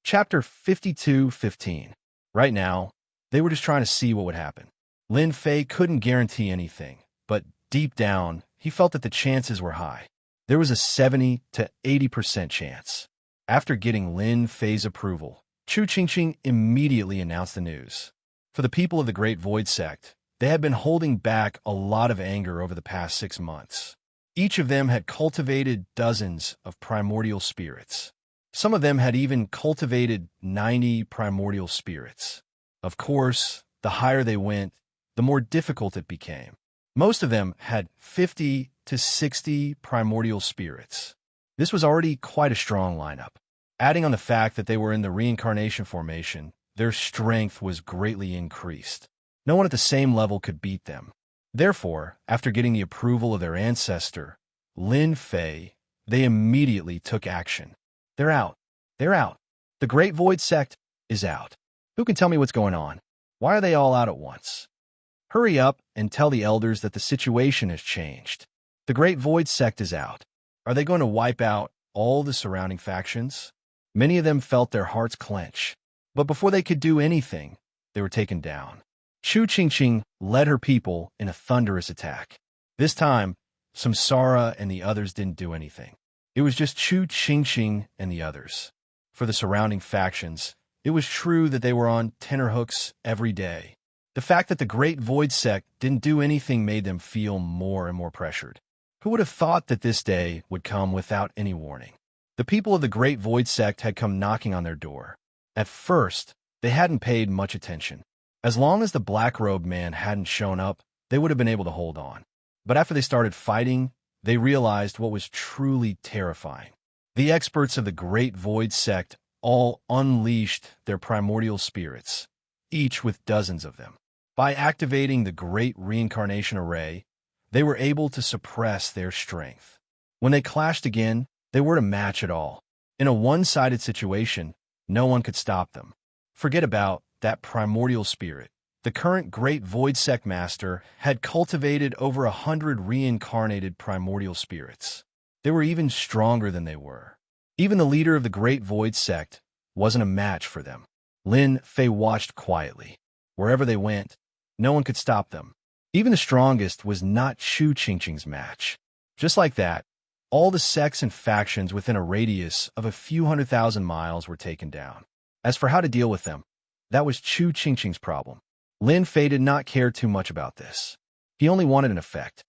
Chapter 52:15. Right now, they were just trying to see what would happen. Lin Fei couldn't guarantee anything, but deep down, he felt that the chances were high. There was a 70 to 80% chance. After getting Lin Fei's approval, Chu Qingqing immediately announced the news. For the people of the Great Void Sect, they had been holding back a lot of anger over the past 6 months. Each of them had cultivated dozens of primordial spirits. Some of them had even cultivated 90 primordial spirits. Of course, the higher they went, the more difficult it became. Most of them had 50 to 60 primordial spirits. This was already quite a strong lineup. Adding on the fact that they were in the reincarnation formation, their strength was greatly increased. No one at the same level could beat them. Therefore, after getting the approval of their ancestor, Lin Fei, they immediately took action. They're out. They're out. The Great Void Sect is out. Who can tell me what's going on? Why are they all out at once? Hurry up and tell the elders that the situation has changed. The Great Void Sect is out. Are they going to wipe out all the surrounding factions? Many of them felt their hearts clench. But before they could do anything, they were taken down. Chu Qingqing led her people in a thunderous attack. This time, Samsara and the others didn't do anything. It was just Chu Qingqing and the others. For the surrounding factions, it was true that they were on tenterhooks every day. The fact that the Great Void Sect didn't do anything made them feel more and more pressured. Who would have thought that this day would come without any warning? The people of the Great Void Sect had come knocking on their door. At first, they hadn't paid much attention. As long as the black-robed man hadn't shown up, they would have been able to hold on. But after they started fighting, they realized what was truly terrifying. The experts of the Great Void Sect all unleashed their primordial spirits, each with dozens of them. By activating the Great Reincarnation Array, they were able to suppress their strength. When they clashed again, they weren't a match at all. In a one-sided situation, no one could stop them. Forget about that primordial spirit. The current Great Void Sect Master had cultivated over 100 reincarnated primordial spirits. They were even stronger than they were. Even the leader of the Great Void Sect wasn't a match for them. Lin Fei watched quietly. Wherever they went, no one could stop them. Even the strongest was not Chu Qingqing's match. Just like that, all the sects and factions within a radius of a few 100,000 miles were taken down. As for how to deal with them, that was Chu Qingqing's problem. Lin Fei did not care too much about this. He only wanted an effect.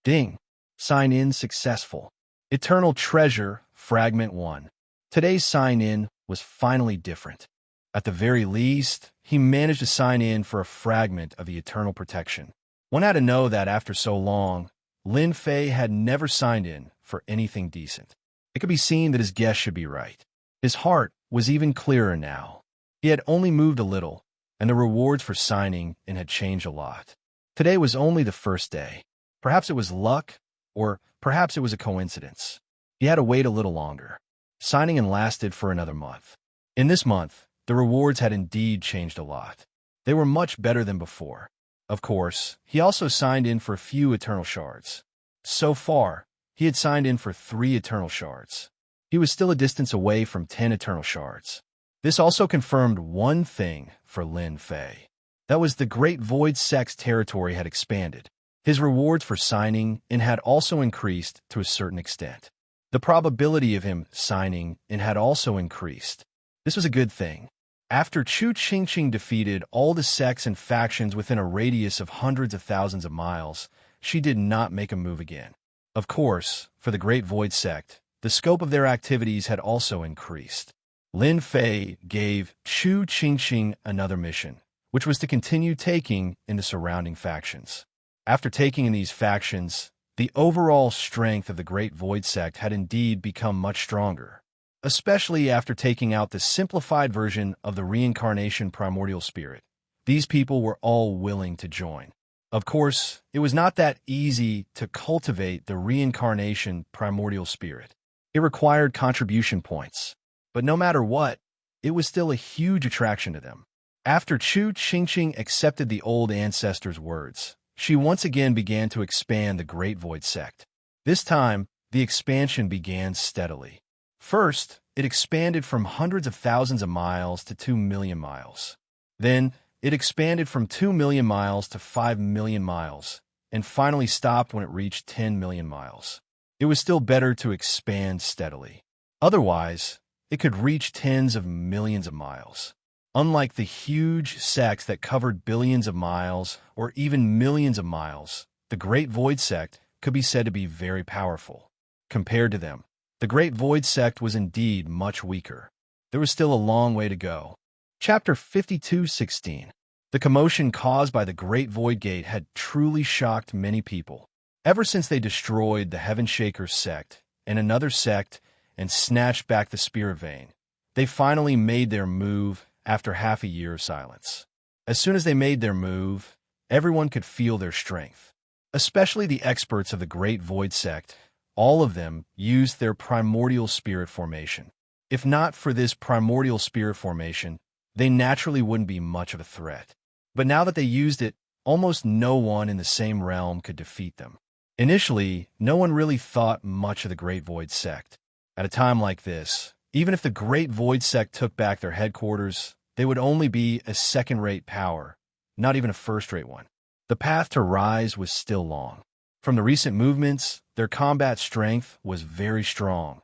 Ding. Sign-in successful. Eternal Treasure, Fragment 1. Today's sign-in was finally different. At the very least, he managed to sign in for a fragment of the Eternal Protection. One had to know that after so long, Lin Fei had never signed in for anything decent. It could be seen that his guess should be right. His heart was even clearer now. He had only moved a little, and the rewards for signing in had changed a lot. Today was only the first day. Perhaps it was luck, or perhaps it was a coincidence. He had to wait a little longer. Signing in lasted for another month. In this month, the rewards had indeed changed a lot. They were much better than before. Of course, he also signed in for a few Eternal Shards. So far, he had signed in for 3 Eternal Shards. He was still a distance away from 10 Eternal Shards. This also confirmed one thing for Lin Fei. That was the Great Void Sect's territory had expanded. His rewards for signing in had also increased to a certain extent. The probability of him signing in had also increased. This was a good thing. After Chu Qingqing defeated all the sects and factions within a radius of hundreds of thousands of miles, she did not make a move again. Of course, for the Great Void Sect, the scope of their activities had also increased. Lin Fei gave Chu Qingqing another mission, which was to continue taking in the surrounding factions. After taking in these factions, the overall strength of the Great Void Sect had indeed become much stronger, especially after taking out the simplified version of the reincarnation primordial spirit. These people were all willing to join. Of course, it was not that easy to cultivate the reincarnation primordial spirit. It required contribution points. But no matter what, it was still a huge attraction to them. After Chu Qingqing accepted the old ancestor's words, she once again began to expand the Great Void Sect. This time, the expansion began steadily. First, It expanded from hundreds of thousands of miles to 2 million miles. Then, it expanded from 2 million miles to 5 million miles, and finally stopped when it reached 10 million miles. It was still better to expand steadily. Otherwise, it could reach tens of millions of miles. Unlike the huge sects that covered billions of miles or even millions of miles, the Great Void Sect could be said to be very powerful. Compared to them, the Great Void Sect was indeed much weaker. There was still a long way to go. Chapter 52:16. The commotion caused by the Great Void Gate had truly shocked many people. Ever since they destroyed the Heaven Shakers sect and another sect and snatched back the Spirit Vein, they finally made their move after half a year of silence. As soon as they made their move, everyone could feel their strength. Especially the experts of the Great Void Sect, all of them used their primordial spirit formation. If not for this primordial spirit formation, they naturally wouldn't be much of a threat. But now that they used it, almost no one in the same realm could defeat them. Initially, no one really thought much of the Great Void Sect. At a time like this, even if the Great Void Sect took back their headquarters, they would only be a second-rate power, not even a first-rate one. The path to rise was still long. From the recent movements, their combat strength was very strong,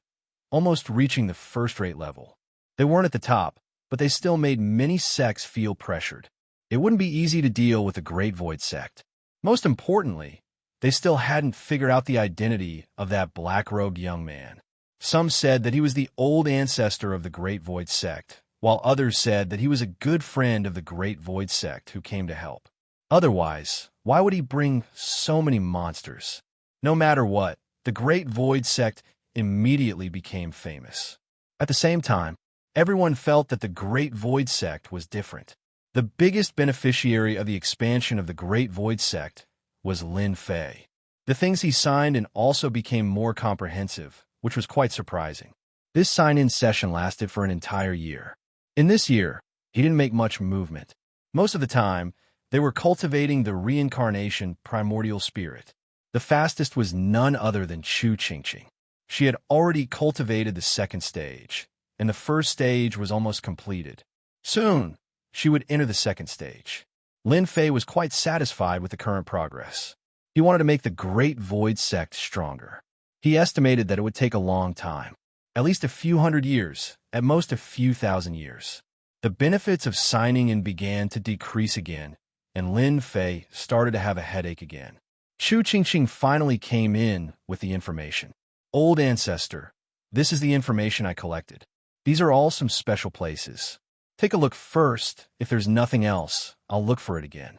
almost reaching the first-rate level. They weren't at the top, but they still made many sects feel pressured. It wouldn't be easy to deal with the Great Void Sect. Most importantly, they still hadn't figured out the identity of that black-robed young man. Some said that he was the old ancestor of the Great Void Sect, while others said that he was a good friend of the Great Void Sect who came to help. Otherwise, why would he bring so many monsters? No matter what, the Great Void Sect immediately became famous. At the same time, everyone felt that the Great Void Sect was different. The biggest beneficiary of the expansion of the Great Void Sect was Lin Fei. The things he signed in also became more comprehensive, which was quite surprising. This sign-in session lasted for an entire year. In this year, he didn't make much movement. Most of the time, they were cultivating the reincarnation primordial spirit. The fastest was none other than Chu Qingqing. She had already cultivated the second stage, and the first stage was almost completed. Soon, she would enter the second stage. Lin Fei was quite satisfied with the current progress. He wanted to make the Great Void Sect stronger. He estimated that it would take a long time, at least a few hundred years, at most a few thousand years. The benefits of signing in began to decrease again, and Lin Fei started to have a headache again. Chu Qingqing finally came in with the information. Old ancestor, this is the information I collected. These are all some special places. Take a look first. If there's nothing else, I'll look for it again.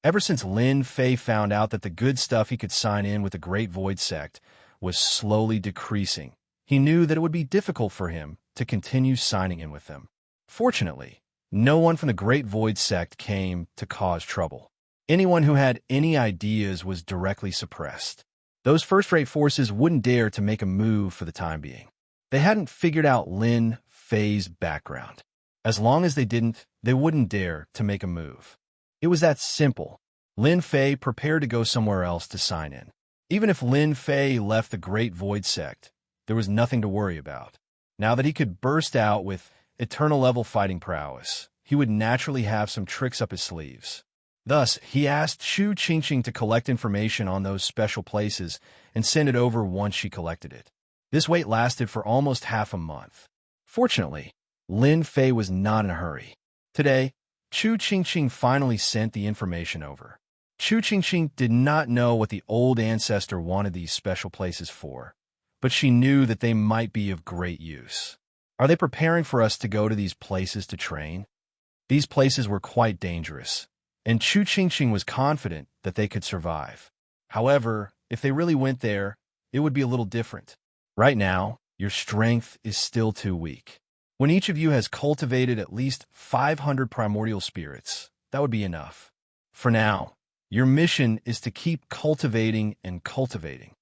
Ever since Lin Fei found out that the good stuff he could sign in with the Great Void Sect was slowly decreasing, he knew that it would be difficult for him to continue signing in with them. Fortunately, no one from the Great Void Sect came to cause trouble. Anyone who had any ideas was directly suppressed. Those first-rate forces wouldn't dare to make a move for the time being. They hadn't figured out Lin Fei's background. As long as they didn't, they wouldn't dare to make a move. It was that simple. Lin Fei prepared to go somewhere else to sign in. Even if Lin Fei left the Great Void Sect, there was nothing to worry about. Now that he could burst out with eternal-level fighting prowess, he would naturally have some tricks up his sleeves. Thus, he asked Chu Qingqing to collect information on those special places and send it over once she collected it. This wait lasted for almost half a month. Fortunately, Lin Fei was not in a hurry. Today, Chu Qingqing finally sent the information over. Chu Qingqing did not know what the old ancestor wanted these special places for, but she knew that they might be of great use. Are they preparing for us to go to these places to train? These places were quite dangerous, and Chu Qingqing was confident that they could survive. However, if they really went there, it would be a little different. Right now, your strength is still too weak. When each of you has cultivated at least 500 primordial spirits, that would be enough. For now, your mission is to keep cultivating and cultivating.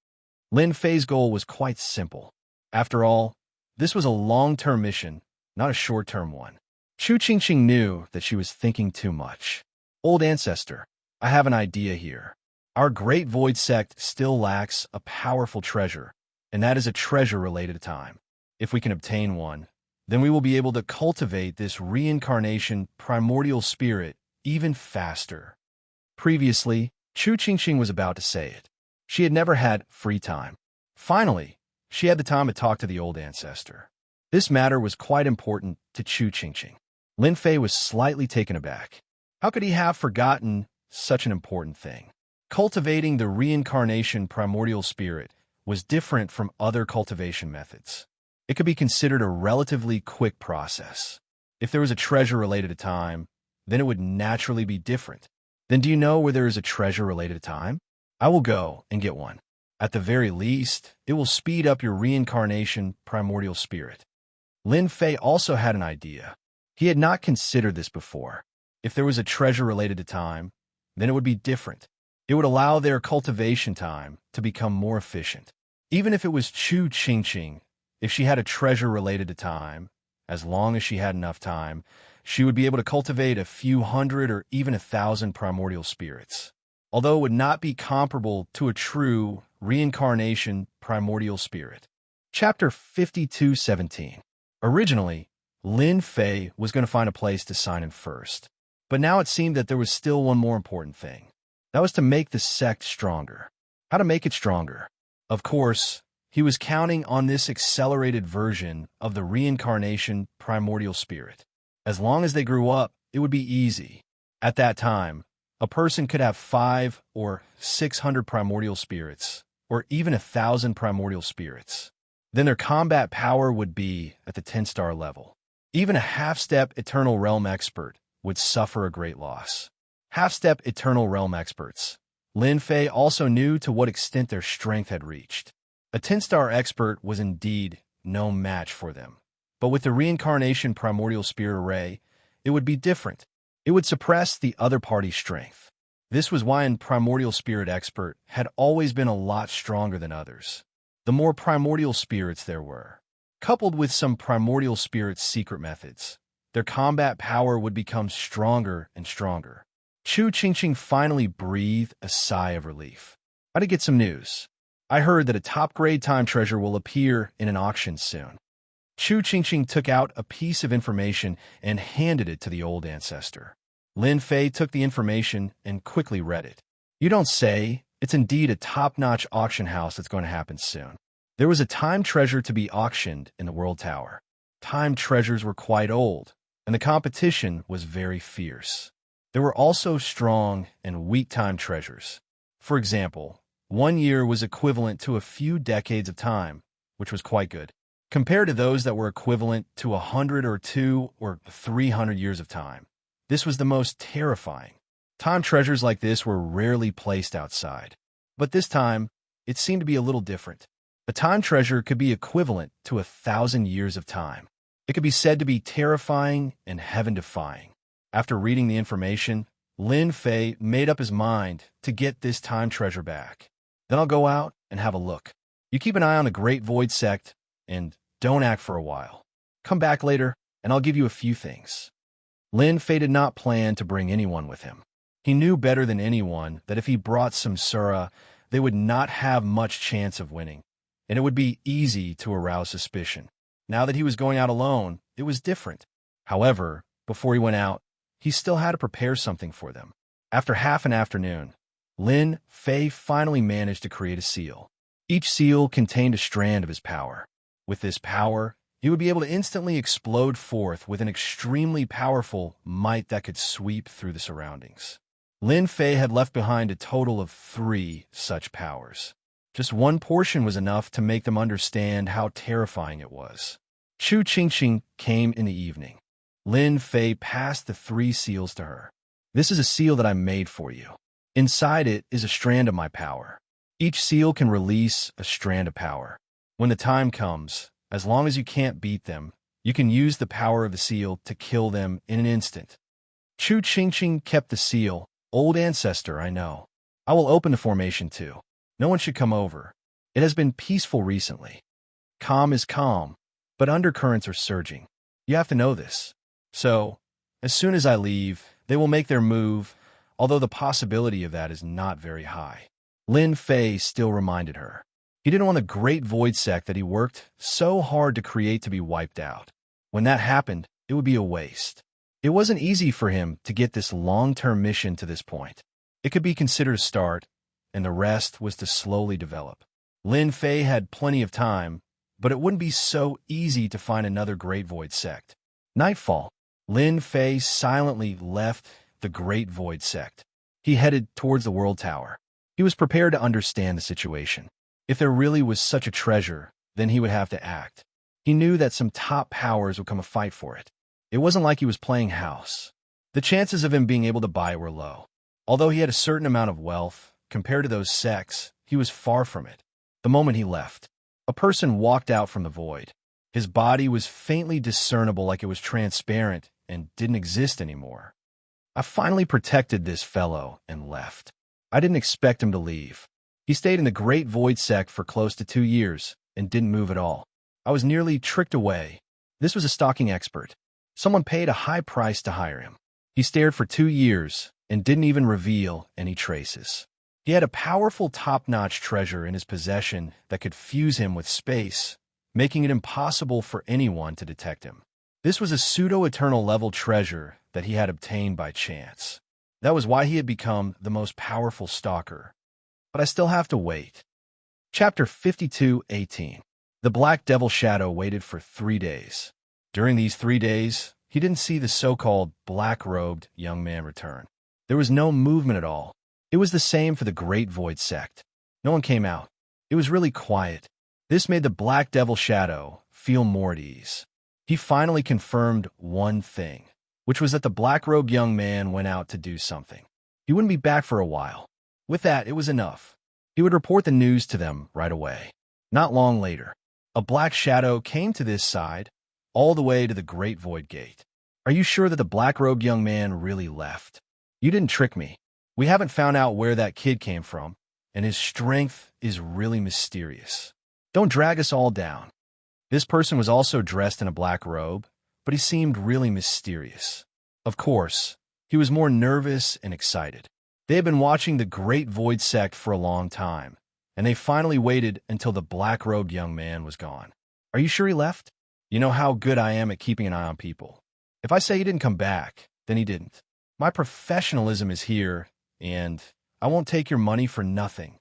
Lin Fei's goal was quite simple. After all, this was a long-term mission, not a short-term one. Chu Qingqing knew that she was thinking too much. Old ancestor, I have an idea here. Our Great Void Sect still lacks a powerful treasure, and that is a treasure related to time. If we can obtain one, then we will be able to cultivate this reincarnation primordial spirit even faster. Previously, Chu Qingqing was about to say it. She had never had free time. Finally, she had the time to talk to the old ancestor. This matter was quite important to Chu Qingqing. Lin Fei was slightly taken aback. How could he have forgotten such an important thing? Cultivating the reincarnation primordial spirit was different from other cultivation methods. It could be considered a relatively quick process. If there was a treasure related to time, then it would naturally be different. Then do you know where there is a treasure related to time? I will go and get one. At the very least, it will speed up your reincarnation primordial spirit. Lin Fei also had an idea. He had not considered this before. If there was a treasure related to time, then it would be different. It would allow their cultivation time to become more efficient. Even if it was Chu Qingqing, if she had a treasure related to time, as long as she had enough time, she would be able to cultivate a few hundred or even 1,000 primordial spirits. Although it would not be comparable to a true reincarnation primordial spirit. Chapter 52:17. Originally, Lin Fei was going to find a place to sign in first. But now it seemed that there was still one more important thing. That was to make the sect stronger. How to make it stronger? Of course, he was counting on this accelerated version of the reincarnation primordial spirit. As long as they grew up, it would be easy. At that time, a person could have 500 or 600 primordial spirits, or even 1,000 primordial spirits. Then their combat power would be at the 10-star level. Even a half-step Eternal Realm expert would suffer a great loss. Half-step Eternal Realm experts. Lin Fei also knew to what extent their strength had reached. A 10-star expert was indeed no match for them. But with the reincarnation primordial spirit array, it would be different. It would suppress the other party's strength. This was why a primordial spirit expert had always been a lot stronger than others. The more primordial spirits there were, coupled with some primordial spirits' secret methods, their combat power would become stronger and stronger. Chu Qingqing finally breathed a sigh of relief. I did get some news. I heard that a top-grade time treasure will appear in an auction soon. Chu Qingqing took out a piece of information and handed it to the old ancestor. Lin Fei took the information and quickly read it. You don't say. It's indeed a top-notch auction house that's going to happen soon. There was a time treasure to be auctioned in the World Tower. Time treasures were quite old, and the competition was very fierce. There were also strong and weak time treasures. For example, 1 year was equivalent to a few decades of time, which was quite good, compared to those that were equivalent to 100 or 200 or 300 years of time. This was the most terrifying. Time treasures like this were rarely placed outside. But this time, it seemed to be a little different. A time treasure could be equivalent to 1,000 years of time. It could be said to be terrifying and heaven-defying. After reading the information, Lin Fei made up his mind to get this time treasure back. Then I'll go out and have a look. You keep an eye on the Great Void Sect, and don't act for a while. Come back later, and I'll give you a few things. Lin Fei did not plan to bring anyone with him. He knew better than anyone that if he brought some Sura, they would not have much chance of winning, and it would be easy to arouse suspicion. Now that he was going out alone, it was different. However, before he went out, he still had to prepare something for them. After half an afternoon, Lin Fei finally managed to create a seal. Each seal contained a strand of his power. With this power, he would be able to instantly explode forth with an extremely powerful might that could sweep through the surroundings. Lin Fei had left behind a total of 3 such powers. Just one portion was enough to make them understand how terrifying it was. Chu Qingqing came in the evening. Lin Fei passed the 3 seals to her. This is a seal that I made for you. Inside it is a strand of my power. Each seal can release a strand of power. When the time comes, as long as you can't beat them, you can use the power of the seal to kill them in an instant. Chu Qingqing kept the seal. Old ancestor, I know. I will open the formation too. No one should come over. It has been peaceful recently. Calm is calm, but undercurrents are surging. You have to know this. So, as soon as I leave, they will make their move, although the possibility of that is not very high. Lin Fei still reminded her. He didn't want the great void sect that he worked so hard to create to be wiped out. When that happened, it would be a waste. It wasn't easy for him to get this long-term mission to this point. It could be considered a start, and the rest was to slowly develop. Lin Fei had plenty of time, but it wouldn't be so easy to find another Great Void sect. Nightfall. Lin Fei silently left the Great Void sect. He headed towards the World Tower. He was prepared to understand the situation. If there really was such a treasure, then he would have to act. He knew that some top powers would come a fight for it. It wasn't like he was playing house. The chances of him being able to buy it were low. Although he had a certain amount of wealth, compared to those sects, he was far from it. The moment he left, a person walked out from the void. His body was faintly discernible, like it was transparent and didn't exist anymore. I finally protected this fellow and left. I didn't expect him to leave. He stayed in the Great Void Sect for close to 2 years and didn't move at all. I was nearly tricked away. This was a stalking expert. Someone paid a high price to hire him. He stared for 2 years and didn't even reveal any traces. He had a powerful top-notch treasure in his possession that could fuse him with space, making it impossible for anyone to detect him. This was a pseudo-eternal level treasure that he had obtained by chance. That was why he had become the most powerful stalker. But I still have to wait. Chapter 52:18. The Black Devil Shadow waited for 3 days. During these 3 days, he didn't see the so-called black-robed young man return. There was no movement at all. It was the same for the Great Void Sect. No one came out. It was really quiet. This made the Black Devil Shadow feel more at ease. He finally confirmed one thing, which was that the black-robed young man went out to do something. He wouldn't be back for a while. With that, it was enough. He would report the news to them right away. Not long later, a black shadow came to this side, all the way to the Great Void Gate. Are you sure that the black-robed young man really left? You didn't trick me. We haven't found out where that kid came from, and his strength is really mysterious. Don't drag us all down. This person was also dressed in a black robe, but he seemed really mysterious. Of course, he was more nervous and excited. They had been watching the Great Void Sect for a long time, and they finally waited until the black-robed young man was gone. Are you sure he left? You know how good I am at keeping an eye on people. If I say he didn't come back, then he didn't. My professionalism is here, and I won't take your money for nothing.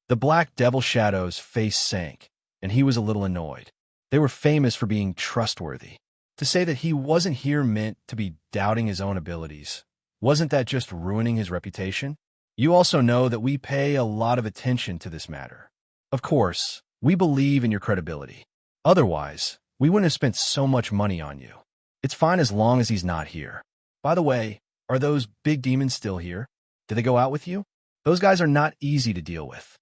The Black Devil Shadow's face sank, and he was a little annoyed. They were famous for being trustworthy. To say that he wasn't here meant to be doubting his own abilities. Wasn't that just ruining his reputation? You also know that we pay a lot of attention to this matter. Of course, we believe in your credibility. Otherwise, we wouldn't have spent so much money on you. It's fine as long as he's not here. By the way, are those big demons still here? Did they go out with you? Those guys are not easy to deal with.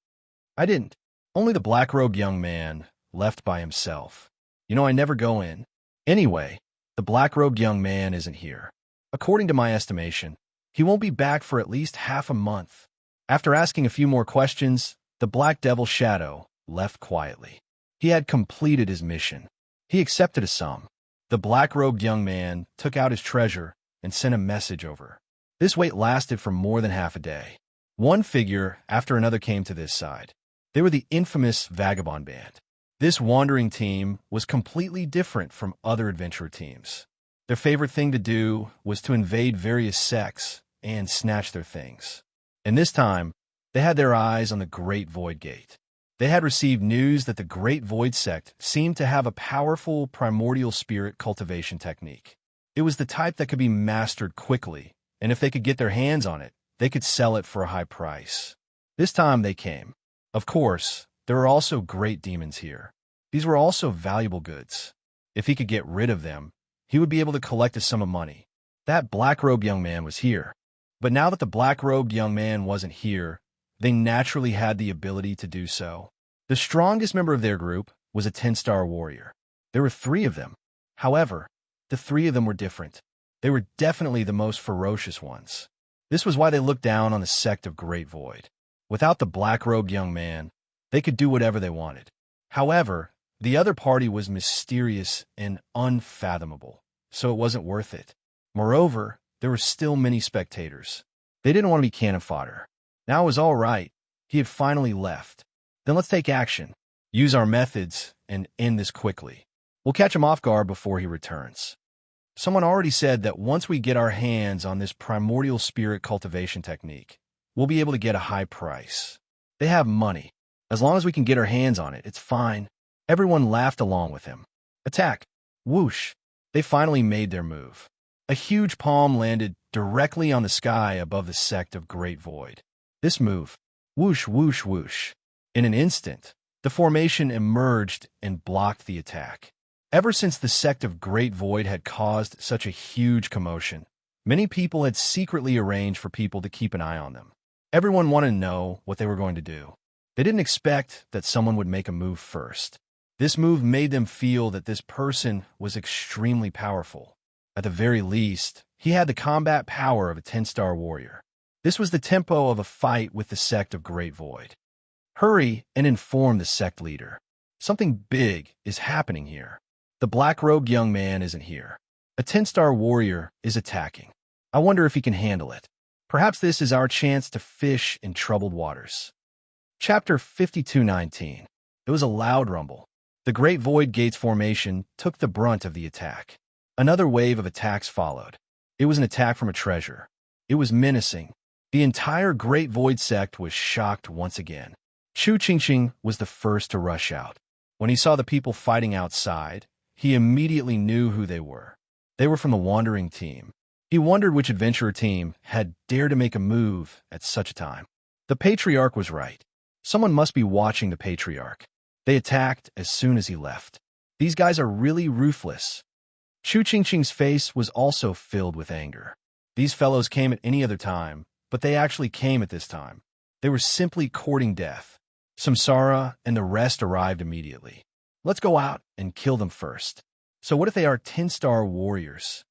I didn't. Only the black-robed young man left by himself. You know, I never go in. Anyway, the black-robed young man isn't here. According to my estimation, he won't be back for at least half a month. After asking a few more questions, the Black Devil Shadow left quietly. He had completed his mission. He accepted a sum. The black-robed young man took out his treasure and sent a message over. This wait lasted for more than half a day. One figure after another came to this side. They were the infamous Vagabond Band. This wandering team was completely different from other adventurer teams. Their favorite thing to do was to invade various sects and snatch their things. And this time, they had their eyes on the Great Void Gate. They had received news that the Great Void Sect seemed to have a powerful primordial spirit cultivation technique. It was the type that could be mastered quickly, and if they could get their hands on it, they could sell it for a high price. This time they came. Of course, there were also great demons here. These were also valuable goods. If he could get rid of them, he would be able to collect a sum of money. That black-robed young man was here. But now that the black-robed young man wasn't here, they naturally had the ability to do so. The strongest member of their group was a 10-star warrior. There were 3 of them. However, the 3 of them were different. They were definitely the most ferocious ones. This was why they looked down on the sect of Great Void. Without the black-robed young man, they could do whatever they wanted. However, the other party was mysterious and unfathomable, so it wasn't worth it. Moreover, there were still many spectators. They didn't want to be cannon fodder. Now it was all right. He had finally left. Then let's take action. Use our methods and end this quickly. We'll catch him off guard before he returns. Someone already said that once we get our hands on this primordial spirit cultivation technique, we'll be able to get a high price. They have money. As long as we can get our hands on it, it's fine. Everyone laughed along with him. Attack. Whoosh. They finally made their move. A huge palm landed directly on the sky above the sect of Great Void. This move, whoosh, whoosh, whoosh. In an instant, the formation emerged and blocked the attack. Ever since the sect of Great Void had caused such a huge commotion, many people had secretly arranged for people to keep an eye on them. Everyone wanted to know what they were going to do. They didn't expect that someone would make a move first. This move made them feel that this person was extremely powerful. At the very least, he had the combat power of a 10-star warrior. This was the tempo of a fight with the sect of Great Void. Hurry and inform the sect leader. Something big is happening here. The black-robed young man isn't here. A 10-star warrior is attacking. I wonder if he can handle it. Perhaps this is our chance to fish in troubled waters. Chapter 52:19. It was a loud rumble. The Great Void Gates formation took the brunt of the attack. Another wave of attacks followed. It was an attack from a treasure. It was menacing. The entire Great Void sect was shocked once again. Chu Qingqing was the first to rush out. When he saw the people fighting outside, he immediately knew who they were. They were from the Wandering Team. He wondered which adventurer team had dared to make a move at such a time. The Patriarch was right. Someone must be watching the Patriarch. They attacked as soon as he left. These guys are really ruthless. Chu Qingqing's face was also filled with anger. These fellows came at any other time, but they actually came at this time. They were simply courting death. Samsara and the rest arrived immediately. Let's go out and kill them first. So what if they are 10-star warriors?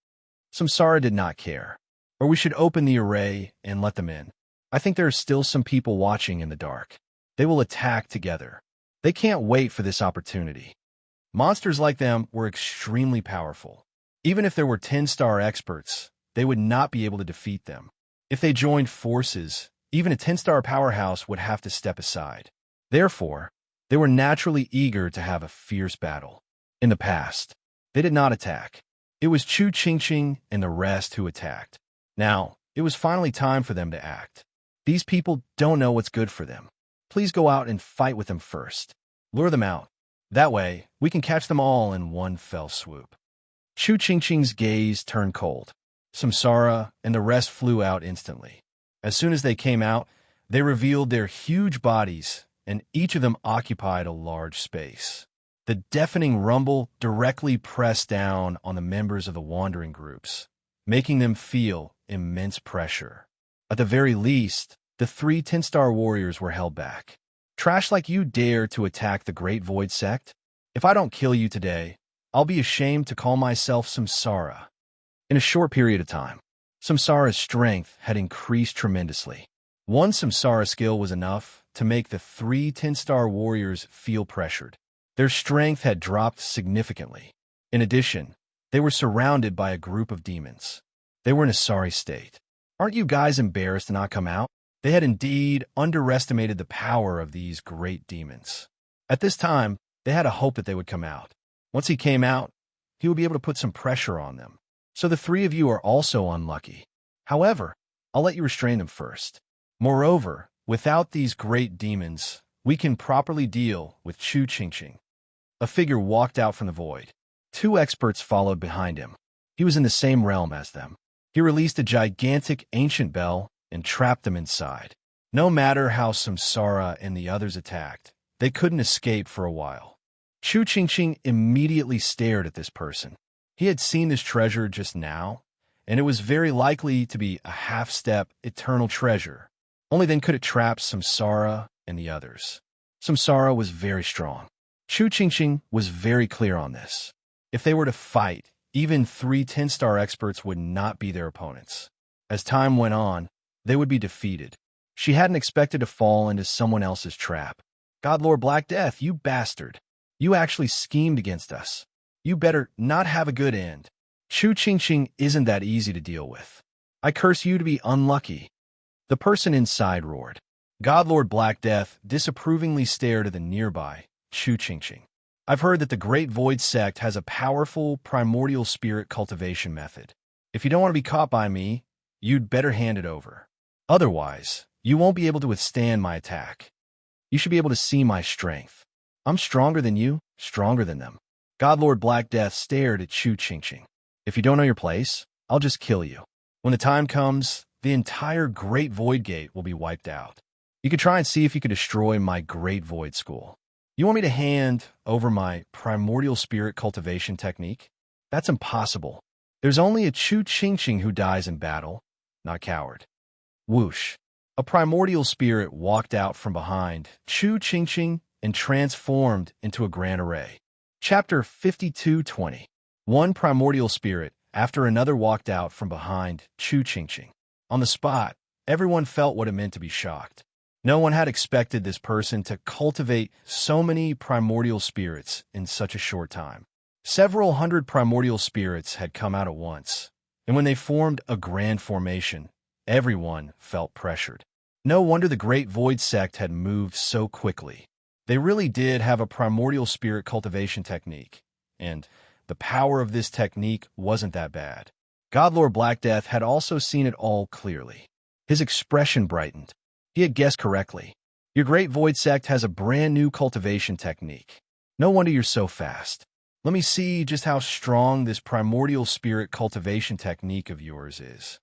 Samsara did not care. Or we should open the array and let them in. I think there are still some people watching in the dark. They will attack together. They can't wait for this opportunity. Monsters like them were extremely powerful. Even if there were 10-star experts, they would not be able to defeat them. If they joined forces, even a 10-star powerhouse would have to step aside. Therefore, they were naturally eager to have a fierce battle. In the past, they did not attack. It was Chu Qingqing and the rest who attacked. Now, it was finally time for them to act. These people don't know what's good for them. Please go out and fight with them first. Lure them out. That way, we can catch them all in one fell swoop. Chu Qingqing's gaze turned cold. Samsara and the rest flew out instantly. As soon as they came out, they revealed their huge bodies, and each of them occupied a large space. The deafening rumble directly pressed down on the members of the wandering groups, making them feel immense pressure. At the very least, the 3 10-star warriors were held back. Trash like you dare to attack the Great Void sect? If I don't kill you today, I'll be ashamed to call myself Samsara. In a short period of time, Samsara's strength had increased tremendously. One Samsara skill was enough to make the 3 10-star warriors feel pressured. Their strength had dropped significantly. In addition, they were surrounded by a group of demons. They were in a sorry state. Aren't you guys embarrassed to not come out? They had indeed underestimated the power of these great demons. At this time, they had a hope that they would come out. Once he came out, he would be able to put some pressure on them. So the 3 of you are also unlucky. However, I'll let you restrain them first. Moreover, without these great demons, we can properly deal with Chu Qingqing. A figure walked out from the void. 2 experts followed behind him. He was in the same realm as them. He released a gigantic ancient bell and trapped them inside. No matter how Samsara and the others attacked, they couldn't escape for a while. Chu Qingqing immediately stared at this person. He had seen this treasure just now, and it was very likely to be a half-step eternal treasure. Only then could it trap Samsara and the others. Samsara was very strong. Chu Qingqing was very clear on this. If they were to fight, even 3 10-star experts would not be their opponents. As time went on, they would be defeated. She hadn't expected to fall into someone else's trap. God Lord Black Death, you bastard. You actually schemed against us. You better not have a good end. Chu Qingqing isn't that easy to deal with. I curse you to be unlucky. The person inside roared. God Lord Black Death disapprovingly stared at the nearby Chu Chingching. I've heard that the Great Void Sect has a powerful primordial spirit cultivation method. If you don't want to be caught by me, you'd better hand it over. Otherwise, you won't be able to withstand my attack. You should be able to see my strength. I'm stronger than you, stronger than them. God Lord Black Death stared at Chu Chingching. If you don't know your place, I'll just kill you. When the time comes, the entire Great Void Gate will be wiped out. You could try and see if you could destroy my Great Void School. You want me to hand over my primordial spirit cultivation technique? That's impossible. There's only a Chu Chingching who dies in battle, not coward. Whoosh. A primordial spirit walked out from behind Chu Chingching and transformed into a grand array. Chapter 52:20. One primordial spirit after another walked out from behind Chu Chingching. On the spot, everyone felt what it meant to be shocked. No one had expected this person to cultivate so many primordial spirits in such a short time. Several hundred primordial spirits had come out at once, and when they formed a grand formation, everyone felt pressured. No wonder the Great Void Sect had moved so quickly. They really did have a primordial spirit cultivation technique, and the power of this technique wasn't that bad. Godlord Black Death had also seen it all clearly. His expression brightened. He had guessed correctly. Your Great Void Sect has a brand new cultivation technique. No wonder you're so fast. Let me see just how strong this primordial spirit cultivation technique of yours is.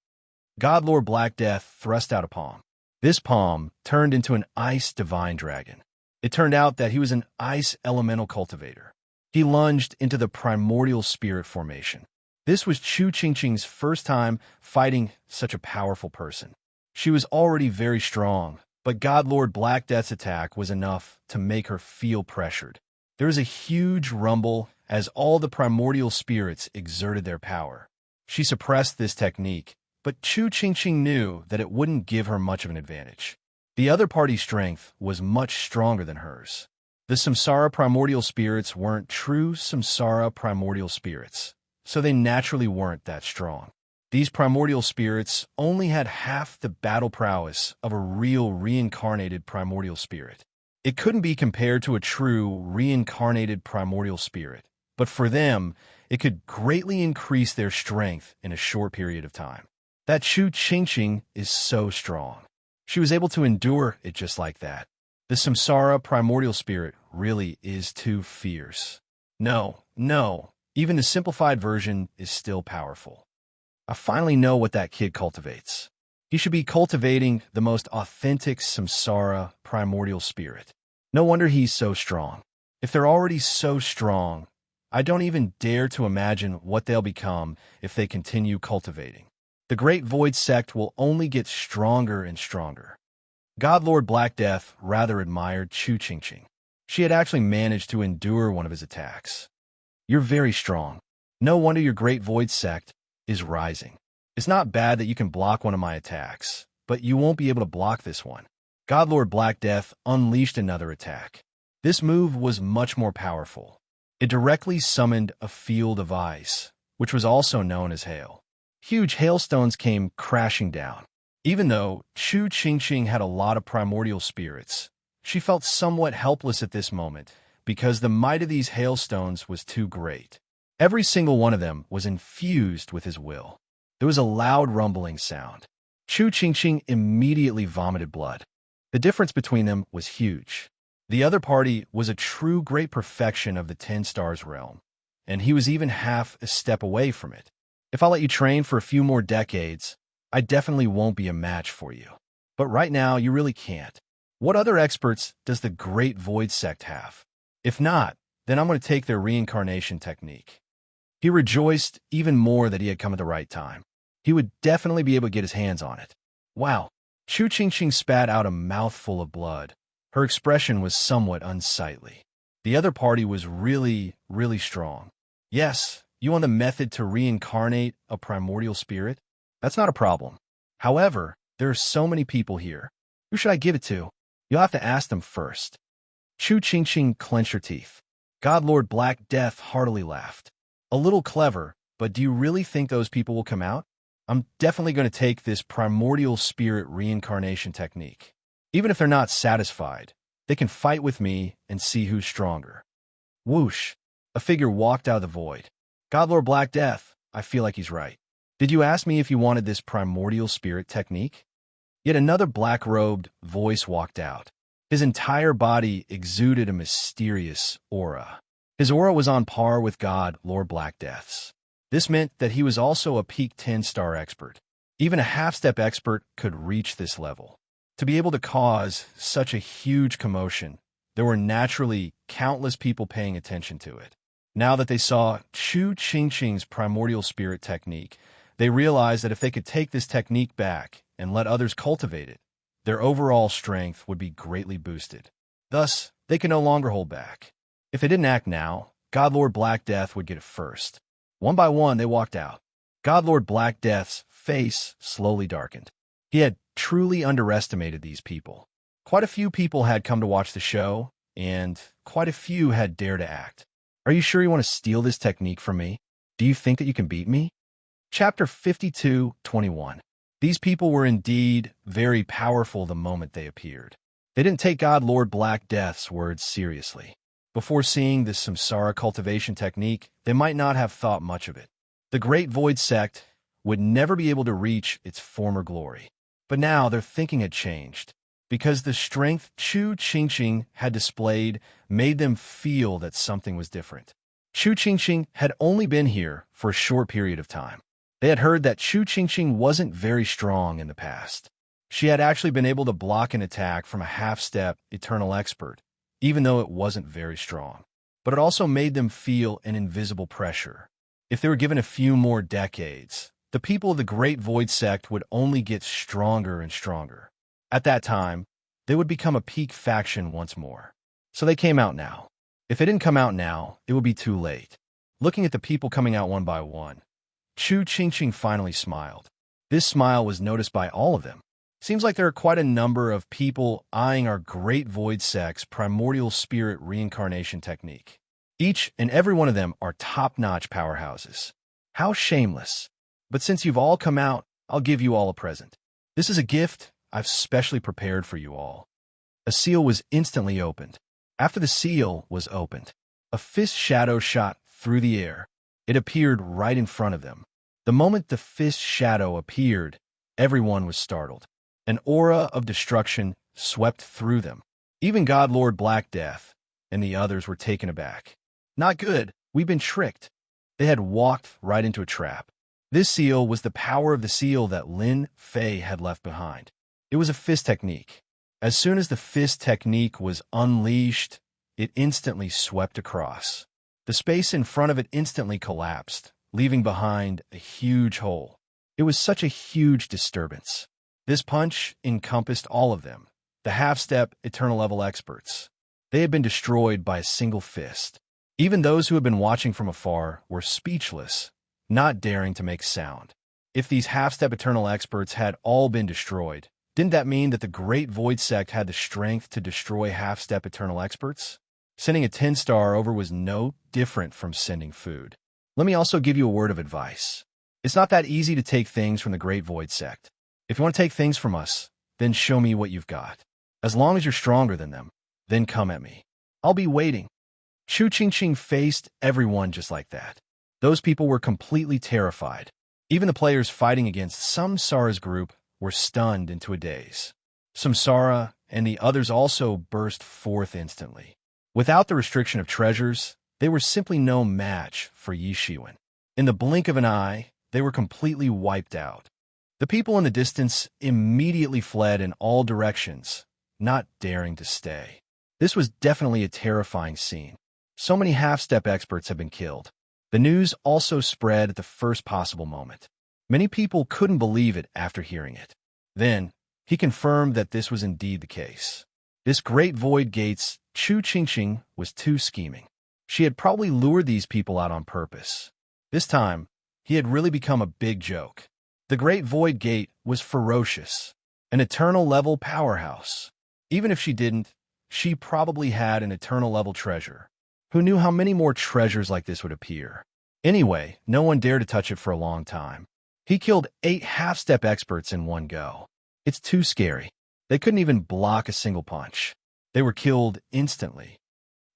Godlord Black Death thrust out a palm. This palm turned into an ice divine dragon. It turned out that he was an ice elemental cultivator. He lunged into the primordial spirit formation. This was Chu Chingching's first time fighting such a powerful person. She was already very strong, but Godlord Black Death's attack was enough to make her feel pressured. There was a huge rumble as all the primordial spirits exerted their power. She suppressed this technique, but Chu Chingching knew that it wouldn't give her much of an advantage. The other party's strength was much stronger than hers. The Samsara primordial spirits weren't true Samsara primordial spirits, so they naturally weren't that strong. These primordial spirits only had half the battle prowess of a real reincarnated primordial spirit. It couldn't be compared to a true reincarnated primordial spirit, but for them, it could greatly increase their strength in a short period of time. That Chu Chingching is so strong. She was able to endure it just like that. The Samsara primordial spirit really is too fierce. No, even the simplified version is still powerful. I finally know what that kid cultivates. He should be cultivating the most authentic Samsara primordial spirit. No wonder he's so strong. If they're already so strong, I don't even dare to imagine what they'll become if they continue cultivating. The Great Void Sect will only get stronger and stronger. Godlord Black Death rather admired Chu Chingching. She had actually managed to endure one of his attacks. You're very strong. No wonder your Great Void Sect is rising. It's not bad that you can block one of my attacks, but you won't be able to block this one. Godlord Black Death unleashed another attack. This move was much more powerful. It directly summoned a field of ice, which was also known as hail. Huge hailstones came crashing down. Even though Chu Chingching had a lot of primordial spirits, she felt somewhat helpless at this moment because the might of these hailstones was too great. Every single one of them was infused with his will. There was a loud rumbling sound. Chu Chingching immediately vomited blood. The difference between them was huge. The other party was a true great perfection of the 10 Stars realm, and he was even half a step away from it. If I let you train for a few more decades, I definitely won't be a match for you. But right now, you really can't. What other experts does the Great Void Sect have? If not, then I'm going to take their reincarnation technique. He rejoiced even more that he had come at the right time. He would definitely be able to get his hands on it. Wow. Chu Chingching spat out a mouthful of blood. Her expression was somewhat unsightly. The other party was really strong. Yes, you want the method to reincarnate a primordial spirit? That's not a problem. However, there are so many people here. Who should I give it to? You'll have to ask them first. Chu Chingching clenched her teeth. Godlord Black Death heartily laughed. A little clever, but do you really think those people will come out? I'm definitely going to take this primordial spirit reincarnation technique. Even if they're not satisfied, they can fight with me and see who's stronger. Whoosh! A figure walked out of the void. Godlord Black Death, I feel like he's right. Did you ask me if you wanted this primordial spirit technique? Yet another black-robed voice walked out. His entire body exuded a mysterious aura. His aura was on par with God Lord Black Death's. This meant that he was also a peak 10-star expert. Even a half-step expert could reach this level. To be able to cause such a huge commotion, there were naturally countless people paying attention to it. Now that they saw Chu Qingqing's primordial spirit technique, they realized that if they could take this technique back and let others cultivate it, their overall strength would be greatly boosted. Thus, they could no longer hold back. If they didn't act now, Godlord Black Death would get it first. One by one, they walked out. Godlord Black Death's face slowly darkened. He had truly underestimated these people. Quite a few people had come to watch the show, and quite a few had dared to act. Are you sure you want to steal this technique from me? Do you think that you can beat me? Chapter 52:21. These people were indeed very powerful the moment they appeared. They didn't take Godlord Black Death's words seriously. Before seeing this samsara cultivation technique, they might not have thought much of it. The Great Void Sect would never be able to reach its former glory. But now their thinking had changed, because the strength Chu Qingqing had displayed made them feel that something was different. Chu Qingqing had only been here for a short period of time. They had heard that Chu Qingqing wasn't very strong in the past. She had actually been able to block an attack from a half-step eternal expert, even though it wasn't very strong. But it also made them feel an invisible pressure. If they were given a few more decades, the people of the Great Void Sect would only get stronger and stronger. At that time, they would become a peak faction once more. So they came out now. If they didn't come out now, it would be too late. Looking at the people coming out one by one, Chu Qingqing finally smiled. This smile was noticed by all of them. Seems like there are quite a number of people eyeing our Great Void Sect's primordial spirit reincarnation technique. Each and every one of them are top-notch powerhouses. How shameless. But since you've all come out, I'll give you all a present. This is a gift I've specially prepared for you all. A seal was instantly opened. After the seal was opened, a fist shadow shot through the air. It appeared right in front of them. The moment the fist shadow appeared, everyone was startled. An aura of destruction swept through them. Even Godlord Black Death and the others were taken aback. Not good. We've been tricked. They had walked right into a trap. This seal was the power of the seal that Lin Fei had left behind. It was a fist technique. As soon as the fist technique was unleashed, it instantly swept across. The space in front of it instantly collapsed, leaving behind a huge hole. It was such a huge disturbance. This punch encompassed all of them, the half-step eternal level experts. They had been destroyed by a single fist. Even those who had been watching from afar were speechless, not daring to make sound. If these half-step eternal experts had all been destroyed, didn't that mean that the Great Void Sect had the strength to destroy half-step eternal experts? Sending a 10-star over was no different from sending food. Let me also give you a word of advice. It's not that easy to take things from the Great Void Sect. If you want to take things from us, then show me what you've got. As long as you're stronger than them, then come at me. I'll be waiting. Chu Qingqing faced everyone just like that. Those people were completely terrified. Even the players fighting against Samsara's group were stunned into a daze. Samsara and the others also burst forth instantly. Without the restriction of treasures, they were simply no match for Yi Shiwen. In the blink of an eye, they were completely wiped out. The people in the distance immediately fled in all directions, not daring to stay. This was definitely a terrifying scene. So many half-step experts had been killed. The news also spread at the first possible moment. Many people couldn't believe it after hearing it. Then, he confirmed that this was indeed the case. This Great Void Gate's Chu Qingqing was too scheming. She had probably lured these people out on purpose. This time, he had really become a big joke. The Great Void Gate was ferocious, an eternal-level powerhouse. Even if she didn't, she probably had an eternal-level treasure. Who knew how many more treasures like this would appear? Anyway, no one dared to touch it for a long time. He killed 8 half-step experts in one go. It's too scary. They couldn't even block a single punch. They were killed instantly.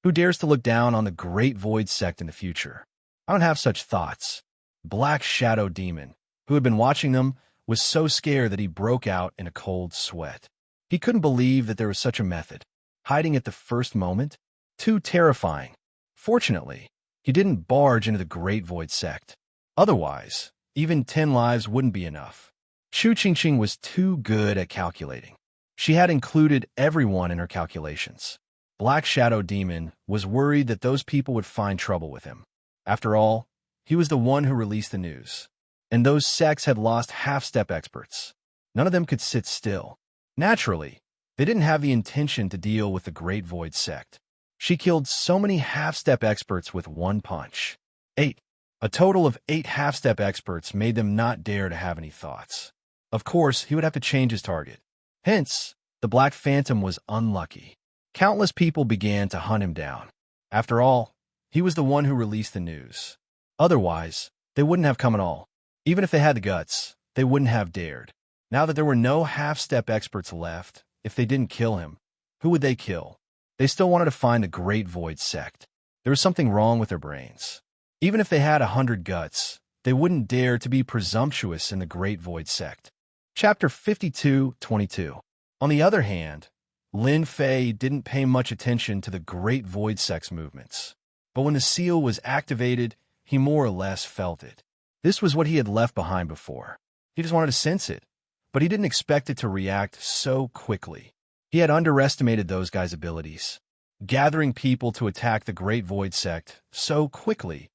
Who dares to look down on the Great Void Sect in the future? I don't have such thoughts. Black Shadow Demon, who had been watching them, was so scared that he broke out in a cold sweat. He couldn't believe that there was such a method. Hiding at the first moment? Too terrifying. Fortunately, he didn't barge into the Great Void Sect. Otherwise, even 10 lives wouldn't be enough. Chu Qingqing was too good at calculating. She had included everyone in her calculations. Black Shadow Demon was worried that those people would find trouble with him. After all, he was the one who released the news. And those sects had lost half-step experts. None of them could sit still. Naturally, they didn't have the intention to deal with the Great Void Sect. She killed so many half-step experts with one punch. 8. A total of 8 half-step experts made them not dare to have any thoughts. Of course, he would have to change his target. Hence, the Black Phantom was unlucky. Countless people began to hunt him down. After all, he was the one who released the news. Otherwise, they wouldn't have come at all. Even if they had the guts, they wouldn't have dared. Now that there were no half-step experts left, if they didn't kill him, who would they kill? They still wanted to find the Great Void Sect. There was something wrong with their brains. Even if they had 100 guts, they wouldn't dare to be presumptuous in the Great Void Sect. Chapter 52:22. On the other hand, Lin Fei didn't pay much attention to the Great Void Sect's movements. But when the seal was activated, he more or less felt it. This was what he had left behind before. He just wanted to sense it, but he didn't expect it to react so quickly. He had underestimated those guys' abilities. Gathering people to attack the Great Void Sect so quickly,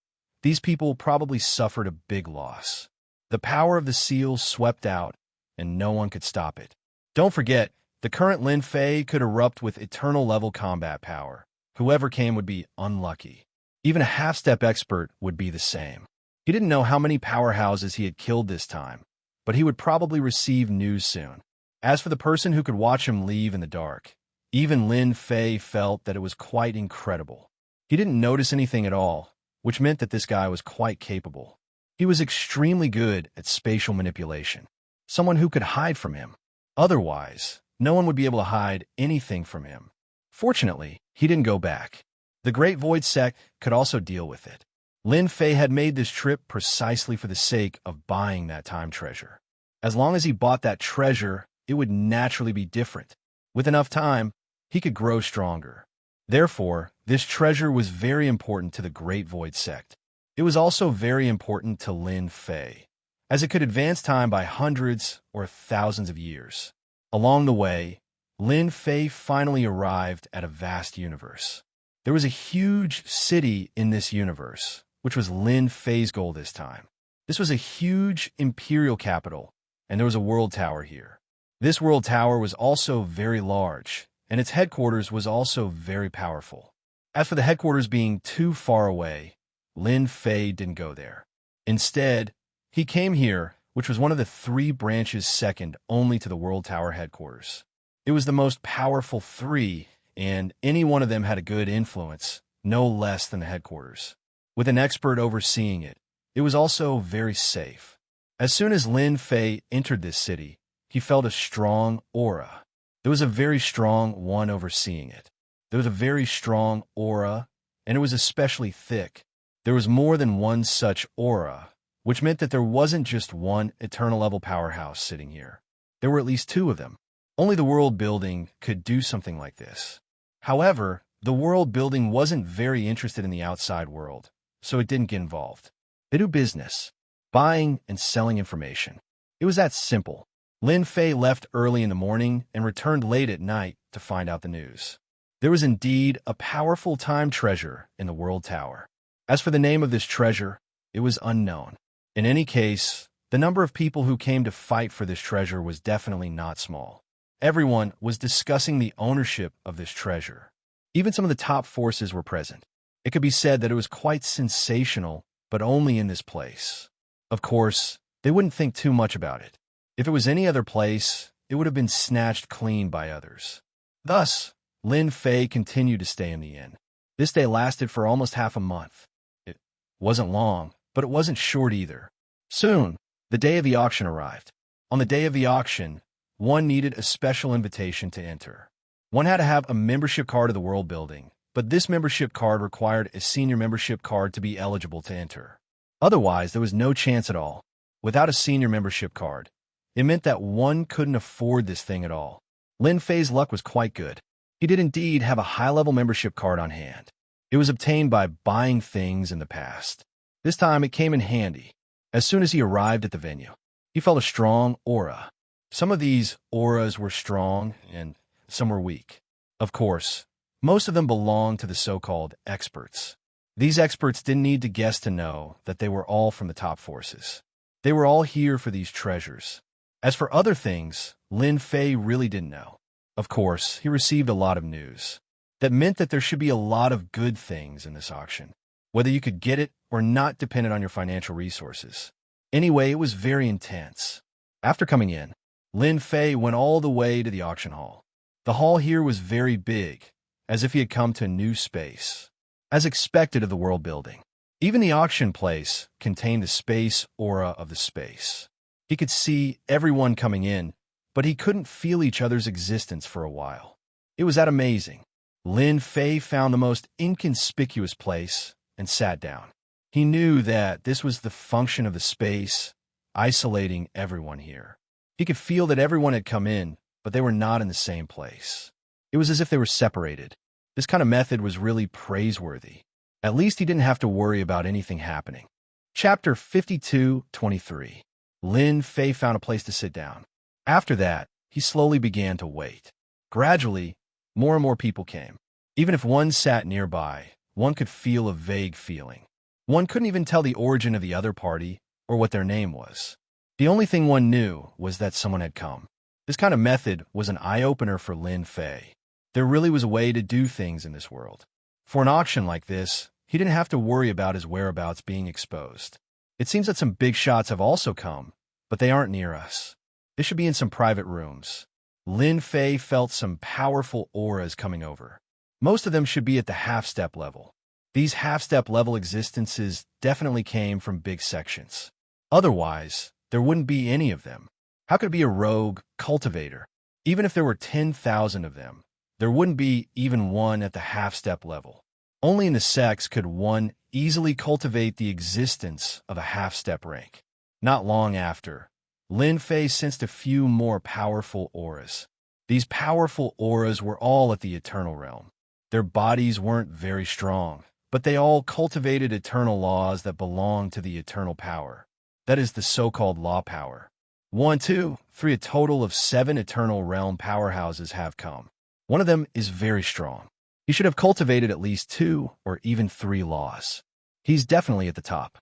these people probably suffered a big loss. The power of the seal swept out, and no one could stop it. Don't forget, the current Lin Fei could erupt with eternal-level combat power. Whoever came would be unlucky. Even a half-step expert would be the same. He didn't know how many powerhouses he had killed this time, but he would probably receive news soon. As for the person who could watch him leave in the dark, even Lin Fei felt that it was quite incredible. He didn't notice anything at all, which meant that this guy was quite capable. He was extremely good at spatial manipulation. Someone who could hide from him. Otherwise, no one would be able to hide anything from him. Fortunately, he didn't go back. The Great Void Sect could also deal with it. Lin Fei had made this trip precisely for the sake of buying that time treasure. As long as he bought that treasure, it would naturally be different. With enough time, he could grow stronger. Therefore, this treasure was very important to the Great Void Sect. It was also very important to Lin Fei, as it could advance time by hundreds or thousands of years. Along the way, Lin Fei finally arrived at a vast universe. There was a huge city in this universe, which was Lin Fei's goal this time. This was a huge imperial capital, and there was a world tower here. This world tower was also very large, and its headquarters was also very powerful. As for the headquarters being too far away, Lin Fei didn't go there. Instead, he came here, which was one of the 3 branches second only to the world tower headquarters. It was the most powerful 3, and any one of them had a good influence, no less than the headquarters. With an expert overseeing it, it was also very safe. As soon as Lin Fei entered this city, he felt a strong aura. There was a very strong one overseeing it. There was a very strong aura, and it was especially thick. There was more than one such aura, which meant that there wasn't just one eternal-level powerhouse sitting here. There were at least 2 of them. Only the world building could do something like this. However, the world building wasn't very interested in the outside world, so it didn't get involved. They do business, buying and selling information. It was that simple. Lin Fei left early in the morning and returned late at night to find out the news. There was indeed a powerful time treasure in the world tower. As for the name of this treasure, it was unknown. In any case, the number of people who came to fight for this treasure was definitely not small. Everyone was discussing the ownership of this treasure. Even some of the top forces were present. It could be said that it was quite sensational, but only in this place. Of course, they wouldn't think too much about it. If it was any other place, it would have been snatched clean by others. Thus, Lin Fei continued to stay in the inn. This day lasted for almost half a month. It wasn't long, but it wasn't short either. Soon, the day of the auction arrived. On the day of the auction, one needed a special invitation to enter. One had to have a membership card of the World Building, but this membership card required a senior membership card to be eligible to enter. Otherwise, there was no chance at all. Without a senior membership card, it meant that one couldn't afford this thing at all. Lin Fei's luck was quite good. He did indeed have a high-level membership card on hand. It was obtained by buying things in the past. This time, it came in handy. As soon as he arrived at the venue, he felt a strong aura. Some of these auras were strong and some were weak. Of course, most of them belonged to the so-called experts. These experts didn't need to guess to know that they were all from the top forces. They were all here for these treasures. As for other things, Lin Fei really didn't know. Of course, he received a lot of news. That meant that there should be a lot of good things in this auction, whether you could get it or not depended on your financial resources. Anyway, it was very intense. After coming in, Lin Fei went all the way to the auction hall. The hall here was very big, as if he had come to a new space, as expected of the World Building. Even the auction place contained the space aura of the space. He could see everyone coming in, but he couldn't feel each other's existence for a while. It was that amazing. Lin Fei found the most inconspicuous place and sat down. He knew that this was the function of the space, isolating everyone here. He could feel that everyone had come in, but they were not in the same place. It was as if they were separated. This kind of method was really praiseworthy. At least he didn't have to worry about anything happening. Chapter 52:23. Lin Fei found a place to sit down. After that, he slowly began to wait. Gradually, more and more people came. Even if one sat nearby, one could feel a vague feeling. One couldn't even tell the origin of the other party or what their name was. The only thing one knew was that someone had come. This kind of method was an eye-opener for Lin Fei. There really was a way to do things in this world. For an auction like this, he didn't have to worry about his whereabouts being exposed. It seems that some big shots have also come, but they aren't near us. They should be in some private rooms. Lin Fei felt some powerful auras coming over. Most of them should be at the half-step level. These half-step level existences definitely came from big sections. Otherwise, there wouldn't be any of them. How could it be a rogue cultivator? Even if there were 10,000 of them, there wouldn't be even one at the half-step level. Only in the sects could one easily cultivate the existence of a half-step rank. Not long after, Lin Fei sensed a few more powerful auras. These powerful auras were all at the eternal realm. Their bodies weren't very strong, but they all cultivated eternal laws that belonged to the eternal power. That is the so-called law power. 1, 2, 3, a total of 7 eternal realm powerhouses have come. One of them is very strong. He should have cultivated at least 2 or even 3 laws. He's definitely at the top.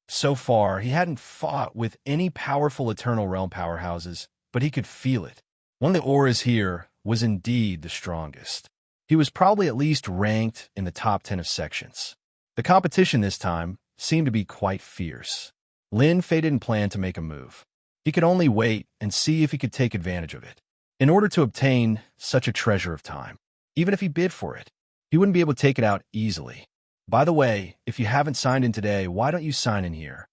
So far, he hadn't fought with any powerful eternal realm powerhouses, but he could feel it. One of the auras here was indeed the strongest. He was probably at least ranked in the top 10 of sections. The competition this time seemed to be quite fierce. Lin Fei didn't plan to make a move. He could only wait and see if he could take advantage of it. In order to obtain such a treasure of time, even if he bid for it, he wouldn't be able to take it out easily. By the way, if you haven't signed in today, why don't you sign in here?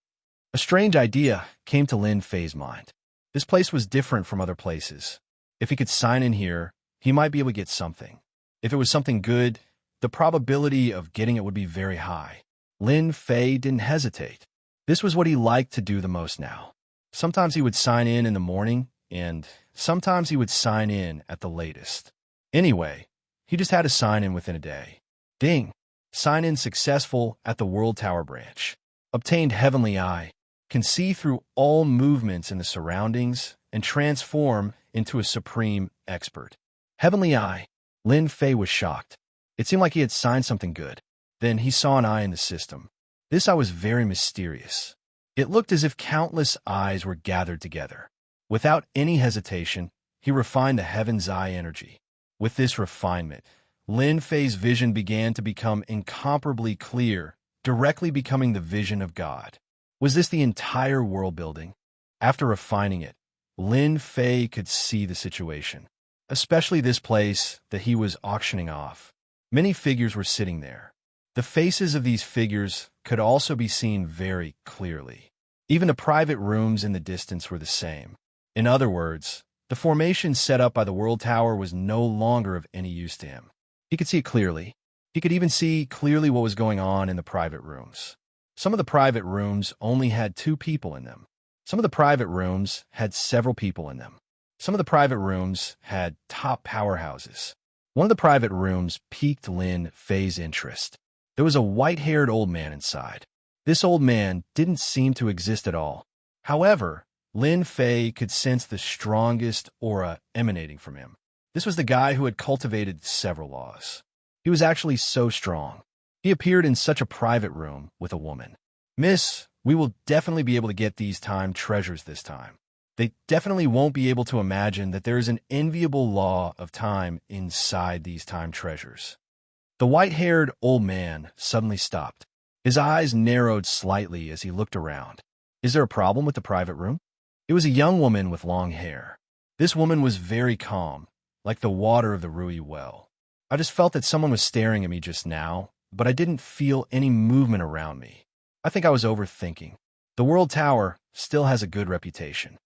A strange idea came to Lin Fei's mind. This place was different from other places. If he could sign in here, he might be able to get something. If it was something good, the probability of getting it would be very high. Lin Fei didn't hesitate. This was what he liked to do the most now. Sometimes he would sign in the morning, and sometimes he would sign in at the latest. Anyway, he just had to sign in within a day. Ding! Sign in successful at the World Tower branch. Obtained Heavenly Eye. Can see through all movements in the surroundings and transform into a supreme expert. Heavenly Eye. Lin Fei was shocked. It seemed like he had signed something good. Then he saw an eye in the system. This eye was very mysterious. It looked as if countless eyes were gathered together. Without any hesitation, he refined the Heaven's Eye energy. With this refinement, Lin Fei's vision began to become incomparably clear, directly becoming the vision of God. Was this the entire world building? After refining it, Lin Fei could see the situation, especially this place that he was auctioning off. Many figures were sitting there. The faces of these figures could also be seen very clearly. Even the private rooms in the distance were the same. In other words, The formation set up by the World Tower was no longer of any use to him. He could see it clearly. He could even see clearly what was going on in the private rooms. Some of the private rooms only had 2 people in them. Some of the private rooms had several people in them. Some of the private rooms had top powerhouses. One of the private rooms piqued Lin Fei's interest. There was a white-haired old man inside. This old man didn't seem to exist at all. However, Lin Fei could sense the strongest aura emanating from him. This was the guy who had cultivated several laws. He was actually so strong. He appeared in such a private room with a woman. "Miss, we will definitely be able to get these time treasures this time. They definitely won't be able to imagine that there is an enviable law of time inside these time treasures." The white-haired old man suddenly stopped. His eyes narrowed slightly as he looked around. "Is there a problem with the private room?" It was a young woman with long hair. This woman was very calm, like the water of the Rui well. I just felt that someone was staring at me just now, but I didn't feel any movement around me. I think I was overthinking. The World Tower still has a good reputation.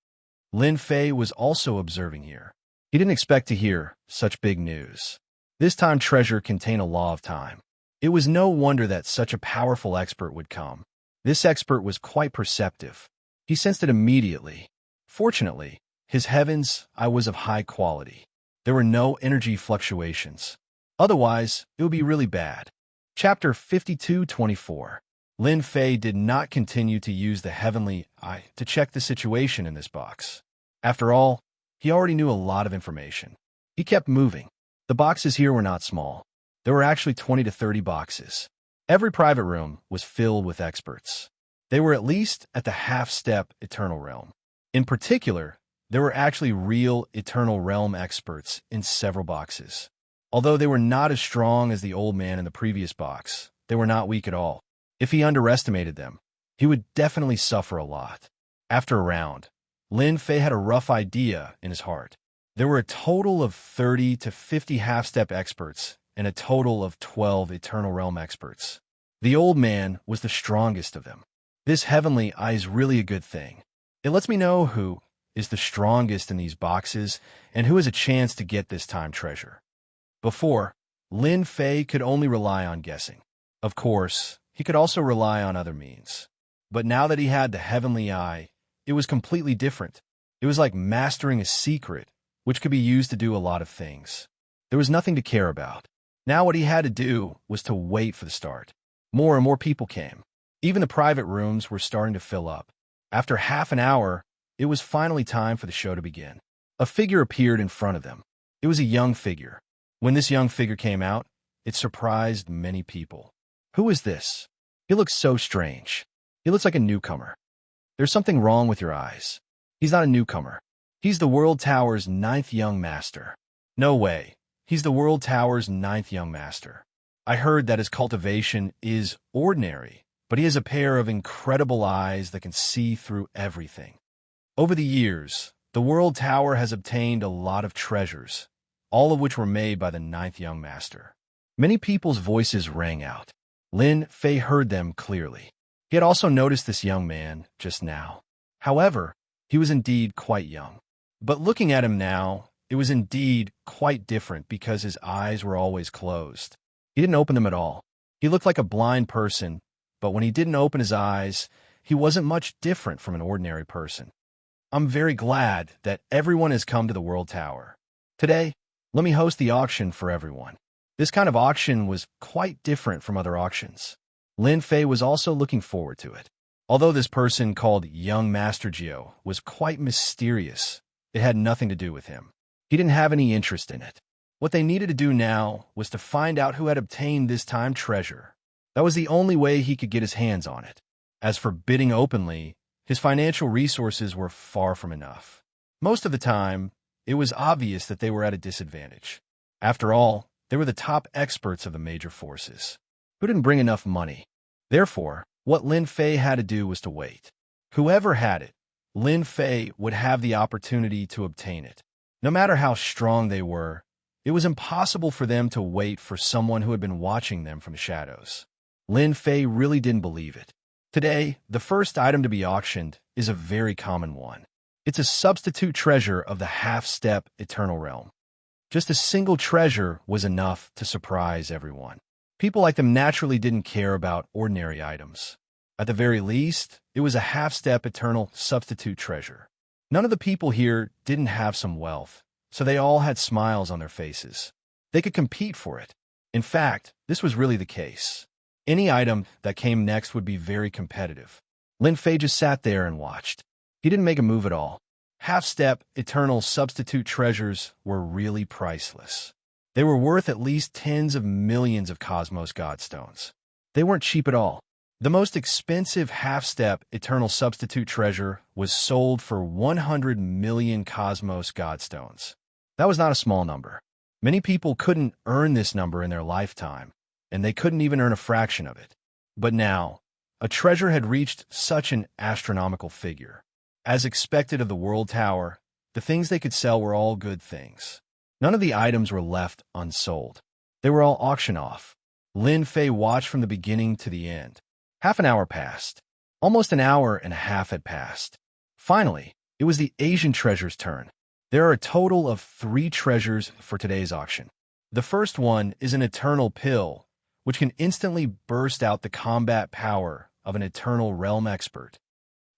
Lin Fei was also observing here. He didn't expect to hear such big news. This time treasure contained a law of time. It was no wonder that such a powerful expert would come. This expert was quite perceptive. He sensed it immediately. Fortunately, his heaven's eye was of high quality. There were no energy fluctuations. Otherwise, it would be really bad. Chapter 52:24. Lin Fei did not continue to use the heavenly eye to check the situation in this box. After all, he already knew a lot of information. He kept moving. The boxes here were not small. There were actually 20 to 30 boxes. Every private room was filled with experts. They were at least at the half-step Eternal Realm. In particular, there were actually real Eternal Realm experts in several boxes. Although they were not as strong as the old man in the previous box, they were not weak at all. If he underestimated them, he would definitely suffer a lot. After a round, Lin Fei had a rough idea in his heart. There were a total of 30 to 50 half-step experts and a total of 12 Eternal Realm experts. The old man was the strongest of them. This heavenly eye is really a good thing. It lets me know who is the strongest in these boxes and who has a chance to get this time treasure. Before, Lin Fei could only rely on guessing. Of course, he could also rely on other means. But now that he had the heavenly eye, it was completely different. It was like mastering a secret, which could be used to do a lot of things. There was nothing to care about. Now what he had to do was to wait for the start. More and more people came. Even the private rooms were starting to fill up. After half an hour, it was finally time for the show to begin. A figure appeared in front of them. It was a young figure. When this young figure came out, it surprised many people. Who is this? He looks so strange. He looks like a newcomer. There's something wrong with your eyes. He's not a newcomer. He's the World Tower's 9th young master. No way. He's the World Tower's 9th young master. I heard that his cultivation is ordinary, but he has a pair of incredible eyes that can see through everything. Over the years, the World Tower has obtained a lot of treasures, all of which were made by the 9th young master. Many people's voices rang out. Lin Fei heard them clearly. He had also noticed this young man just now. However, he was indeed quite young. But looking at him now, it was indeed quite different because his eyes were always closed. He didn't open them at all. He looked like a blind person, but when he didn't open his eyes, he wasn't much different from an ordinary person. I'm very glad that everyone has come to the World Tower. Today, let me host the auction for everyone. This kind of auction was quite different from other auctions. Lin Fei was also looking forward to it. Although this person called Young Master Geo was quite mysterious, it had nothing to do with him. He didn't have any interest in it. What they needed to do now was to find out who had obtained this time treasure. That was the only way he could get his hands on it. As for bidding openly, his financial resources were far from enough. Most of the time, it was obvious that they were at a disadvantage. After all, they were the top experts of the major forces, who didn't bring enough money. Therefore, what Lin Fei had to do was to wait. Whoever had it, Lin Fei would have the opportunity to obtain it. No matter how strong they were, it was impossible for them to wait for someone who had been watching them from the shadows. Lin Fei really didn't believe it. Today, the first item to be auctioned is a very common one. It's a substitute treasure of the half-step eternal realm. Just a single treasure was enough to surprise everyone. People like them naturally didn't care about ordinary items. At the very least, it was a half-step eternal substitute treasure. None of the people here didn't have some wealth, so they all had smiles on their faces. They could compete for it. In fact, this was really the case. Any item that came next would be very competitive. Lin Fei just sat there and watched. He didn't make a move at all. Half-step, eternal substitute treasures were really priceless. They were worth at least tens of millions of Cosmos Godstones. They weren't cheap at all. The most expensive half-step, eternal substitute treasure was sold for 100 million Cosmos Godstones. That was not a small number. Many people couldn't earn this number in their lifetime, and they couldn't even earn a fraction of it. But now, a treasure had reached such an astronomical figure. As expected of the World Tower, the things they could sell were all good things. None of the items were left unsold. They were all auctioned off. Lin Fei watched from the beginning to the end. Half an hour passed. Almost an hour and a half had passed. Finally, it was the Asian treasure's turn. There are a total of 3 treasures for today's auction. The first one is an eternal pill, which can instantly burst out the combat power of an eternal realm expert.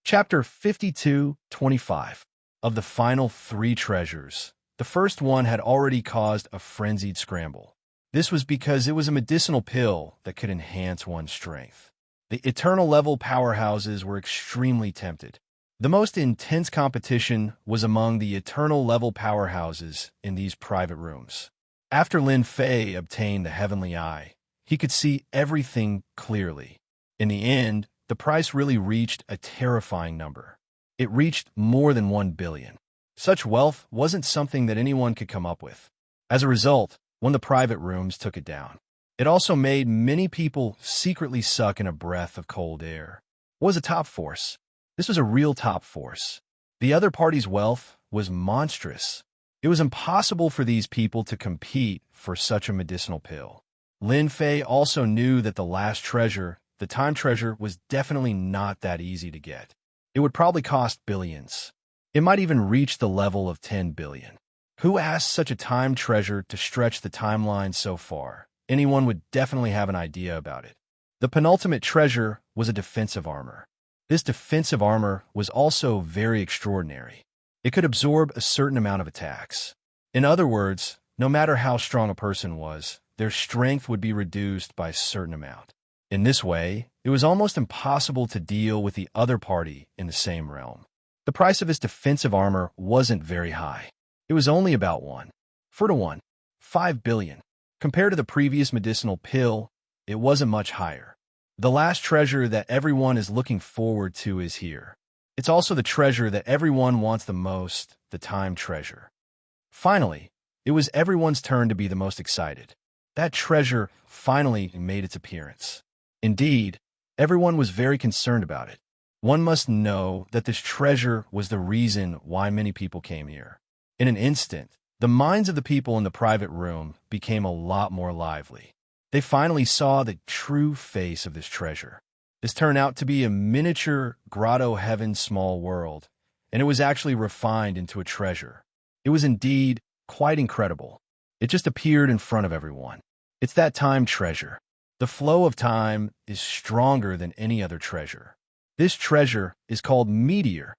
Chapter 52-25. Of the final 3 treasures, the first one had already caused a frenzied scramble. This was because it was a medicinal pill that could enhance one's strength. The eternal level powerhouses were extremely tempted. The most intense competition was among the eternal level powerhouses in these private rooms. After Lin Fei obtained the Heavenly Eye, he could see everything clearly. In the end, the price really reached a terrifying number. It reached more than 1 billion. Such wealth wasn't something that anyone could come up with. As a result, one of the private rooms took it down. It also made many people secretly suck in a breath of cold air. What was a top force? This was a real top force. The other party's wealth was monstrous. It was impossible for these people to compete for such a medicinal pill. Lin Fei also knew that the last treasure, the time treasure, was definitely not that easy to get. It would probably cost billions. It might even reach the level of 10 billion. Who asked such a time treasure to stretch the timeline so far? Anyone would definitely have an idea about it. The penultimate treasure was a defensive armor. This defensive armor was also very extraordinary. It could absorb a certain amount of attacks. In other words, no matter how strong a person was, their strength would be reduced by a certain amount. In this way, it was almost impossible to deal with the other party in the same realm. The price of his defensive armor wasn't very high. It was only about 5 billion. Compared to the previous medicinal pill, it wasn't much higher. The last treasure that everyone is looking forward to is here. It's also the treasure that everyone wants the most, the time treasure. Finally, it was everyone's turn to be the most excited. That treasure finally made its appearance. Indeed, everyone was very concerned about it. One must know that this treasure was the reason why many people came here. In an instant, the minds of the people in the private room became a lot more lively. They finally saw the true face of this treasure. This turned out to be a miniature grotto heaven small world, and it was actually refined into a treasure. It was indeed quite incredible. It just appeared in front of everyone. It's that time treasure. The flow of time is stronger than any other treasure. This treasure is called Meteor.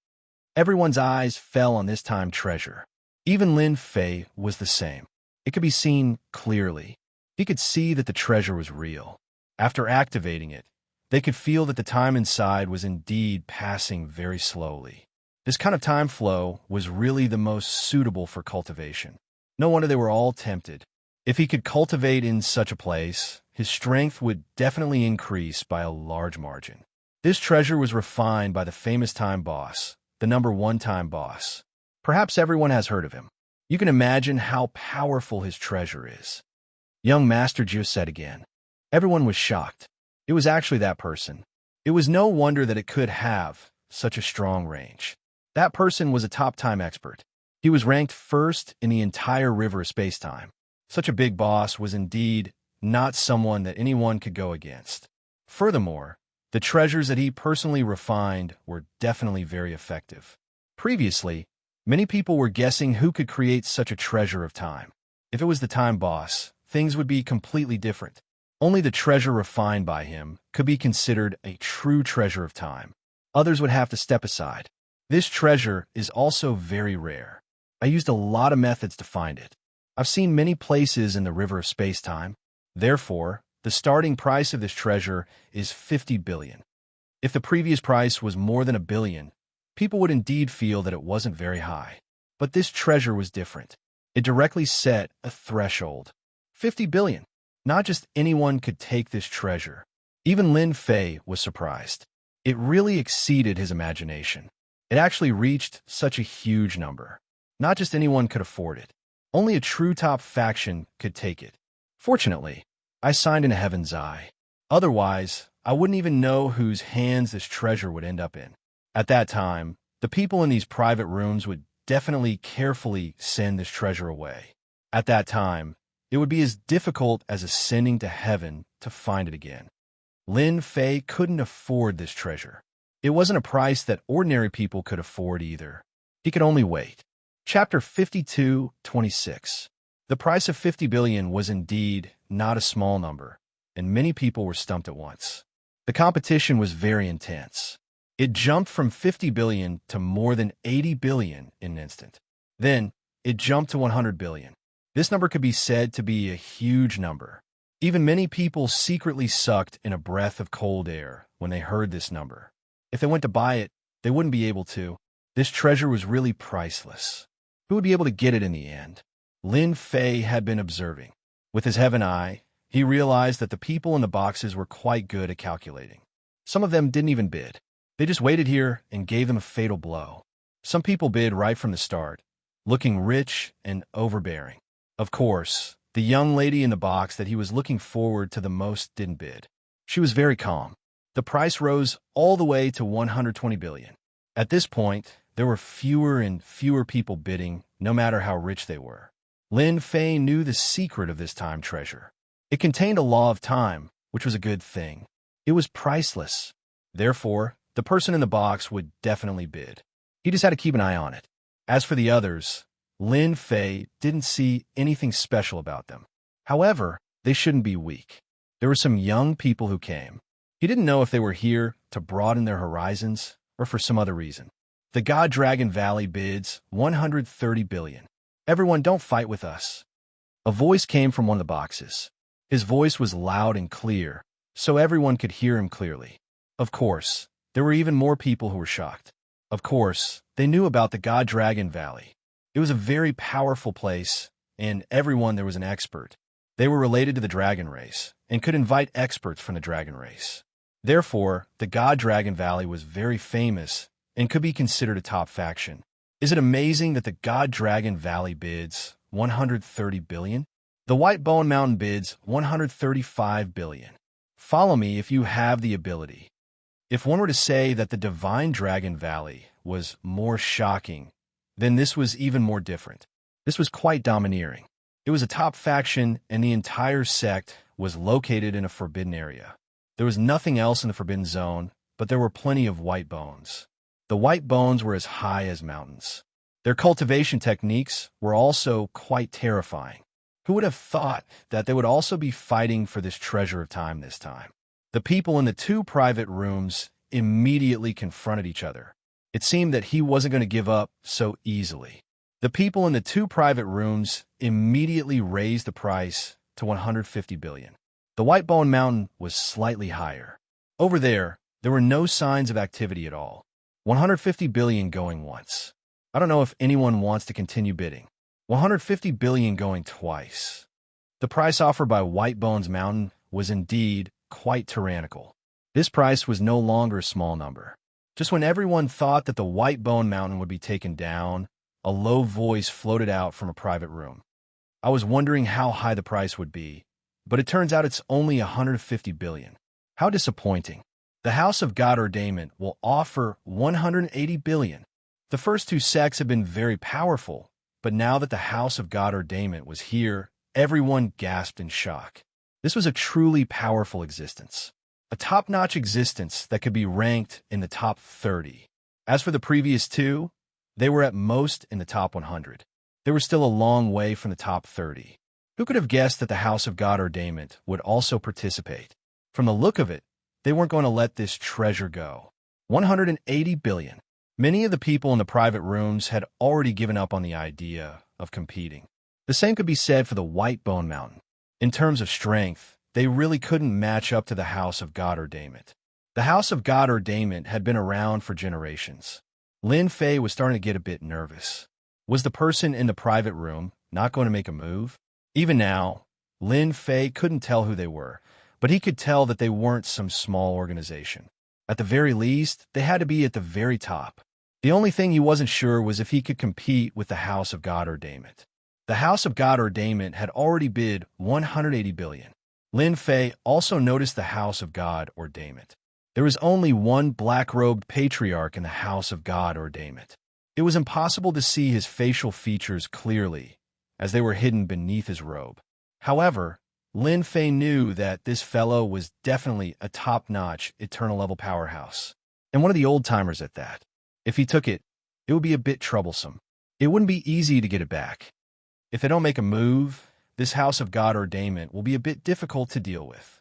Everyone's eyes fell on this time treasure. Even Lin Fei was the same. It could be seen clearly. He could see that the treasure was real. After activating it, they could feel that the time inside was indeed passing very slowly. This kind of time flow was really the most suitable for cultivation. No wonder they were all tempted. If he could cultivate in such a place, his strength would definitely increase by a large margin. This treasure was refined by the famous time boss, the #1 time boss. Perhaps everyone has heard of him. You can imagine how powerful his treasure is. Young Master Jiu said again. Everyone was shocked. It was actually that person. It was no wonder that it could have such a strong range. That person was a top time expert. He was ranked first in the entire river of space-time. Such a big boss was indeed not someone that anyone could go against. Furthermore, the treasures that he personally refined were definitely very effective. Previously, many people were guessing who could create such a treasure of time. If it was the time boss, things would be completely different. Only the treasure refined by him could be considered a true treasure of time. Others would have to step aside. This treasure is also very rare. I used a lot of methods to find it. I've seen many places in the river of space-time. Therefore, the starting price of this treasure is 50 billion. If the previous price was more than a billion, people would indeed feel that it wasn't very high. But this treasure was different. It directly set a threshold. 50 billion. Not just anyone could take this treasure. Even Lin Fei was surprised. It really exceeded his imagination. It actually reached such a huge number. Not just anyone could afford it. Only a true top faction could take it. Fortunately, I signed in a Heaven's Eye. Otherwise, I wouldn't even know whose hands this treasure would end up in. At that time, the people in these private rooms would definitely carefully send this treasure away. At that time, it would be as difficult as ascending to heaven to find it again. Lin Fei couldn't afford this treasure. It wasn't a price that ordinary people could afford either. He could only wait. Chapter 52:26. The price of 50 billion was indeed not a small number, and many people were stumped at once. The competition was very intense. It jumped from 50 billion to more than 80 billion in an instant. Then, it jumped to 100 billion. This number could be said to be a huge number. Even many people secretly sucked in a breath of cold air when they heard this number. If they went to buy it, they wouldn't be able to. This treasure was really priceless. Who would be able to get it in the end? Lin Fei had been observing. With his heaven eye, he realized that the people in the boxes were quite good at calculating. Some of them didn't even bid. They just waited here and gave them a fatal blow. Some people bid right from the start, looking rich and overbearing. Of course, the young lady in the box that he was looking forward to the most didn't bid. She was very calm. The price rose all the way to 120 billion. At this point, there were fewer and fewer people bidding, no matter how rich they were. Lin Fei knew the secret of this time treasure. It contained a law of time, which was a good thing. It was priceless. Therefore, the person in the box would definitely bid. He just had to keep an eye on it. As for the others, Lin Fei didn't see anything special about them. However, they shouldn't be weak. There were some young people who came. He didn't know if they were here to broaden their horizons or for some other reason. The God Dragon Valley bids 130 billion. Everyone, don't fight with us. A voice came from one of the boxes. His voice was loud and clear, so everyone could hear him clearly. Of course, there were even more people who were shocked. Of course, they knew about the God Dragon Valley. It was a very powerful place, and everyone there was an expert. They were related to the dragon race, and could invite experts from the dragon race. Therefore, the God Dragon Valley was very famous and could be considered a top faction. Is it amazing that the God Dragon Valley bids 130 billion? The White Bone Mountain bids 135 billion. Follow me if you have the ability. If one were to say that the Divine Dragon Valley was more shocking, then this was even more different. This was quite domineering. It was a top faction, and the entire sect was located in a forbidden area. There was nothing else in the forbidden zone, but there were plenty of white bones. The white bones were as high as mountains. Their cultivation techniques were also quite terrifying. Who would have thought that they would also be fighting for this treasure of time this time? The people in the two private rooms immediately confronted each other. It seemed that he wasn't going to give up so easily. The people in the two private rooms immediately raised the price to 150 billion. The White Bone Mountain was slightly higher. Over there were no signs of activity at all. 150 billion going once. I don't know if anyone wants to continue bidding. 150 billion going twice. The price offered by White Bones Mountain was indeed quite tyrannical. This price was no longer a small number. Just when everyone thought that the White Bone Mountain would be taken down, a low voice floated out from a private room. I was wondering how high the price would be, but it turns out it's only 150 billion. How disappointing. The House of God Ordainment will offer 180 billion. The first two sects have been very powerful, but now that the House of God Ordainment was here, everyone gasped in shock. This was a truly powerful existence. A top-notch existence that could be ranked in the top 30. As for the previous two, They were at most in the top 100. They were still a long way from the top 30. Who could have guessed that the House of God Ordainment would also participate? From the look of it, they weren't going to let this treasure go. 180 billion. Many of the people in the private rooms had already given up on the idea of competing. The same could be said for the White Bone Mountain. In terms of strength, they really couldn't match up to the House of God Ordainment. The House of God Ordainment had been around for generations. Lin Fei was starting to get a bit nervous. Was the person in the private room not going to make a move? Even now, Lin Fei couldn't tell who they were, but he could tell that they weren't some small organization. At the very least, they had to be at the very top. The only thing he wasn't sure was if he could compete with the House of God Ordainment. The House of God Ordainment had already bid 180 billion. Lin Fei also noticed the House of God Ordainment. There was only one black-robed patriarch in the House of God Ordainment. It was impossible to see his facial features clearly, as they were hidden beneath his robe. However, Lin Fei knew that this fellow was definitely a top-notch, eternal-level powerhouse, and one of the old-timers at that. If he took it, it would be a bit troublesome. It wouldn't be easy to get it back. If they don't make a move, this House of God Ordainment will be a bit difficult to deal with.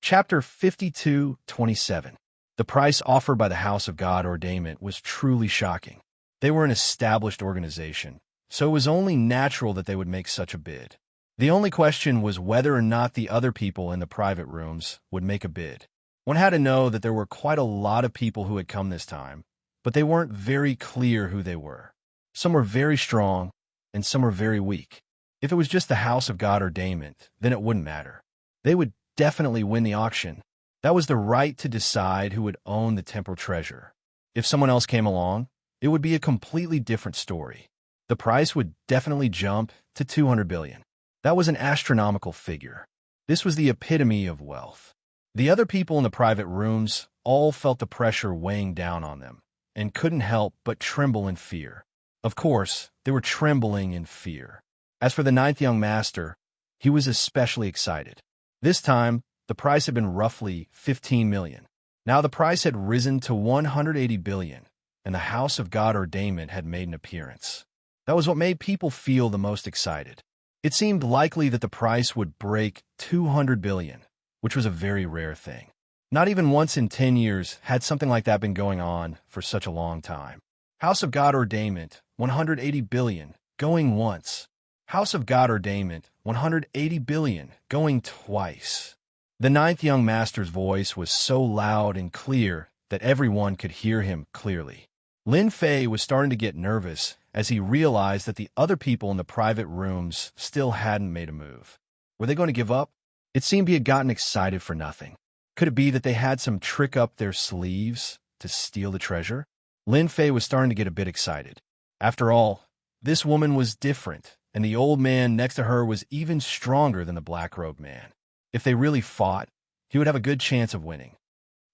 Chapter 52:27. The price offered by the House of God Ordainment was truly shocking. They were an established organization, so it was only natural that they would make such a bid. The only question was whether or not the other people in the private rooms would make a bid. One had to know that there were quite a lot of people who had come this time, but they weren't very clear who they were. Some were very strong, and some were very weak. If it was just the House of God Ordainment, then it wouldn't matter. They would definitely win the auction. That was the right to decide who would own the temporal treasure. If someone else came along, it would be a completely different story. The price would definitely jump to 200 billion. That was an astronomical figure. This was the epitome of wealth. The other people in the private rooms all felt the pressure weighing down on them and couldn't help but tremble in fear. Of course, they were trembling in fear. As for the ninth young master, he was especially excited. This time, the price had been roughly 15 million. Now the price had risen to 180 billion, and the House of God Ordainment had made an appearance. That was what made people feel the most excited. It seemed likely that the price would break 200 billion, which was a very rare thing. Not even once in 10 years had something like that been going on for such a long time. House of God Ordainment, 180 billion, going once. House of God Ordainment, 180 billion, going twice. The ninth young master's voice was so loud and clear that everyone could hear him clearly. Lin Fei was starting to get nervous as he realized that the other people in the private rooms still hadn't made a move. Were they going to give up? It seemed he had gotten excited for nothing. Could it be that they had some trick up their sleeves to steal the treasure? Lin Fei was starting to get a bit excited. After all, this woman was different, and the old man next to her was even stronger than the black-robed man. If they really fought, he would have a good chance of winning.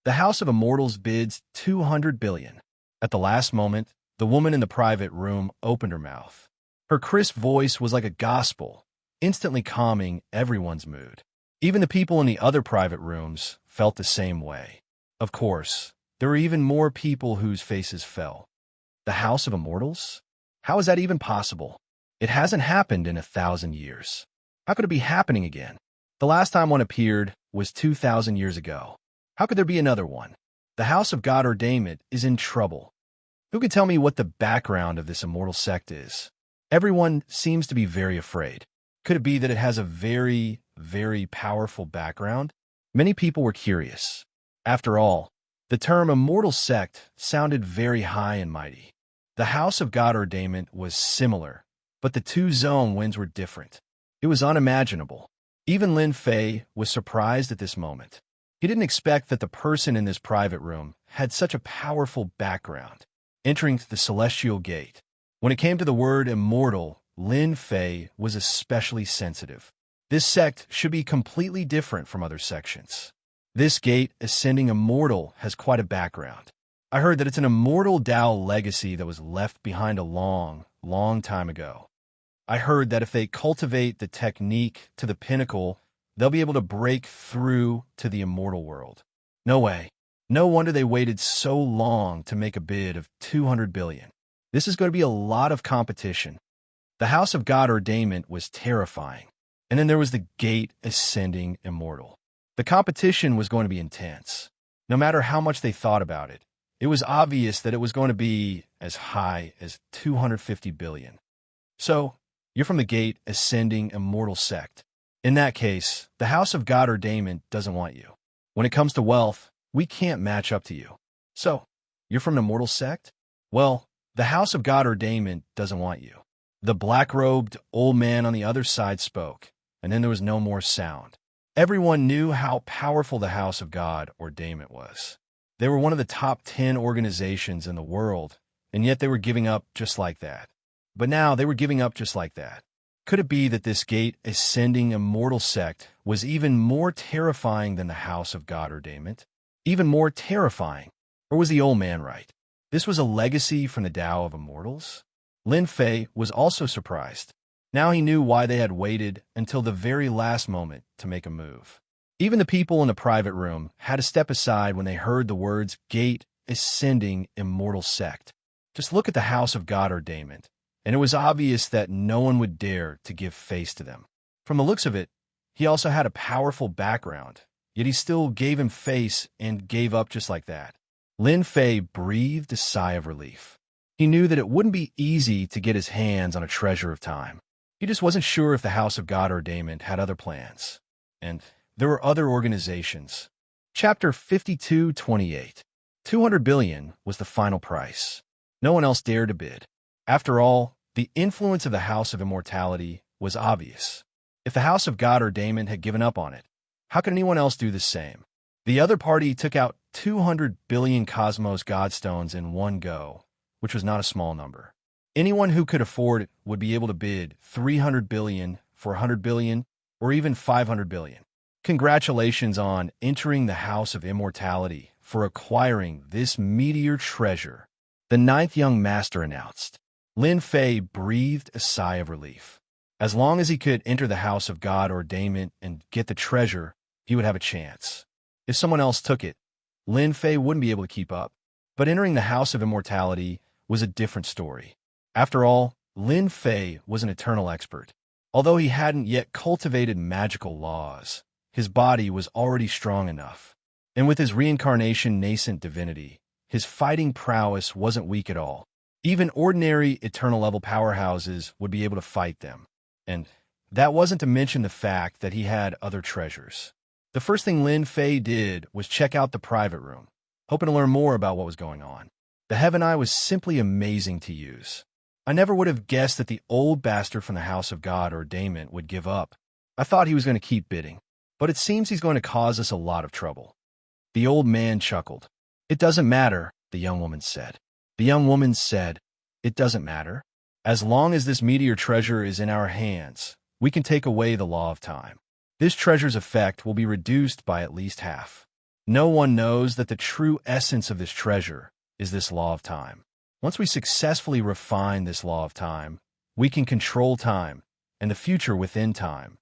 The House of Immortals bids 200 billion. At the last moment, the woman in the private room opened her mouth. Her crisp voice was like a gospel, instantly calming everyone's mood. Even the people in the other private rooms felt the same way. Of course, there were even more people whose faces fell. The House of Immortals? How is that even possible? It hasn't happened in 1,000 years. How could it be happening again? The last time one appeared was 2,000 years ago. How could there be another one? The House of God Ordainment is in trouble. Who can tell me what the background of this immortal sect is? Everyone seems to be very afraid. Could it be that it has a very, very powerful background? Many people were curious. After all, the term immortal sect sounded very high and mighty. The House of God Ordainment was similar, but the two zone winds were different. It was unimaginable. Even Lin Fei was surprised at this moment. He didn't expect that the person in this private room had such a powerful background. Entering the celestial gate. When it came to the word immortal, Lin Fei was especially sensitive. This sect should be completely different from other sections. This gate ascending immortal has quite a background. I heard that it's an immortal Tao legacy that was left behind a long, long time ago. I heard that if they cultivate the technique to the pinnacle, they'll be able to break through to the immortal world. No way. No wonder they waited so long to make a bid of 200 billion. This is going to be a lot of competition. The House of God Ordainment was terrifying. And then there was the Gate Ascending Immortal. The competition was going to be intense. No matter how much they thought about it, it was obvious that it was going to be as high as 250 billion. So, you're from the Gate Ascending Immortal sect. In that case, the House of God Ordainment doesn't want you. When it comes to wealth, we can't match up to you. So, you're from the Immortal sect? Well, the House of God Ordainment doesn't want you. The black-robed old man on the other side spoke, and then there was no more sound. Everyone knew how powerful the House of God Ordainment was. They were one of the top 10 organizations in the world, and yet they were giving up just like that. But now they were giving up just like that. Could it be that this Gate Ascending Immortal sect was even more terrifying than the House of God Ordainment? Even more terrifying? Or was the old man right? This was a legacy from the Tao of Immortals? Lin Fei was also surprised. Now he knew why they had waited until the very last moment to make a move. Even the people in the private room had to step aside when they heard the words Gate Ascending Immortal sect. Just look at the House of God Ordainment, and it was obvious that no one would dare to give face to them. From the looks of it, he also had a powerful background, yet he still gave him face and gave up just like that. Lin Fei breathed a sigh of relief. He knew that it wouldn't be easy to get his hands on a treasure of time. He just wasn't sure if the House of God Ordainment had other plans. And there were other organizations. Chapter 52:28. 200 billion was the final price. No one else dared to bid. After all, the influence of the House of Immortality was obvious. If the House of God Ordainment had given up on it, how could anyone else do the same? The other party took out 200 billion Cosmos Godstones in one go, which was not a small number. Anyone who could afford it would be able to bid 300 billion, 400 billion, or even 500 billion. Congratulations on entering the House of Immortality for acquiring this meteor treasure, the ninth young master announced. Lin Fei breathed a sigh of relief. As long as he could enter the House of God Ordainment and get the treasure, he would have a chance. If someone else took it, Lin Fei wouldn't be able to keep up. But entering the House of Immortality was a different story. After all, Lin Fei was an eternal expert. Although he hadn't yet cultivated magical laws, his body was already strong enough. And with his reincarnation nascent divinity, his fighting prowess wasn't weak at all. Even ordinary eternal-level powerhouses would be able to fight them. And that wasn't to mention the fact that he had other treasures. The first thing Lin Fei did was check out the private room, hoping to learn more about what was going on. The Heaven Eye was simply amazing to use. I never would have guessed that the old bastard from the House of God Ordainment would give up. I thought he was going to keep bidding, but it seems he's going to cause us a lot of trouble. The old man chuckled. It doesn't matter, the young woman said. The young woman said, it doesn't matter. As long as this meteor treasure is in our hands, we can take away the law of time. This treasure's effect will be reduced by at least half. No one knows that the true essence of this treasure is this law of time. Once we successfully refine this law of time, we can control time and the future within time.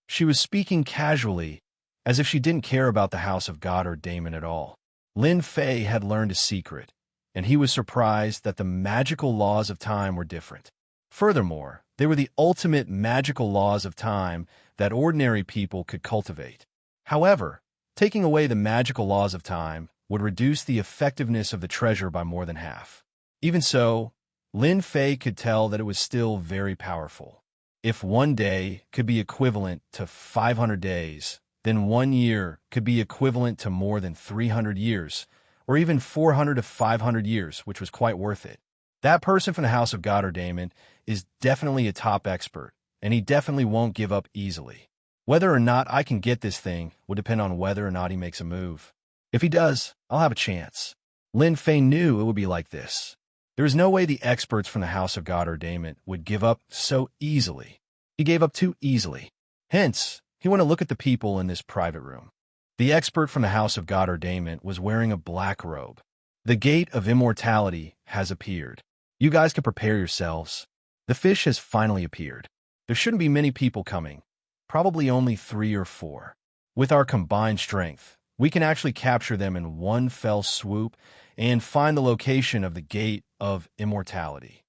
She was speaking casually, as if she didn't care about the House of God Ordainment at all. Lin Fei had learned a secret, and he was surprised that the magical laws of time were different. Furthermore, they were the ultimate magical laws of time that ordinary people could cultivate. However, taking away the magical laws of time would reduce the effectiveness of the treasure by more than half. Even so, Lin Fei could tell that it was still very powerful. If one day could be equivalent to 500 days, then 1 year could be equivalent to more than 300 years, or even 400 to 500 years, which was quite worth it. That person from the House of God Ordainment is definitely a top expert, and he definitely won't give up easily. Whether or not I can get this thing would depend on whether or not he makes a move. If he does, I'll have a chance. Lin Fei knew it would be like this. There was no way the experts from the House of God Ordainment would give up so easily. He gave up too easily. Hence, he went to look at the people in this private room. The expert from the House of God Ordainment was wearing a black robe. The Gate of Immortality has appeared. You guys can prepare yourselves. The fish has finally appeared. There shouldn't be many people coming. Probably only 3 or 4. With our combined strength, we can actually capture them in one fell swoop and find the location of the Gate of Immortality.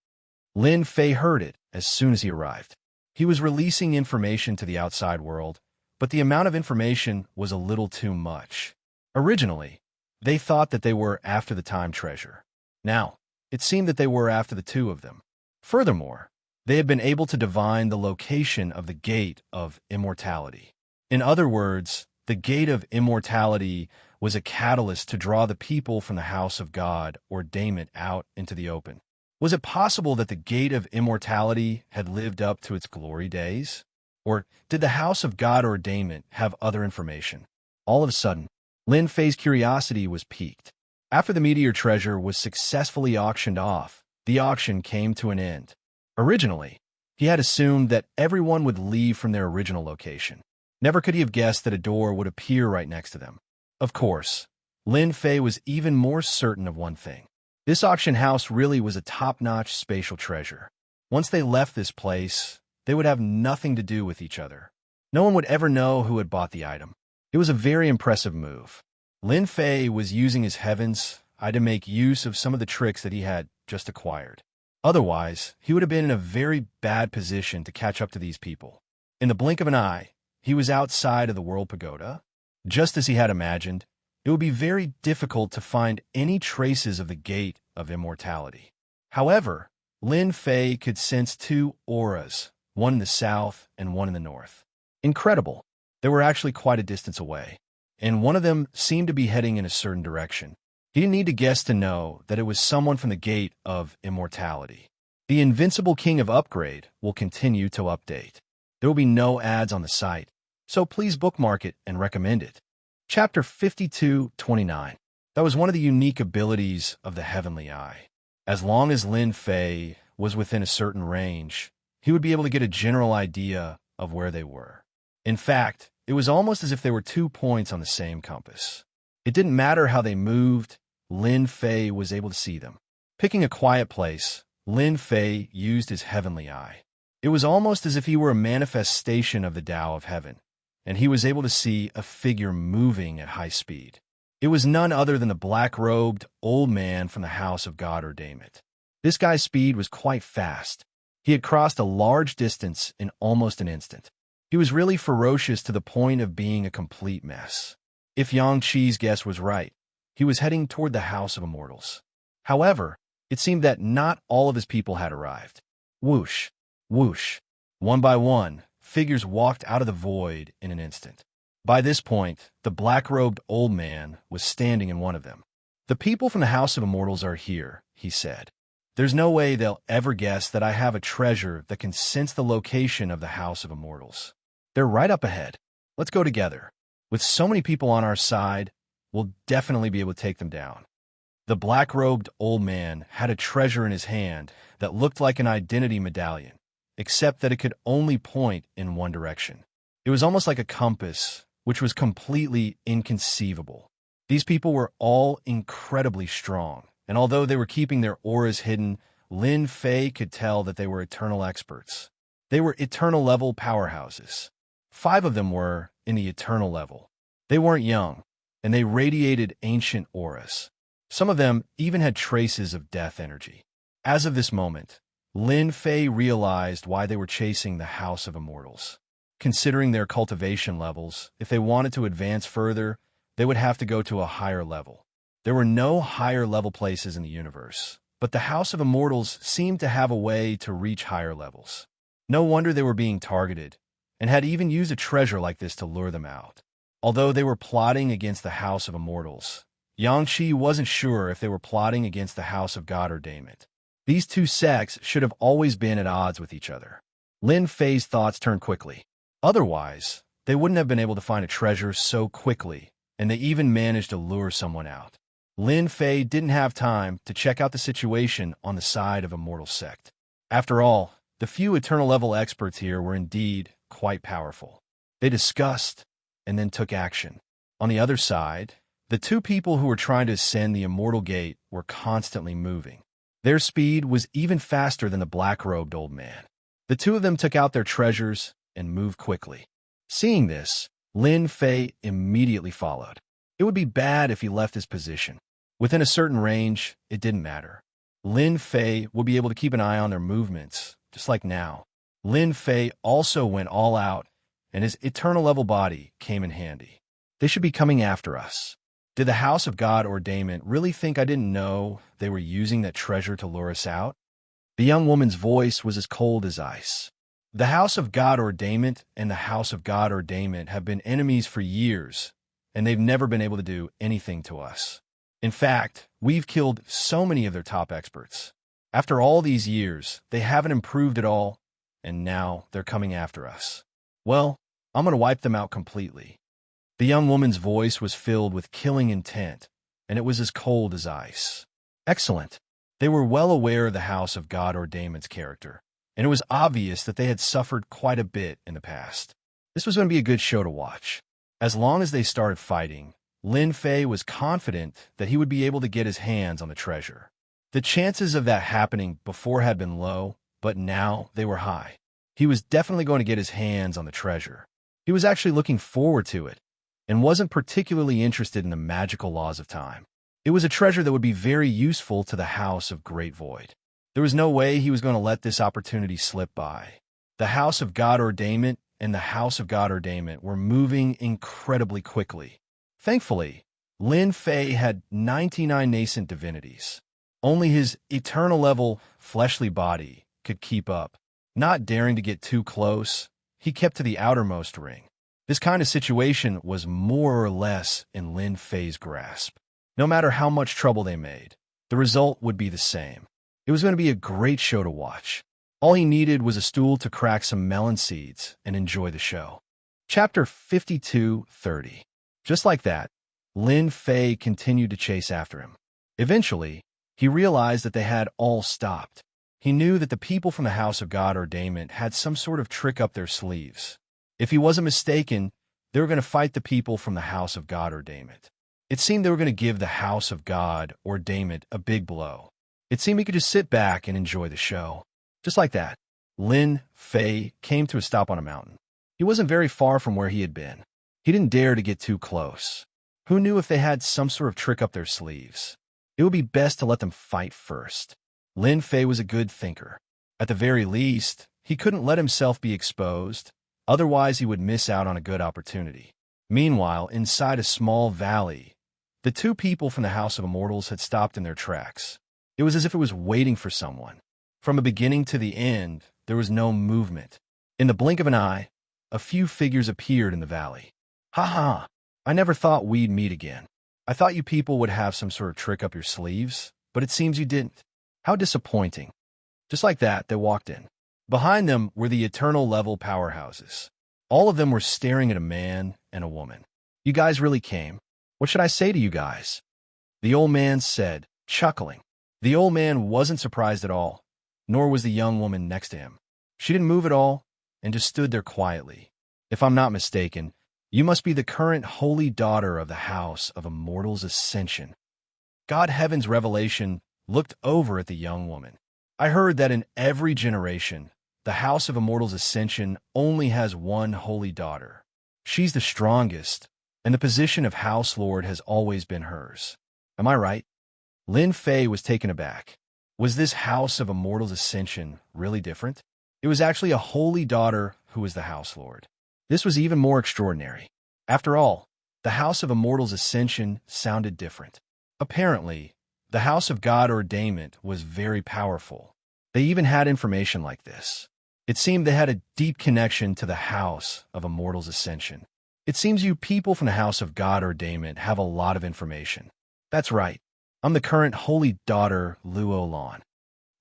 Lin Fei heard it as soon as he arrived. He was releasing information to the outside world, but the amount of information was a little too much. Originally, they thought that they were after the time treasure. Now, it seemed that they were after the two of them. Furthermore, they had been able to divine the location of the Gate of Immortality. In other words, the Gate of Immortality was a catalyst to draw the people from the house of God or Daemon out into the open. Was it possible that the Gate of Immortality had lived up to its glory days? Or did the house of God or Daemon have other information? All of a sudden, Lin Fei's curiosity was piqued. After the meteor treasure was successfully auctioned off, the auction came to an end. Originally, he had assumed that everyone would leave from their original location. Never could he have guessed that a door would appear right next to them. Of course, Lin Fei was even more certain of one thing. This auction house really was a top-notch spatial treasure. Once they left this place, they would have nothing to do with each other. No one would ever know who had bought the item. It was a very impressive move. Lin Fei was using his heaven's eye to make use of some of the tricks that he had just acquired. Otherwise, he would have been in a very bad position to catch up to these people. In the blink of an eye, he was outside of the World Pagoda. Just as he had imagined, it would be very difficult to find any traces of the Gate of Immortality. However, Lin Fei could sense two auras, one in the south and one in the north. Incredible. They were actually quite a distance away, and one of them seemed to be heading in a certain direction. He didn't need to guess to know that it was someone from the Gate of Immortality. The Invincible King of Upgrade will continue to update. There will be no ads on the site, so please bookmark it and recommend it. Chapter 52-29. That was one of the unique abilities of the Heavenly Eye. As long as Lin Fei was within a certain range, he would be able to get a general idea of where they were. In fact, it was almost as if they were 2 points on the same compass. It didn't matter how they moved, Lin Fei was able to see them. Picking a quiet place, Lin Fei used his Heavenly Eye. It was almost as if he were a manifestation of the Tao of Heaven, and he was able to see a figure moving at high speed. It was none other than the black-robed old man from the house of God or Daemon. This guy's speed was quite fast. He had crossed a large distance in almost an instant. He was really ferocious to the point of being a complete mess. If Yang Qi's guess was right, he was heading toward the House of Immortals. However, it seemed that not all of his people had arrived. Whoosh, whoosh. One by one, figures walked out of the void in an instant. By this point, the black-robed old man was standing in one of them. "The people from the House of Immortals are here," he said. "There's no way they'll ever guess that I have a treasure that can sense the location of the House of Immortals. They're right up ahead. Let's go together. With so many people on our side, we'll definitely be able to take them down." The black-robed old man had a treasure in his hand that looked like an identity medallion, except that it could only point in one direction. It was almost like a compass, which was completely inconceivable. These people were all incredibly strong, and although they were keeping their auras hidden, Lin Fei could tell that they were eternal experts. They were eternal-level powerhouses. 5 of them were in the eternal level. They weren't young, and they radiated ancient auras. Some of them even had traces of death energy. As of this moment, Lin Fei realized why they were chasing the House of Immortals. Considering their cultivation levels, if they wanted to advance further, they would have to go to a higher level. There were no higher-level places in the universe, but the House of Immortals seemed to have a way to reach higher levels. No wonder they were being targeted, and had even used a treasure like this to lure them out. Although they were plotting against the House of Immortals, Yang Qi wasn't sure if they were plotting against the House of God or Daemon. These two sects should have always been at odds with each other. Lin Fei's thoughts turned quickly. Otherwise, they wouldn't have been able to find a treasure so quickly, and they even managed to lure someone out. Lin Fei didn't have time to check out the situation on the side of Immortal Sect. After all, the few eternal-level experts here were indeed quite powerful. They discussed and then took action. On the other side, the 2 people who were trying to ascend the Immortal Gate were constantly moving. Their speed was even faster than the black-robed old man. The 2 of them took out their treasures and moved quickly. Seeing this, Lin Fei immediately followed. It would be bad if he left his position. Within a certain range, it didn't matter. Lin Fei would be able to keep an eye on their movements, just like now. Lin Fei also went all out, and his eternal level body came in handy. They should be coming after us. Did the House of God Ordainment really think I didn't know they were using that treasure to lure us out? The young woman's voice was as cold as ice. The House of God Ordainment and the House of God Ordainment have been enemies for years, and they've never been able to do anything to us. In fact, we've killed so many of their top experts. After all these years, they haven't improved at all, and now they're coming after us. Well, I'm going to wipe them out completely. The young woman's voice was filled with killing intent, and it was as cold as ice. Excellent. They were well aware of the House of God Ordainment's character, and it was obvious that they had suffered quite a bit in the past. This was going to be a good show to watch. As long as they started fighting, Lin Fei was confident that he would be able to get his hands on the treasure. The chances of that happening before had been low, but now they were high. He was definitely going to get his hands on the treasure. He was actually looking forward to it, and wasn't particularly interested in the magical laws of time. It was a treasure that would be very useful to the House of Great Void. There was no way he was going to let this opportunity slip by. The House of God Ordainment and the House of God Ordainment were moving incredibly quickly. Thankfully, Lin Fei had 99 nascent divinities. Only his eternal level, fleshly body could keep up. Not daring to get too close, he kept to the outermost ring. This kind of situation was more or less in Lin Fei's grasp. No matter how much trouble they made, the result would be the same. It was going to be a great show to watch. All he needed was a stool to crack some melon seeds and enjoy the show. Chapter 52:30. Just like that, Lin Fei continued to chase after him. Eventually, he realized that they had all stopped. He knew that the people from the House of God Ordainment had some sort of trick up their sleeves. If he wasn't mistaken, they were going to fight the people from the House of God Ordainment. It seemed they were going to give the House of God Ordainment a big blow. It seemed he could just sit back and enjoy the show. Just like that, Lin Fei came to a stop on a mountain. He wasn't very far from where he had been. He didn't dare to get too close. Who knew if they had some sort of trick up their sleeves? It would be best to let them fight first. Lin Fei was a good thinker. At the very least, he couldn't let himself be exposed. Otherwise, he would miss out on a good opportunity. Meanwhile, inside a small valley, the two people from the House of Immortals had stopped in their tracks. It was as if it was waiting for someone. From the beginning to the end, there was no movement. In the blink of an eye, a few figures appeared in the valley. Ha ha! I never thought we'd meet again. I thought you people would have some sort of trick up your sleeves, but it seems you didn't. How disappointing. Just like that, they walked in. Behind them were the eternal level powerhouses. All of them were staring at a man and a woman. You guys really came. What should I say to you guys? The old man said, chuckling. The old man wasn't surprised at all, nor was the young woman next to him. She didn't move at all and just stood there quietly. If I'm not mistaken, you must be the current holy daughter of the House of Immortals Ascension. God Heaven's revelation looked over at the young woman. I heard that in every generation, the House of Immortals Ascension only has one holy daughter. She's the strongest, and the position of House Lord has always been hers. Am I right? Lin Fei was taken aback. Was this House of Immortals Ascension really different? It was actually a holy daughter who was the House Lord. This was even more extraordinary. After all, the House of Immortals Ascension sounded different. Apparently, the House of God Ordainment was very powerful. They even had information like this. It seemed they had a deep connection to the House of Immortals Ascension. It seems you people from the House of God Ordainment have a lot of information. That's right. I'm the current holy daughter, Luo Lan.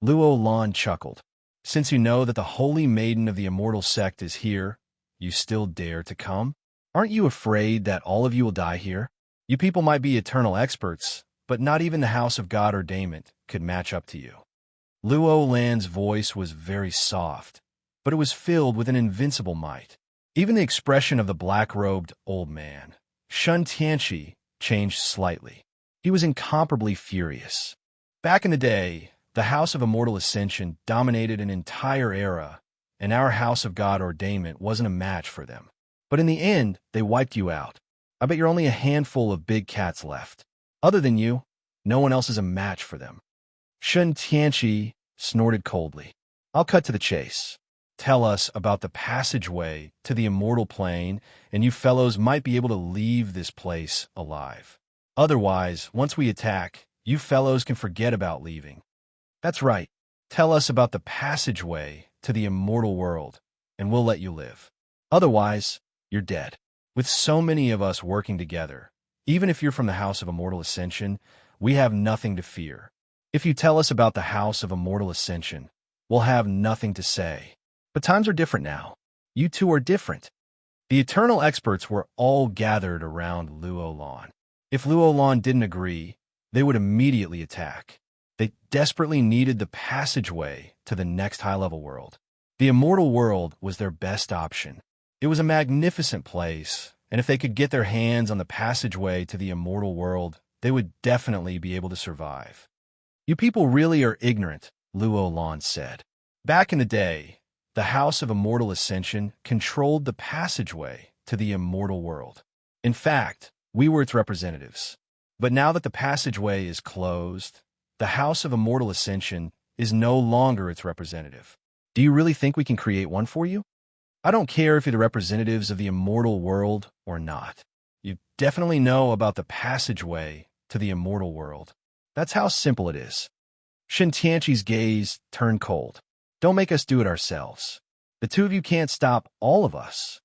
Luo Lan chuckled. Since you know that the holy maiden of the immortal sect is here, you still dare to come? Aren't you afraid that all of you will die here? You people might be eternal experts, but not even the House of God Ordainment could match up to you. Luo Lan's voice was very soft, but it was filled with an invincible might. Even the expression of the black-robed old man, Shun Tianqi, changed slightly. He was incomparably furious. Back in the day, the House of Immortal Ascension dominated an entire era, and our House of God Ordainment wasn't a match for them. But in the end, they wiped you out. I bet you're only a handful of big cats left. Other than you, no one else is a match for them. Shun Tianqi snorted coldly. I'll cut to the chase. Tell us about the passageway to the immortal plane, and you fellows might be able to leave this place alive. Otherwise, once we attack, you fellows can forget about leaving. That's right. Tell us about the passageway to the immortal world, and we'll let you live. Otherwise, you're dead. With so many of us working together, even if you're from the House of Immortal Ascension, we have nothing to fear. If you tell us about the House of Immortal Ascension, we'll have nothing to say. But times are different now. You two are different. The Eternal Experts were all gathered around Luo Lan. If Luo Lan didn't agree, they would immediately attack. They desperately needed the passageway to the next high-level world. The immortal world was their best option. It was a magnificent place, and if they could get their hands on the passageway to the immortal world, they would definitely be able to survive. You people really are ignorant, Luo Lan said. Back in the day, the House of Immortal Ascension controlled the passageway to the immortal world. In fact, we were its representatives. But now that the passageway is closed, the House of Immortal Ascension is no longer its representative. Do you really think we can create one for you? I don't care if you're the representatives of the immortal world or not. You definitely know about the passageway to the immortal world. That's how simple it is. Shun Tianqi's gaze turned cold. Don't make us do it ourselves. The two of you can't stop all of us.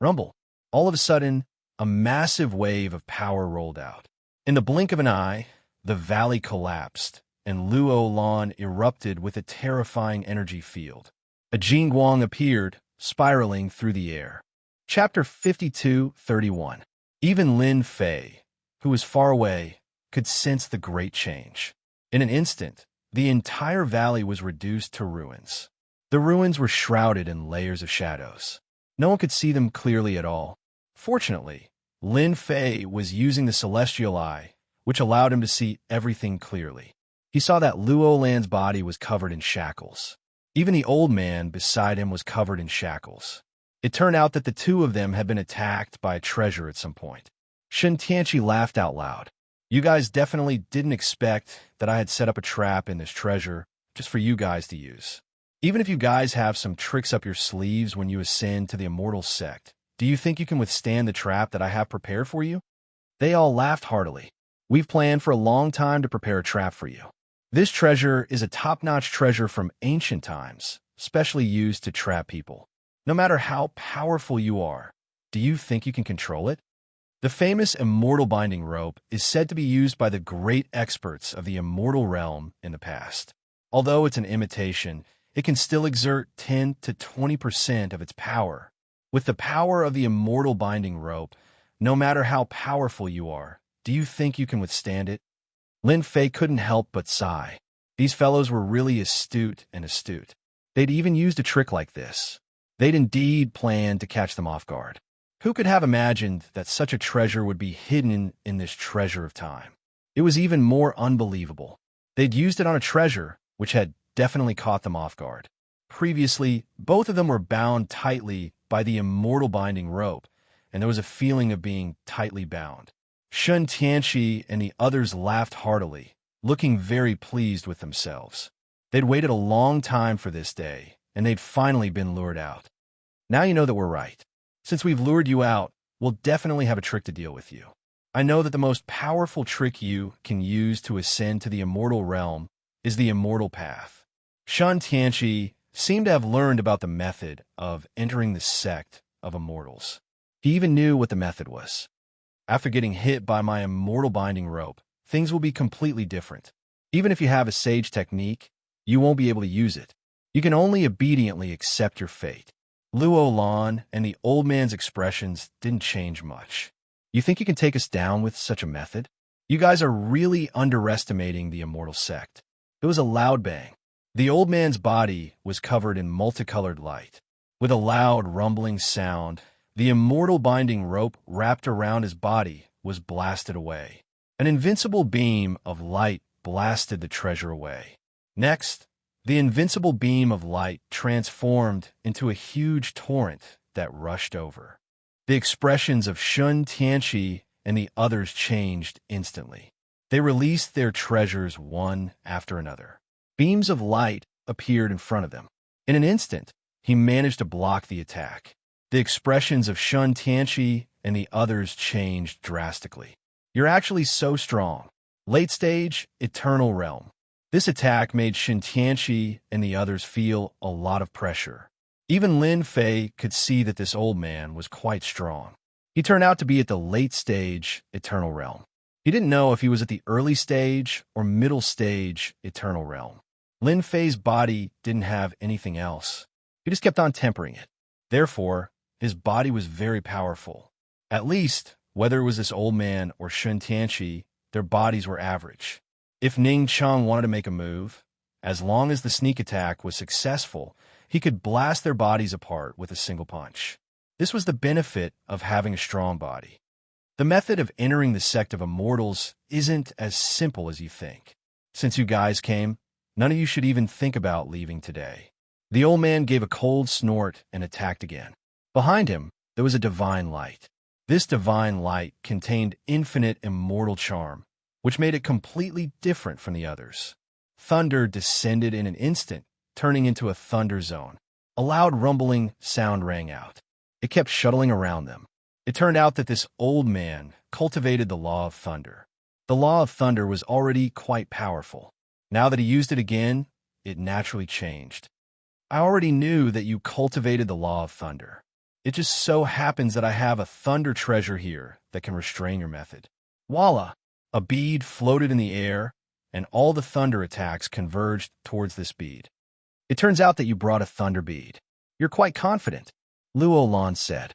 Rumble. All of a sudden, a massive wave of power rolled out. In the blink of an eye, the valley collapsed, and Luo Lan erupted with a terrifying energy field. A Jingguang appeared, spiraling through the air. Chapter 52:31. Even Lin Fei, who was far away, could sense the great change. In an instant, the entire valley was reduced to ruins. The ruins were shrouded in layers of shadows. No one could see them clearly at all. Fortunately, Lin Fei was using the Celestial Eye, which allowed him to see everything clearly. He saw that Luo Lan's body was covered in shackles. Even the old man beside him was covered in shackles. It turned out that the two of them had been attacked by a treasure at some point. Shun Tianqi laughed out loud. You guys definitely didn't expect that I had set up a trap in this treasure just for you guys to use. Even if you guys have some tricks up your sleeves when you ascend to the Immortal Sect, do you think you can withstand the trap that I have prepared for you? They all laughed heartily. We've planned for a long time to prepare a trap for you. This treasure is a top-notch treasure from ancient times, specially used to trap people. No matter how powerful you are, do you think you can control it? The famous immortal binding rope is said to be used by the great experts of the immortal realm in the past. Although it's an imitation, it can still exert 10 to 20% of its power. With the power of the immortal binding rope, no matter how powerful you are, do you think you can withstand it? Lin Fei couldn't help but sigh. These fellows were really astute. They'd even used a trick like this. They'd indeed planned to catch them off guard. Who could have imagined that such a treasure would be hidden in this treasure of time? It was even more unbelievable. They'd used it on a treasure, which had definitely caught them off guard. Previously, both of them were bound tightly by the immortal binding rope, and there was a feeling of being tightly bound. Shun Tianqi and the others laughed heartily, looking very pleased with themselves. They'd waited a long time for this day, and they'd finally been lured out. Now you know that we're right. Since we've lured you out, we'll definitely have a trick to deal with you. I know that the most powerful trick you can use to ascend to the immortal realm is the immortal path. Shun Tianqi seemed to have learned about the method of entering the sect of immortals. He even knew what the method was. After getting hit by my immortal binding rope, things will be completely different. Even if you have a sage technique, you won't be able to use it. You can only obediently accept your fate. Luo Lan and the old man's expressions didn't change much. You think you can take us down with such a method? You guys are really underestimating the immortal sect. It was a loud bang. The old man's body was covered in multicolored light. With a loud rumbling sound, the immortal binding rope wrapped around his body was blasted away. An invincible beam of light blasted the treasure away. Next, the invincible beam of light transformed into a huge torrent that rushed over. The expressions of Shun Tianqi and the others changed instantly. They released their treasures one after another. Beams of light appeared in front of them. In an instant, he managed to block the attack. The expressions of Shun Tianqi and the others changed drastically. You're actually so strong. Late stage, Eternal Realm. This attack made Shun Tianqi and the others feel a lot of pressure. Even Lin Fei could see that this old man was quite strong. He turned out to be at the late stage Eternal Realm. He didn't know if he was at the early stage or middle stage Eternal Realm. Lin Fei's body didn't have anything else. He just kept on tempering it. Therefore, his body was very powerful. At least, whether it was this old man or Shun Tianqi, their bodies were average. If Ning Cheng wanted to make a move, as long as the sneak attack was successful, he could blast their bodies apart with a single punch. This was the benefit of having a strong body. The method of entering the sect of immortals isn't as simple as you think. Since you guys came, none of you should even think about leaving today. The old man gave a cold snort and attacked again. Behind him, there was a divine light. This divine light contained infinite immortal charm, which made it completely different from the others. Thunder descended in an instant, turning into a thunder zone. A loud rumbling sound rang out. It kept shuttling around them. It turned out that this old man cultivated the law of thunder. The law of thunder was already quite powerful. Now that he used it again, it naturally changed. I already knew that you cultivated the law of thunder. It just so happens that I have a thunder treasure here that can restrain your method. Voila! A bead floated in the air, and all the thunder attacks converged towards this bead. It turns out that you brought a thunder bead. You're quite confident, Luo Lan said.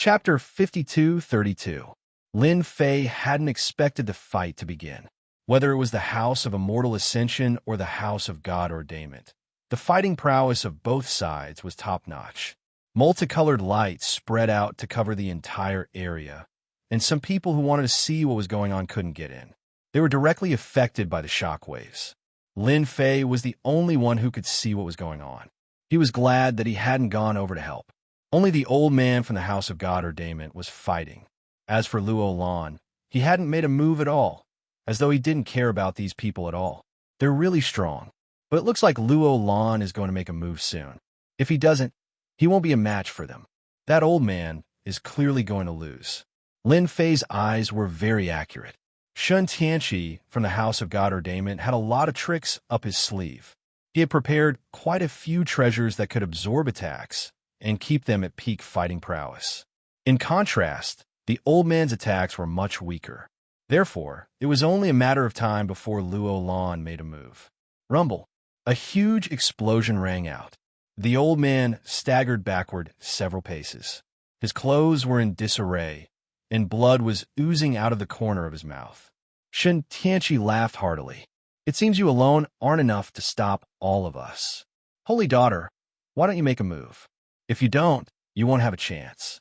Chapter 52-32. Lin Fei hadn't expected the fight to begin. Whether it was the House of Immortal Ascension or the House of God Ordainment, the fighting prowess of both sides was top-notch. Multicolored lights spread out to cover the entire area, and some people who wanted to see what was going on couldn't get in. They were directly affected by the shockwaves. Lin Fei was the only one who could see what was going on. He was glad that he hadn't gone over to help. Only the old man from the House of God Ordainment was fighting. As for Luo Lan, he hadn't made a move at all, as though he didn't care about these people at all. They're really strong, but it looks like Luo Lan is going to make a move soon. If he doesn't, he won't be a match for them. That old man is clearly going to lose. Lin Fei's eyes were very accurate. Shun Tianqi from the House of God Ordainment had a lot of tricks up his sleeve. He had prepared quite a few treasures that could absorb attacks and keep them at peak fighting prowess. In contrast, the old man's attacks were much weaker. Therefore, it was only a matter of time before Luo Lan made a move. Rumble. A huge explosion rang out. The old man staggered backward several paces. His clothes were in disarray, and blood was oozing out of the corner of his mouth. Shun Tianqi laughed heartily. It seems you alone aren't enough to stop all of us. Holy daughter, why don't you make a move? If you don't, you won't have a chance.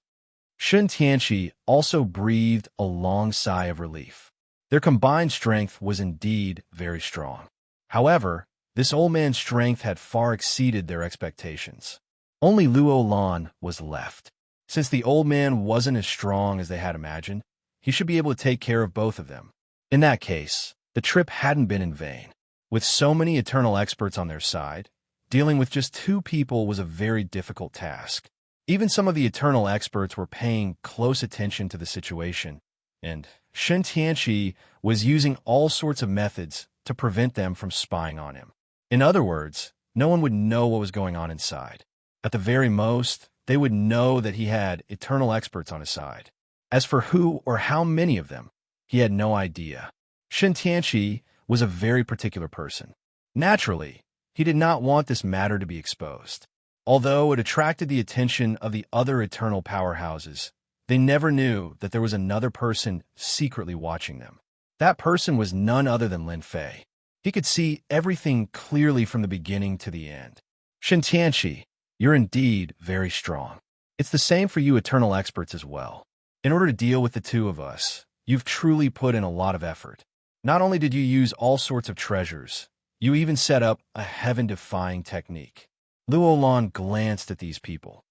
Shun Tianqi also breathed a long sigh of relief. Their combined strength was indeed very strong. However, this old man's strength had far exceeded their expectations. Only Luo Lan was left. Since the old man wasn't as strong as they had imagined, he should be able to take care of both of them. In that case, the trip hadn't been in vain. With so many eternal experts on their side, dealing with just two people was a very difficult task. Even some of the eternal experts were paying close attention to the situation, and Shun Tianqi was using all sorts of methods to prevent them from spying on him. In other words, no one would know what was going on inside. At the very most, they would know that he had eternal experts on his side. As for who or how many of them, he had no idea. Shun Tianqi was a very particular person. Naturally, he did not want this matter to be exposed. Although it attracted the attention of the other eternal powerhouses, they never knew that there was another person secretly watching them. That person was none other than Lin Fei. He could see everything clearly from the beginning to the end. Shun Tianqi, you're indeed very strong. It's the same for you eternal experts as well. In order to deal with the two of us, you've truly put in a lot of effort. Not only did you use all sorts of treasures, you even set up a heaven-defying technique. Luo Lan glanced at these people.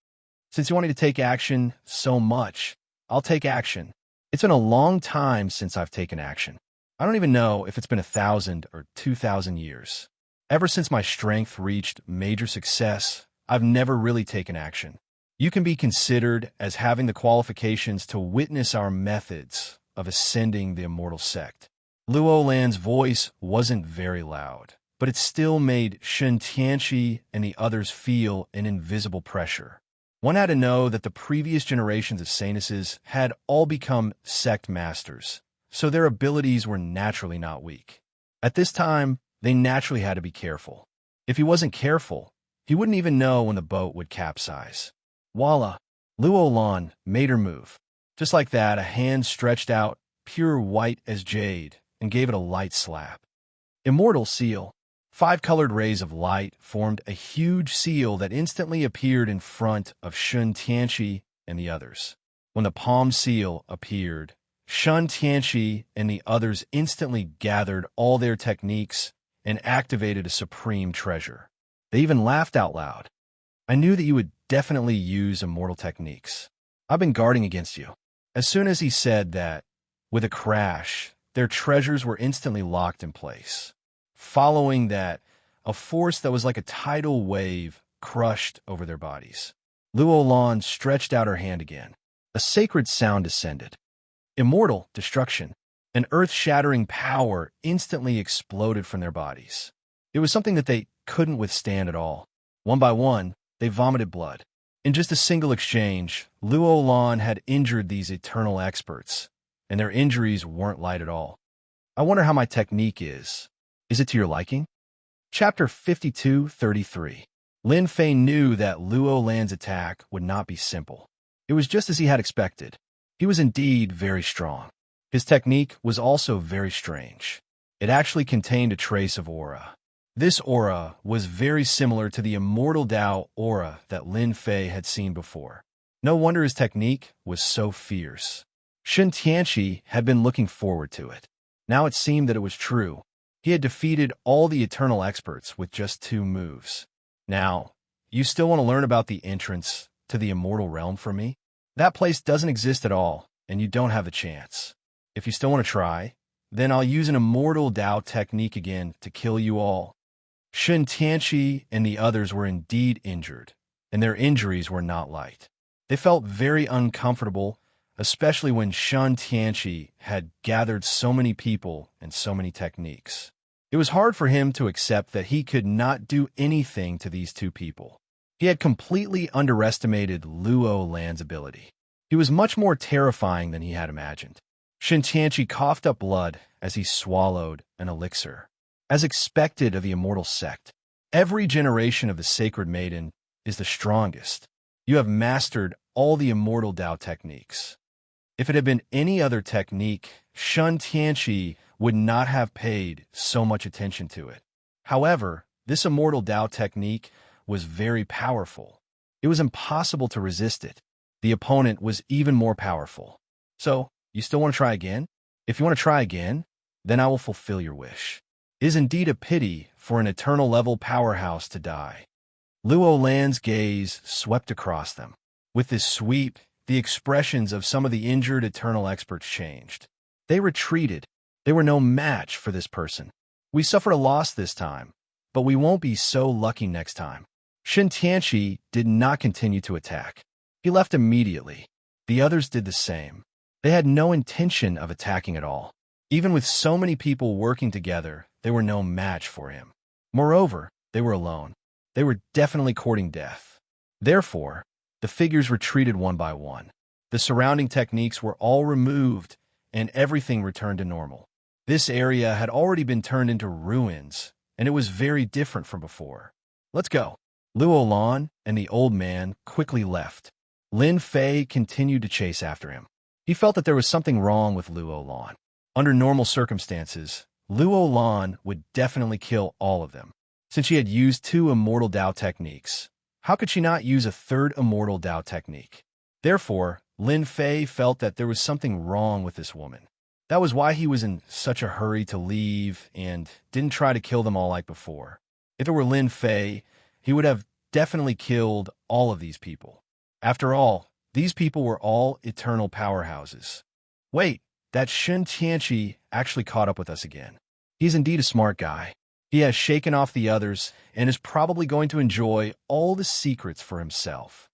Since you wanted to take action so much, I'll take action. It's been a long time since I've taken action. I don't even know if it's been 1,000 or 2,000 years. Ever since my strength reached major success, I've never really taken action. You can be considered as having the qualifications to witness our methods of ascending the immortal sect. Luo Lan's voice wasn't very loud, but it still made Shun Tianqi and the others feel an invisible pressure. One had to know that the previous generations of Sanuses had all become sect masters, so their abilities were naturally not weak. At this time, they naturally had to be careful. If he wasn't careful, he wouldn't even know when the boat would capsize. Voila! Luo Lan made her move. Just like that, a hand stretched out, pure white as jade, and gave it a light slap. Immortal seal. 5 colored rays of light formed a huge seal that instantly appeared in front of Shun Tianqi and the others. When the palm seal appeared, Shun Tianqi and the others instantly gathered all their techniques and activated a supreme treasure. They even laughed out loud. I knew that you would definitely use immortal techniques. I've been guarding against you. As soon as he said that, with a crash, their treasures were instantly locked in place. Following that, a force that was like a tidal wave crushed over their bodies. Luo Lan stretched out her hand again. A sacred sound descended. Immortal destruction. An earth-shattering power instantly exploded from their bodies. It was something that they couldn't withstand at all. One by one, they vomited blood. In just a single exchange, Luo Lan had injured these eternal experts, and their injuries weren't light at all. I wonder how my technique is. Is it to your liking? Chapter 52:33. Lin Fei knew that Luo Lan's attack would not be simple. It was just as he had expected. He was indeed very strong. His technique was also very strange. It actually contained a trace of aura. This aura was very similar to the immortal Dao aura that Lin Fei had seen before. No wonder his technique was so fierce. Shun Tianqi had been looking forward to it. Now it seemed that it was true. He had defeated all the eternal experts with just 2 moves. Now, you still want to learn about the entrance to the immortal realm from me? That place doesn't exist at all, and you don't have the chance. If you still want to try, then I'll use an immortal Dao technique again to kill you all. Shun Tianqi and the others were indeed injured, and their injuries were not light. They felt very uncomfortable, especially when Shun Tianqi had gathered so many people and so many techniques. It was hard for him to accept that he could not do anything to these 2 people. He had completely underestimated Luo Lan's ability. He was much more terrifying than he had imagined. Shun Tianqi coughed up blood as he swallowed an elixir. As expected of the immortal sect, every generation of the Sacred Maiden is the strongest. You have mastered all the immortal Dao techniques. If it had been any other technique, Shun Tianqi would not have paid so much attention to it. However, this immortal Dao technique was very powerful. It was impossible to resist it. The opponent was even more powerful. So, you still want to try again? If you want to try again, then I will fulfill your wish. It is indeed a pity for an eternal level powerhouse to die. Luo Lan's gaze swept across them. With this sweep, the expressions of some of the injured eternal experts changed. They retreated. They were no match for this person. We suffered a loss this time, but we won't be so lucky next time. Shun Tianqi did not continue to attack. He left immediately. The others did the same. They had no intention of attacking at all. Even with so many people working together, they were no match for him. Moreover, they were alone. They were definitely courting death. Therefore, the figures retreated one by one. The surrounding techniques were all removed, and everything returned to normal. This area had already been turned into ruins, and it was very different from before. Let's go. Luo Lan and the old man quickly left. Lin Fei continued to chase after him. He felt that there was something wrong with Luo Lan. Under normal circumstances, Luo Lan would definitely kill all of them. Since she had used 2 immortal Dao techniques, how could she not use a 3rd immortal Dao technique? Therefore, Lin Fei felt that there was something wrong with this woman. That was why he was in such a hurry to leave and didn't try to kill them all like before. If it were Lin Fei, he would have definitely killed all of these people. After all, these people were all eternal powerhouses. Wait, that Shen Tianqi actually caught up with us again. He's indeed a smart guy. He has shaken off the others and is probably going to enjoy all the secrets for himself.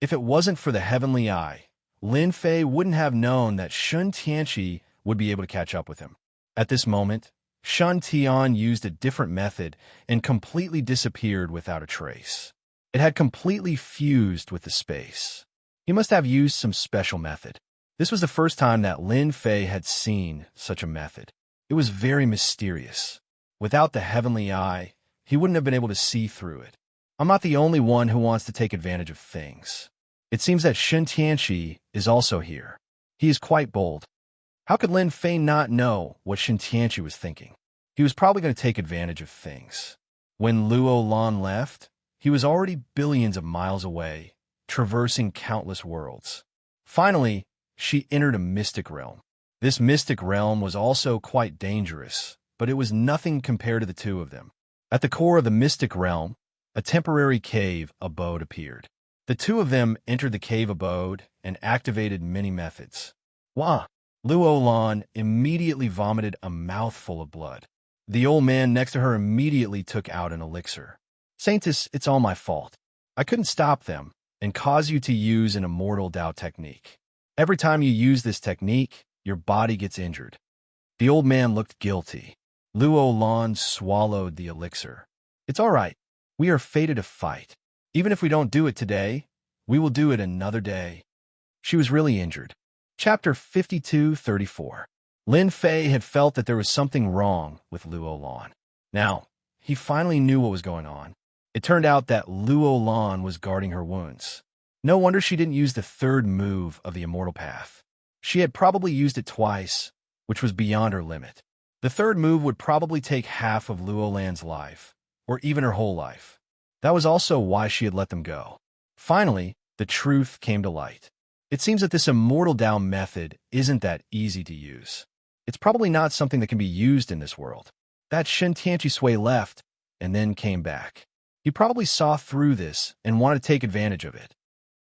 If it wasn't for the heavenly eye, Lin Fei wouldn't have known that Shen Tianqi would be able to catch up with him. At this moment, Shen Tian used a different method and completely disappeared without a trace. It had completely fused with the space. He must have used some special method. This was the first time that Lin Fei had seen such a method. It was very mysterious. Without the heavenly eye, he wouldn't have been able to see through it. I'm not the only one who wants to take advantage of things. It seems that Shen Tianqi is also here. He is quite bold. How could Lin Fei not know what Shen Tianqi was thinking? He was probably going to take advantage of things. When Luo Lan left, he was already billions of miles away, traversing countless worlds. Finally, she entered a mystic realm. This mystic realm was also quite dangerous, but it was nothing compared to the two of them. At the core of the mystic realm, a temporary cave abode appeared. The two of them entered the cave abode and activated many methods. Wah! Luo Lan immediately vomited a mouthful of blood. The old man next to her immediately took out an elixir. Saintus, it's all my fault. I couldn't stop them and cause you to use an immortal Dao technique. Every time you use this technique, your body gets injured. The old man looked guilty. Luo Lan swallowed the elixir. It's all right. We are fated to fight. Even if we don't do it today, we will do it another day. She was really injured. Chapter 52:34. Lin Fei had felt that there was something wrong with Luo Lan. Now, he finally knew what was going on. It turned out that Luo Lan was guarding her wounds. No wonder she didn't use the third move of the Immortal Path. She had probably used it twice, which was beyond her limit. The third move would probably take half of Luo Lan's life, or even her whole life. That was also why she had let them go. Finally, the truth came to light. It seems that this Immortal Dao method isn't that easy to use. It's probably not something that can be used in this world. That Shen Tianqi Sui left, and then came back. He probably saw through this and wanted to take advantage of it.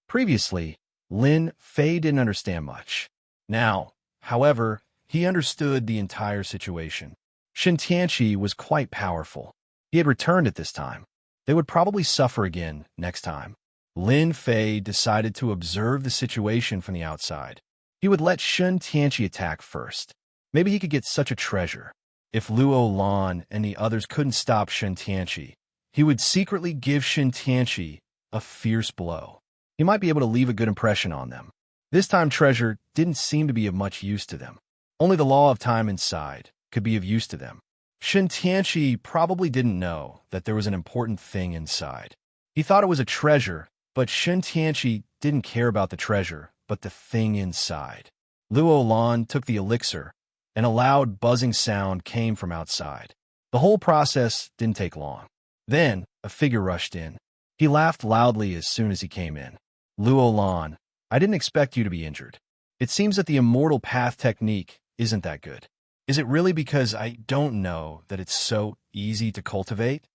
Previously, Lin Fei didn't understand much. Now, however, he understood the entire situation. Shen Tianqi was quite powerful. He had returned at this time. They would probably suffer again next time. Lin Fei decided to observe the situation from the outside. He would let Shen Tianqi attack first. Maybe he could get such a treasure. If Luo Lan and the others couldn't stop Shen Tianqi, he would secretly give Shen Tianqi a fierce blow. He might be able to leave a good impression on them. This time treasure didn't seem to be of much use to them. Only the law of time inside could be of use to them. Shen Tianqi probably didn't know that there was an important thing inside. He thought it was a treasure, but Shen Tianqi didn't care about the treasure, but the thing inside. Luo Lan took the elixir, and a loud buzzing sound came from outside. The whole process didn't take long. Then, a figure rushed in. He laughed loudly as soon as he came in. Luo Lan, I didn't expect you to be injured. It seems that the Immortal Path technique isn't that good. Is it really because I don't know that it's so easy to cultivate?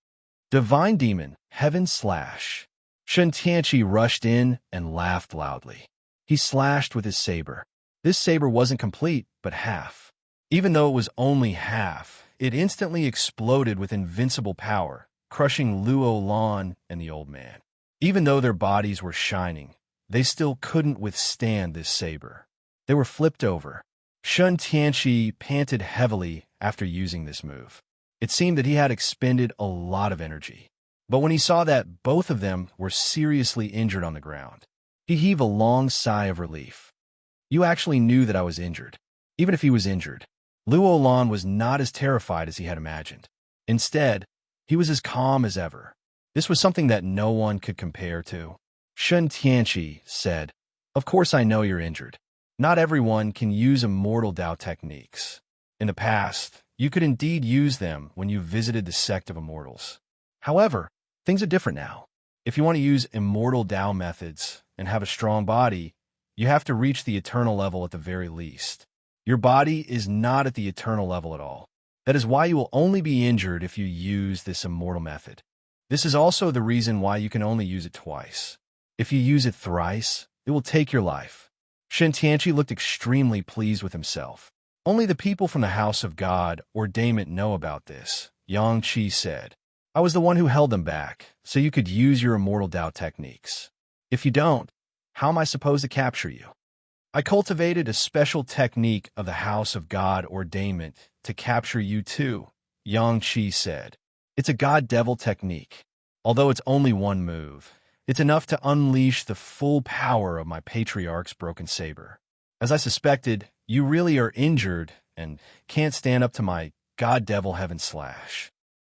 Divine Demon, Heaven Slash. Shen Tianqi rushed in and laughed loudly. He slashed with his saber. This saber wasn't complete, but half. Even though it was only half, it instantly exploded with invincible power, crushing Luo Lan and the old man. Even though their bodies were shining, they still couldn't withstand this saber. They were flipped over. Shen Tianqi panted heavily after using this move. It seemed that he had expended a lot of energy. But when he saw that both of them were seriously injured on the ground, he heaved a long sigh of relief. You actually knew that I was injured. Even if he was injured, Luo Lan was not as terrified as he had imagined. Instead, he was as calm as ever. This was something that no one could compare to. Shen Tianqi said, Of course I know you're injured. Not everyone can use Immortal Dao techniques. In the past, you could indeed use them when you visited the sect of immortals. However, things are different now. If you want to use Immortal Dao methods and have a strong body, you have to reach the eternal level at the very least. Your body is not at the eternal level at all. That is why you will only be injured if you use this immortal method. This is also the reason why you can only use it twice. If you use it thrice, it will take your life. Shen Tianqi looked extremely pleased with himself. Only the people from the house of God or Daemon know about this, Yang Qi said. I was the one who held them back, so you could use your immortal Dao techniques. If you don't, how am I supposed to capture you? I cultivated a special technique of the house of God or Daemon to capture you too, Yang Qi said. It's a god-devil technique. Although it's only one move, it's enough to unleash the full power of my patriarch's broken saber. As I suspected, you really are injured and can't stand up to my god-devil heaven slash.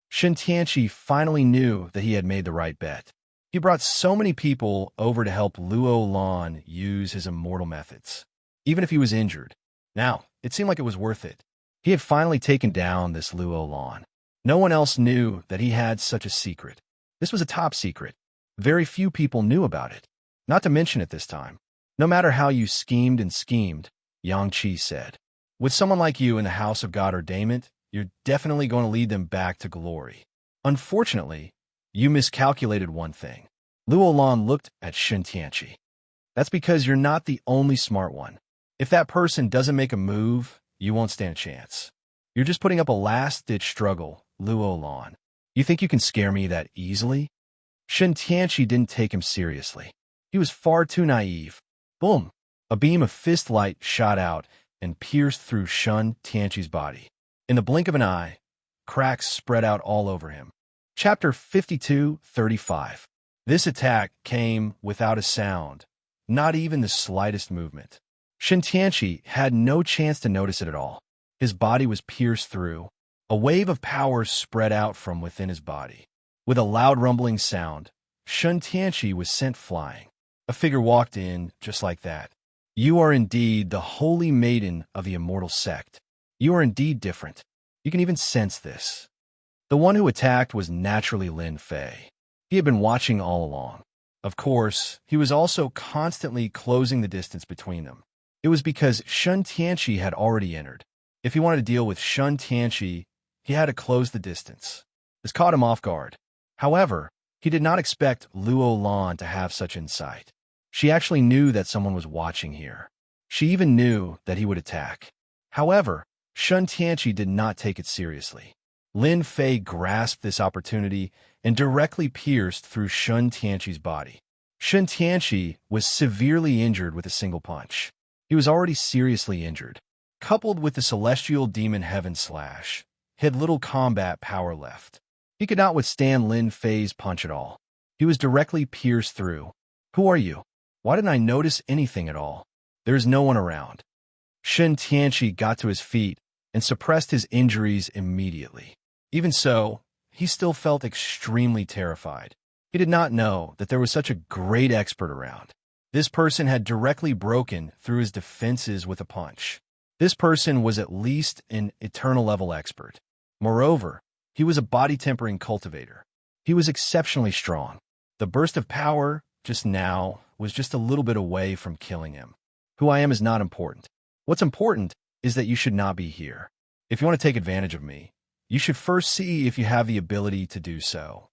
Shen Tianqi finally knew that he had made the right bet. He brought so many people over to help Luo Lan use his immortal methods, even if he was injured. Now, it seemed like it was worth it. He had finally taken down this Luo Lan. No one else knew that he had such a secret. This was a top secret. Very few people knew about it. Not to mention at this time. No matter how you schemed and schemed, Yang Qi said. With someone like you in the house of God or Daemon, you're definitely going to lead them back to glory. Unfortunately, you miscalculated one thing. Luo Lan looked at Shen Tianqi. That's because you're not the only smart one. If that person doesn't make a move, you won't stand a chance. You're just putting up a last-ditch struggle, Luo Lan. You think you can scare me that easily? Shen Tianqi didn't take him seriously. He was far too naive. Boom! A beam of fist light shot out and pierced through Shen Tianqi's body. In the blink of an eye, cracks spread out all over him. Chapter 52:35. This attack came without a sound, not even the slightest movement. Shen Tianqi had no chance to notice it at all. His body was pierced through. A wave of power spread out from within his body. With a loud rumbling sound, Shen Tianqi was sent flying. A figure walked in just like that. You are indeed the holy maiden of the immortal sect. You are indeed different. You can even sense this. The one who attacked was naturally Lin Fei. He had been watching all along. Of course, he was also constantly closing the distance between them. It was because Shen Tianqi had already entered. If he wanted to deal with Shen Tianqi, he had to close the distance. This caught him off guard. However, he did not expect Luo Lan to have such insight. She actually knew that someone was watching here. She even knew that he would attack. However, Shen Tianqi did not take it seriously. Lin Fei grasped this opportunity and directly pierced through Shen Tianqi's body. Shen Tianqi was severely injured with a single punch. He was already seriously injured. Coupled with the celestial demon heaven slash, he had little combat power left. He could not withstand Lin Fei's punch at all. He was directly pierced through. Who are you? Why didn't I notice anything at all? There is no one around. Shen Tianqi got to his feet and suppressed his injuries immediately. Even so, he still felt extremely terrified. He did not know that there was such a great expert around. This person had directly broken through his defenses with a punch. This person was at least an eternal level expert. Moreover, he was a body tempering cultivator. He was exceptionally strong. The burst of power just now was just a little bit away from killing him. Who I am is not important. What's important is that you should not be here. If you want to take advantage of me, you should first see if you have the ability to do so.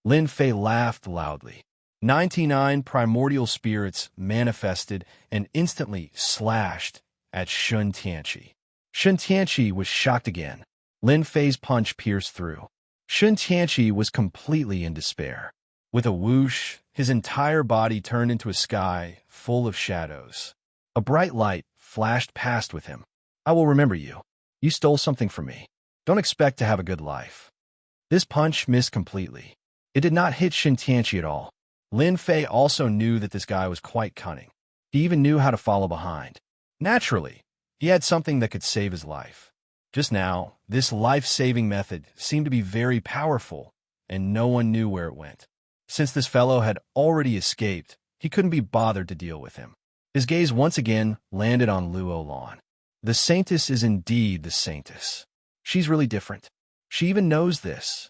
Lin Fei laughed loudly. 99 primordial spirits manifested and instantly slashed at Shen Tianqi. Shen Tianqi was shocked again. Lin Fei's punch pierced through. Shen Tianqi was completely in despair. With a whoosh, his entire body turned into a sky full of shadows. A bright light flashed past with him. I will remember you. You stole something from me. Don't expect to have a good life. This punch missed completely. It did not hit Shen Tianqi at all. Lin Fei also knew that this guy was quite cunning. He even knew how to follow behind. Naturally, he had something that could save his life. Just now, this life-saving method seemed to be very powerful, and no one knew where it went. Since this fellow had already escaped, he couldn't be bothered to deal with him. His gaze once again landed on Luo Lan. The Saintess is indeed the Saintess. She's really different. She even knows this.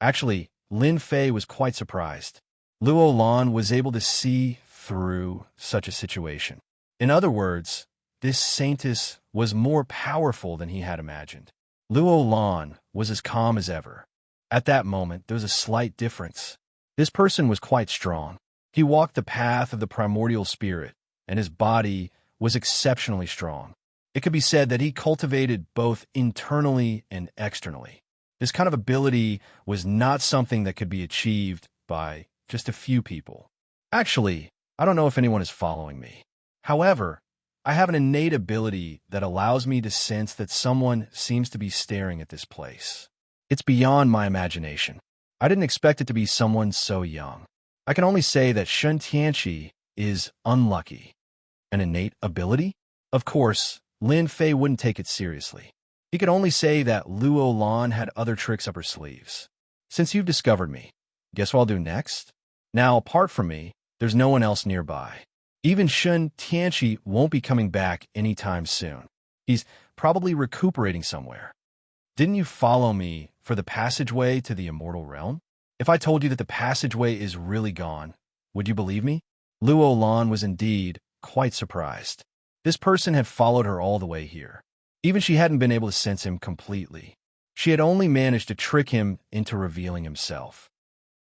Actually, Lin Fei was quite surprised. Luo Lan was able to see through such a situation. In other words, this Saintess was more powerful than he had imagined. Luo Lan was as calm as ever. At that moment, there was a slight difference. This person was quite strong. He walked the path of the primordial spirit, and his body was exceptionally strong. It could be said that he cultivated both internally and externally. This kind of ability was not something that could be achieved by just a few people. Actually, I don't know if anyone is following me. However, I have an innate ability that allows me to sense that someone seems to be staring at this place. It's beyond my imagination. I didn't expect it to be someone so young. I can only say that Shun Tianqi is unlucky. An innate ability? Of course, Lin Fei wouldn't take it seriously. He could only say that Luo Lan had other tricks up her sleeves. Since you've discovered me, guess what I'll do next? Now, apart from me, there's no one else nearby. Even Shun Tianqi won't be coming back anytime soon. He's probably recuperating somewhere. Didn't you follow me for the passageway to the immortal realm? If I told you that the passageway is really gone, would you believe me? Luo Lan was indeed quite surprised. This person had followed her all the way here. Even she hadn't been able to sense him completely. She had only managed to trick him into revealing himself.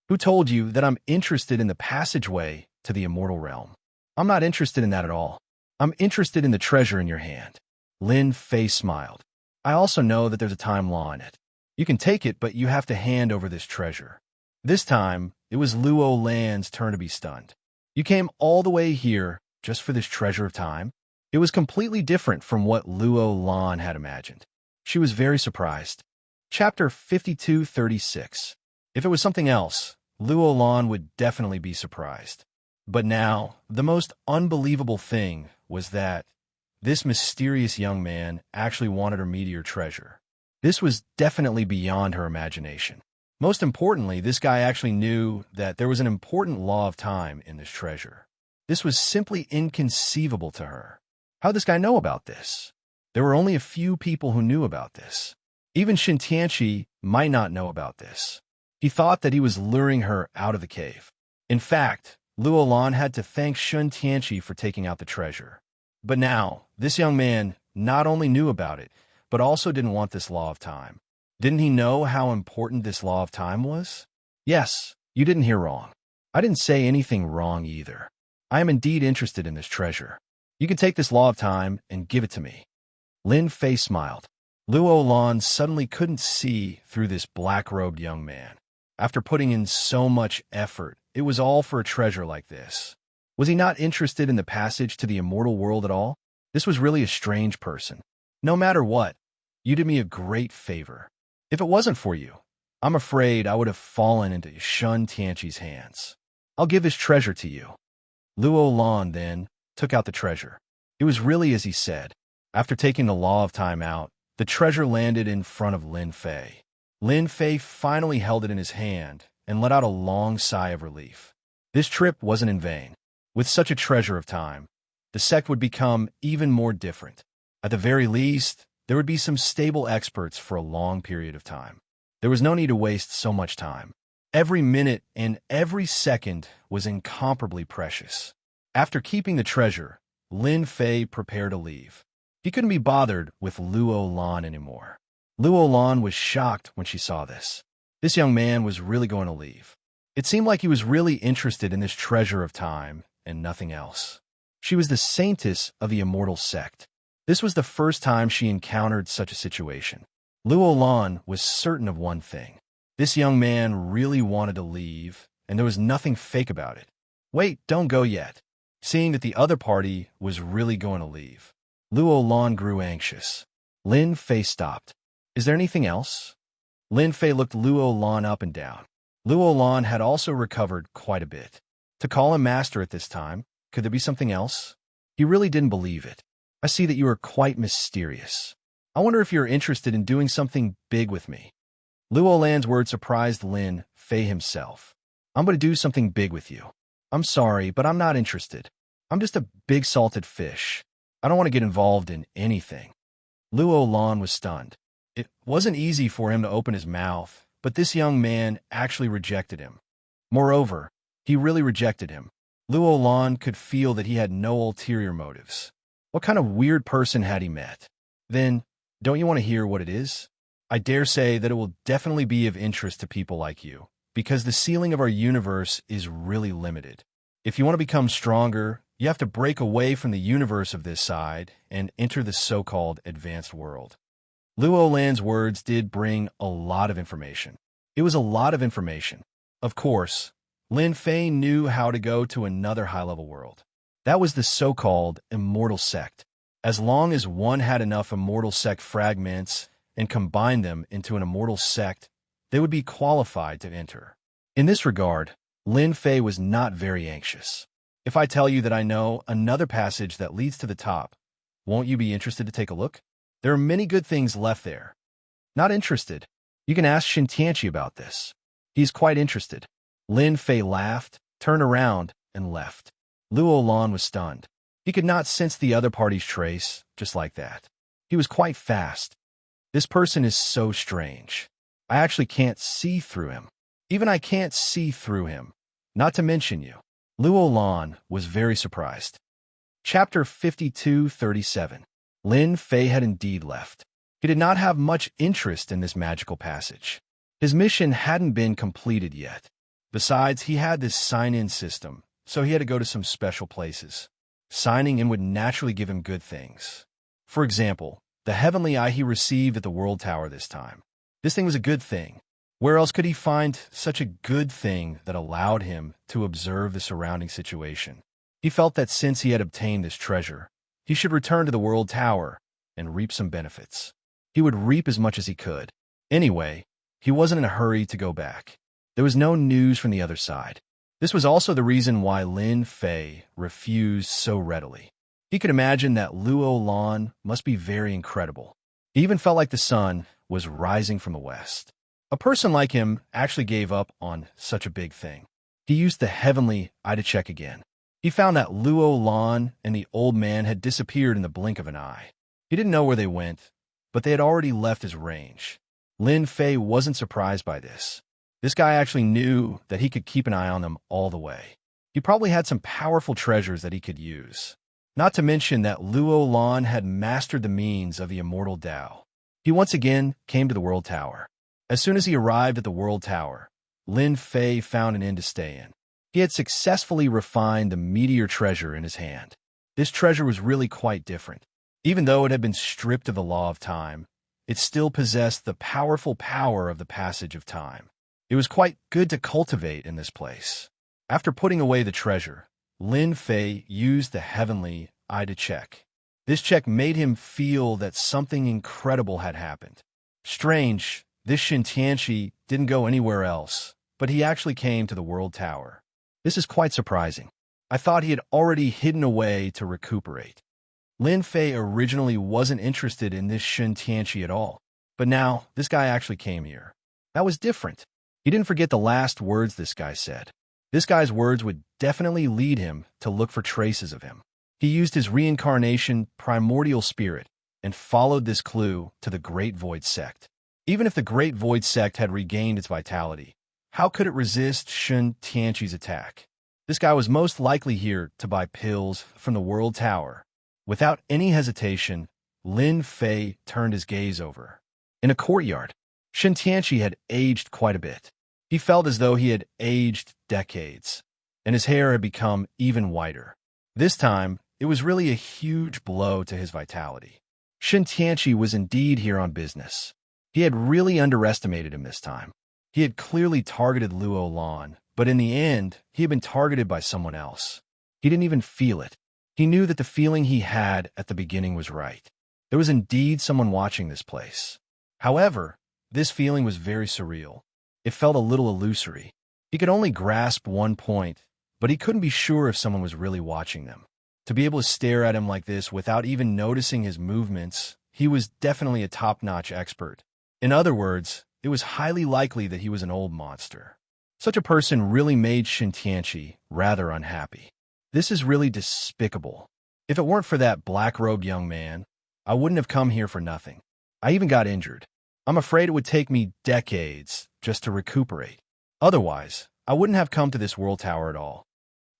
Who told you that I'm interested in the passageway to the immortal realm? I'm not interested in that at all. I'm interested in the treasure in your hand. Lin Fei smiled. I also know that there's a time law in it. You can take it, but you have to hand over this treasure. This time, it was Luo Lan's turn to be stunned. You came all the way here just for this treasure of time? It was completely different from what Luo Lan had imagined. She was very surprised. Chapter 52:36. If it was something else, Luo Lan would definitely be surprised. But now, the most unbelievable thing was that this mysterious young man actually wanted her meteor treasure. This was definitely beyond her imagination. Most importantly, this guy actually knew that there was an important law of time in this treasure. This was simply inconceivable to her. How did this guy know about this? There were only a few people who knew about this. Even Shun Tianqi might not know about this. He thought that he was luring her out of the cave. In fact, Luo Lan had to thank Shun Tianqi for taking out the treasure. But now, this young man not only knew about it, but also didn't want this law of time. Didn't he know how important this law of time was? Yes, you didn't hear wrong. I didn't say anything wrong either. I am indeed interested in this treasure. You can take this law of time and give it to me. Lin Fei smiled. Luo Lan suddenly couldn't see through this black-robed young man. After putting in so much effort, it was all for a treasure like this. Was he not interested in the passage to the immortal world at all? This was really a strange person. No matter what, you did me a great favor. If it wasn't for you, I'm afraid I would have fallen into Shun Tianqi's hands. I'll give this treasure to you. Luo Lan then took out the treasure. It was really as he said. After taking the law of time out, the treasure landed in front of Lin Fei. Lin Fei finally held it in his hand and let out a long sigh of relief. This trip wasn't in vain. With such a treasure of time, the sect would become even more different. At the very least, there would be some stable experts for a long period of time. There was no need to waste so much time. Every minute and every second was incomparably precious. After keeping the treasure, Lin Fei prepared to leave. He couldn't be bothered with Luo Lan anymore. Luo Lan was shocked when she saw this. This young man was really going to leave. It seemed like he was really interested in this treasure of time and nothing else. She was the saintess of the immortal sect. This was the first time she encountered such a situation. Luo Lan was certain of one thing. This young man really wanted to leave, and there was nothing fake about it. Wait, don't go yet. Seeing that the other party was really going to leave, Luo Lan grew anxious. Lin Fei stopped. Is there anything else? Lin Fei looked Luo Lan up and down. Luo Lan had also recovered quite a bit. To call him master at this time, could there be something else? He really didn't believe it. I see that you are quite mysterious. I wonder if you're interested in doing something big with me. Luo Lan's words surprised Lin Fei himself. I'm going to do something big with you. I'm sorry, but I'm not interested. I'm just a big salted fish. I don't want to get involved in anything. Luo Lan was stunned. It wasn't easy for him to open his mouth, but this young man actually rejected him. Moreover, he really rejected him. Luo Lan could feel that he had no ulterior motives. What kind of weird person had he met? Then, don't you want to hear what it is? I dare say that it will definitely be of interest to people like you, because the ceiling of our universe is really limited. If you want to become stronger, You have to break away from the universe of this side and enter the so-called advanced world. Luo Lan's words did bring a lot of information. It was a lot of information. Of course, Lin Fei knew how to go to another high-level world. That was the so-called immortal sect. As long as one had enough immortal sect fragments and combined them into an immortal sect, they would be qualified to enter. In this regard, Lin Fei was not very anxious. If I tell you that I know another passage that leads to the top, won't you be interested to take a look? There are many good things left there. Not interested? You can ask Shin Tianqi about this. He's quite interested. Lin Fei laughed, turned around, and left. Luo Lan was stunned. He could not sense the other party's trace, just like that. He was quite fast. This person is so strange. I actually can't see through him. Even I can't see through him. Not to mention you. Luo Lan was very surprised. Chapter 52:37. Lin Fei had indeed left. He did not have much interest in this magical passage. His mission hadn't been completed yet. Besides, he had this sign-in system, so he had to go to some special places. Signing in would naturally give him good things. For example, the heavenly eye he received at the World Tower this time. This thing was a good thing. Where else could he find such a good thing that allowed him to observe the surrounding situation? He felt that since he had obtained this treasure, he should return to the World Tower and reap some benefits. He would reap as much as he could. Anyway, he wasn't in a hurry to go back. There was no news from the other side. This was also the reason why Lin Fei refused so readily. He could imagine that Luo Lan must be very incredible. He even felt like the sun was rising from the west. A person like him actually gave up on such a big thing. He used the heavenly eye to check again. He found that Luo Lan and the old man had disappeared in the blink of an eye. He didn't know where they went, but they had already left his range. Lin Fei wasn't surprised by this. This guy actually knew that he could keep an eye on them all the way. He probably had some powerful treasures that he could use. Not to mention that Luo Lan had mastered the means of the immortal Tao. He once again came to the World Tower. As soon as he arrived at the World Tower, Lin Fei found an inn to stay in. He had successfully refined the meteor treasure in his hand. This treasure was really quite different. Even though it had been stripped of the law of time, it still possessed the powerful power of the passage of time. It was quite good to cultivate in this place. After putting away the treasure, Lin Fei used the heavenly eye to check. This check made him feel that something incredible had happened. Strange, this Shin Tianqi didn't go anywhere else, but he actually came to the World Tower. This is quite surprising. I thought he had already hidden away to recuperate. Lin Fei originally wasn't interested in this Shin Tianqi at all, but now this guy actually came here. That was different. He didn't forget the last words this guy said. This guy's words would definitely lead him to look for traces of him. He used his reincarnation primordial spirit and followed this clue to the Great Void Sect. Even if the Great Void Sect had regained its vitality, how could it resist Shin Tianqi's attack? This guy was most likely here to buy pills from the World Tower. Without any hesitation, Lin Fei turned his gaze over. In a courtyard, Shin Tianqi had aged quite a bit. He felt as though he had aged decades, and his hair had become even whiter. This time, it was really a huge blow to his vitality. Shin Tianqi was indeed here on business. He had really underestimated him this time. He had clearly targeted Luo Lan, but in the end, he had been targeted by someone else. He didn't even feel it. He knew that the feeling he had at the beginning was right. There was indeed someone watching this place. However, this feeling was very surreal. It felt a little illusory. He could only grasp one point, but he couldn't be sure if someone was really watching them. To be able to stare at him like this without even noticing his movements, he was definitely a top-notch expert. In other words, it was highly likely that he was an old monster. Such a person really made Shin Tianqi rather unhappy. This is really despicable. If it weren't for that black-robed young man, I wouldn't have come here for nothing. I even got injured. I'm afraid it would take me decades just to recuperate. Otherwise, I wouldn't have come to this World Tower at all.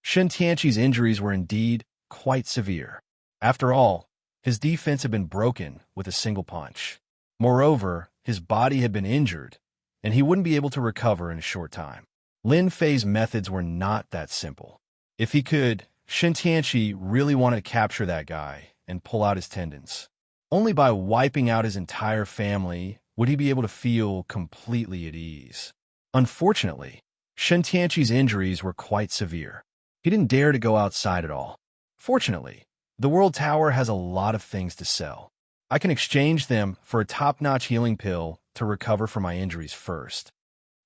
Shin Tianqi's injuries were indeed quite severe. After all, his defense had been broken with a single punch. Moreover, his body had been injured, and he wouldn't be able to recover in a short time. Lin Fei's methods were not that simple. If he could Shen Tianqi really wanted to capture that guy and pull out his tendons. Only by wiping out his entire family would he be able to feel completely at ease. Unfortunately, Shen Tianqi's injuries were quite severe. He didn't dare to go outside at all. Fortunately, the World Tower has a lot of things to sell. I can exchange them for a top-notch healing pill to recover from my injuries first.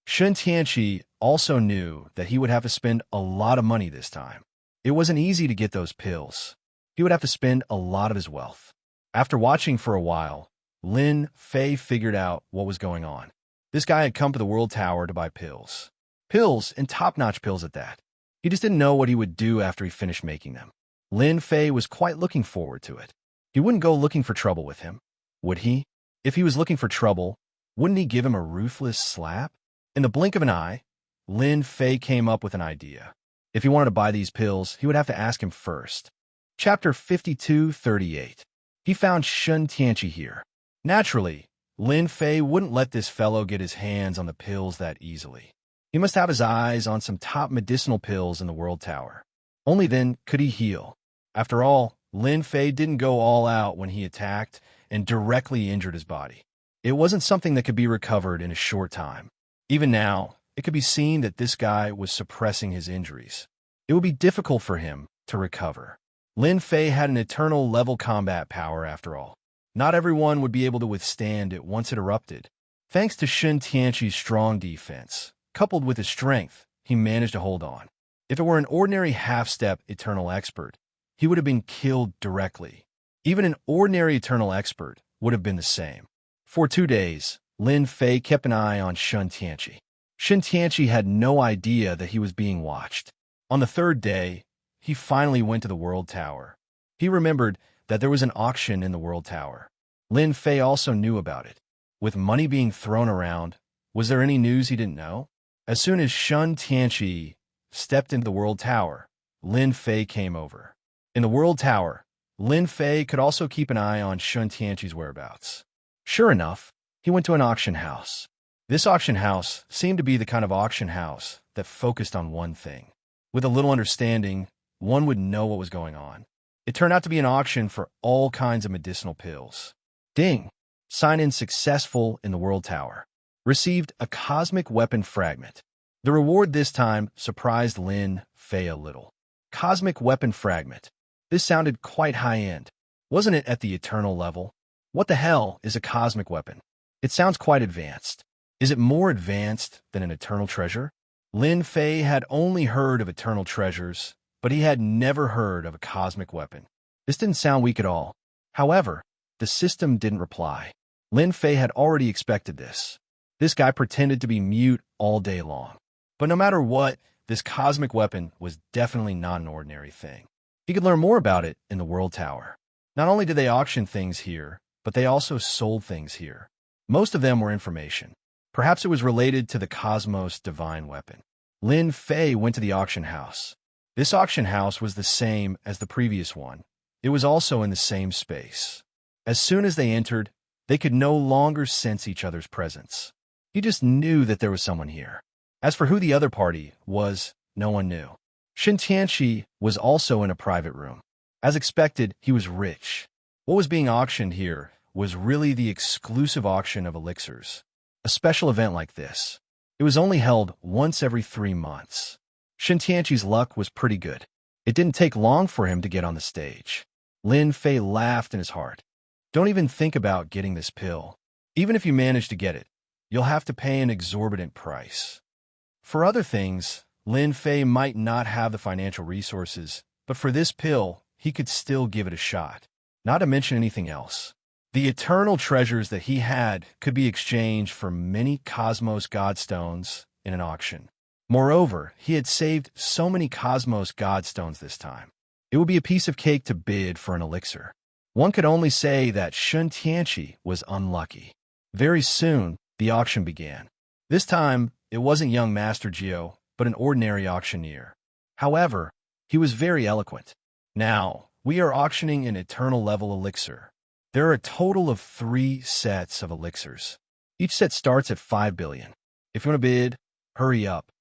Shen Tianqi also knew that he would have to spend a lot of money this time. It wasn't easy to get those pills. He would have to spend a lot of his wealth. After watching for a while, Lin Fei figured out what was going on. This guy had come to the World Tower to buy pills. Pills, and top-notch pills at that. He just didn't know what he would do after he finished making them. Lin Fei was quite looking forward to it. He wouldn't go looking for trouble with him, would he? If he was looking for trouble, wouldn't he give him a ruthless slap? In the blink of an eye, Lin Fei came up with an idea. If he wanted to buy these pills, he would have to ask him first. Chapter 52:38. He found Shen Tianqi here. Naturally, Lin Fei wouldn't let this fellow get his hands on the pills that easily. He must have his eyes on some top medicinal pills in the World Tower. Only then could he heal. After all, Lin Fei didn't go all out when he attacked and directly injured his body. It wasn't something that could be recovered in a short time. Even now, it could be seen that this guy was suppressing his injuries. It would be difficult for him to recover. Lin Fei had an eternal level combat power after all. Not everyone would be able to withstand it once it erupted. Thanks to Shen Tianqi's strong defense, coupled with his strength, he managed to hold on. If it were an ordinary half-step eternal expert, he would have been killed directly. Even an ordinary eternal expert would have been the same. For 2 days, Lin Fei kept an eye on Shen Tianqi. Shen Tianqi had no idea that he was being watched. On the 3rd day, he finally went to the World Tower. He remembered that there was an auction in the World Tower. Lin Fei also knew about it. With money being thrown around, was there any news he didn't know? As soon as Shen Tianqi stepped into the World Tower, Lin Fei came over. In the World Tower, Lin Fei could also keep an eye on Shen Tianqi's whereabouts. Sure enough, he went to an auction house. This auction house seemed to be the kind of auction house that focused on one thing. With a little understanding, one would know what was going on. It turned out to be an auction for all kinds of medicinal pills. Ding! Sign-in successful in the World Tower. Received a cosmic weapon fragment. The reward this time surprised Lin Fei a little. Cosmic weapon fragment. This sounded quite high-end. Wasn't it at the eternal level? What the hell is a cosmic weapon? It sounds quite advanced. Is it more advanced than an eternal treasure? Lin Fei had only heard of eternal treasures, but he had never heard of a cosmic weapon. This didn't sound weak at all. However, the system didn't reply. Lin Fei had already expected this. This guy pretended to be mute all day long. But no matter what, this cosmic weapon was definitely not an ordinary thing. He could learn more about it in the World Tower. Not only did they auction things here, but they also sold things here. Most of them were information. Perhaps it was related to the Cosmos Divine Weapon. Lin Fei went to the auction house. This auction house was the same as the previous one. It was also in the same space. As soon as they entered, they could no longer sense each other's presence. He just knew that there was someone here. As for who the other party was, no one knew. Shen Tianqi was also in a private room. As expected, he was rich. What was being auctioned here was really the exclusive auction of elixirs. A special event like this. It was only held once every 3 months. Shen Tianqi's luck was pretty good. It didn't take long for him to get on the stage. Lin Fei laughed in his heart. Don't even think about getting this pill. Even if you manage to get it, you'll have to pay an exorbitant price. For other things, Lin Fei might not have the financial resources, but for this pill, he could still give it a shot. Not to mention anything else. The eternal treasures that he had could be exchanged for many Cosmos Godstones in an auction. Moreover, he had saved so many Cosmos Godstones this time. It would be a piece of cake to bid for an elixir. One could only say that Shen Tianqi was unlucky. Very soon, the auction began. This time, it wasn't young Master Geo, but an ordinary auctioneer. However, he was very eloquent. Now, we are auctioning an eternal level elixir. There are a total of 3 sets of elixirs. Each set starts at 5 billion. If you want to bid, hurry up.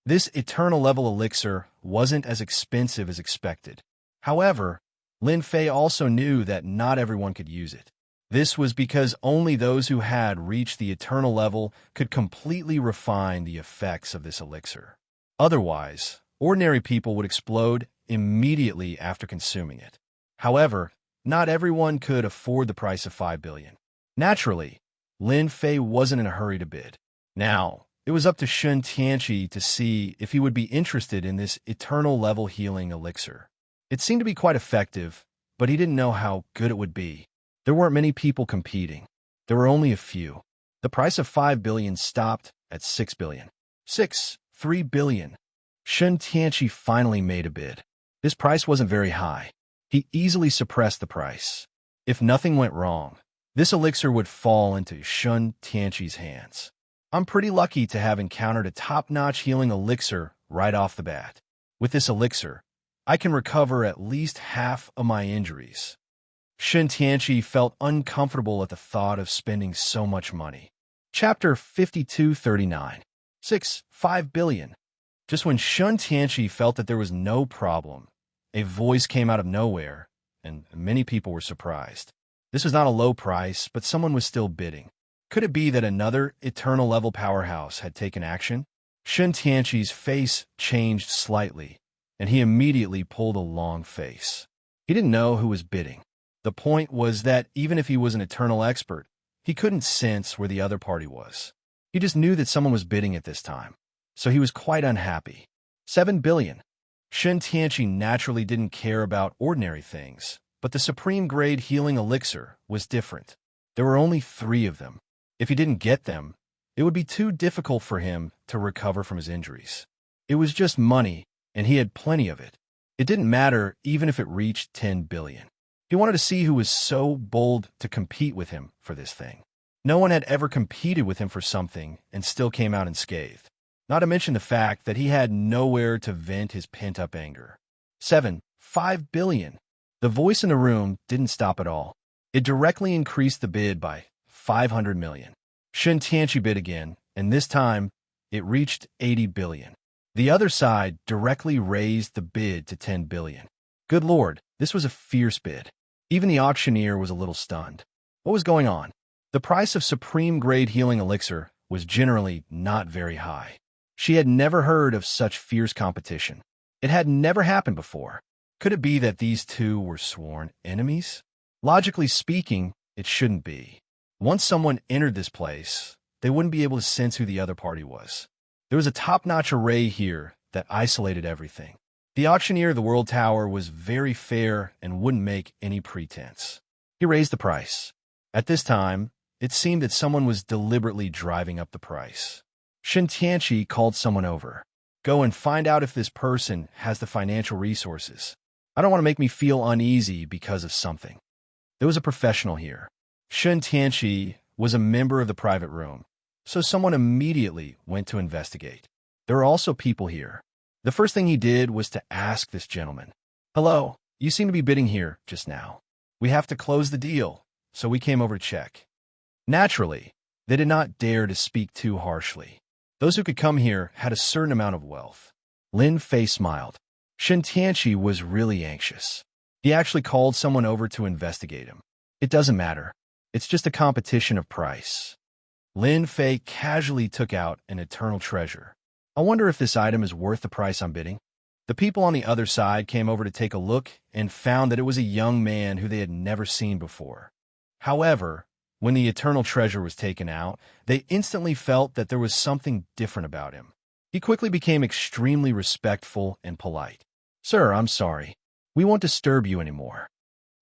This eternal level elixir wasn't as expensive as expected. However, Lin Fei also knew that not everyone could use it. This was because only those who had reached the eternal level could completely refine the effects of this elixir. Otherwise, ordinary people would explode immediately after consuming it. However, not everyone could afford the price of 5 billion. Naturally, Lin Fei wasn't in a hurry to bid. Now, it was up to Shun Tianqi to see if he would be interested in this eternal level healing elixir. It seemed to be quite effective, but he didn't know how good it would be. There weren't many people competing. There were only a few. The price of 5 billion stopped at 6 billion. 3 billion. Shun Tianqi finally made a bid. This price wasn't very high. He easily suppressed the price. If nothing went wrong, this elixir would fall into Shun Tianqi's hands. I'm pretty lucky to have encountered a top-notch healing elixir right off the bat. With this elixir, I can recover at least half of my injuries. Shun Tianqi felt uncomfortable at the thought of spending so much money. Chapter 5239. 5 billion. Just when Shun Tianqi felt that there was no problem, a voice came out of nowhere, and many people were surprised. This was not a low price, but someone was still bidding. Could it be that another eternal level powerhouse had taken action? Shun Tianqi's face changed slightly, and he immediately pulled a long face. He didn't know who was bidding. The point was that even if he was an eternal expert, he couldn't sense where the other party was. He just knew that someone was bidding at this time, so he was quite unhappy. 7 billion. Shun Tianqi naturally didn't care about ordinary things, but the supreme-grade healing elixir was different. There were only 3 of them. If he didn't get them, it would be too difficult for him to recover from his injuries. It was just money, and he had plenty of it. It didn't matter even if it reached 10 billion. He wanted to see who was so bold to compete with him for this thing. No one had ever competed with him for something and still came out unscathed. Not to mention the fact that he had nowhere to vent his pent-up anger. 5 billion. The voice in the room didn't stop at all. It directly increased the bid by 500 million. Shun Tianqi bid again, and this time, it reached 80 billion. The other side directly raised the bid to 10 billion. Good lord, this was a fierce bid. Even the auctioneer was a little stunned. What was going on? The price of supreme-grade healing elixir was generally not very high. She had never heard of such fierce competition. It had never happened before. Could it be that these two were sworn enemies? Logically speaking, it shouldn't be. Once someone entered this place, they wouldn't be able to sense who the other party was. There was a top-notch array here that isolated everything. The auctioneer of the World Tower was very fair and wouldn't make any pretense. He raised the price. At this time, it seemed that someone was deliberately driving up the price. Shun Tianqi called someone over. Go and find out if this person has the financial resources. I don't want to make me feel uneasy because of something. There was a professional here. Shun Tianqi was a member of the private room, so someone immediately went to investigate. There were also people here. The first thing he did was to ask this gentleman, "Hello, you seem to be bidding here just now. We have to close the deal, so we came over to check." Naturally, they did not dare to speak too harshly. Those who could come here had a certain amount of wealth. Lin Fei smiled. Shun Tianqi was really anxious. He actually called someone over to investigate him. It doesn't matter. It's just a competition of price. Lin Fei casually took out an eternal treasure. I wonder if this item is worth the price I'm bidding. The people on the other side came over to take a look and found that it was a young man who they had never seen before. However, when the eternal treasure was taken out, they instantly felt that there was something different about him. He quickly became extremely respectful and polite. "Sir, I'm sorry. We won't disturb you anymore."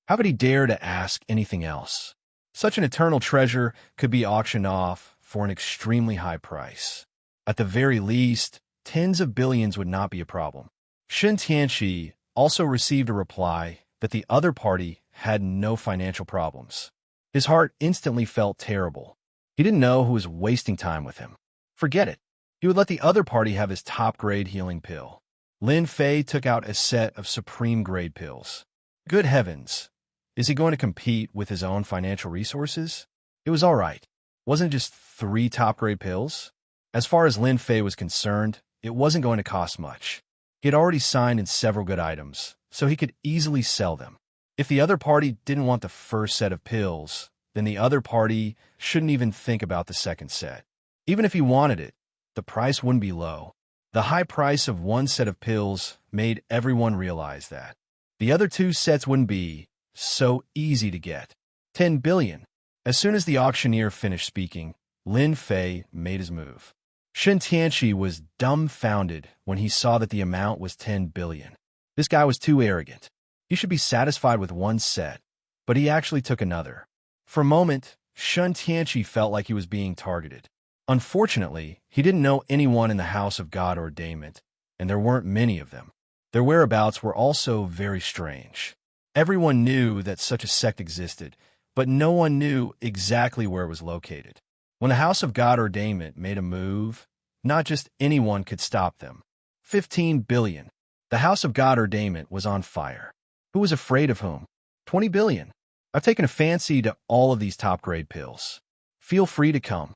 How could he dare to ask anything else? Such an eternal treasure could be auctioned off for an extremely high price. At the very least, tens of billions would not be a problem. Shun Tianqi also received a reply that the other party had no financial problems. His heart instantly felt terrible. He didn't know who was wasting time with him. Forget it. He would let the other party have his top-grade healing pill. Lin Fei took out a set of supreme-grade pills. Good heavens. Is he going to compete with his own financial resources? It was all right. Wasn't it just 3 top-grade pills? As far as Lin Fei was concerned, it wasn't going to cost much. He had already signed in several good items, so he could easily sell them. If the other party didn't want the first set of pills, then the other party shouldn't even think about the second set. Even if he wanted it, the price wouldn't be low. The high price of one set of pills made everyone realize that the other two sets wouldn't be so easy to get. 10 billion. As soon as the auctioneer finished speaking, Lin Fei made his move. Shen Tianqi was dumbfounded when he saw that the amount was 10 billion. This guy was too arrogant. He should be satisfied with one set, but he actually took another. For a moment, Shen Tianqi felt like he was being targeted. Unfortunately, he didn't know anyone in the House of God Ordainment, and there weren't many of them. Their whereabouts were also very strange. Everyone knew that such a sect existed, but no one knew exactly where it was located. When the House of God Ordainment made a move, not just anyone could stop them. 15 billion. The House of God Ordainment was on fire. Who was afraid of whom? 20 billion. I've taken a fancy to all of these top-grade pills. Feel free to come.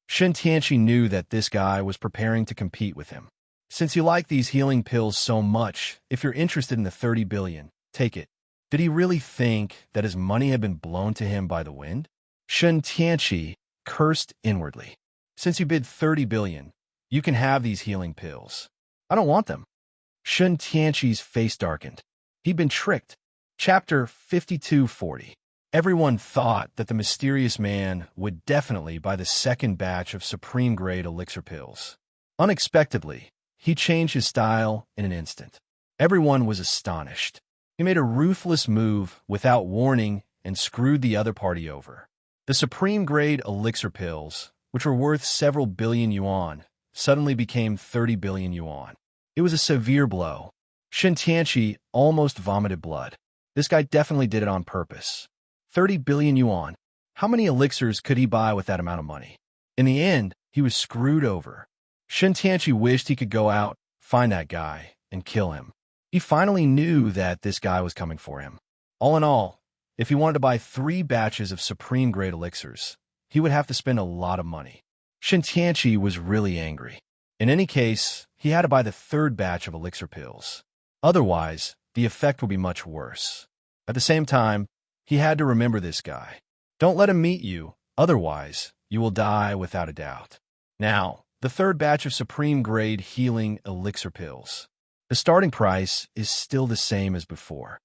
Shen Tianqi knew that this guy was preparing to compete with him. Since you like these healing pills so much, if you're interested in the 30 billion, take it. Did he really think that his money had been blown to him by the wind? Shen Tianqi cursed inwardly. Since you bid 30 billion, you can have these healing pills. I don't want them. Shen Tianqi's face darkened. He'd been tricked. Chapter 5240. Everyone thought that the mysterious man would definitely buy the second batch of supreme-grade elixir pills. Unexpectedly, he changed his style in an instant. Everyone was astonished. He made a ruthless move without warning and screwed the other party over. The supreme-grade elixir pills, which were worth several billion yuan, suddenly became 30 billion yuan. It was a severe blow. Shen Tianqi almost vomited blood. This guy definitely did it on purpose. 30 billion yuan. How many elixirs could he buy with that amount of money? In the end, he was screwed over. Shen Tianqi wished he could go out, find that guy, and kill him. He finally knew that this guy was coming for him. All in all, if he wanted to buy 3 batches of supreme-grade elixirs, he would have to spend a lot of money. Shen Tianqi was really angry. In any case, he had to buy the 3rd batch of elixir pills. Otherwise, the effect would be much worse. At the same time, he had to remember this guy. Don't let him meet you, otherwise you will die without a doubt. Now, the 3rd batch of supreme-grade healing elixir pills. The starting price is still the same as before.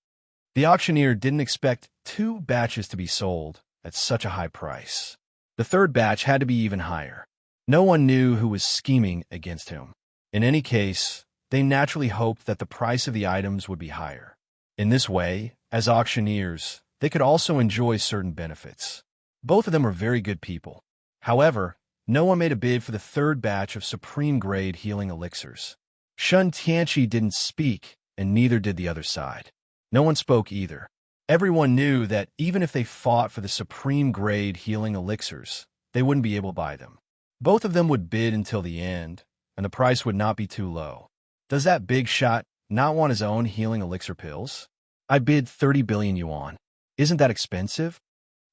The auctioneer didn't expect 2 batches to be sold at such a high price. The 3rd batch had to be even higher. No one knew who was scheming against him. In any case, they naturally hoped that the price of the items would be higher. In this way, as auctioneers, they could also enjoy certain benefits. Both of them were very good people. However, no one made a bid for the 3rd batch of supreme-grade healing elixirs. Shen Tianqi didn't speak, and neither did the other side. No one spoke either. Everyone knew that even if they fought for the supreme-grade healing elixirs, they wouldn't be able to buy them. Both of them would bid until the end, and the price would not be too low. Does that big shot not want his own healing elixir pills? I bid 30 billion yuan. Isn't that expensive?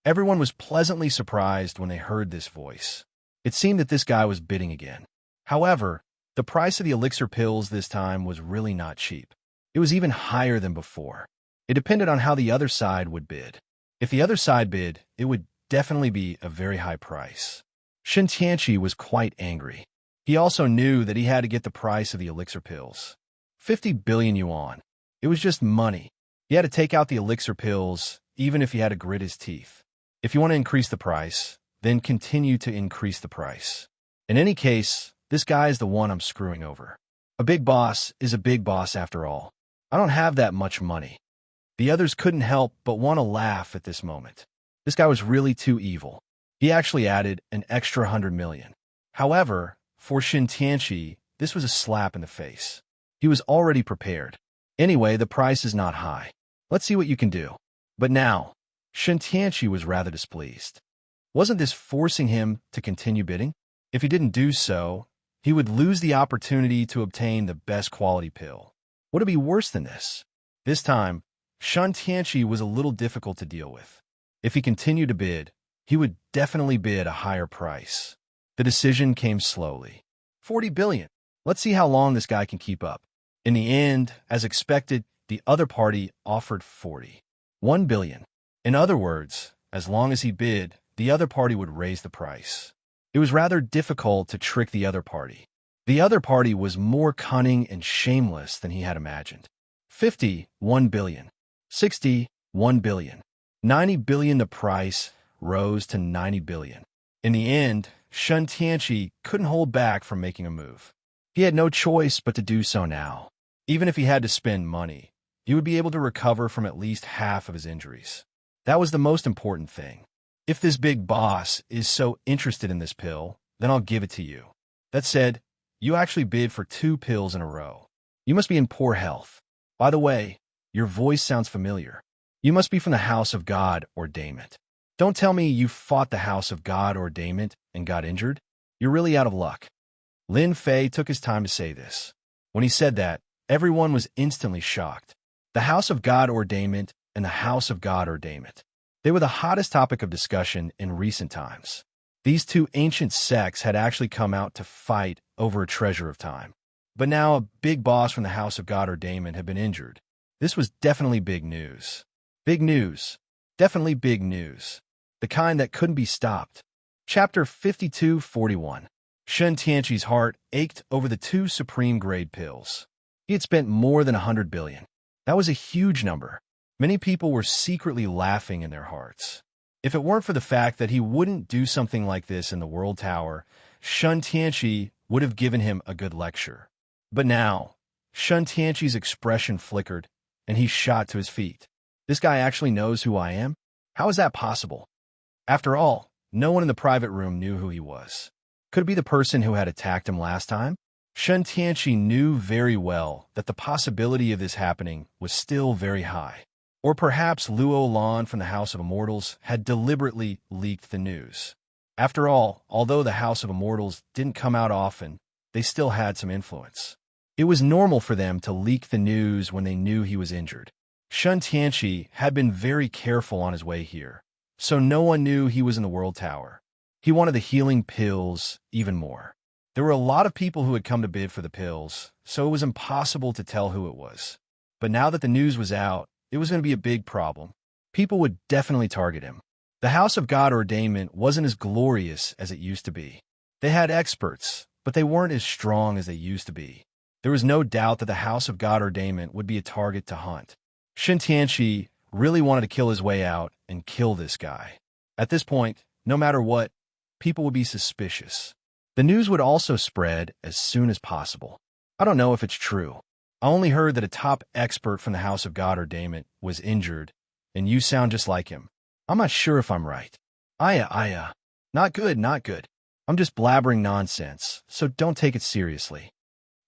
Everyone was pleasantly surprised when they heard this voice. It seemed that this guy was bidding again. However, the price of the elixir pills this time was really not cheap. It was even higher than before. It depended on how the other side would bid. If the other side bid, it would definitely be a very high price. Shen Tianqi was quite angry. He also knew that he had to get the price of the elixir pills. 50 billion yuan. It was just money. He had to take out the elixir pills, even if he had to grit his teeth. If you want to increase the price, then continue to increase the price. In any case, this guy is the one I'm screwing over. A big boss is a big boss after all. I don't have that much money. The others couldn't help but want to laugh at this moment. This guy was really too evil. He actually added an extra 100 million. However, for Shen Tianqi, this was a slap in the face. He was already prepared. Anyway, the price is not high. Let's see what you can do. But now, Shen Tianqi was rather displeased. Wasn't this forcing him to continue bidding? If he didn't do so, he would lose the opportunity to obtain the best quality pill. Would it be worse than this? This time, Shen Tianqi was a little difficult to deal with. If he continued to bid, he would definitely bid a higher price. The decision came slowly. 40 billion. Let's see how long this guy can keep up. In the end, as expected, the other party offered 41 billion. In other words, as long as he bid, the other party would raise the price. It was rather difficult to trick the other party. The other party was more cunning and shameless than he had imagined. 51 billion. 61 billion. 90 billion. The price rose to 90 billion. In the end, Shun Tianqi couldn't hold back from making a move. He had no choice but to do so now. Even if he had to spend money, he would be able to recover from at least half of his injuries. That was the most important thing. If this big boss is so interested in this pill, then I'll give it to you. That said, you actually bid for 2 pills in a row. You must be in poor health. By the way, your voice sounds familiar. You must be from the House of God or Daemon. Don't tell me you fought the House of God or Daemon and got injured. You're really out of luck. Lin Fei took his time to say this. When he said that, everyone was instantly shocked. The House of God or Daemon and the House of God or Daemon. They were the hottest topic of discussion in recent times. These two ancient sects had actually come out to fight over a treasure of time. But now a big boss from the House of God or Daemon had been injured. This was definitely big news. Big news. Definitely big news. The kind that couldn't be stopped. Chapter 52:41. Shun Tianqi's heart ached over the 2 supreme-grade pills. He had spent more than 100 billion. That was a huge number. Many people were secretly laughing in their hearts. If it weren't for the fact that he wouldn't do something like this in the World Tower, Shun Tianqi would have given him a good lecture. But now, Shun Tianqi's expression flickered, and he shot to his feet. This guy actually knows who I am? How is that possible? After all, no one in the private room knew who he was. Could it be the person who had attacked him last time? Shun Tianqi knew very well that the possibility of this happening was still very high. Or perhaps Luo Lan from the House of Immortals had deliberately leaked the news. After all, although the House of Immortals didn't come out often, they still had some influence. It was normal for them to leak the news when they knew he was injured. Shun Tianqi had been very careful on his way here, so no one knew he was in the World Tower. He wanted the healing pills even more. There were a lot of people who had come to bid for the pills, so it was impossible to tell who it was. But now that the news was out, it was going to be a big problem. People would definitely target him. The House of God or Daemon wasn't as glorious as it used to be. They had experts, but they weren't as strong as they used to be. There was no doubt that the House of God or Daemon would be a target to hunt. Shun Tianqi really wanted to kill his way out and kill this guy. At this point, no matter what, people would be suspicious. The news would also spread as soon as possible. I don't know if it's true. I only heard that a top expert from the House of God or Daemon was injured, and you sound just like him. I'm not sure if I'm right. Aya. Not good, not good. I'm just blabbering nonsense, so don't take it seriously.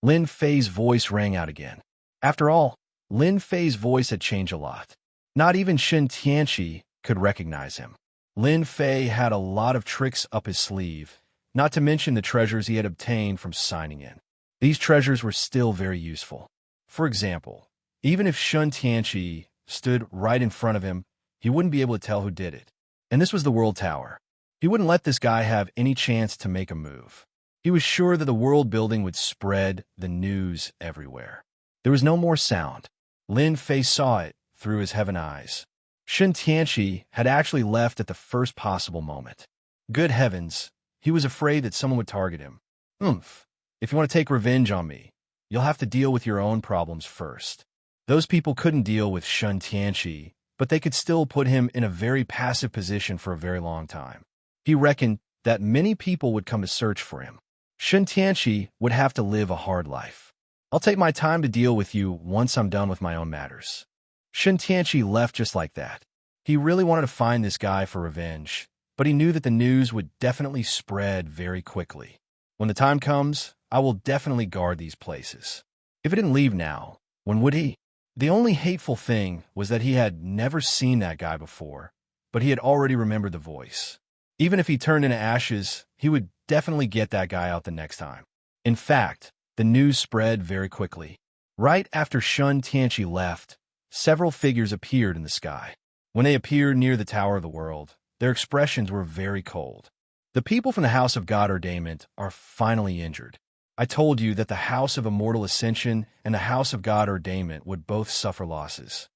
Lin Fei's voice rang out again. After all, Lin Fei's voice had changed a lot. Not even Shun Tianqi could recognize him. Lin Fei had a lot of tricks up his sleeve, not to mention the treasures he had obtained from signing in. These treasures were still very useful. For example, even if Shun Tianqi stood right in front of him, he wouldn't be able to tell who did it. And this was the World Tower. He wouldn't let this guy have any chance to make a move. He was sure that the world building would spread the news everywhere. There was no more sound. Lin Fei saw it through his heaven eyes. Shun Tianqi had actually left at the first possible moment. Good heavens, he was afraid that someone would target him. If you want to take revenge on me, you'll have to deal with your own problems first. Those people couldn't deal with Shun Tianqi, but they could still put him in a very passive position for a very long time. He reckoned that many people would come to search for him. Shun Tianqi would have to live a hard life. I'll take my time to deal with you once I'm done with my own matters. Shun Tianqi left just like that. He really wanted to find this guy for revenge, but he knew that the news would definitely spread very quickly. When the time comes, I will definitely guard these places. If he didn't leave now, when would he? The only hateful thing was that he had never seen that guy before, but he had already remembered the voice. Even if he turned into ashes, he would definitely get that guy out the next time. In fact, the news spread very quickly. Right after Shun Tianqi left, several figures appeared in the sky. When they appeared near the Tower of the World, their expressions were very cold. The people from the House of God or Daemon are finally injured. I told you that the House of Immortal Ascension and the House of God Ordainment would both suffer losses.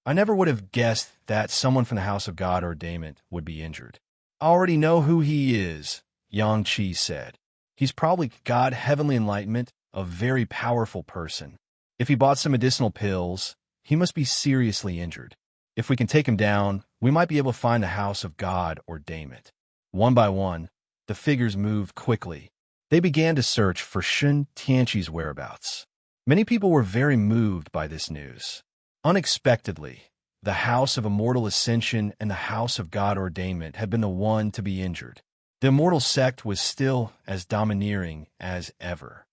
I never would have guessed that someone from the House of God Ordainment would be injured. I already know who he is, Yang Qi said. He's probably God Heavenly Enlightenment, a very powerful person. If he bought some medicinal pills, he must be seriously injured. If we can take him down, we might be able to find the House of God Ordainment. One by one, the figures moved quickly. They began to search for Shun Tianqi's whereabouts. Many people were very moved by this news. Unexpectedly, the House of Immortal Ascension and the House of God Ordainment had been the one to be injured. The immortal sect was still as domineering as ever.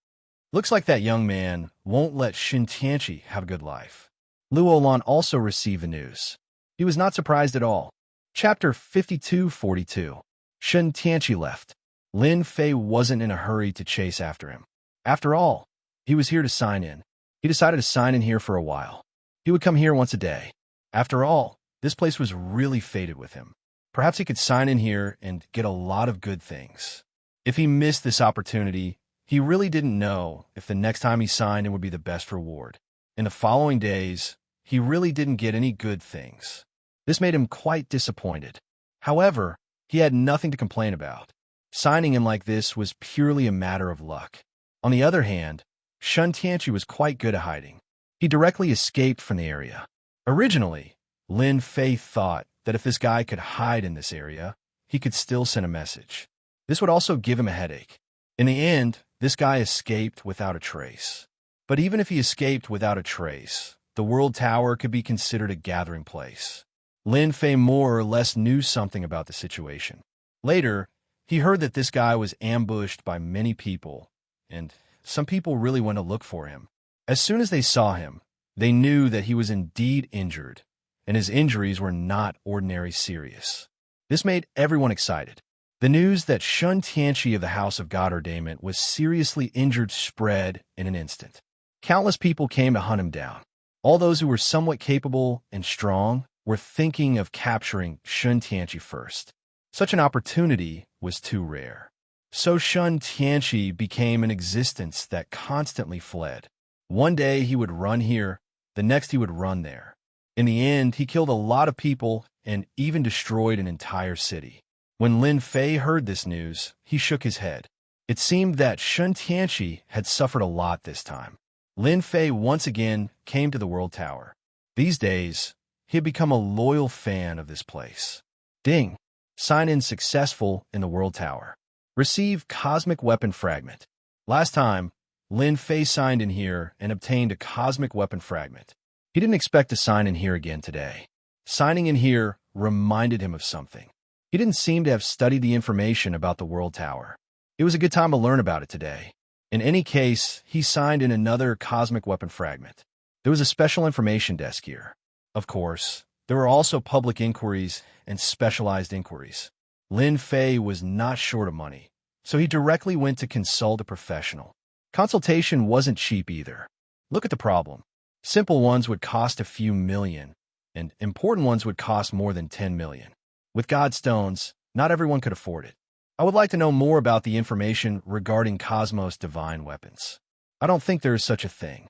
Looks like that young man won't let Shun Tianqi have a good life. Lu Olan also received the news. He was not surprised at all. Chapter 52-42. Shun Tianqi left. Lin Fei wasn't in a hurry to chase after him. After all, he was here to sign in. He decided to sign in here for a while. He would come here once a day. After all, this place was really fated with him. Perhaps he could sign in here and get a lot of good things. If he missed this opportunity, he really didn't know if the next time he signed in would be the best reward. In the following days, he really didn't get any good things. This made him quite disappointed. However, he had nothing to complain about. Signing in like this was purely a matter of luck. On the other hand, Shun Tianqi was quite good at hiding. He directly escaped from the area. Originally, Lin Fei thought that if this guy could hide in this area, he could still send a message. This would also give him a headache. In the end, this guy escaped without a trace. But even if he escaped without a trace, the World Tower could be considered a gathering place. Lin Fei more or less knew something about the situation. Later, he heard that this guy was ambushed by many people, and some people really went to look for him. As soon as they saw him, they knew that he was indeed injured, and his injuries were not ordinary serious. This made everyone excited. The news that Shun Tianqi of the House of God Ordainment was seriously injured spread in an instant. Countless people came to hunt him down. All those who were somewhat capable and strong were thinking of capturing Shun Tianqi first. Such an opportunity was too rare. So Shun Tianqi became an existence that constantly fled. One day he would run here, the next he would run there. In the end, he killed a lot of people and even destroyed an entire city. When Lin Fei heard this news, he shook his head. It seemed that Shun Tianqi had suffered a lot this time. Lin Fei once again came to the World Tower. These days, he had become a loyal fan of this place. Ding! Sign in successful in the World Tower. Receive Cosmic Weapon Fragment. Last time, Lin Fei signed in here and obtained a Cosmic Weapon Fragment. He didn't expect to sign in here again today. Signing in here reminded him of something. He didn't seem to have studied the information about the World Tower. It was a good time to learn about it today. In any case, he signed in another Cosmic Weapon Fragment. There was a special information desk here. Of course, there were also public inquiries and specialized inquiries. Lin Fei was not short of money, so he directly went to consult a professional. Consultation wasn't cheap either. Look at the problem. Simple ones would cost a few million, and important ones would cost more than 10 million. With Godstones, not everyone could afford it. I would like to know more about the information regarding Cosmos Divine Weapons. I don't think there is such a thing.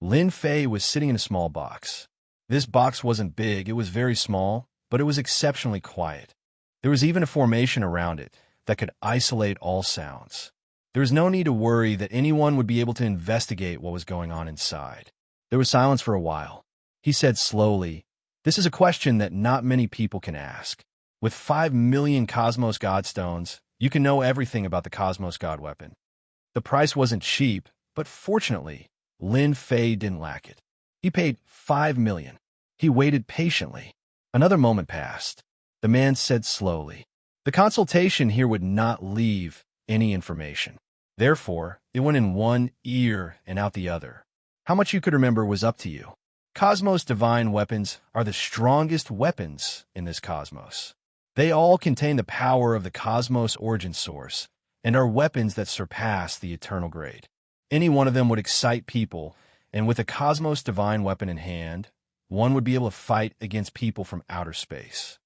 Lin Fei was sitting in a small box. This box wasn't big, it was very small, but it was exceptionally quiet. There was even a formation around it that could isolate all sounds. There was no need to worry that anyone would be able to investigate what was going on inside. There was silence for a while. He said slowly, "This is a question that not many people can ask. With 5 million Cosmos Godstones, you can know everything about the Cosmos God Weapon." The price wasn't cheap, but fortunately, Lin Fei didn't lack it. He paid 5 million. He waited patiently. Another moment passed. The man said slowly, "The consultation here would not leave any information. Therefore, it went in one ear and out the other. How much you could remember was up to you. Cosmos Divine Weapons are the strongest weapons in this cosmos. They all contain the power of the cosmos origin source and are weapons that surpass the eternal grade. Any one of them would excite people, and with a Cosmos Divine Weapon in hand, one would be able to fight against people from outer space."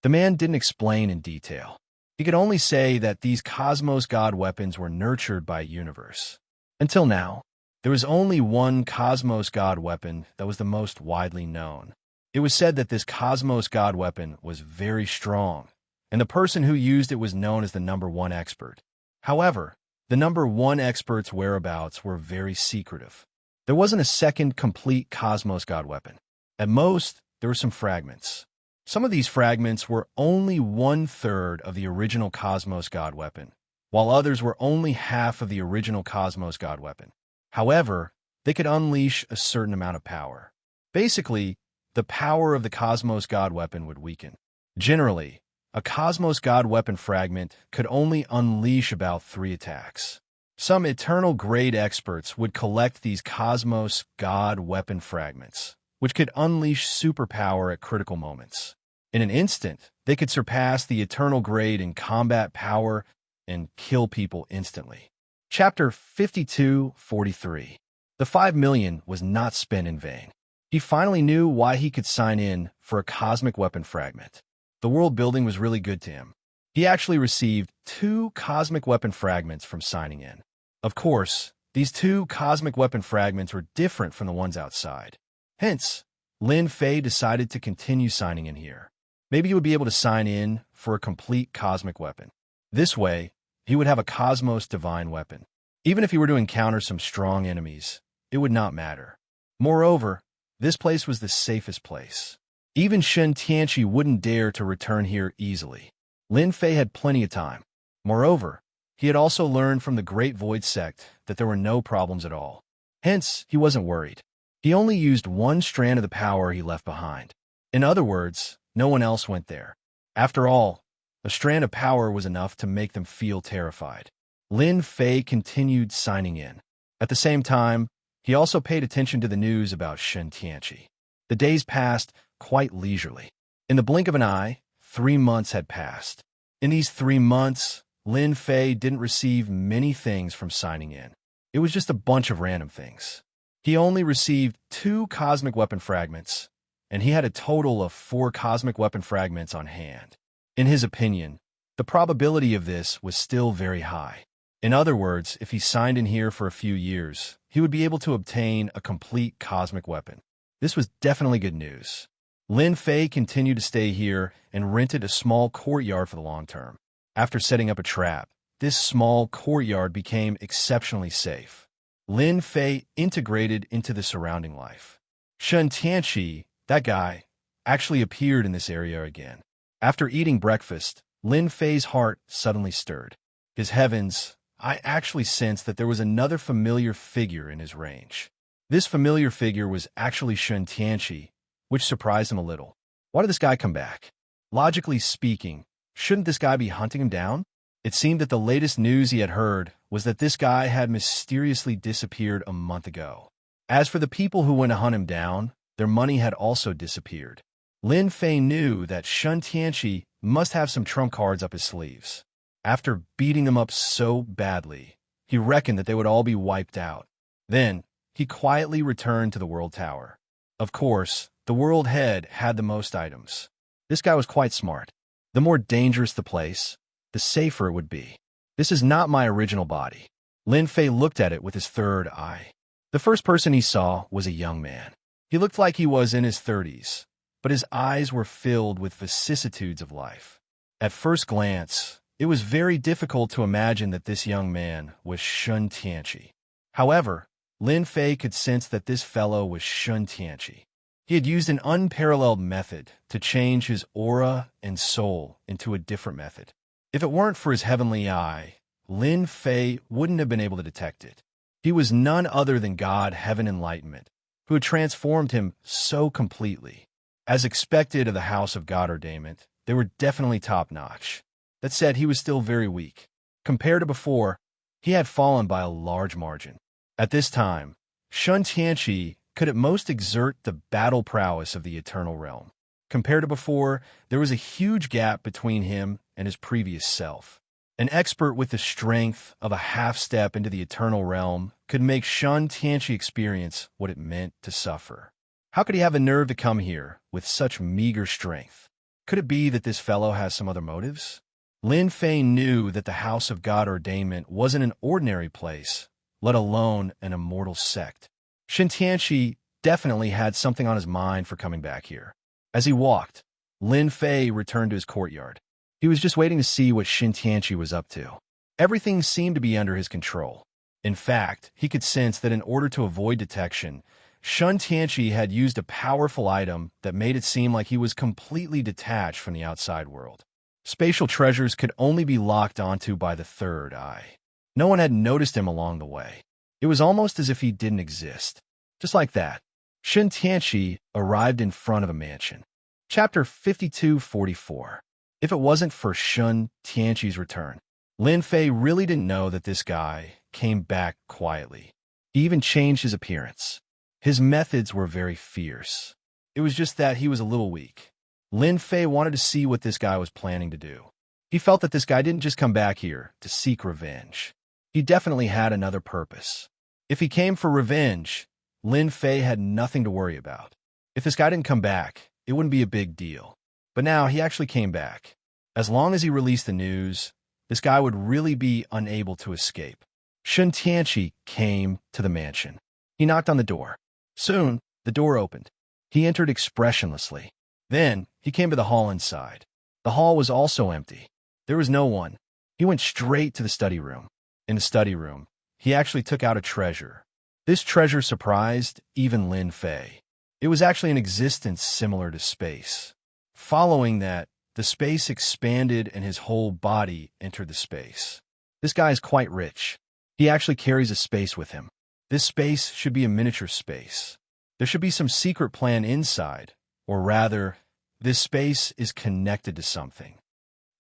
The man didn't explain in detail. He could only say that these Cosmos God weapons were nurtured by a universe. Until now, there was only one Cosmos God weapon that was the most widely known. It was said that this Cosmos God weapon was very strong, and the person who used it was known as the #1 expert. However, the #1 expert's whereabouts were very secretive. There wasn't a second complete Cosmos God weapon. At most, there were some fragments. Some of these fragments were only 1/3 of the original Cosmos God weapon, while others were only half of the original Cosmos God weapon. However, they could unleash a certain amount of power. Basically, the power of the Cosmos God weapon would weaken. Generally, a Cosmos God weapon fragment could only unleash about 3 attacks. Some Eternal-grade experts would collect these Cosmos God weapon fragments, which could unleash superpower at critical moments. In an instant, they could surpass the Eternal grade in combat power and kill people instantly. Chapter 52-43. The 5 million was not spent in vain. He finally knew why he could sign in for a cosmic weapon fragment. The world building was really good to him. He actually received 2 cosmic weapon fragments from signing in. Of course, these 2 cosmic weapon fragments were different from the ones outside. Hence, Lin Fei decided to continue signing in here. Maybe he would be able to sign in for a complete cosmic weapon. This way, he would have a Cosmos divine weapon. Even if he were to encounter some strong enemies, it would not matter. Moreover, this place was the safest place. Even Shen Tianqi wouldn't dare to return here easily. Lin Fei had plenty of time. Moreover, he had also learned from the Great Void Sect that there were no problems at all. Hence, he wasn't worried. He only used 1 strand of the power he left behind. In other words, no one else went there. After all, a strand of power was enough to make them feel terrified. Lin Fei continued signing in. At the same time, he also paid attention to the news about Shen Tianqi. The days passed quite leisurely. In the blink of an eye, 3 months had passed. In these 3 months, Lin Fei didn't receive many things from signing in. It was just a bunch of random things. He only received 2 cosmic weapon fragments, and he had a total of 4 cosmic weapon fragments on hand. In his opinion, the probability of this was still very high. In other words, if he signed in here for a few years, he would be able to obtain a complete cosmic weapon. This was definitely good news. Lin Fei continued to stay here and rented a small courtyard for the long term. After setting up a trap, this small courtyard became exceptionally safe. Lin Fei integrated into the surrounding life. Shen Tianqi, that guy, actually appeared in this area again. After eating breakfast, Lin Fei's heart suddenly stirred. His heavens, I actually sensed that there was another familiar figure in his range. This familiar figure was actually Shen Tianqi, which surprised him a little. Why did this guy come back? Logically speaking, shouldn't this guy be hunting him down? It seemed that the latest news he had heard was that this guy had mysteriously disappeared a month ago. As for the people who went to hunt him down, their money had also disappeared. Lin Fei knew that Shen Tianqi must have some trump cards up his sleeves. After beating them up so badly, he reckoned that they would all be wiped out. Then, he quietly returned to the World Tower. Of course, the World Head had the most items. This guy was quite smart. The more dangerous the place, the safer it would be. This is not my original body. Lin Fei looked at it with his third eye. The first person he saw was a young man. He looked like he was in his 30s, but his eyes were filled with vicissitudes of life. At first glance, it was very difficult to imagine that this young man was Shen Tianqi. However, Lin Fei could sense that this fellow was Shen Tianqi. He had used an unparalleled method to change his aura and soul into a different method. If it weren't for his heavenly eye, Lin Fei wouldn't have been able to detect it. He was none other than God Heaven Enlightenment, who had transformed him so completely. As expected of the House of God Ordainment, they were definitely top-notch. That said, he was still very weak. Compared to before, he had fallen by a large margin. At this time, Shen Tianqi could at most exert the battle prowess of the Eternal Realm. Compared to before, there was a huge gap between him and his previous self. An expert with the strength of a half-step into the Eternal Realm could make Shen Tianqi experience what it meant to suffer. How could he have the nerve to come here with such meager strength? Could it be that this fellow has some other motives? Lin Fei knew that the House of God Ordainment wasn't an ordinary place, let alone an immortal sect. Shen Tianqi definitely had something on his mind for coming back here. As he walked, Lin Fei returned to his courtyard. He was just waiting to see what Shen Tianqi was up to. Everything seemed to be under his control. In fact, he could sense that in order to avoid detection, Shen Tianqi had used a powerful item that made it seem like he was completely detached from the outside world. Spatial treasures could only be locked onto by the third eye. No one had noticed him along the way. It was almost as if he didn't exist. Just like that, Shen Tianqi arrived in front of a mansion. Chapter 5244. If it wasn't for Shen Tianqi's return, Lin Fei really didn't know that this guy came back quietly. He even changed his appearance. His methods were very fierce. It was just that he was a little weak. Lin Fei wanted to see what this guy was planning to do. He felt that this guy didn't just come back here to seek revenge. He definitely had another purpose. If he came for revenge, Lin Fei had nothing to worry about. If this guy didn't come back, it wouldn't be a big deal. But now he actually came back. As long as he released the news, this guy would really be unable to escape. Shen Tianqi came to the mansion. He knocked on the door. Soon, the door opened. He entered expressionlessly. Then, he came to the hall inside. The hall was also empty. There was no one. He went straight to the study room. In the study room, he actually took out a treasure. This treasure surprised even Lin Fei. It was actually an existence similar to space. Following that, the space expanded and his whole body entered the space. This guy is quite rich. He actually carries a space with him. This space should be a miniature space. There should be some secret plan inside, or rather, this space is connected to something.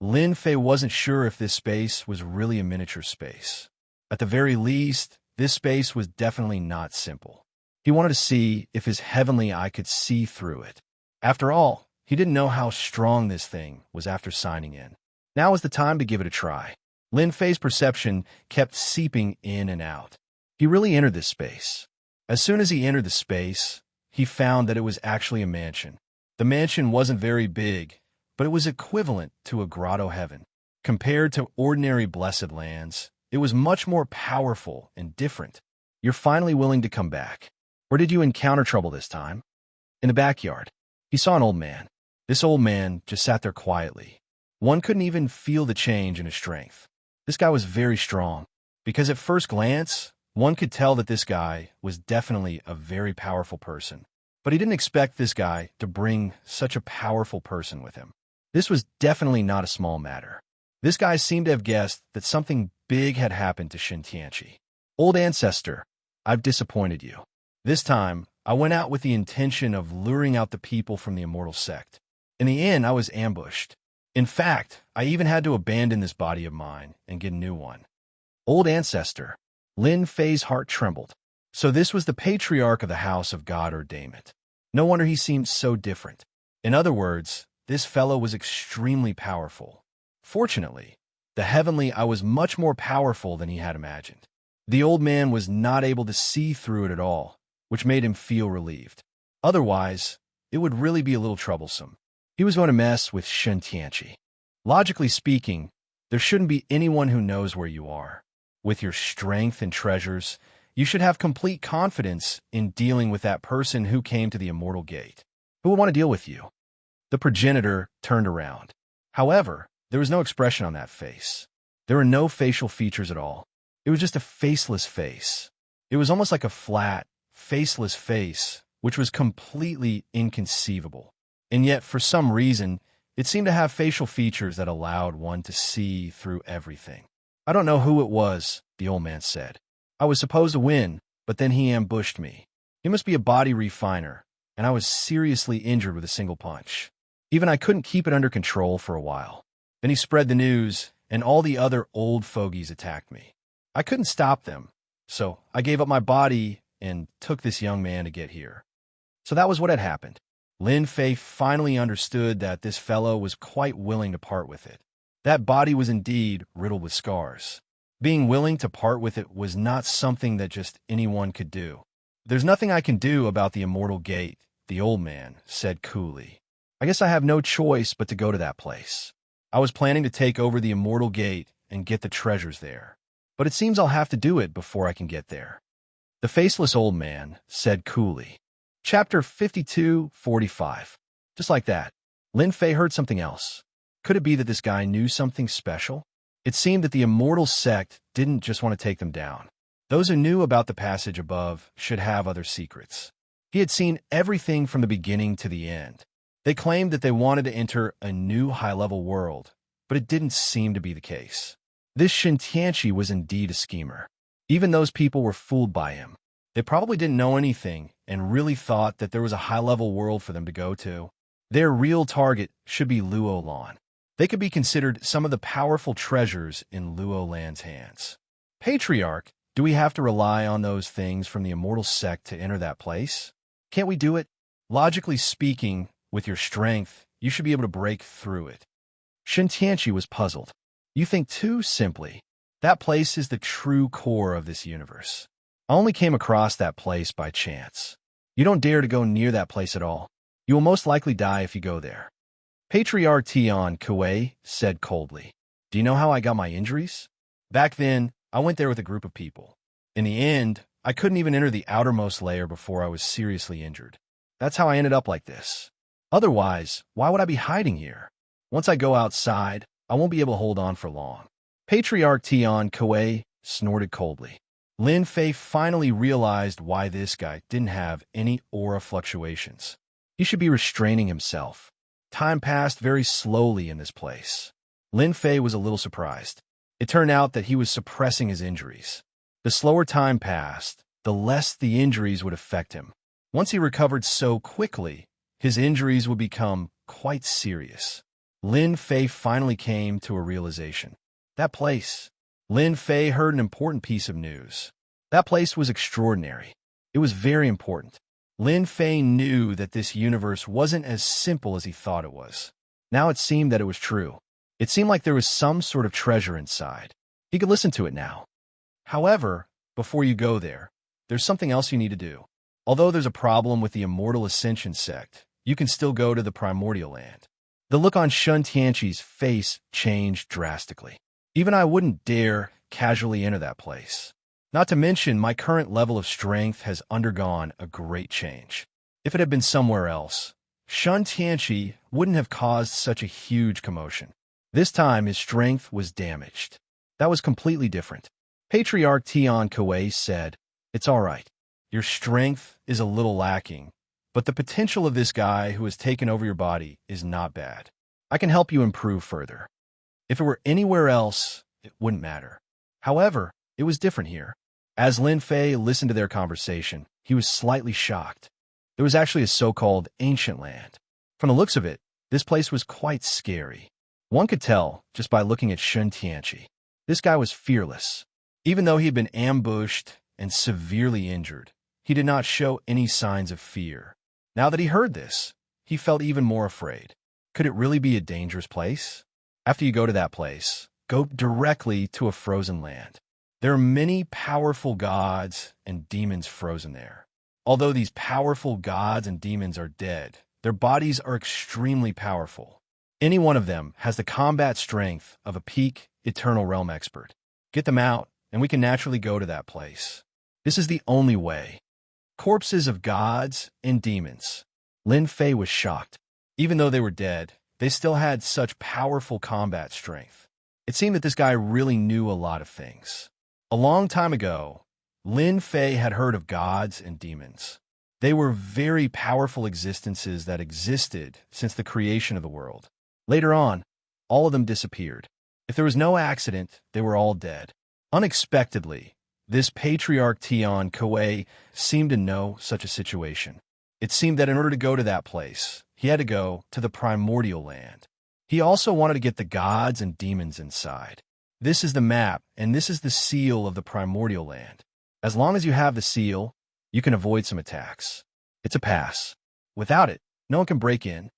Lin Fei wasn't sure if this space was really a miniature space. At the very least, this space was definitely not simple. He wanted to see if his heavenly eye could see through it. After all, he didn't know how strong this thing was after signing in. Now was the time to give it a try. Lin Fei's perception kept seeping in and out. He really entered this space. As soon as he entered the space, he found that it was actually a mansion. The mansion wasn't very big, but it was equivalent to a grotto heaven. Compared to ordinary blessed lands, it was much more powerful and different. You're finally willing to come back. Where did you encounter trouble this time? In the backyard. He saw an old man. This old man just sat there quietly. One couldn't even feel the change in his strength. This guy was very strong, because at first glance, one could tell that this guy was definitely a very powerful person. But he didn't expect this guy to bring such a powerful person with him. This was definitely not a small matter. This guy seemed to have guessed that something big had happened to Shen Tianqi. Old ancestor, I've disappointed you. This time, I went out with the intention of luring out the people from the immortal sect. In the end, I was ambushed. In fact, I even had to abandon this body of mine and get a new one. Old ancestor, Lin Fei's heart trembled. So this was the patriarch of the House of God Ordainment. No wonder he seemed so different. In other words, this fellow was extremely powerful. Fortunately, the heavenly eye was much more powerful than he had imagined. The old man was not able to see through it at all, which made him feel relieved. Otherwise, it would really be a little troublesome. He was going to mess with Shen Tianqi. Logically speaking, there shouldn't be anyone who knows where you are. With your strength and treasures, you should have complete confidence in dealing with that person who came to the immortal gate. Who would want to deal with you? The progenitor turned around. However, there was no expression on that face. There were no facial features at all. It was just a faceless face. It was almost like a flat, faceless face, which was completely inconceivable. And yet, for some reason, it seemed to have facial features that allowed one to see through everything. I don't know who it was, the old man said. I was supposed to win, but then he ambushed me. He must be a body refiner, and I was seriously injured with a single punch. Even I couldn't keep it under control for a while. Then he spread the news, and all the other old fogies attacked me. I couldn't stop them, so I gave up my body and took this young man to get here. So that was what had happened. Lin Fei finally understood that this fellow was quite willing to part with it. That body was indeed riddled with scars. Being willing to part with it was not something that just anyone could do. There's nothing I can do about the immortal gate, the old man said coolly. I guess I have no choice but to go to that place. I was planning to take over the Immortal Gate and get the treasures there. But it seems I'll have to do it before I can get there. The faceless old man said coolly. Chapter 52:45. Just like that, Lin Fei heard something else. Could it be that this guy knew something special? It seemed that the immortal sect didn't just want to take them down. Those who knew about the passage above should have other secrets. He had seen everything from the beginning to the end. They claimed that they wanted to enter a new high-level world, but it didn't seem to be the case. This Shen Tianqi was indeed a schemer. Even those people were fooled by him. They probably didn't know anything and really thought that there was a high-level world for them to go to. Their real target should be Luolan. They could be considered some of the powerful treasures in Luolan's hands. Patriarch, do we have to rely on those things from the immortal sect to enter that place? Can't we do it? Logically speaking, with your strength, you should be able to break through it. Shen Tianqi was puzzled. You think too simply. That place is the true core of this universe. I only came across that place by chance. You don't dare to go near that place at all. You will most likely die if you go there. Patriarch Tian Kuei said coldly. Do you know how I got my injuries? Back then, I went there with a group of people. In the end, I couldn't even enter the outermost layer before I was seriously injured. That's how I ended up like this. Otherwise, why would I be hiding here? Once I go outside, I won't be able to hold on for long. Patriarch Tian Kuei snorted coldly. Lin Fei finally realized why this guy didn't have any aura fluctuations. He should be restraining himself. Time passed very slowly in this place. Lin Fei was a little surprised. It turned out that he was suppressing his injuries. The slower time passed, the less the injuries would affect him. Once he recovered so quickly, his injuries would become quite serious. Lin Fei finally came to a realization. That place. Lin Fei heard an important piece of news. That place was extraordinary. It was very important. Lin Fei knew that this universe wasn't as simple as he thought it was. Now it seemed that it was true. It seemed like there was some sort of treasure inside. He could listen to it now. However, before you go there, there's something else you need to do. Although there's a problem with the Immortal Ascension sect, you can still go to the Primordial Land. The look on Shen Tianqi's face changed drastically. Even I wouldn't dare casually enter that place. Not to mention, my current level of strength has undergone a great change. If it had been somewhere else, Shen Tianqi wouldn't have caused such a huge commotion. This time, his strength was damaged. That was completely different. Patriarch Tian Kuei said, It's all right. Your strength is a little lacking, but the potential of this guy who has taken over your body is not bad. I can help you improve further. If it were anywhere else, it wouldn't matter. However, it was different here. As Lin Fei listened to their conversation, he was slightly shocked. There was actually a so-called ancient land. From the looks of it, this place was quite scary. One could tell just by looking at Shen Tianqi. This guy was fearless. Even though he had been ambushed and severely injured, he did not show any signs of fear. Now that he heard this, he felt even more afraid. Could it really be a dangerous place? After you go to that place, go directly to a frozen land. There are many powerful gods and demons frozen there. Although these powerful gods and demons are dead, their bodies are extremely powerful. Any one of them has the combat strength of a peak Eternal Realm expert. Get them out, and we can naturally go to that place. This is the only way. Corpses of gods and demons. Lin Fei was shocked. Even though they were dead, they still had such powerful combat strength. It seemed that this guy really knew a lot of things. A long time ago, Lin Fei had heard of gods and demons. They were very powerful existences that existed since the creation of the world. Later on, all of them disappeared. If there was no accident, they were all dead. Unexpectedly, this Patriarch Tian Kuei seemed to know such a situation. It seemed that in order to go to that place, he had to go to the Primordial Land. He also wanted to get the gods and demons inside. This is the map, and this is the seal of the Primordial Land. As long as you have the seal, you can avoid some attacks. It's a pass. Without it, no one can break in.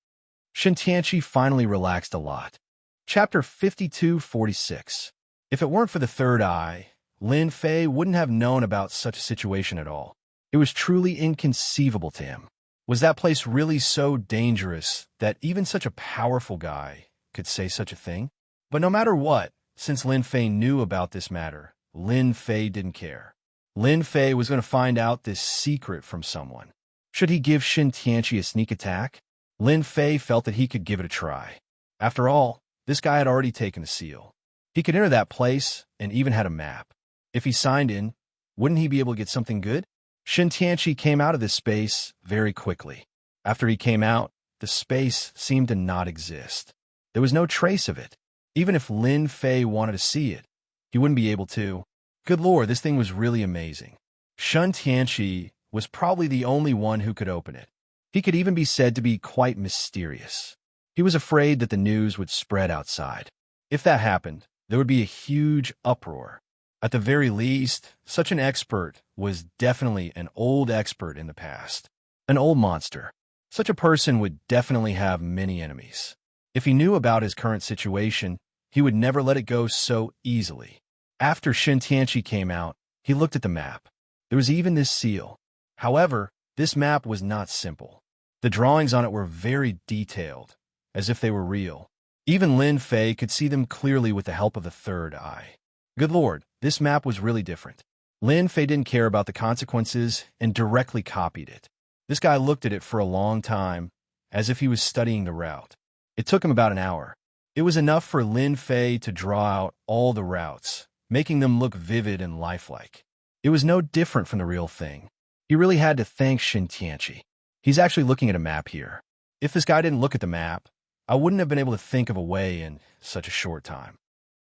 Shen Tianqi finally relaxed a lot. Chapter 52:46. If it weren't for the third eye, Lin Fei wouldn't have known about such a situation at all. It was truly inconceivable to him. Was that place really so dangerous that even such a powerful guy could say such a thing. But no matter what, since Lin Fei knew about this matter, Lin Fei didn't care. Lin Fei was going to find out this secret from someone. Should he give Shin Tianqi a sneak attack? Lin Fei felt that he could give it a try. After all, this guy had already taken the seal. He could enter that place and even had a map. If he signed in, wouldn't he be able to get something good? Shin Tianqi came out of this space very quickly. After he came out, the space seemed to not exist. There was no trace of it. Even if Lin Fei wanted to see it, he wouldn't be able to. Good lord, this thing was really amazing. Shin Tianqi was probably the only one who could open it. He could even be said to be quite mysterious. He was afraid that the news would spread outside. If that happened, there would be a huge uproar. At the very least, such an expert was definitely an old expert in the past. An old monster. Such a person would definitely have many enemies. If he knew about his current situation, he would never let it go so easily. After Shin Tianqi came out, he looked at the map. There was even this seal. However, this map was not simple. The drawings on it were very detailed, as if they were real. Even Lin Fei could see them clearly with the help of the third eye. Good lord, this map was really different. Lin Fei didn't care about the consequences and directly copied it. This guy looked at it for a long time, as if he was studying the route. It took him about an hour. It was enough for Lin Fei to draw out all the routes, making them look vivid and lifelike. It was no different from the real thing. He really had to thank Shin Tianqi. He's actually looking at a map here. If this guy didn't look at the map, I wouldn't have been able to think of a way in such a short time.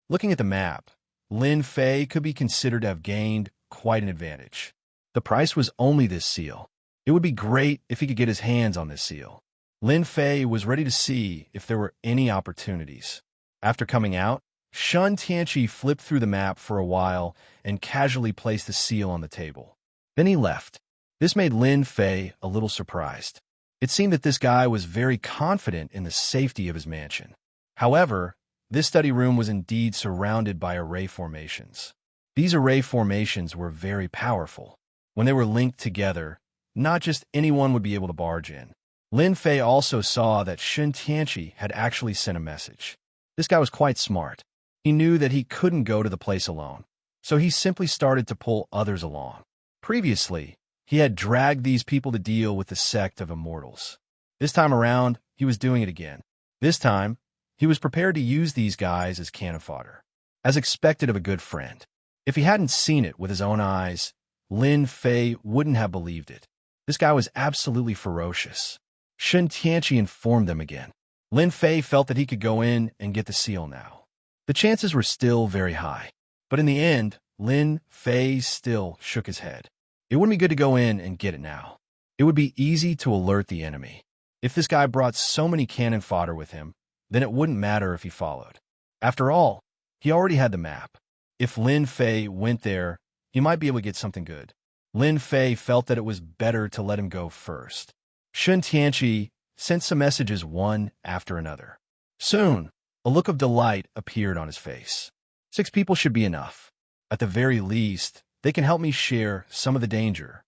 Looking at the map, Lin Fei could be considered to have gained quite an advantage. The price was only this seal. It would be great if he could get his hands on this seal. Lin Fei was ready to see if there were any opportunities. After coming out, Shin Tianqi flipped through the map for a while and casually placed the seal on the table. Then he left. This made Lin Fei a little surprised. It seemed that this guy was very confident in the safety of his mansion. However, this study room was indeed surrounded by array formations. These array formations were very powerful. When they were linked together, not just anyone would be able to barge in. Lin Fei also saw that Shin Tianqi had actually sent a message. This guy was quite smart. He knew that he couldn't go to the place alone, so he simply started to pull others along. Previously, he had dragged these people to deal with the sect of immortals. This time around, he was doing it again. This time, he was prepared to use these guys as cannon fodder, as expected of a good friend. If he hadn't seen it with his own eyes, Lin Fei wouldn't have believed it. This guy was absolutely ferocious. Shin Tianqi informed them again. Lin Fei felt that he could go in and get the seal now. The chances were still very high, but in the end, Lin Fei still shook his head. It wouldn't be good to go in and get it now. It would be easy to alert the enemy. If this guy brought so many cannon fodder with him, then it wouldn't matter if he followed. After all, he already had the map. If Lin Fei went there, he might be able to get something good. Lin Fei felt that it was better to let him go first. Shin Tianqi sent some messages one after another. Soon, a look of delight appeared on his face. 6 people should be enough. At the very least, they can help me share some of the danger.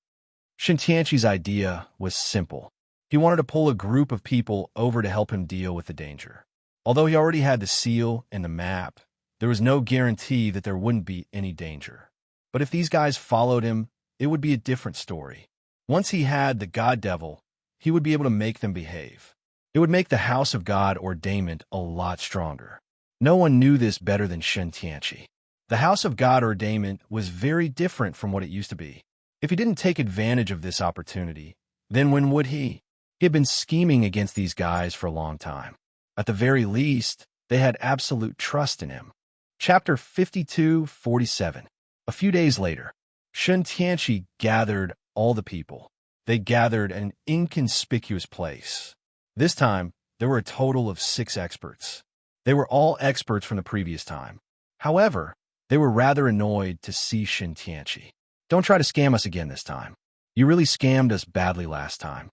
Shin Tianqi's idea was simple. He wanted to pull a group of people over to help him deal with the danger. Although he already had the seal and the map, there was no guarantee that there wouldn't be any danger. But if these guys followed him, it would be a different story. Once he had the God Devil, he would be able to make them behave. It would make the House of God ordainment a lot stronger. No one knew this better than Shin Tianqi. The House of God ordainment was very different from what it used to be. If he didn't take advantage of this opportunity, then when would he? He had been scheming against these guys for a long time. At the very least, they had absolute trust in him. Chapter 52:47. A few days later, Shin Tianqi gathered all the people. They gathered at an inconspicuous place. This time, there were a total of 6 experts. They were all experts from the previous time. However, they were rather annoyed to see Shin Tianqi. Don't try to scam us again this time. You really scammed us badly last time.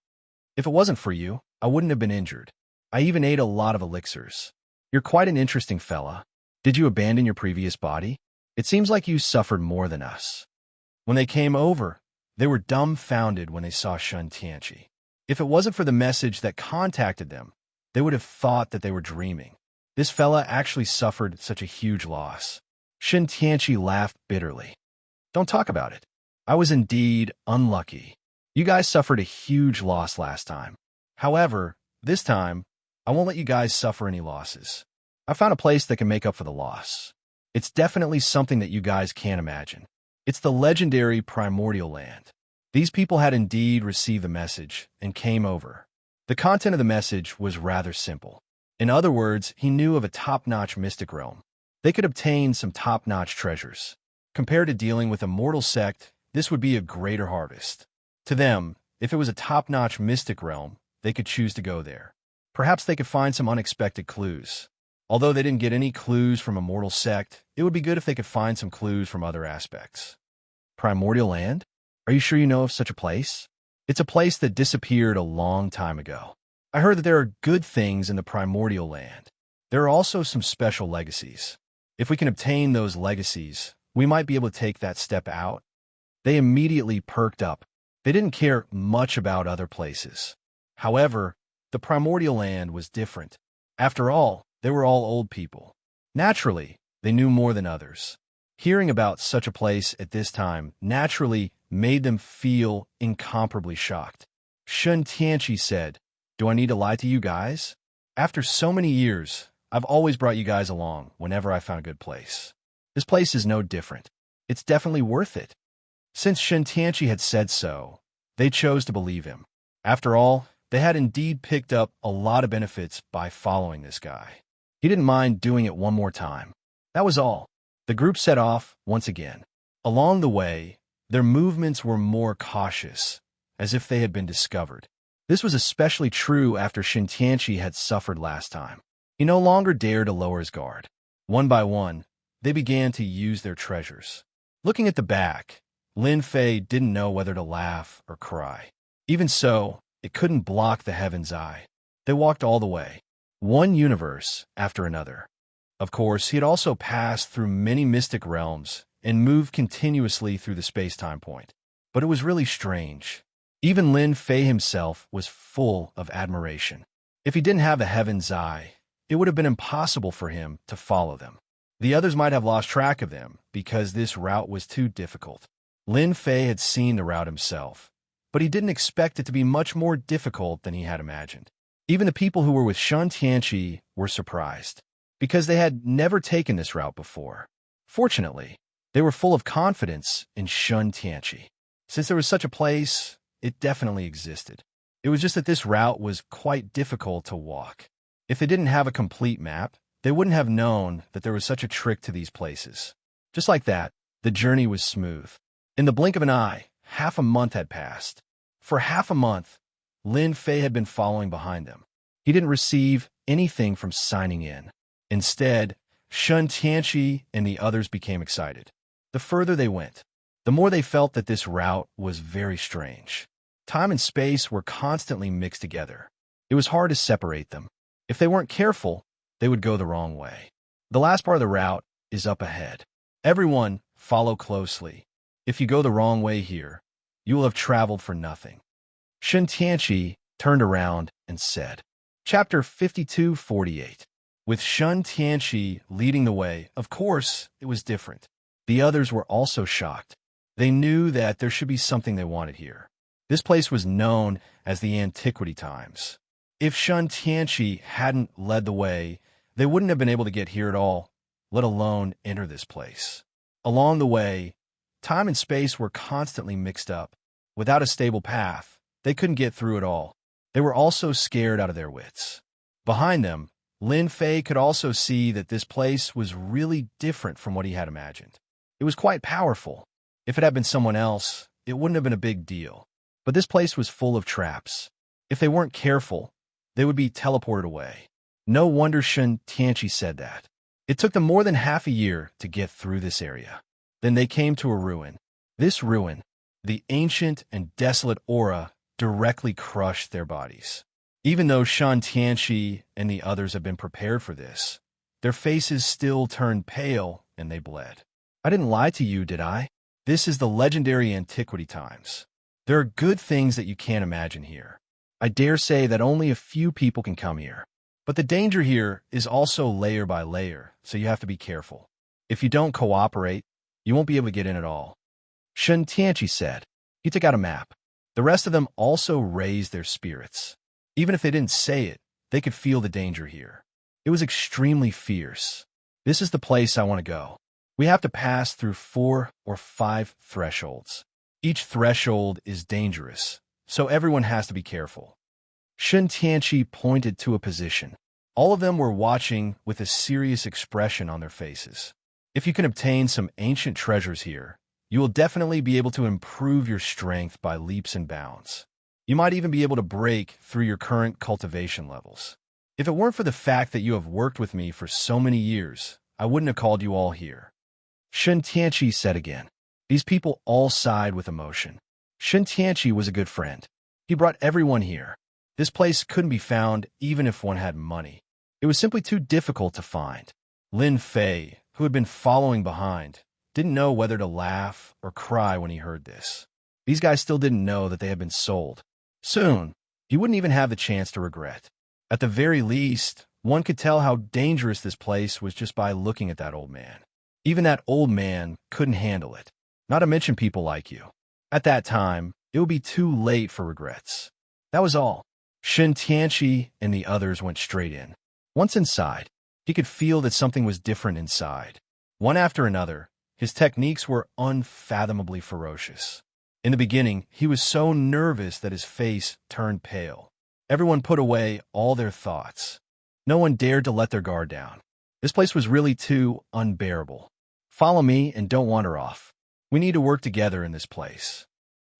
If it wasn't for you, I wouldn't have been injured. I even ate a lot of elixirs. You're quite an interesting fella. Did you abandon your previous body? It seems like you suffered more than us. When they came over, they were dumbfounded when they saw Shin Tianqi. If it wasn't for the message that contacted them, they would have thought that they were dreaming. This fella actually suffered such a huge loss. Shen Tianqi laughed bitterly. Don't talk about it. I was indeed unlucky. You guys suffered a huge loss last time. However, this time, I won't let you guys suffer any losses. I found a place that can make up for the loss. It's definitely something that you guys can't imagine. It's the legendary Primordial Land. These people had indeed received the message and came over. The content of the message was rather simple. In other words, he knew of a top-notch mystic realm. They could obtain some top-notch treasures. Compared to dealing with a mortal sect, this would be a greater harvest. To them, if it was a top-notch mystic realm, they could choose to go there. Perhaps they could find some unexpected clues. Although they didn't get any clues from a mortal sect, it would be good if they could find some clues from other aspects. Primordial Land? Are you sure you know of such a place? It's a place that disappeared a long time ago. I heard that there are good things in the Primordial Land. There are also some special legacies. If we can obtain those legacies, we might be able to take that step out. They immediately perked up. They didn't care much about other places. However, the Primordial Land was different. After all, they were all old people. Naturally, they knew more than others. Hearing about such a place at this time naturally made them feel incomparably shocked. Shen Tianqi said, "Do I need to lie to you guys? After so many years, I've always brought you guys along whenever I found a good place. This place is no different. It's definitely worth it." Since Shen Tianqi had said so, they chose to believe him. After all, they had indeed picked up a lot of benefits by following this guy. He didn't mind doing it one more time. That was all. The group set off once again. Along the way, their movements were more cautious, as if they had been discovered. This was especially true after Shen Tianqi had suffered last time. He no longer dared to lower his guard. One by one, they began to use their treasures. Looking at the back, Lin Fei didn't know whether to laugh or cry. Even so, it couldn't block the heaven's eye. They walked all the way, one universe after another. Of course, he had also passed through many mystic realms and moved continuously through the space-time point. But it was really strange. Even Lin Fei himself was full of admiration. If he didn't have the heaven's eye, it would have been impossible for him to follow them. The others might have lost track of them because this route was too difficult. Lin Fei had seen the route himself, but he didn't expect it to be much more difficult than he had imagined. Even the people who were with Shen Tianqi were surprised, because they had never taken this route before. Fortunately, they were full of confidence in Shen Tianqi. Since there was such a place, it definitely existed. It was just that this route was quite difficult to walk. If they didn't have a complete map, they wouldn't have known that there was such a trick to these places. Just like that, the journey was smooth. In the blink of an eye, half a month had passed. For half a month, Lin Fei had been following behind them. He didn't receive anything from signing in. Instead, Shen Tianqi and the others became excited. The further they went, the more they felt that this route was very strange. Time and space were constantly mixed together. It was hard to separate them. If they weren't careful, they would go the wrong way. The last part of the route is up ahead. Everyone, follow closely. If you go the wrong way here, you will have traveled for nothing. Shen Tianqi turned around and said, Chapter 52:48. With Shen Tianqi leading the way, of course, it was different. The others were also shocked. They knew that there should be something they wanted here. This place was known as the Antiquity Times. If Shen Tianqi hadn't led the way, they wouldn't have been able to get here at all, let alone enter this place. Along the way, time and space were constantly mixed up. Without a stable path, they couldn't get through at all. They were also scared out of their wits. Behind them, Lin Fei could also see that this place was really different from what he had imagined. It was quite powerful. If it had been someone else, it wouldn't have been a big deal. But this place was full of traps. If they weren't careful, they would be teleported away. No wonder Shen Tianqi said that. It took them more than half a year to get through this area. Then they came to a ruin. This ruin, the ancient and desolate aura, directly crushed their bodies. Even though Shen Tianqi and the others had been prepared for this, their faces still turned pale and they bled. I didn't lie to you, did I? This is the legendary Antiquity Times. There are good things that you can't imagine here. I dare say that only a few people can come here. But the danger here is also layer by layer, so you have to be careful. If you don't cooperate, you won't be able to get in at all. Shen Tianqi said. He took out a map. The rest of them also raised their spirits. Even if they didn't say it, they could feel the danger here. It was extremely fierce. This is the place I want to go. We have to pass through 4 or 5 thresholds. Each threshold is dangerous, so everyone has to be careful. Shen Tianqi pointed to a position. All of them were watching with a serious expression on their faces. If you can obtain some ancient treasures here, you will definitely be able to improve your strength by leaps and bounds. You might even be able to break through your current cultivation levels. If it weren't for the fact that you have worked with me for so many years, I wouldn't have called you all here. Shen Tianqi said again. These people all sighed with emotion. Shen Tianqi was a good friend. He brought everyone here. This place couldn't be found even if one had money. It was simply too difficult to find. Lin Fei, who had been following behind, didn't know whether to laugh or cry when he heard this. These guys still didn't know that they had been sold. Soon, he wouldn't even have the chance to regret. At the very least, one could tell how dangerous this place was just by looking at that old man. Even that old man couldn't handle it, not to mention people like you. At that time, it would be too late for regrets. That was all. Shen Tianqi and the others went straight in. Once inside, he could feel that something was different inside. One after another, his techniques were unfathomably ferocious. In the beginning, he was so nervous that his face turned pale. Everyone put away all their thoughts. No one dared to let their guard down. This place was really too unbearable. Follow me and don't wander off. We need to work together in this place.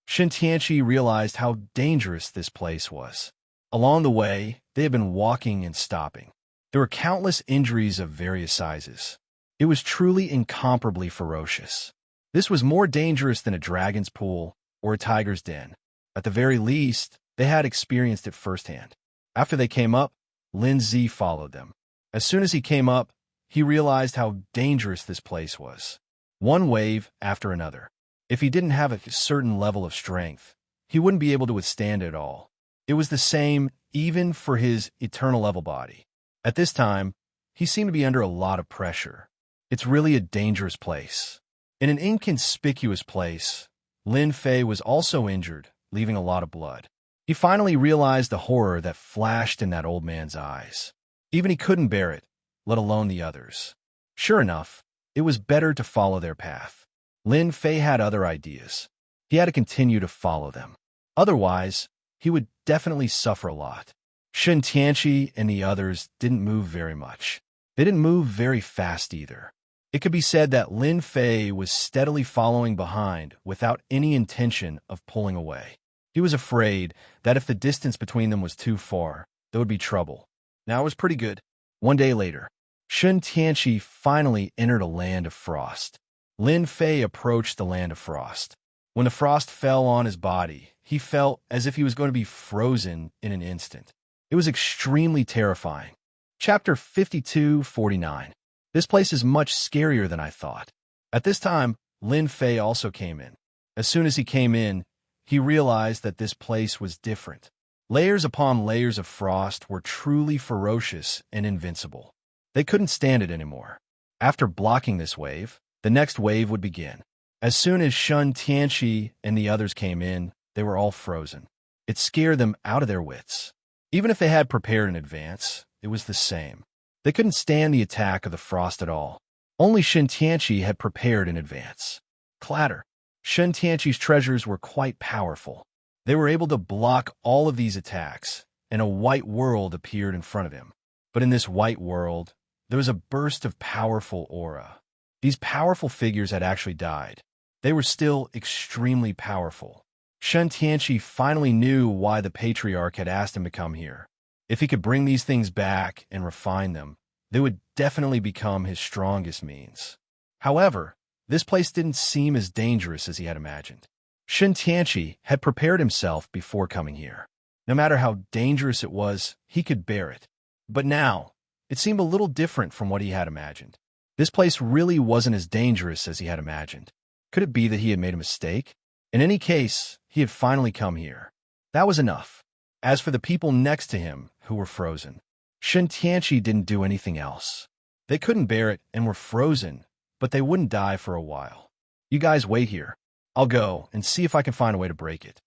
Shen Tianqi realized how dangerous this place was. Along the way, they had been walking and stopping. There were countless injuries of various sizes. It was truly incomparably ferocious. This was more dangerous than a dragon's pool or a tiger's den. At the very least, they had experienced it firsthand. After they came up, Lin Zi followed them. As soon as he came up, he realized how dangerous this place was. One wave after another. If he didn't have a certain level of strength, he wouldn't be able to withstand it all. It was the same even for his eternal level body. At this time, he seemed to be under a lot of pressure. It's really a dangerous place. In an inconspicuous place, Lin Fei was also injured, leaving a lot of blood. He finally realized the horror that flashed in that old man's eyes. Even he couldn't bear it, let alone the others. Sure enough, it was better to follow their path. Lin Fei had other ideas. He had to continue to follow them. Otherwise, he would definitely suffer a lot. Shen Tianqi and the others didn't move very much. They didn't move very fast either. It could be said that Lin Fei was steadily following behind without any intention of pulling away. He was afraid that if the distance between them was too far, there would be trouble. Now it was pretty good. One day later, Shen Tianqi finally entered a land of frost. Lin Fei approached the land of frost. When the frost fell on his body, he felt as if he was going to be frozen in an instant. It was extremely terrifying. Chapter 52:49. This place is much scarier than I thought. At this time, Lin Fei also came in. As soon as he came in, he realized that this place was different. Layers upon layers of frost were truly ferocious and invincible. They couldn't stand it anymore. After blocking this wave, the next wave would begin. As soon as Shen Tianqi and the others came in, they were all frozen. It scared them out of their wits. Even if they had prepared in advance, it was the same. They couldn't stand the attack of the frost at all. Only Shen Tianqi had prepared in advance. Clatter. Shen Tianqi's treasures were quite powerful. They were able to block all of these attacks, and a white world appeared in front of him. But in this white world, there was a burst of powerful aura. These powerful figures had actually died. They were still extremely powerful. Shen Tianqi finally knew why the patriarch had asked him to come here. If he could bring these things back and refine them, they would definitely become his strongest means. However, this place didn't seem as dangerous as he had imagined. Shen Tianqi had prepared himself before coming here. No matter how dangerous it was, he could bear it. But now, it seemed a little different from what he had imagined. This place really wasn't as dangerous as he had imagined. Could it be that he had made a mistake? In any case, he had finally come here. That was enough. As for the people next to him, who were frozen, Shen Tianqi didn't do anything else. They couldn't bear it and were frozen, but they wouldn't die for a while. You guys wait here. I'll go and see if I can find a way to break it.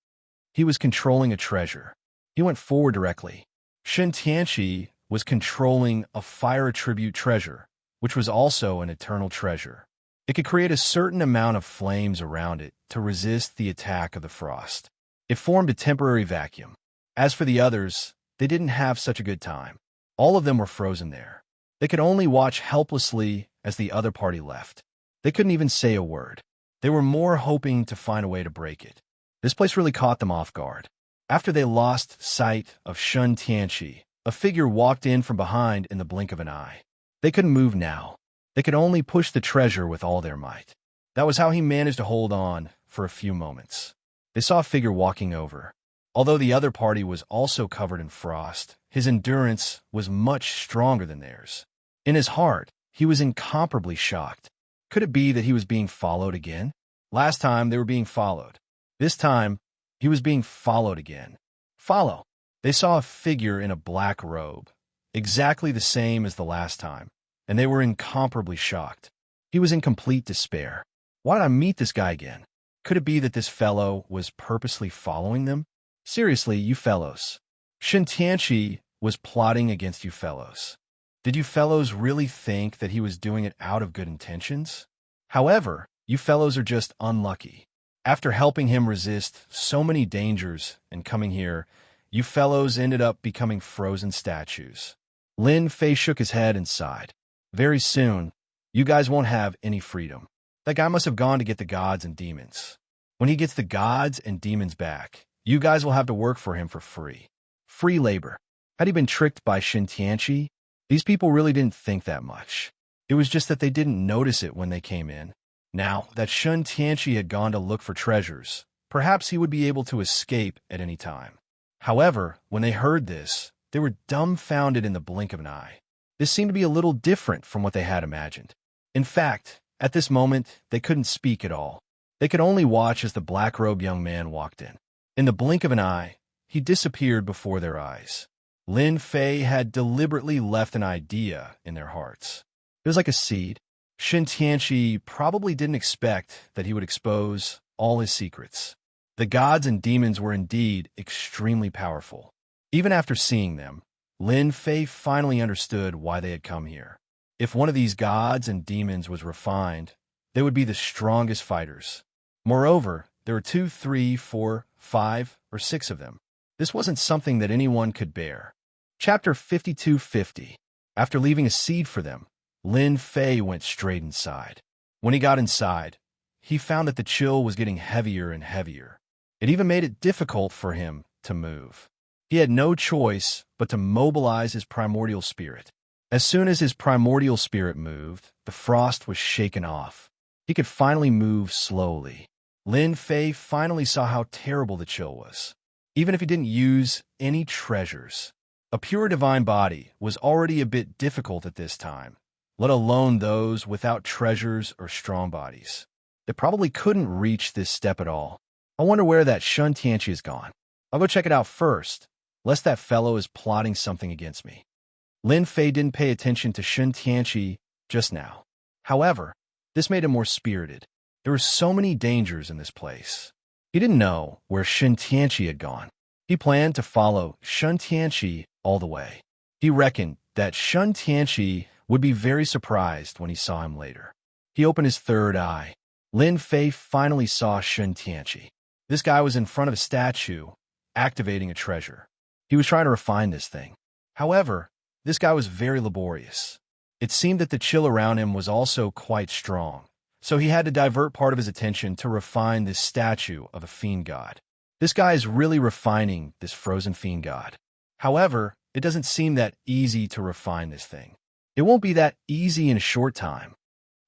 He was controlling a treasure. He went forward directly. Shen Tianqi was controlling a fire attribute treasure, which was also an eternal treasure. It could create a certain amount of flames around it to resist the attack of the frost. It formed a temporary vacuum. As for the others, they didn't have such a good time. All of them were frozen there. They could only watch helplessly as the other party left. They couldn't even say a word. They were more hoping to find a way to break it. This place really caught them off guard. After they lost sight of Shen Tianqi, a figure walked in from behind in the blink of an eye. They couldn't move now. They could only push the treasure with all their might. That was how he managed to hold on for a few moments. They saw a figure walking over. Although the other party was also covered in frost, his endurance was much stronger than theirs. In his heart, he was incomparably shocked. Could it be that he was being followed again? Last time they were being followed. This time, he was being followed again. Follow. They saw a figure in a black robe, exactly the same as the last time, and they were incomparably shocked. He was in complete despair. Why did I meet this guy again? Could it be that this fellow was purposely following them? Seriously, you fellows. Shen Tianqi was plotting against you fellows. Did you fellows really think that he was doing it out of good intentions? However, you fellows are just unlucky. After helping him resist so many dangers and coming here, you fellows ended up becoming frozen statues. Lin Fei shook his head and sighed. Very soon, you guys won't have any freedom. That guy must have gone to get the gods and demons. When he gets the gods and demons back, you guys will have to work for him for free. Free labor. Had he been tricked by Shen Tianqi? These people really didn't think that much. It was just that they didn't notice it when they came in. Now that Shen Tianqi had gone to look for treasures, perhaps he would be able to escape at any time. However, when they heard this, they were dumbfounded in the blink of an eye. This seemed to be a little different from what they had imagined. In fact, at this moment, they couldn't speak at all. They could only watch as the black-robed young man walked in. In the blink of an eye, he disappeared before their eyes. Lin Fei had deliberately left an idea in their hearts. It was like a seed. Shen Tianqi probably didn't expect that he would expose all his secrets. The gods and demons were indeed extremely powerful. Even after seeing them, Lin Fei finally understood why they had come here. If one of these gods and demons was refined, they would be the strongest fighters. Moreover, there were 2, 3, 4, 5, or 6 of them. This wasn't something that anyone could bear. Chapter 5250. After leaving a seed for them, Lin Fei went straight inside. When he got inside, he found that the chill was getting heavier and heavier. It even made it difficult for him to move. He had no choice but to mobilize his primordial spirit. As soon as his primordial spirit moved, the frost was shaken off. He could finally move slowly. Lin Fei finally saw how terrible the chill was. Even if he didn't use any treasures, a pure divine body was already a bit difficult at this time, let alone those without treasures or strong bodies. They probably couldn't reach this step at all. I wonder where that Shen Tianqi is gone. I'll go check it out first, lest that fellow is plotting something against me. Lin Fei didn't pay attention to Shen Tianqi just now. However, this made him more spirited. There were so many dangers in this place. He didn't know where Shen Tianqi had gone. He planned to follow Shen Tianqi all the way. He reckoned that Shen Tianqi would be very surprised when he saw him later. He opened his third eye. Lin Fei finally saw Shen Tianqi. This guy was in front of a statue, activating a treasure. He was trying to refine this thing. However, this guy was very laborious. It seemed that the chill around him was also quite strong, so he had to divert part of his attention to refine this statue of a fiend god. This guy is really refining this frozen fiend god. However, it doesn't seem that easy to refine this thing. It won't be that easy in a short time.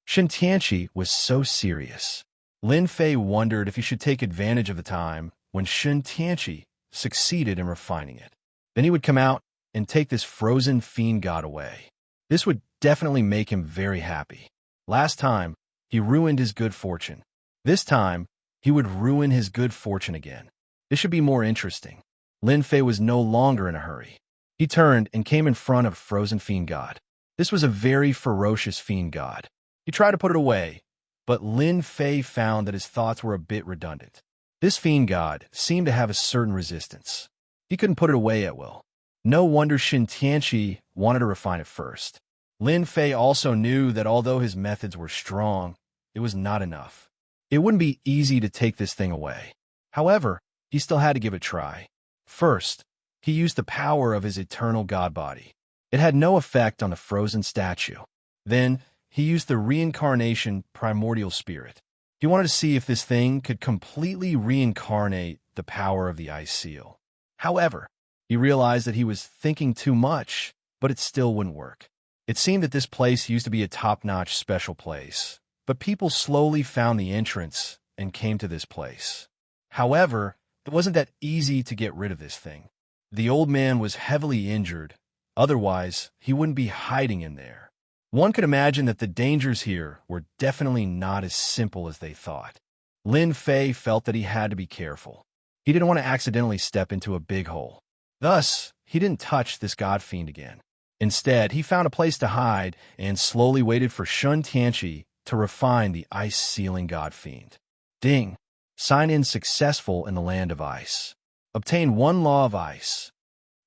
Shen Tianqi was so serious. Lin Fei wondered if he should take advantage of the time when Shen Tianqi succeeded in refining it. Then he would come out and take this frozen fiend god away. This would definitely make him very happy. Last time, he ruined his good fortune. This time, he would ruin his good fortune again. This should be more interesting. Lin Fei was no longer in a hurry. He turned and came in front of frozen fiend god. This was a very ferocious fiend god. He tried to put it away, but Lin Fei found that his thoughts were a bit redundant. This fiend god seemed to have a certain resistance. He couldn't put it away at will. No wonder Shin Tianqi wanted to refine it first. Lin Fei also knew that although his methods were strong, it was not enough. It wouldn't be easy to take this thing away. However, he still had to give it a try. First, he used the power of his eternal god body. It had no effect on the frozen statue. Then, he used the reincarnation primordial spirit. He wanted to see if this thing could completely reincarnate the power of the ice seal. However, he realized that he was thinking too much, but it still wouldn't work. It seemed that this place used to be a top-notch special place, but people slowly found the entrance and came to this place. However, it wasn't that easy to get rid of this thing. The old man was heavily injured. Otherwise, he wouldn't be hiding in there. One could imagine that the dangers here were definitely not as simple as they thought. Lin Fei felt that he had to be careful. He didn't want to accidentally step into a big hole. Thus, he didn't touch this god fiend again. Instead, he found a place to hide and slowly waited for Shun Tianqi to refine the ice-sealing god fiend. Ding! Sign in successful in the land of ice. Obtain 1 law of ice.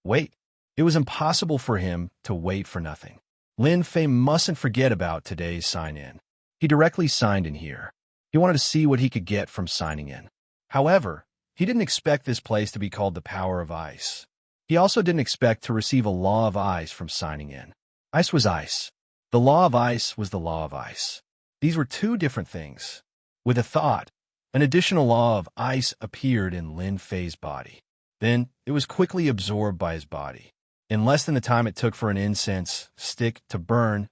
Wait. It was impossible for him to wait for nothing. Lin Fei mustn't forget about today's sign-in. He directly signed in here. He wanted to see what he could get from signing in. However, he didn't expect this place to be called the Power of Ice. He also didn't expect to receive a law of ice from signing in. Ice was ice. The law of ice was the law of ice. These were two different things. With a thought, an additional law of ice appeared in Lin Fei's body. Then, it was quickly absorbed by his body. In less than the time it took for an incense stick to burn,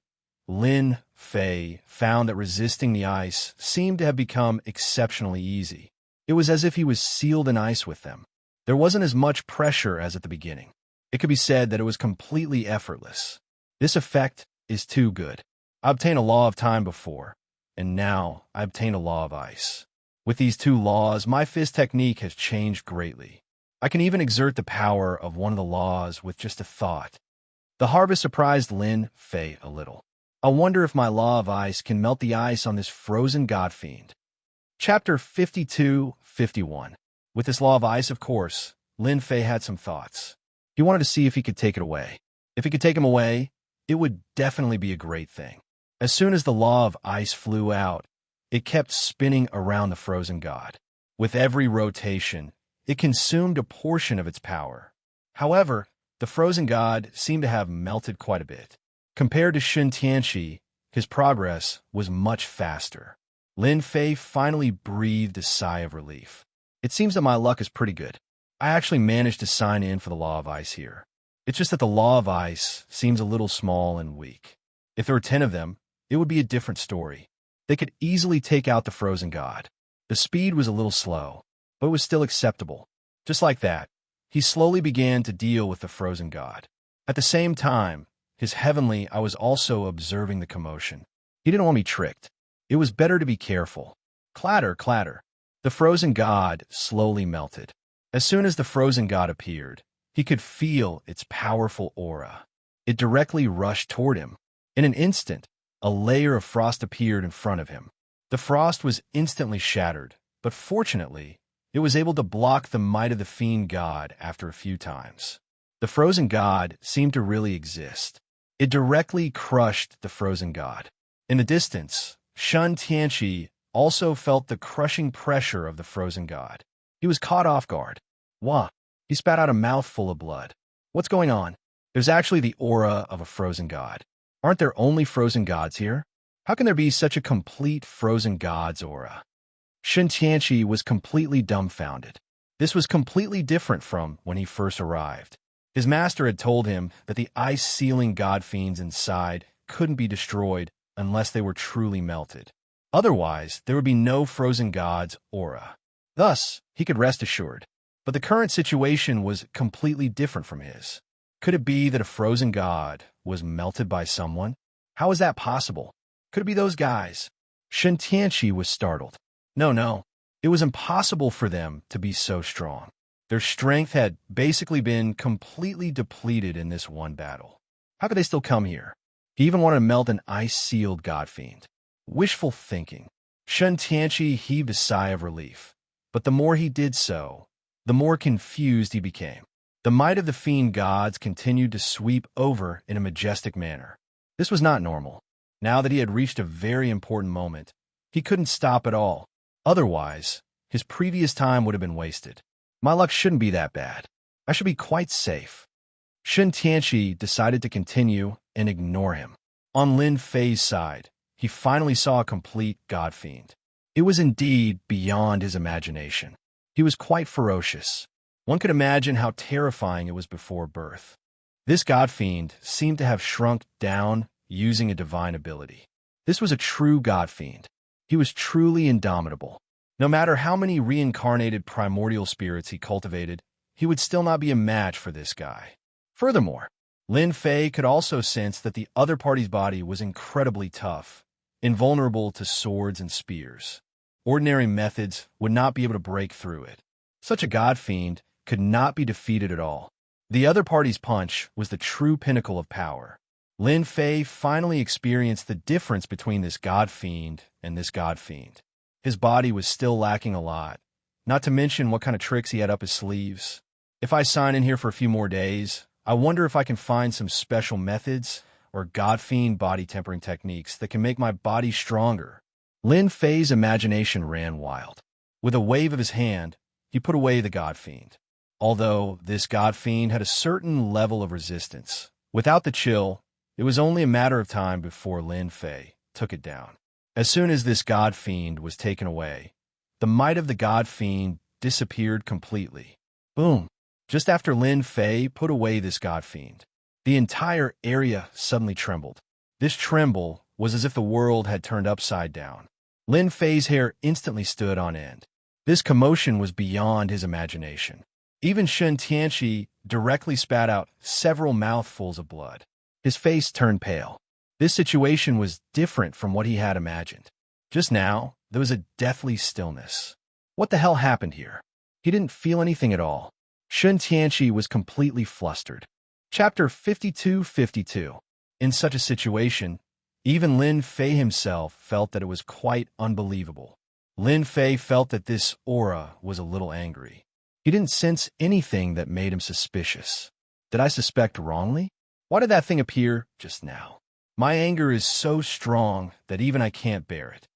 Lin Fei found that resisting the ice seemed to have become exceptionally easy. It was as if he was sealed in ice with them. There wasn't as much pressure as at the beginning. It could be said that it was completely effortless. This effect is too good. I obtained a law of time before, and now I obtain a law of ice. With these two laws, my fist technique has changed greatly. I can even exert the power of one of the laws with just a thought. The harvest surprised Lin Fei a little. I wonder if my law of ice can melt the ice on this frozen god fiend. Chapter 52-51. With this law of ice, of course, Lin Fei had some thoughts. He wanted to see if he could take it away. If he could take him away, it would definitely be a great thing. As soon as the law of ice flew out, it kept spinning around the frozen god. With every rotation, it consumed a portion of its power. However, the frozen god seemed to have melted quite a bit. Compared to Shun Tianqi, his progress was much faster. Lin Fei finally breathed a sigh of relief. It seems that my luck is pretty good. I actually managed to sign in for the law of ice here. It's just that the law of ice seems a little small and weak. If there were 10 of them, it would be a different story. They could easily take out the frozen god. The speed was a little slow, but it was still acceptable. Just like that, he slowly began to deal with the frozen god. At the same time, his heavenly I was also observing the commotion. He didn't want me tricked. It was better to be careful. Clatter, clatter. The frozen god slowly melted. As soon as the frozen god appeared, he could feel its powerful aura. It directly rushed toward him. In an instant, a layer of frost appeared in front of him. The frost was instantly shattered, but fortunately, it was able to block the might of the fiend god after a few times. The frozen god seemed to really exist. It directly crushed the frozen god. In the distance, Shun Tianqi also felt the crushing pressure of the frozen god. He was caught off guard. Wah! He spat out a mouthful of blood. What's going on? There's actually the aura of a frozen god. Aren't there only frozen gods here? How can there be such a complete frozen god's aura? Shun Tianqi was completely dumbfounded. This was completely different from when he first arrived. His master had told him that the ice-sealing god fiends inside couldn't be destroyed unless they were truly melted. Otherwise, there would be no frozen god's aura. Thus, he could rest assured. But the current situation was completely different from his. Could it be that a frozen god was melted by someone? How is that possible? Could it be those guys? Shun Tianqi was startled. No. It was impossible for them to be so strong. Their strength had basically been completely depleted in this one battle. How could they still come here? He even wanted to melt an ice-sealed god fiend. Wishful thinking. Shen Tianqi heaved a sigh of relief. But the more he did so, the more confused he became. The might of the fiend gods continued to sweep over in a majestic manner. This was not normal. Now that he had reached a very important moment, he couldn't stop at all. Otherwise, his previous time would have been wasted. My luck shouldn't be that bad. I should be quite safe. Shen Tianqi decided to continue and ignore him. On Lin Fei's side, he finally saw a complete god fiend. It was indeed beyond his imagination. He was quite ferocious. One could imagine how terrifying it was before birth. This god fiend seemed to have shrunk down using a divine ability. This was a true god fiend. He was truly indomitable. No matter how many reincarnated primordial spirits he cultivated, he would still not be a match for this guy. Furthermore, Lin Fei could also sense that the other party's body was incredibly tough, invulnerable to swords and spears. Ordinary methods would not be able to break through it. Such a god fiend could not be defeated at all. The other party's punch was the true pinnacle of power. Lin Fei finally experienced the difference between this god fiend and this god fiend. His body was still lacking a lot, not to mention what kind of tricks he had up his sleeves. If I sign in here for a few more days, I wonder if I can find some special methods or god fiend body tempering techniques that can make my body stronger. Lin Fei's imagination ran wild. With a wave of his hand, he put away the god fiend. Although this god fiend had a certain level of resistance, without the chill, it was only a matter of time before Lin Fei took it down. As soon as this god fiend was taken away, the might of the god fiend disappeared completely. Boom! Just after Lin Fei put away this god fiend, the entire area suddenly trembled. This tremble was as if the world had turned upside down. Lin Fei's hair instantly stood on end. This commotion was beyond his imagination. Even Shen Tianqi directly spat out several mouthfuls of blood. His face turned pale. This situation was different from what he had imagined. Just now, there was a deathly stillness. What the hell happened here? He didn't feel anything at all. Shen Tianqi was completely flustered. Chapter 52:52. In such a situation, even Lin Fei himself felt that it was quite unbelievable. Lin Fei felt that this aura was a little angry. He didn't sense anything that made him suspicious. Did I suspect wrongly? Why did that thing appear just now? My anger is so strong that even I can't bear it.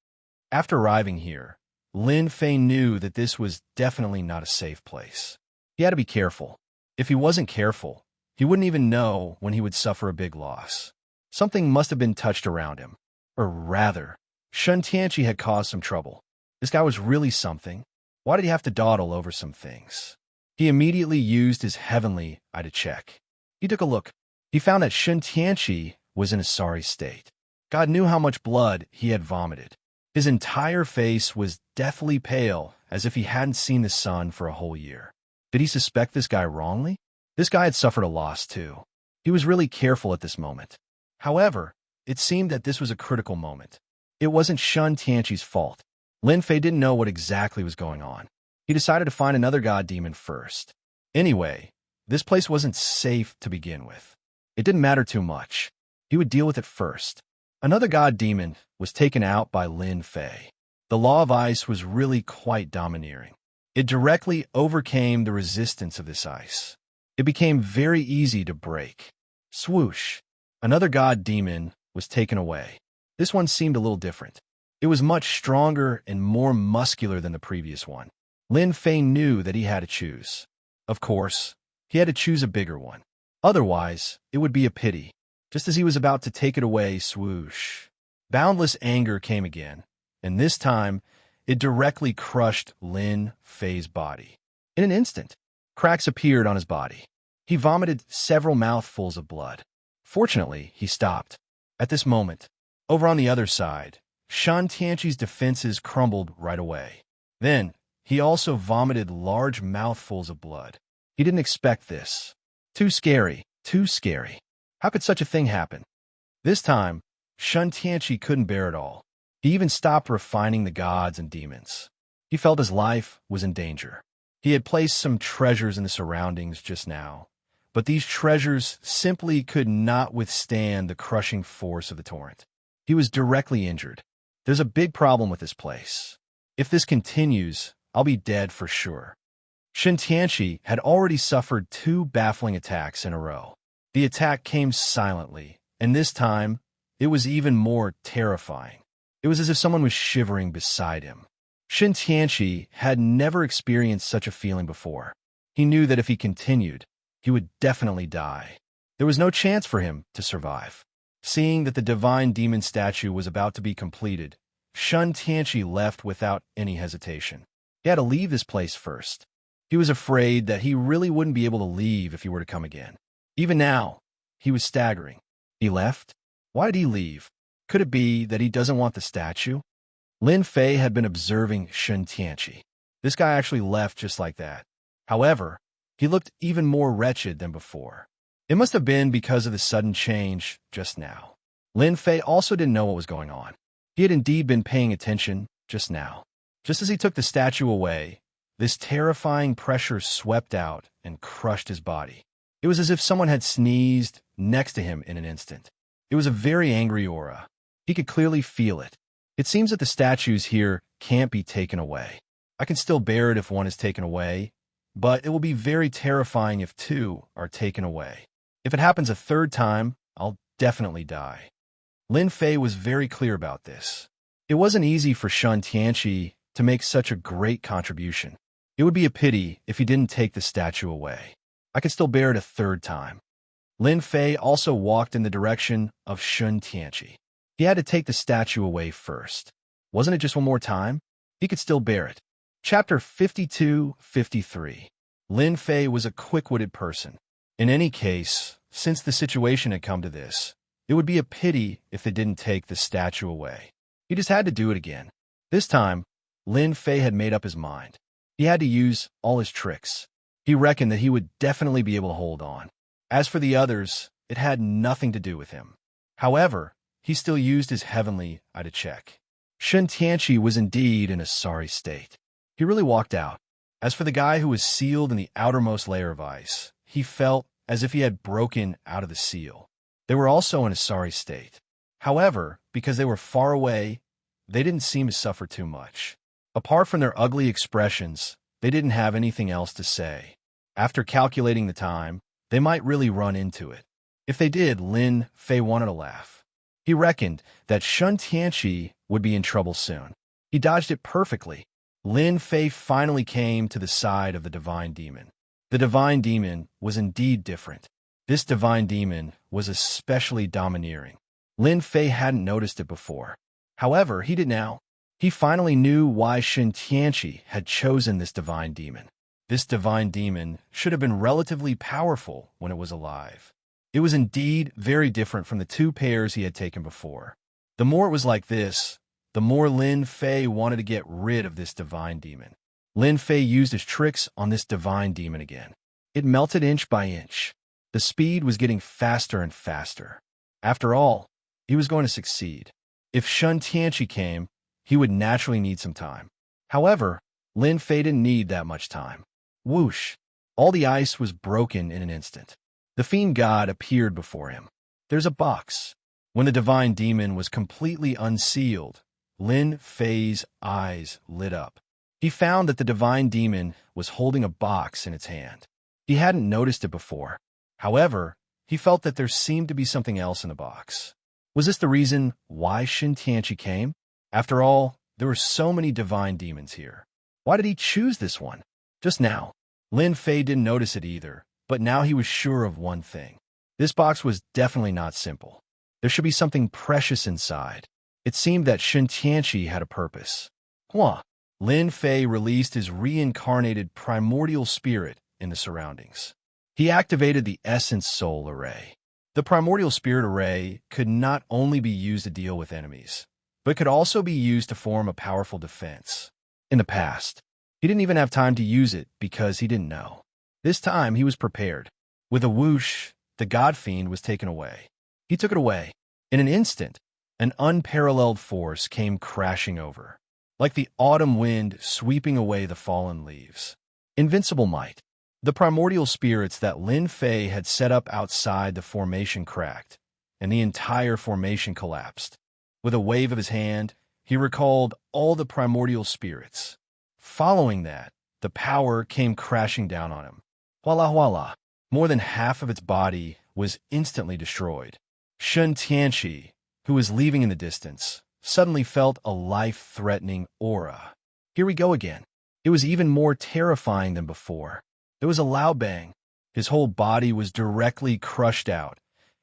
After arriving here, Lin Fei knew that this was definitely not a safe place. He had to be careful. If he wasn't careful, he wouldn't even know when he would suffer a big loss. Something must have been touched around him. Or rather, Shen Tianqi had caused some trouble. This guy was really something. Why did he have to dawdle over some things? He immediately used his heavenly eye to check. He took a look. He found that Shen Tianqi was in a sorry state. God knew how much blood he had vomited. His entire face was deathly pale, as if he hadn't seen the sun for a whole year. Did he suspect this guy wrongly? This guy had suffered a loss too. He was really careful at this moment. However, it seemed that this was a critical moment. It wasn't Shen Tianqi's fault. Lin Fei didn't know what exactly was going on. He decided to find another god demon first. Anyway, this place wasn't safe to begin with. It didn't matter too much. He would deal with it first. Another god demon was taken out by Lin Fei. The law of ice was really quite domineering. It directly overcame the resistance of this ice. It became very easy to break. Swoosh! Another god demon was taken away. This one seemed a little different. It was much stronger and more muscular than the previous one. Lin Fei knew that he had to choose. Of course, he had to choose a bigger one. Otherwise, it would be a pity. Just as he was about to take it away, swoosh. Boundless anger came again, and this time, it directly crushed Lin Fei's body. In an instant, cracks appeared on his body. He vomited several mouthfuls of blood. Fortunately, he stopped. At this moment, over on the other side, Shen Tianqi's defenses crumbled right away. Then, he also vomited large mouthfuls of blood. He didn't expect this. Too scary, too scary. How could such a thing happen? This time, Shen Tianqi couldn't bear it all. He even stopped refining the gods and demons. He felt his life was in danger. He had placed some treasures in the surroundings just now, but these treasures simply could not withstand the crushing force of the torrent. He was directly injured. There's a big problem with this place. If this continues, I'll be dead for sure. Shen Tianqi had already suffered 2 baffling attacks in a row. The attack came silently, and this time, it was even more terrifying. It was as if someone was shivering beside him. Shen Tianqi had never experienced such a feeling before. He knew that if he continued, he would definitely die. There was no chance for him to survive. Seeing that the divine demon statue was about to be completed, Shen Tianqi left without any hesitation. He had to leave this place first. He was afraid that he really wouldn't be able to leave if he were to come again. Even now, he was staggering. He left? Why did he leave? Could it be that he doesn't want the statue? Lin Fei had been observing Shen Tianqi. This guy actually left just like that. However, he looked even more wretched than before. It must have been because of the sudden change just now. Lin Fei also didn't know what was going on. He had indeed been paying attention just now. Just as he took the statue away, this terrifying pressure swept out and crushed his body. It was as if someone had sneezed next to him in an instant. It was a very angry aura. He could clearly feel it. It seems that the statues here can't be taken away. I can still bear it if one is taken away, but it will be very terrifying if 2 are taken away. If it happens a 3rd time, I'll definitely die. Lin Fei was very clear about this. It wasn't easy for Shen Tianqi to make such a great contribution. It would be a pity if he didn't take the statue away. I could still bear it a 3rd time. Lin Fei also walked in the direction of Shen Tianqi. He had to take the statue away first. Wasn't it just one more time? He could still bear it. Chapter 52-53. Lin Fei was a quick-witted person. In any case, since the situation had come to this, it would be a pity if they didn't take the statue away. He just had to do it again. This time, Lin Fei had made up his mind. He had to use all his tricks. He reckoned that he would definitely be able to hold on. As for the others, it had nothing to do with him. However, he still used his heavenly eye to check. Shen Tianqi was indeed in a sorry state. He really walked out. As for the guy who was sealed in the outermost layer of ice, he felt as if he had broken out of the seal. They were also in a sorry state. However, because they were far away, they didn't seem to suffer too much. Apart from their ugly expressions, they didn't have anything else to say. After calculating the time, they might really run into it. If they did, Lin Fei wanted to laugh. He reckoned that Shen Tianqi would be in trouble soon. He dodged it perfectly. Lin Fei finally came to the side of the divine demon. The divine demon was indeed different. This divine demon was especially domineering. Lin Fei hadn't noticed it before. However, he did now. He finally knew why Shen Tianqi had chosen this divine demon. This divine demon should have been relatively powerful when it was alive. It was indeed very different from the 2 pairs he had taken before. The more it was like this, the more Lin Fei wanted to get rid of this divine demon. Lin Fei used his tricks on this divine demon again. It melted inch by inch. The speed was getting faster and faster. After all, he was going to succeed. If Shen Tianqi came, he would naturally need some time. However, Lin Fei didn't need that much time. Whoosh! All the ice was broken in an instant. The fiend god appeared before him. There's a box. When the divine demon was completely unsealed, Lin Fei's eyes lit up. He found that the divine demon was holding a box in its hand. He hadn't noticed it before. However, he felt that there seemed to be something else in the box. Was this the reason why Shen Tianqi came? After all, there were so many divine demons here. Why did he choose this one? Just now. Lin Fei didn't notice it either, but now he was sure of one thing. This box was definitely not simple. There should be something precious inside. It seemed that Shen Tianqi had a purpose. Hua! Lin Fei released his reincarnated primordial spirit in the surroundings. He activated the Essence Soul Array. The primordial spirit array could not only be used to deal with enemies, but could also be used to form a powerful defense. In the past, he didn't even have time to use it because he didn't know. This time, he was prepared. With a whoosh, the god fiend was taken away. He took it away. In an instant, an unparalleled force came crashing over, like the autumn wind sweeping away the fallen leaves. Invincible might. The primordial spirits that Lin Fei had set up outside the formation cracked, and the entire formation collapsed. With a wave of his hand, he recalled all the primordial spirits. Following that, the power came crashing down on him. Voila, voila. More than half of its body was instantly destroyed. Shun Tianqi, who was leaving in the distance, suddenly felt a life-threatening aura. Here we go again. It was even more terrifying than before. There was a loud bang. His whole body was directly crushed out,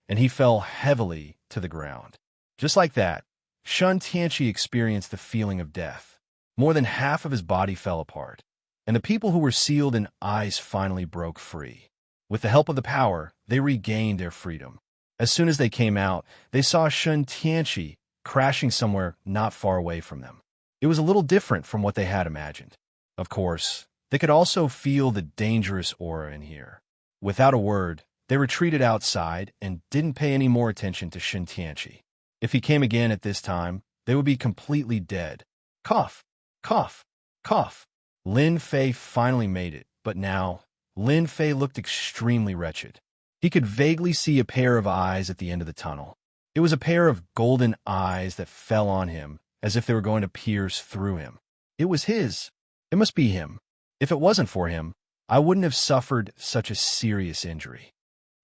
and he fell heavily to the ground. Just like that, Shun Tianqi experienced the feeling of death. More than half of his body fell apart, and the people who were sealed in ice finally broke free. With the help of the power, they regained their freedom. As soon as they came out, they saw Shun Tianqi crashing somewhere not far away from them. It was a little different from what they had imagined. Of course, they could also feel the dangerous aura in here. Without a word, they retreated outside and didn't pay any more attention to Shun Tianqi. If he came again at this time, they would be completely dead. Cough, cough, cough. Lin Fei finally made it, but now, Lin Fei looked extremely wretched. He could vaguely see a pair of eyes at the end of the tunnel. It was a pair of golden eyes that fell on him, as if they were going to pierce through him. It was his. It must be him. If it wasn't for him, I wouldn't have suffered such a serious injury.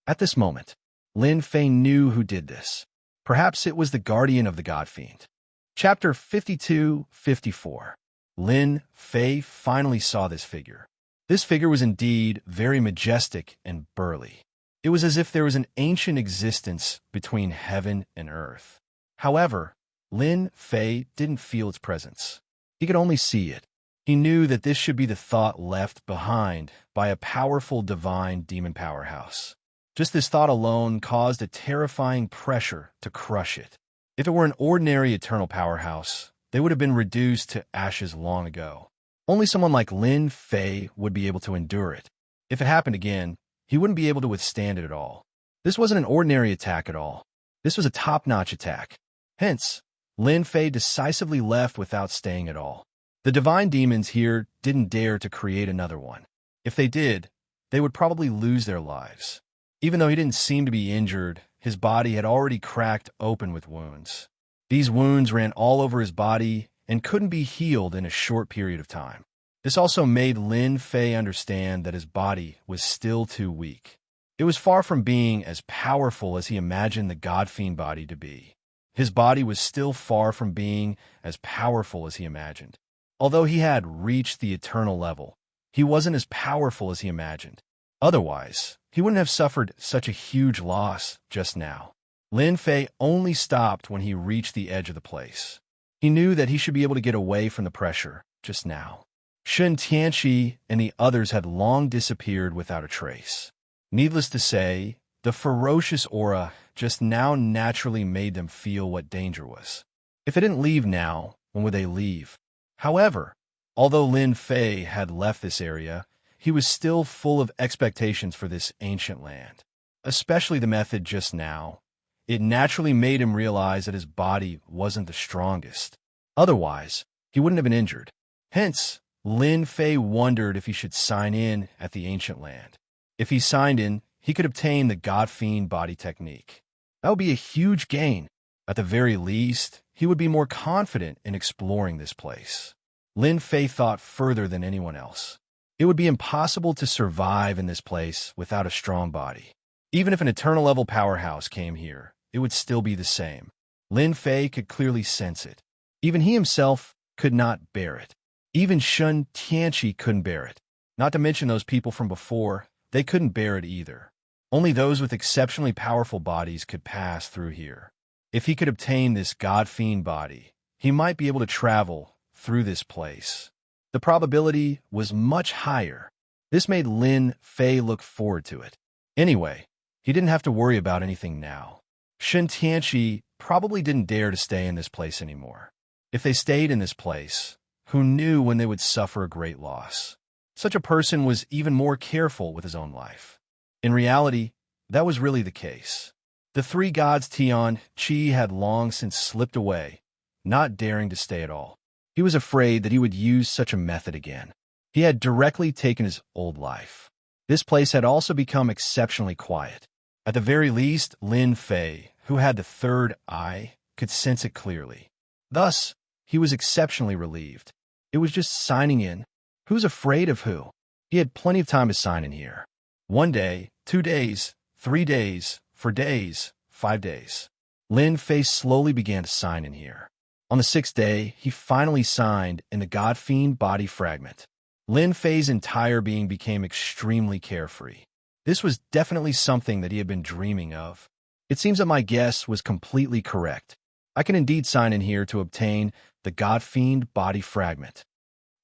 At this moment, Lin Fei knew who did this. Perhaps it was the guardian of the God Fiend. Chapter 52-54. Lin Fei finally saw this figure. This figure was indeed very majestic and burly. It was as if there was an ancient existence between heaven and earth. However, Lin Fei didn't feel its presence. He could only see it. He knew that this should be the thought left behind by a powerful divine demon powerhouse. Just this thought alone caused a terrifying pressure to crush it. If it were an ordinary eternal powerhouse, they would have been reduced to ashes long ago. Only someone like Lin Fei would be able to endure it. If it happened again, he wouldn't be able to withstand it at all. This wasn't an ordinary attack at all. This was a top-notch attack. Hence, Lin Fei decisively left without staying at all. The divine demons here didn't dare to create another one. If they did, they would probably lose their lives. Even though he didn't seem to be injured, his body had already cracked open with wounds. These wounds ran all over his body and couldn't be healed in a short period of time. This also made Lin Fei understand that his body was still too weak. It was far from being as powerful as he imagined the God Fiend body to be. His body was still far from being as powerful as he imagined. Although he had reached the eternal level, he wasn't as powerful as he imagined. Otherwise, he wouldn't have suffered such a huge loss just now. Lin Fei only stopped when he reached the edge of the place. He knew that he should be able to get away from the pressure just now. Shun Tianqi and the others had long disappeared without a trace. Needless to say, the ferocious aura just now naturally made them feel what danger was. If they didn't leave now, when would they leave? However, although Lin Fei had left this area, he was still full of expectations for this ancient land. Especially the method just now. It naturally made him realize that his body wasn't the strongest. Otherwise, he wouldn't have been injured. Hence, Lin Fei wondered if he should sign in at the ancient land. If he signed in, he could obtain the God Fiend body technique. That would be a huge gain. At the very least, he would be more confident in exploring this place. Lin Fei thought further than anyone else. It would be impossible to survive in this place without a strong body. Even if an eternal level powerhouse came here, it would still be the same. Lin Fei could clearly sense it. Even he himself could not bear it. Even Shun Tianqi couldn't bear it. Not to mention those people from before, they couldn't bear it either. Only those with exceptionally powerful bodies could pass through here. If he could obtain this God Fiend body, he might be able to travel through this place. The probability was much higher. This made Lin Fei look forward to it. Anyway, he didn't have to worry about anything now. Shun Tianqi probably didn't dare to stay in this place anymore. If they stayed in this place, who knew when they would suffer a great loss? Such a person was even more careful with his own life. In reality, that was really the case. The three gods Tian Qi had long since slipped away, not daring to stay at all. He was afraid that he would use such a method again. He had directly taken his old life. This place had also become exceptionally quiet. At the very least, Lin Fei, who had the third eye, could sense it clearly. Thus, he was exceptionally relieved. It was just signing in. Who's afraid of who? He had plenty of time to sign in here. 1 day, 2 days, 3 days, 4 days, 5 days. Lin Fei slowly began to sign in here. On the 6th day, he finally signed in the God-Fiend body fragment. Lin Fei's entire being became extremely carefree. This was definitely something that he had been dreaming of. It seems that my guess was completely correct. I can indeed sign in here to obtain the God-Fiend body fragment.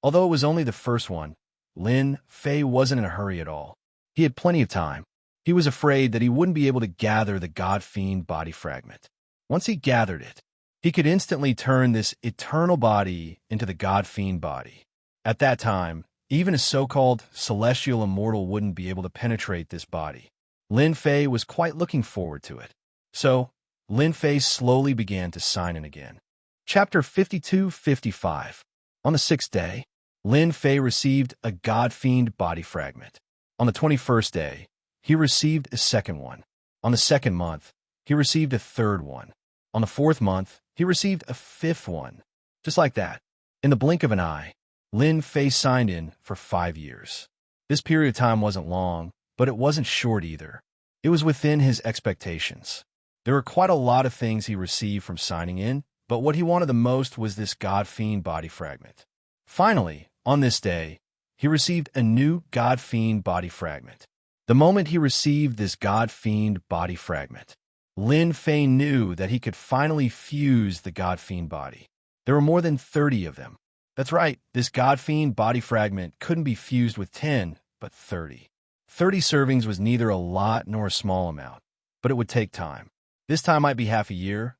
Although it was only the first one, Lin Fei wasn't in a hurry at all. He had plenty of time. He was afraid that he wouldn't be able to gather the God-Fiend body fragment. Once he gathered it, he could instantly turn this eternal body into the God-Fiend body. At that time, even a so-called celestial immortal wouldn't be able to penetrate this body. Lin Fei was quite looking forward to it. So, Lin Fei slowly began to sign in again. Chapter 52-55. On the 6th day, Lin Fei received a God-Fiend body fragment. On the 21st day, he received a second one. On the 2nd month, he received a third one. On the 4th month, he received a 5th one. Just like that, in the blink of an eye, Lin Fei signed in for 5 years. This period of time wasn't long, but it wasn't short either. It was within his expectations. There were quite a lot of things he received from signing in, but what he wanted the most was this God-Fiend body fragment. Finally, on this day, he received a new God-Fiend body fragment. The moment he received this God-Fiend body fragment, Lin Fei knew that he could finally fuse the God-Fiend body. There were more than 30 of them. That's right, this God-Fiend body fragment couldn't be fused with 10, but 30. 30 servings was neither a lot nor a small amount, but it would take time. This time might be half a year,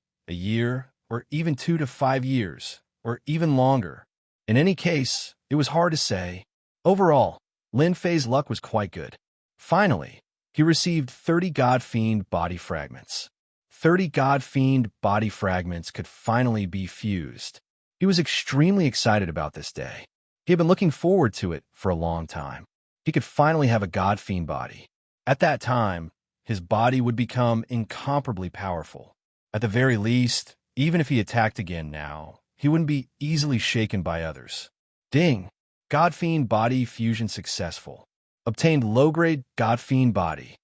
or even 2 to 5 years, or even longer. In any case, it was hard to say. Overall, Lin Fei's luck was quite good. Finally, he received 30 God-Fiend body fragments. 30 God-Fiend body fragments could finally be fused. He was extremely excited about this day. He had been looking forward to it for a long time. He could finally have a God-Fiend body. At that time, his body would become incomparably powerful. At the very least, even if he attacked again now, he wouldn't be easily shaken by others. Ding! God-Fiend body fusion successful. Obtained low-grade God-Fiend body.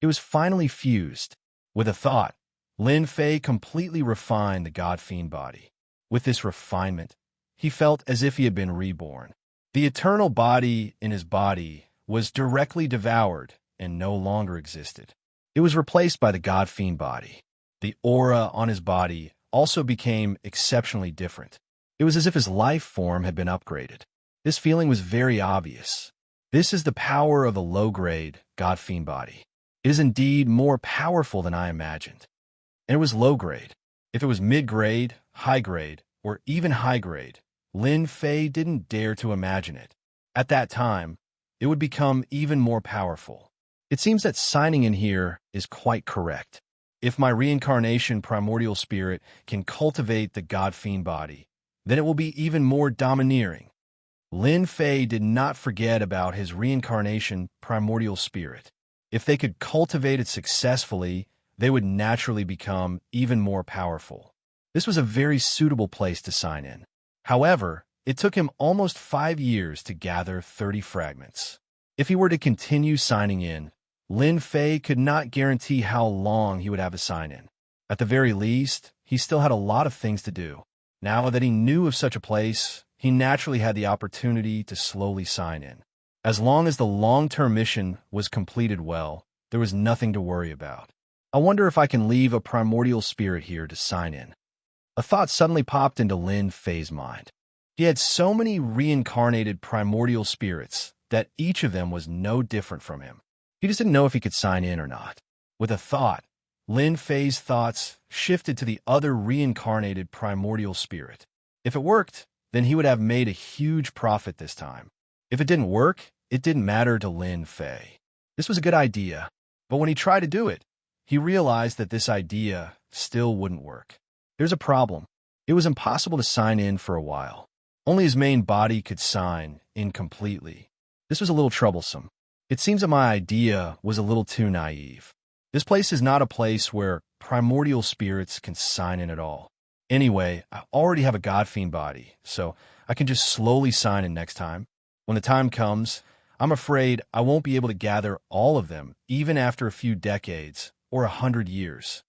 It was finally fused. With a thought, Lin Fei completely refined the God-Fiend body. With this refinement, he felt as if he had been reborn. The eternal body in his body was directly devoured and no longer existed. It was replaced by the God-Fiend body. The aura on his body also became exceptionally different. It was as if his life form had been upgraded. This feeling was very obvious. This is the power of the low-grade God-Fiend body. It is indeed more powerful than I imagined. And it was low-grade. If it was mid-grade, high-grade, or even high-grade, Lin Fei didn't dare to imagine it. At that time, it would become even more powerful. It seems that signing in here is quite correct. If my reincarnation primordial spirit can cultivate the God-Fiend body, then it will be even more domineering. Lin Fei did not forget about his reincarnation primordial spirit. If they could cultivate it successfully, they would naturally become even more powerful. This was a very suitable place to sign in. However, it took him almost 5 years to gather 30 fragments. If he were to continue signing in, Lin Fei could not guarantee how long he would have a sign-in. At the very least, he still had a lot of things to do. Now that he knew of such a place, he naturally had the opportunity to slowly sign in. As long as the long-term mission was completed well, there was nothing to worry about. I wonder if I can leave a primordial spirit here to sign in. A thought suddenly popped into Lin Fei's mind. He had so many reincarnated primordial spirits that each of them was no different from him. He just didn't know if he could sign in or not. With a thought, Lin Fei's thoughts shifted to the other reincarnated primordial spirit. If it worked, then he would have made a huge profit this time. If it didn't work, it didn't matter to Lin Fei. This was a good idea, but when he tried to do it, he realized that this idea still wouldn't work. There's a problem. It was impossible to sign in for a while. Only his main body could sign incompletely. This was a little troublesome. It seems that my idea was a little too naive. This place is not a place where primordial spirits can sign in at all. Anyway, I already have a godfiend body, so I can just slowly sign in next time. When the time comes, I'm afraid I won't be able to gather all of them, even after a few decades or 100 years.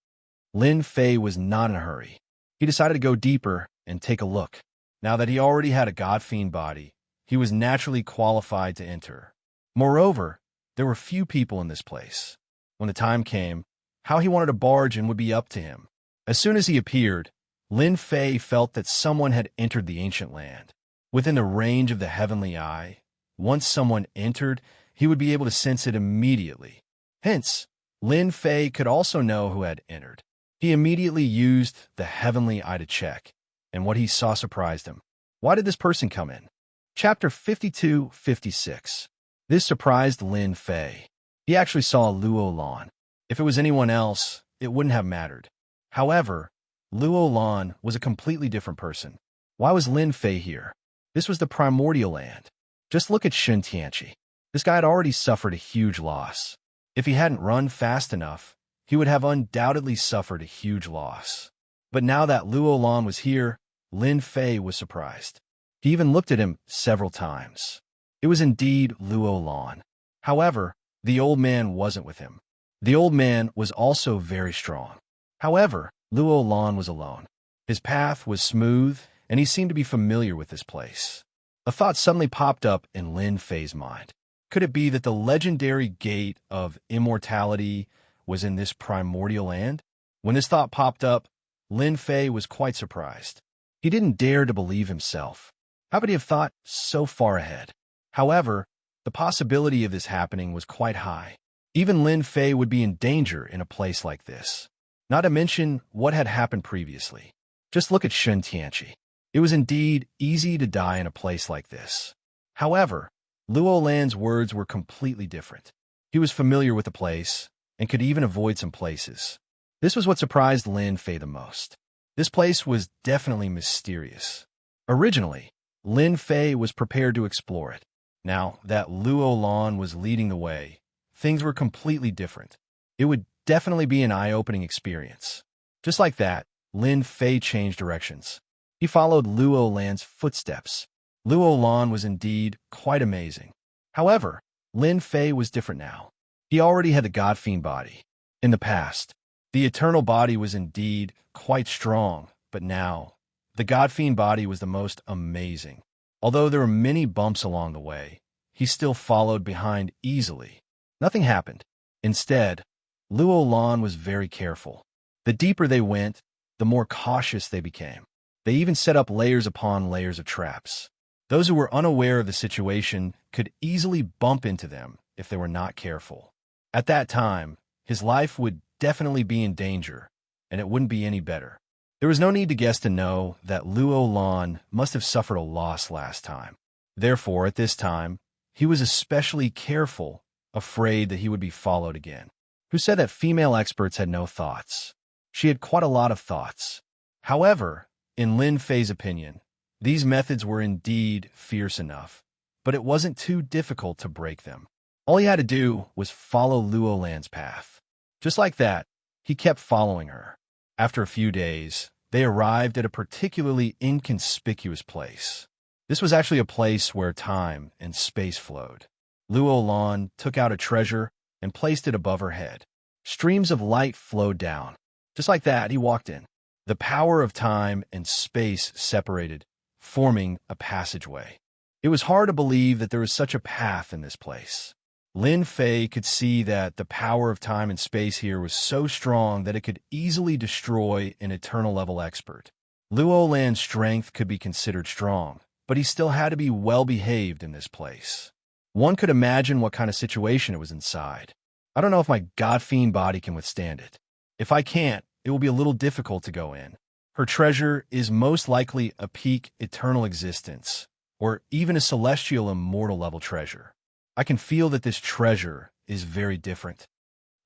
Lin Fei was not in a hurry. He decided to go deeper and take a look. Now that he already had a godfiend body, he was naturally qualified to enter. Moreover, there were few people in this place. When the time came, how he wanted to barge in would be up to him. As soon as he appeared, Lin Fei felt that someone had entered the ancient land. Within the range of the heavenly eye, once someone entered, he would be able to sense it immediately. Hence, Lin Fei could also know who had entered. He immediately used the heavenly eye to check, and what he saw surprised him. Why did this person come in? Chapter 52-56. This surprised Lin Fei. He actually saw Luo Lan. If it was anyone else, it wouldn't have mattered. However, Luo Lan was a completely different person. Why was Lin Fei here? This was the primordial land. Just look at Shun Tianqi. This guy had already suffered a huge loss. If he hadn't run fast enough, he would have undoubtedly suffered a huge loss. But now that Luo Lan was here, Lin Fei was surprised. He even looked at him several times. It was indeed Luo Lan. However, the old man wasn't with him. The old man was also very strong. However, Luo Lan was alone. His path was smooth, and he seemed to be familiar with this place. A thought suddenly popped up in Lin Fei's mind. Could it be that the legendary gate of immortality was in this primordial land? When this thought popped up, Lin Fei was quite surprised. He didn't dare to believe himself. How could he have thought so far ahead? However, the possibility of this happening was quite high. Even Lin Fei would be in danger in a place like this. Not to mention what had happened previously. Just look at Shun Tianqi. It was indeed easy to die in a place like this. However, Luo Lan's words were completely different. He was familiar with the place and could even avoid some places. This was what surprised Lin Fei the most. This place was definitely mysterious. Originally, Lin Fei was prepared to explore it. Now that Luo Lan was leading the way, things were completely different. It would definitely be an eye-opening experience. Just like that, Lin Fei changed directions. He followed Luo Lan's footsteps. Luo Lan was indeed quite amazing. However, Lin Fei was different now. He already had the godfiend body. In the past, the eternal body was indeed quite strong, but now, the godfiend body was the most amazing. Although there were many bumps along the way, he still followed behind easily. Nothing happened. Instead, Luo Lan was very careful. The deeper they went, the more cautious they became. They even set up layers upon layers of traps. Those who were unaware of the situation could easily bump into them if they were not careful. At that time, his life would definitely be in danger, and it wouldn't be any better. There was no need to guess to know that Luo Lan must have suffered a loss last time. Therefore, at this time, he was especially careful, afraid that he would be followed again. Who said that female experts had no thoughts? She had quite a lot of thoughts. However, in Lin Fei's opinion, these methods were indeed fierce enough, but it wasn't too difficult to break them. All he had to do was follow Luo Lan's path. Just like that, he kept following her. After a few days, they arrived at a particularly inconspicuous place. This was actually a place where time and space flowed. Luo Lan took out a treasure and placed it above her head. Streams of light flowed down. Just like that, he walked in. The power of time and space separated, forming a passageway. It was hard to believe that there was such a path in this place. Lin Fei could see that the power of time and space here was so strong that it could easily destroy an eternal-level expert. Luo Lan's strength could be considered strong, but he still had to be well-behaved in this place. One could imagine what kind of situation it was inside. I don't know if my godfiend body can withstand it. If I can't, it will be a little difficult to go in. Her treasure is most likely a peak eternal existence, or even a celestial immortal level treasure. I can feel that this treasure is very different.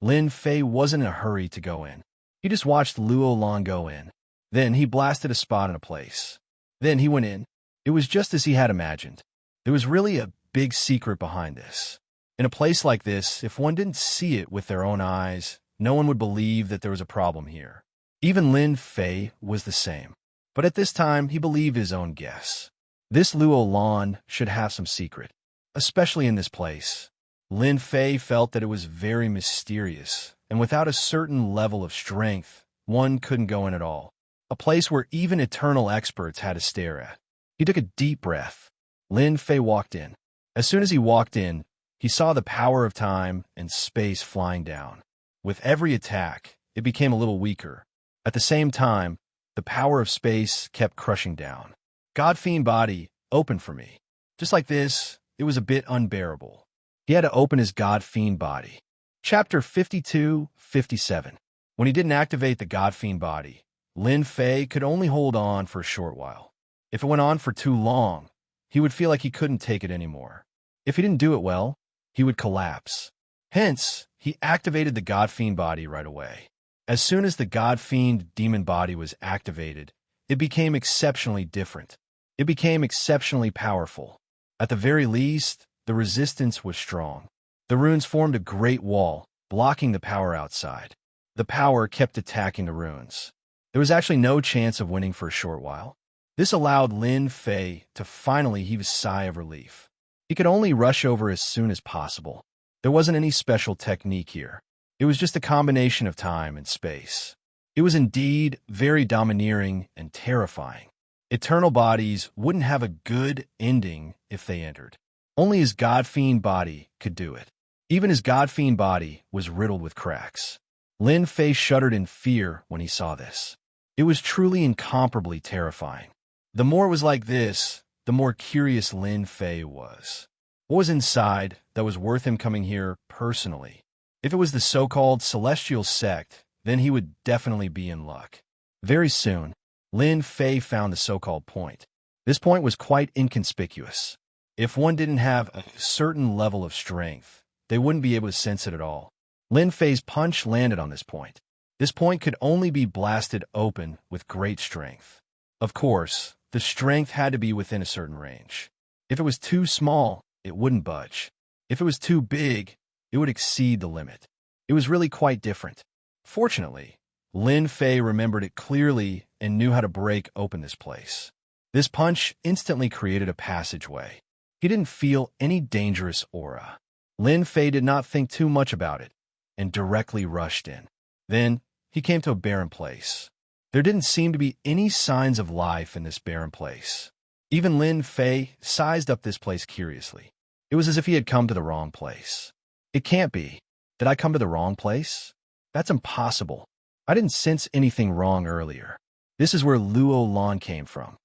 Lin Fei wasn't in a hurry to go in. He just watched Luo Lan go in. Then he blasted a spot in a place. Then he went in. It was just as he had imagined. There was really a big secret behind this. In a place like this, if one didn't see it with their own eyes, no one would believe that there was a problem here. Even Lin Fei was the same. But at this time, he believed his own guess. This Luo Lan should have some secret, especially in this place. Lin Fei felt that it was very mysterious, and without a certain level of strength, one couldn't go in at all. A place where even eternal experts had to stare at. He took a deep breath. Lin Fei walked in. As soon as he walked in, he saw the power of time and space flying down. With every attack, it became a little weaker. At the same time, the power of space kept crushing down. God Fiend body opened for me. Just like this, it was a bit unbearable. He had to open his God Fiend body. Chapter 52-57. When he didn't activate the God Fiend body, Lin Fei could only hold on for a short while. If it went on for too long, he would feel like he couldn't take it anymore. If he didn't do it well, he would collapse. Hence, he activated the God Fiend body right away. As soon as the God Fiend demon body was activated, it became exceptionally different. It became exceptionally powerful. At the very least, the resistance was strong. The runes formed a great wall, blocking the power outside. The power kept attacking the runes. There was actually no chance of winning for a short while. This allowed Lin Fei to finally heave a sigh of relief. He could only rush over as soon as possible. There wasn't any special technique here. It was just a combination of time and space. It was indeed very domineering and terrifying. Eternal bodies wouldn't have a good ending if they entered. Only his God Fiend body could do it. Even his God Fiend body was riddled with cracks. Lin Fei shuddered in fear when he saw this. It was truly incomparably terrifying. The more it was like this, the more curious Lin Fei was. What was inside that was worth him coming here personally? If it was the so-called celestial sect, then he would definitely be in luck. Very soon, Lin Fei found the so-called point. This point was quite inconspicuous. If one didn't have a certain level of strength, they wouldn't be able to sense it at all. Lin Fei's punch landed on this point. This point could only be blasted open with great strength. Of course, the strength had to be within a certain range. If it was too small, it wouldn't budge. If it was too big, it would exceed the limit. It was really quite different. Fortunately, Lin Fei remembered it clearly and knew how to break open this place. This punch instantly created a passageway. He didn't feel any dangerous aura. Lin Fei did not think too much about it and directly rushed in. Then, he came to a barren place. There didn't seem to be any signs of life in this barren place. Even Lin Fei sized up this place curiously. It was as if he had come to the wrong place. It can't be. Did I come to the wrong place? That's impossible. I didn't sense anything wrong earlier. This is where Luo Lan came from.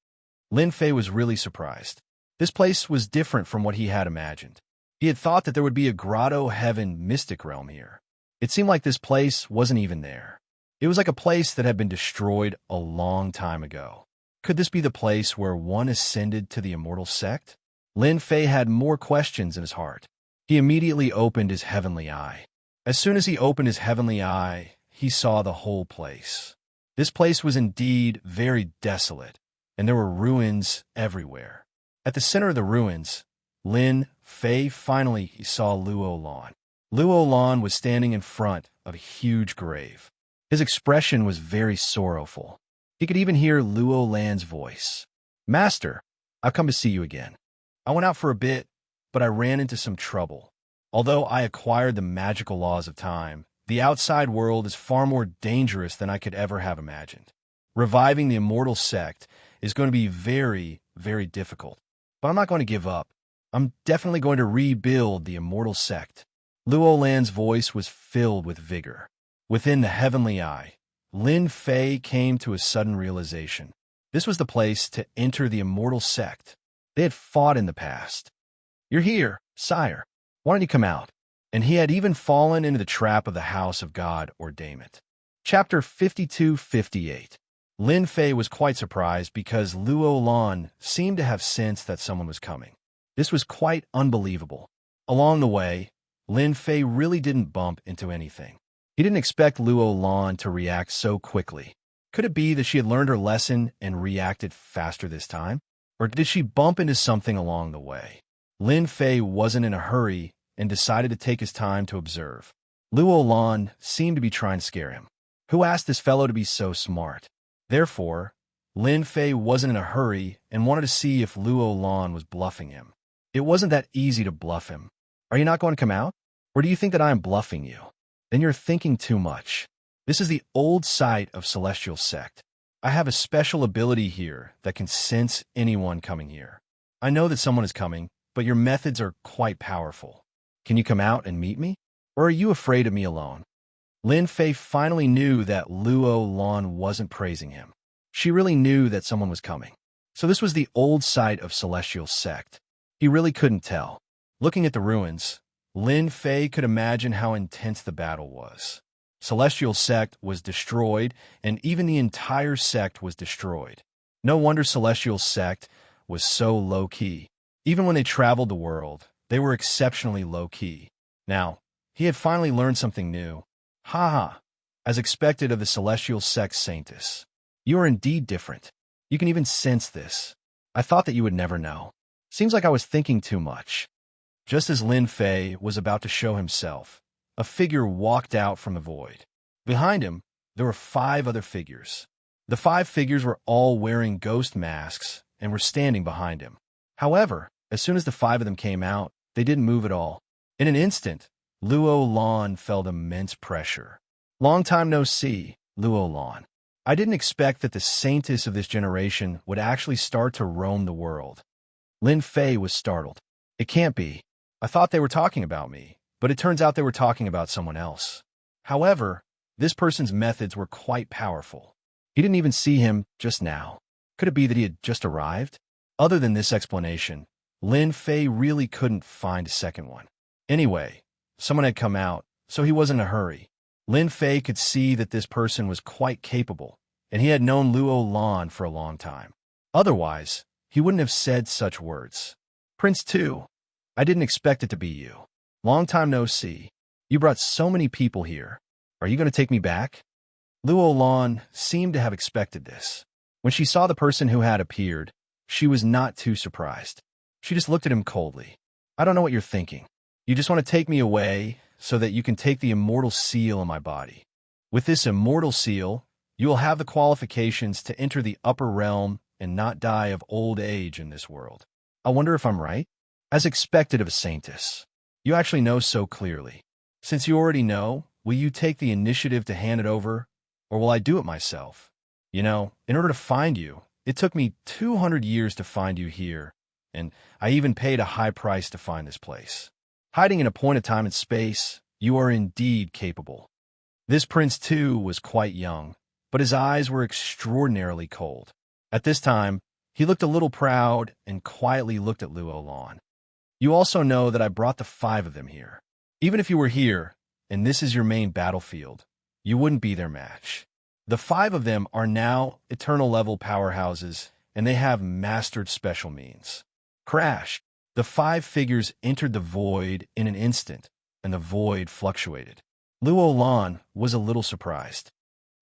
Lin Fei was really surprised. This place was different from what he had imagined. He had thought that there would be a grotto heaven mystic realm here. It seemed like this place wasn't even there. It was like a place that had been destroyed a long time ago. Could this be the place where one ascended to the immortal sect? Lin Fei had more questions in his heart. He immediately opened his heavenly eye. As soon as he opened his heavenly eye, he saw the whole place. This place was indeed very desolate, and there were ruins everywhere. At the center of the ruins, Lin Fei finally saw Luo Lan. Luo Lan was standing in front of a huge grave. His expression was very sorrowful. He could even hear Luo Lan's voice. "Master, I've come to see you again. I went out for a bit, but I ran into some trouble. Although I acquired the magical laws of time, the outside world is far more dangerous than I could ever have imagined. Reviving the immortal sect is going to be very, very difficult. But I'm not going to give up. I'm definitely going to rebuild the immortal sect." Luo Lan's voice was filled with vigor. Within the heavenly eye, Lin Fei came to a sudden realization. This was the place to enter the immortal sect. They had fought in the past. "You're here, sire. Why don't you come out?" And he had even fallen into the trap of the house of God ordainment. Chapter 52-58. Lin Fei was quite surprised because Luo Lan seemed to have sensed that someone was coming. This was quite unbelievable. Along the way, Lin Fei really didn't bump into anything. He didn't expect Luo Lan to react so quickly. Could it be that she had learned her lesson and reacted faster this time? Or did she bump into something along the way? Lin Fei wasn't in a hurry and decided to take his time to observe. Luo Lan seemed to be trying to scare him. Who asked this fellow to be so smart? Therefore, Lin Fei wasn't in a hurry and wanted to see if Luo Lan was bluffing him. It wasn't that easy to bluff him. Are you not going to come out? Or do you think that I am bluffing you? Then you're thinking too much. This is the old site of Celestial Sect. I have a special ability here that can sense anyone coming here. I know that someone is coming, but your methods are quite powerful. Can you come out and meet me? Or are you afraid of me alone? Lin Fei finally knew that Luo Lan wasn't praising him. She really knew that someone was coming. So this was the old site of Celestial Sect. He really couldn't tell. Looking at the ruins, Lin Fei could imagine how intense the battle was. Celestial Sect was destroyed, and even the entire sect was destroyed. No wonder Celestial Sect was so low-key. Even when they traveled the world, they were exceptionally low-key. Now, he had finally learned something new. Ha! As expected of the Celestial Sect Saintess. You are indeed different. You can even sense this. I thought that you would never know. Seems like I was thinking too much. Just as Lin Fei was about to show himself, a figure walked out from the void. Behind him, there were 5 other figures. The 5 figures were all wearing ghost masks and were standing behind him. However, as soon as the 5 of them came out, they didn't move at all. In an instant, Luo Lan felt immense pressure. Long time no see, Luo Lan. I didn't expect that the saintess of this generation would actually start to roam the world. Lin Fei was startled. It can't be. I thought they were talking about me, but it turns out they were talking about someone else. However, this person's methods were quite powerful. He didn't even see him just now. Could it be that he had just arrived? Other than this explanation, Lin Fei really couldn't find a second one. Anyway, someone had come out, so he wasn't in a hurry. Lin Fei could see that this person was quite capable, and he had known Luo Lan for a long time. Otherwise, he wouldn't have said such words. Prince 2, I didn't expect it to be you. Long time no see. You brought so many people here. Are you going to take me back? Luo Lan seemed to have expected this. When she saw the person who had appeared, she was not too surprised. She just looked at him coldly. I don't know what you're thinking. You just want to take me away so that you can take the immortal seal in my body. With this immortal seal, you will have the qualifications to enter the upper realm and not die of old age in this world. I wonder if I'm right? As expected of a saintess. You actually know so clearly. Since you already know, will you take the initiative to hand it over, or will I do it myself? You know, in order to find you, it took me 200 years to find you here, and I even paid a high price to find this place. Hiding in a point of time and space, you are indeed capable. This prince, too, was quite young, but his eyes were extraordinarily cold. At this time, he looked a little proud and quietly looked at Luo Lan. You also know that I brought the 5 of them here. Even if you were here, and this is your main battlefield, you wouldn't be their match. The 5 of them are now eternal-level powerhouses, and they have mastered special means. Crash! The 5 figures entered the void in an instant, and the void fluctuated. Luo Lan was a little surprised.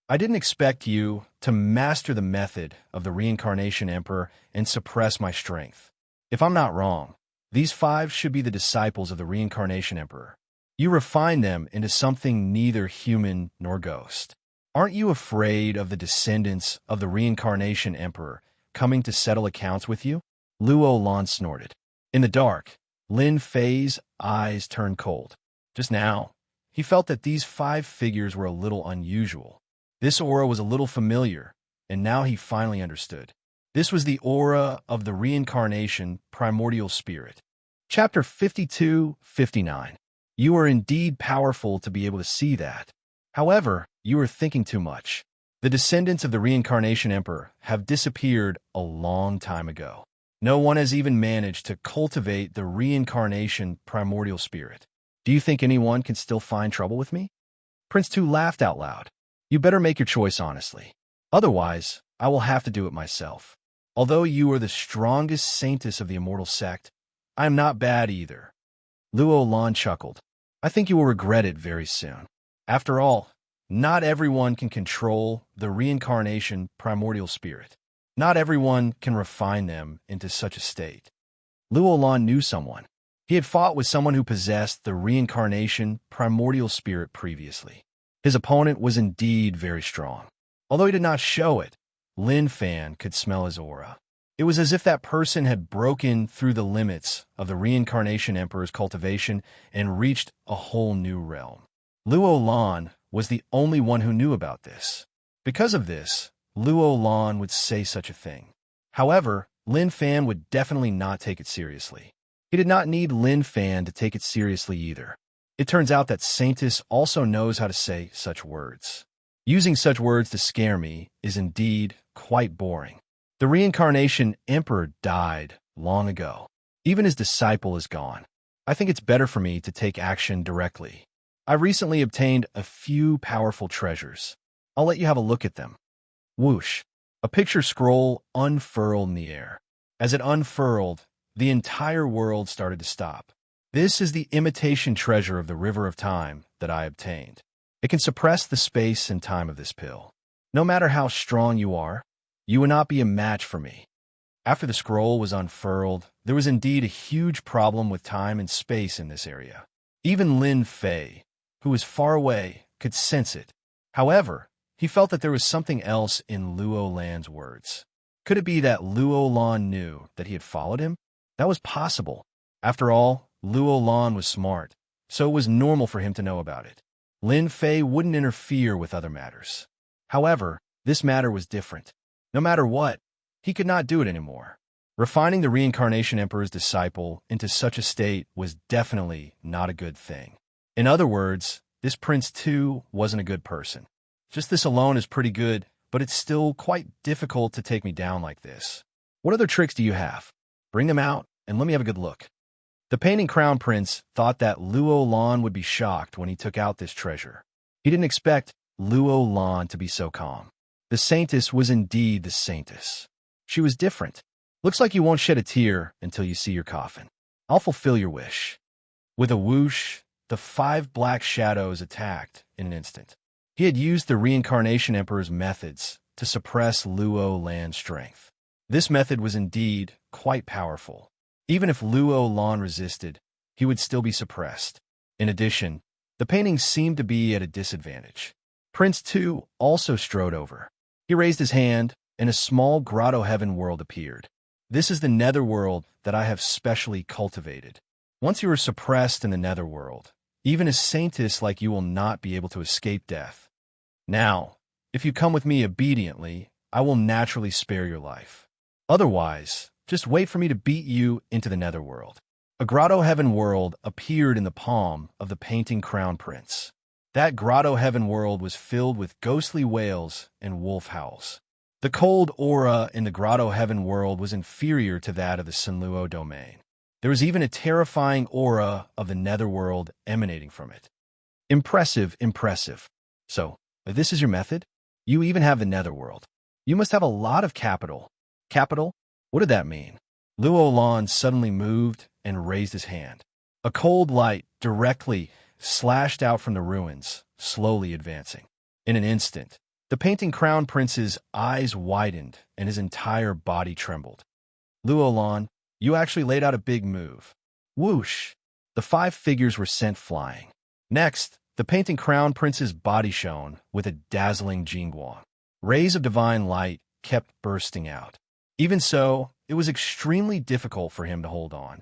I didn't expect you to master the method of the Reincarnation Emperor and suppress my strength. If I'm not wrong, these 5 should be the disciples of the Reincarnation Emperor. You refine them into something neither human nor ghost. Aren't you afraid of the descendants of the Reincarnation Emperor coming to settle accounts with you? Luo Lan snorted. In the dark, Lin Fei's eyes turned cold. Just now, he felt that these 5 figures were a little unusual. This aura was a little familiar, and now he finally understood. This was the aura of the Reincarnation Primordial Spirit. Chapter 52-59. You are indeed powerful to be able to see that. However, you are thinking too much. The descendants of the Reincarnation Emperor have disappeared a long time ago. No one has even managed to cultivate the Reincarnation Primordial Spirit. Do you think anyone can still find trouble with me? Prince 2 laughed out loud. You better make your choice honestly. Otherwise, I will have to do it myself. Although you are the strongest saintess of the immortal sect, I am not bad either. Luo Lan chuckled. I think you will regret it very soon. After all, not everyone can control the Reincarnation Primordial Spirit. Not everyone can refine them into such a state. Luolan knew someone. He had fought with someone who possessed the reincarnation primordial spirit previously. His opponent was indeed very strong. Although he did not show it, Lin Fan could smell his aura. It was as if that person had broken through the limits of the Reincarnation Emperor's cultivation and reached a whole new realm. Luolan was the only one who knew about this. Because of this, Luolan would say such a thing. However, Lin Fan would definitely not take it seriously. He did not need Lin Fan to take it seriously either. It turns out that Saintis also knows how to say such words. Using such words to scare me is indeed quite boring. The Reincarnation Emperor died long ago. Even his disciple is gone. I think it's better for me to take action directly. I recently obtained a few powerful treasures. I'll let you have a look at them. Whoosh! A picture scroll unfurled in the air. As it unfurled, the entire world started to stop. This is the imitation treasure of the River of Time that I obtained. It can suppress the space and time of this pill. No matter how strong you are, you would not be a match for me. After the scroll was unfurled, there was indeed a huge problem with time and space in this area. Even Lin Fei, who was far away, could sense it. However, he felt that there was something else in Luo Lan's words. Could it be that Luo Lan knew that he had followed him? That was possible. After all, Luo Lan was smart, so it was normal for him to know about it. Lin Fei wouldn't interfere with other matters. However, this matter was different. No matter what, he could not do it anymore. Refining the Reincarnation Emperor's disciple into such a state was definitely not a good thing. In other words, this Prince too wasn't a good person. Just this alone is pretty good, but it's still quite difficult to take me down like this. What other tricks do you have? Bring them out and let me have a good look. The Painting Crown Prince thought that Luo Lan would be shocked when he took out this treasure. He didn't expect Luo Lan to be so calm. The Saintess was indeed the Saintess. She was different. Looks like you won't shed a tear until you see your coffin. I'll fulfill your wish. With a whoosh, the 5 black shadows attacked in an instant. He had used the Reincarnation Emperor's methods to suppress Luo Lan's strength. This method was indeed quite powerful. Even if Luo Lan resisted, he would still be suppressed. In addition, the painting seemed to be at a disadvantage. Prince Tu also strode over. He raised his hand, and a small grotto heaven world appeared. This is the netherworld that I have specially cultivated. Once you are suppressed in the netherworld, even a saintess like you will not be able to escape death. Now, if you come with me obediently, I will naturally spare your life. Otherwise, just wait for me to beat you into the netherworld. A grotto heaven world appeared in the palm of the Painting Crown Prince. That grotto heaven world was filled with ghostly wails and wolf howls. The cold aura in the grotto heaven world was inferior to that of the Sinluo domain. There was even a terrifying aura of the netherworld emanating from it. Impressive, impressive. So, if this is your method, you even have the netherworld. You must have a lot of capital. Capital? What did that mean? Luo Lan suddenly moved and raised his hand. A cold light directly slashed out from the ruins, slowly advancing. In an instant, the Painting Crown Prince's eyes widened and his entire body trembled. Luo Lan, you actually laid out a big move. Whoosh! The 5 figures were sent flying. Next, the Painting Crown Prince's body shone with a dazzling jingguang. Rays of divine light kept bursting out. Even so, it was extremely difficult for him to hold on.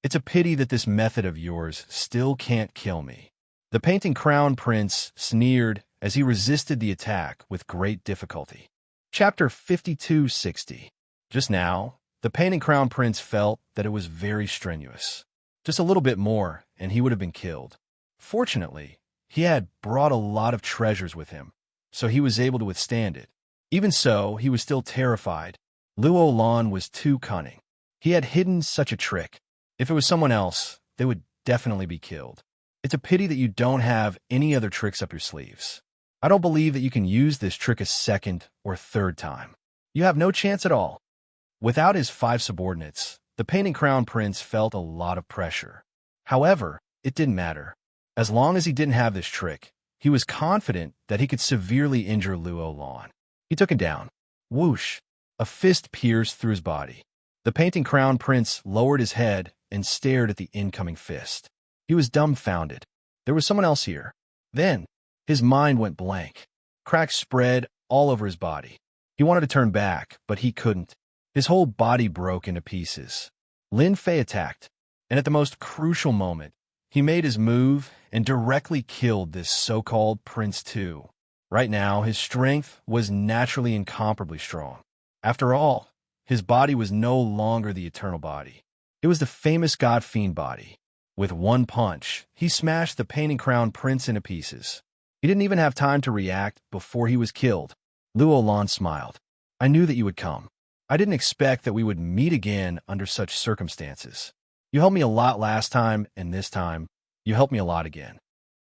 It's a pity that this method of yours still can't kill me. The Painting Crown Prince sneered as he resisted the attack with great difficulty. Chapter 5260. Just now, the Painting Crown Prince felt that it was very strenuous. Just a little bit more, and he would have been killed. Fortunately, he had brought a lot of treasures with him, so he was able to withstand it. Even so, he was still terrified. Luo Lan was too cunning. He had hidden such a trick. If it was someone else, they would definitely be killed. It's a pity that you don't have any other tricks up your sleeves. I don't believe that you can use this trick a second or third time. You have no chance at all. Without his 5 subordinates, the Painting Crown Prince felt a lot of pressure. However, it didn't matter. As long as he didn't have this trick, he was confident that he could severely injure Luo Lan. He took him down. Whoosh! A fist pierced through his body. The painting crown prince lowered his head and stared at the incoming fist. He was dumbfounded. There was someone else here. Then, his mind went blank. Cracks spread all over his body. He wanted to turn back, but he couldn't. His whole body broke into pieces. Lin Fei attacked, and at the most crucial moment, he made his move and directly killed this so-called Prince 2. Right now, his strength was naturally incomparably strong. After all, his body was no longer the eternal body. It was the famous God Fiend body. With one punch, he smashed the painting crown prince into pieces. He didn't even have time to react before he was killed. Luo Lan smiled. I knew that you would come. I didn't expect that we would meet again under such circumstances. You helped me a lot last time, and this time, you helped me a lot again.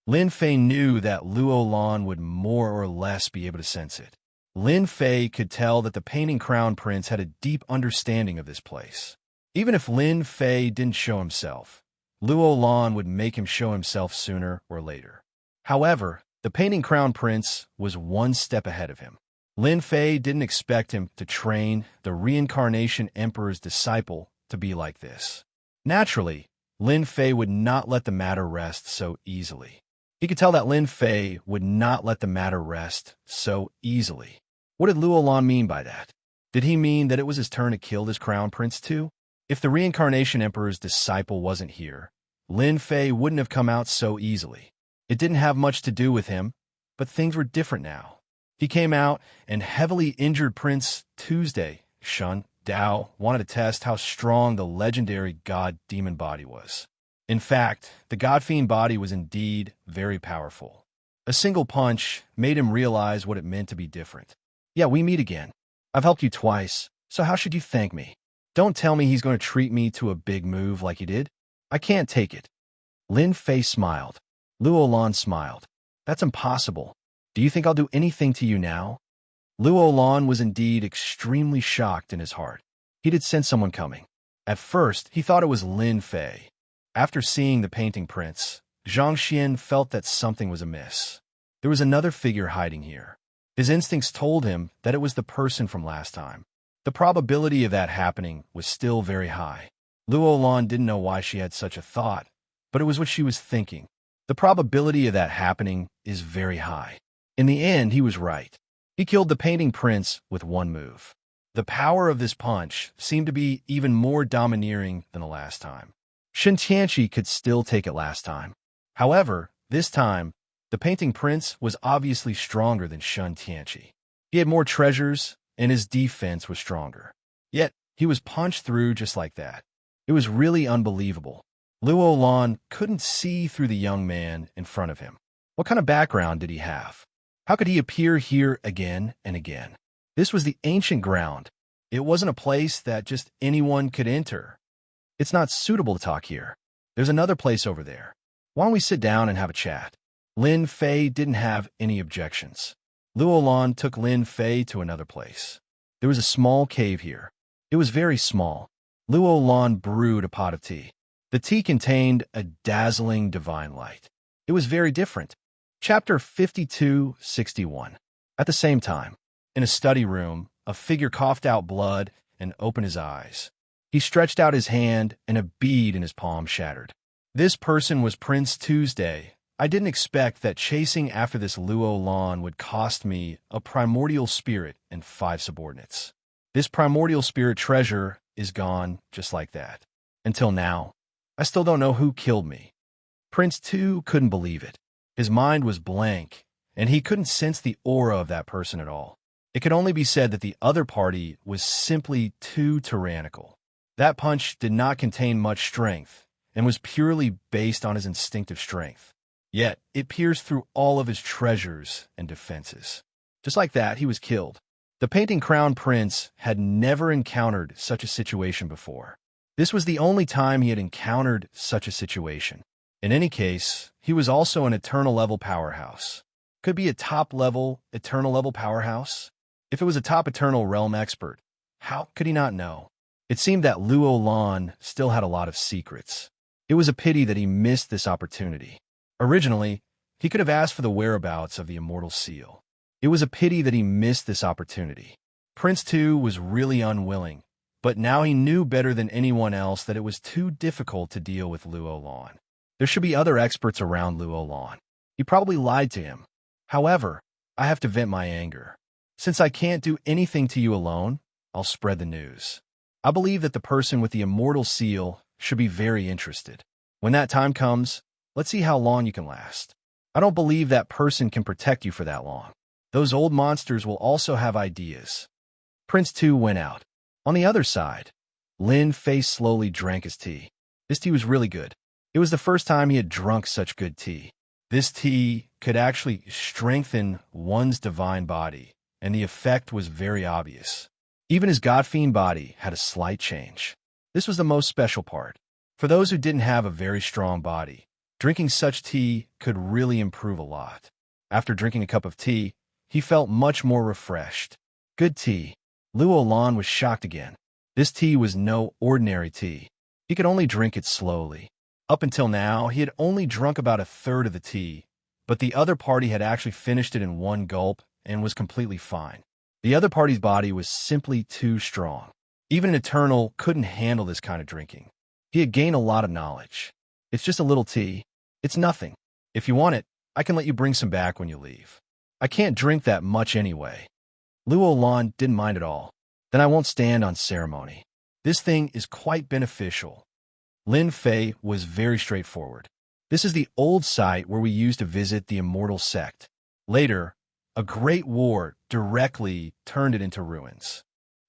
Lin Fei knew that Luo Lan would more or less be able to sense it. Lin Fei could tell that the painting crown prince had a deep understanding of this place. Even if Lin Fei didn't show himself, Luo Lan would make him show himself sooner or later. However, the painting crown prince was one step ahead of him. Lin Fei didn't expect him to train the reincarnation emperor's disciple to be like this. Naturally, Lin Fei would not let the matter rest so easily. He could tell that Lin Fei would not let the matter rest so easily. What did Luo Lan mean by that? Did he mean that it was his turn to kill this crown prince too? If the reincarnation emperor's disciple wasn't here, Lin Fei wouldn't have come out so easily. It didn't have much to do with him, but things were different now. He came out, and heavily injured Prince Tuesday, Shun Dao, wanted to test how strong the legendary god-demon body was. In fact, the god-fiend body was indeed very powerful. A single punch made him realize what it meant to be different. Yeah, we meet again. I've helped you twice, so how should you thank me? Don't tell me he's going to treat me to a big move like he did. I can't take it. Lin Fei smiled. Luo Lan smiled. That's impossible. Do you think I'll do anything to you now? Luo Lan was indeed extremely shocked in his heart. He did sense someone coming. At first, he thought it was Lin Fei. After seeing the painting prince, Zhang Xian felt that something was amiss. There was another figure hiding here. His instincts told him that it was the person from last time. The probability of that happening was still very high. Luo Lan didn't know why she had such a thought, but it was what she was thinking. The probability of that happening is very high. In the end, he was right. He killed the painting prince with one move. The power of this punch seemed to be even more domineering than the last time. Shen Tianqi could still take it last time. However, this time, the painting prince was obviously stronger than Shen Tianqi. He had more treasures, and his defense was stronger. Yet, he was punched through just like that. It was really unbelievable. Luo Lan couldn't see through the young man in front of him. What kind of background did he have? How could he appear here again and again? This was the ancient ground. It wasn't a place that just anyone could enter. It's not suitable to talk here. There's another place over there. Why don't we sit down and have a chat? Lin Fei didn't have any objections. Luo Lan took Lin Fei to another place. There was a small cave here. It was very small. Luo Lan brewed a pot of tea. The tea contained a dazzling divine light. It was very different. Chapter 52:61. At the same time, in a study room, a figure coughed out blood and opened his eyes. He stretched out his hand, and a bead in his palm shattered. This person was Prince Tuesday. I didn't expect that chasing after this Luo Lan would cost me a primordial spirit and 5 subordinates. This primordial spirit treasure is gone just like that. Until now, I still don't know who killed me. Prince Tu couldn't believe it. His mind was blank, and he couldn't sense the aura of that person at all. It could only be said that the other party was simply too tyrannical. That punch did not contain much strength, and was purely based on his instinctive strength. Yet, it pierced through all of his treasures and defenses. Just like that, he was killed. The painting crown prince had never encountered such a situation before. This was the only time he had encountered such a situation. In any case, he was also an eternal level powerhouse. Could be a top level, eternal level powerhouse? If it was a top eternal realm expert, how could he not know? It seemed that Luo Lan still had a lot of secrets. It was a pity that he missed this opportunity. Originally, he could have asked for the whereabouts of the immortal seal. It was a pity that he missed this opportunity. Prince Tu was really unwilling, but now he knew better than anyone else that it was too difficult to deal with Luo Lan. There should be other experts around Luo Lan. He probably lied to him. However, I have to vent my anger. Since I can't do anything to you alone, I'll spread the news. I believe that the person with the immortal seal should be very interested. When that time comes, let's see how long you can last. I don't believe that person can protect you for that long. Those old monsters will also have ideas. Prince Tu went out. On the other side, Lin Fei slowly drank his tea. This tea was really good. It was the first time he had drunk such good tea. This tea could actually strengthen one's divine body, and the effect was very obvious. Even his God-fiend body had a slight change. This was the most special part. For those who didn't have a very strong body, drinking such tea could really improve a lot. After drinking a cup of tea, he felt much more refreshed. Good tea. Luo Lan was shocked again. This tea was no ordinary tea. He could only drink it slowly. Up until now, he had only drunk about a third of the tea, but the other party had actually finished it in one gulp and was completely fine. The other party's body was simply too strong. Even an Eternal couldn't handle this kind of drinking. He had gained a lot of knowledge. It's just a little tea. It's nothing. If you want it, I can let you bring some back when you leave. I can't drink that much anyway. Luo Lan didn't mind at all. Then I won't stand on ceremony. This thing is quite beneficial. Lin Fei was very straightforward. This is the old site where we used to visit the immortal sect. Later, a great war directly turned it into ruins.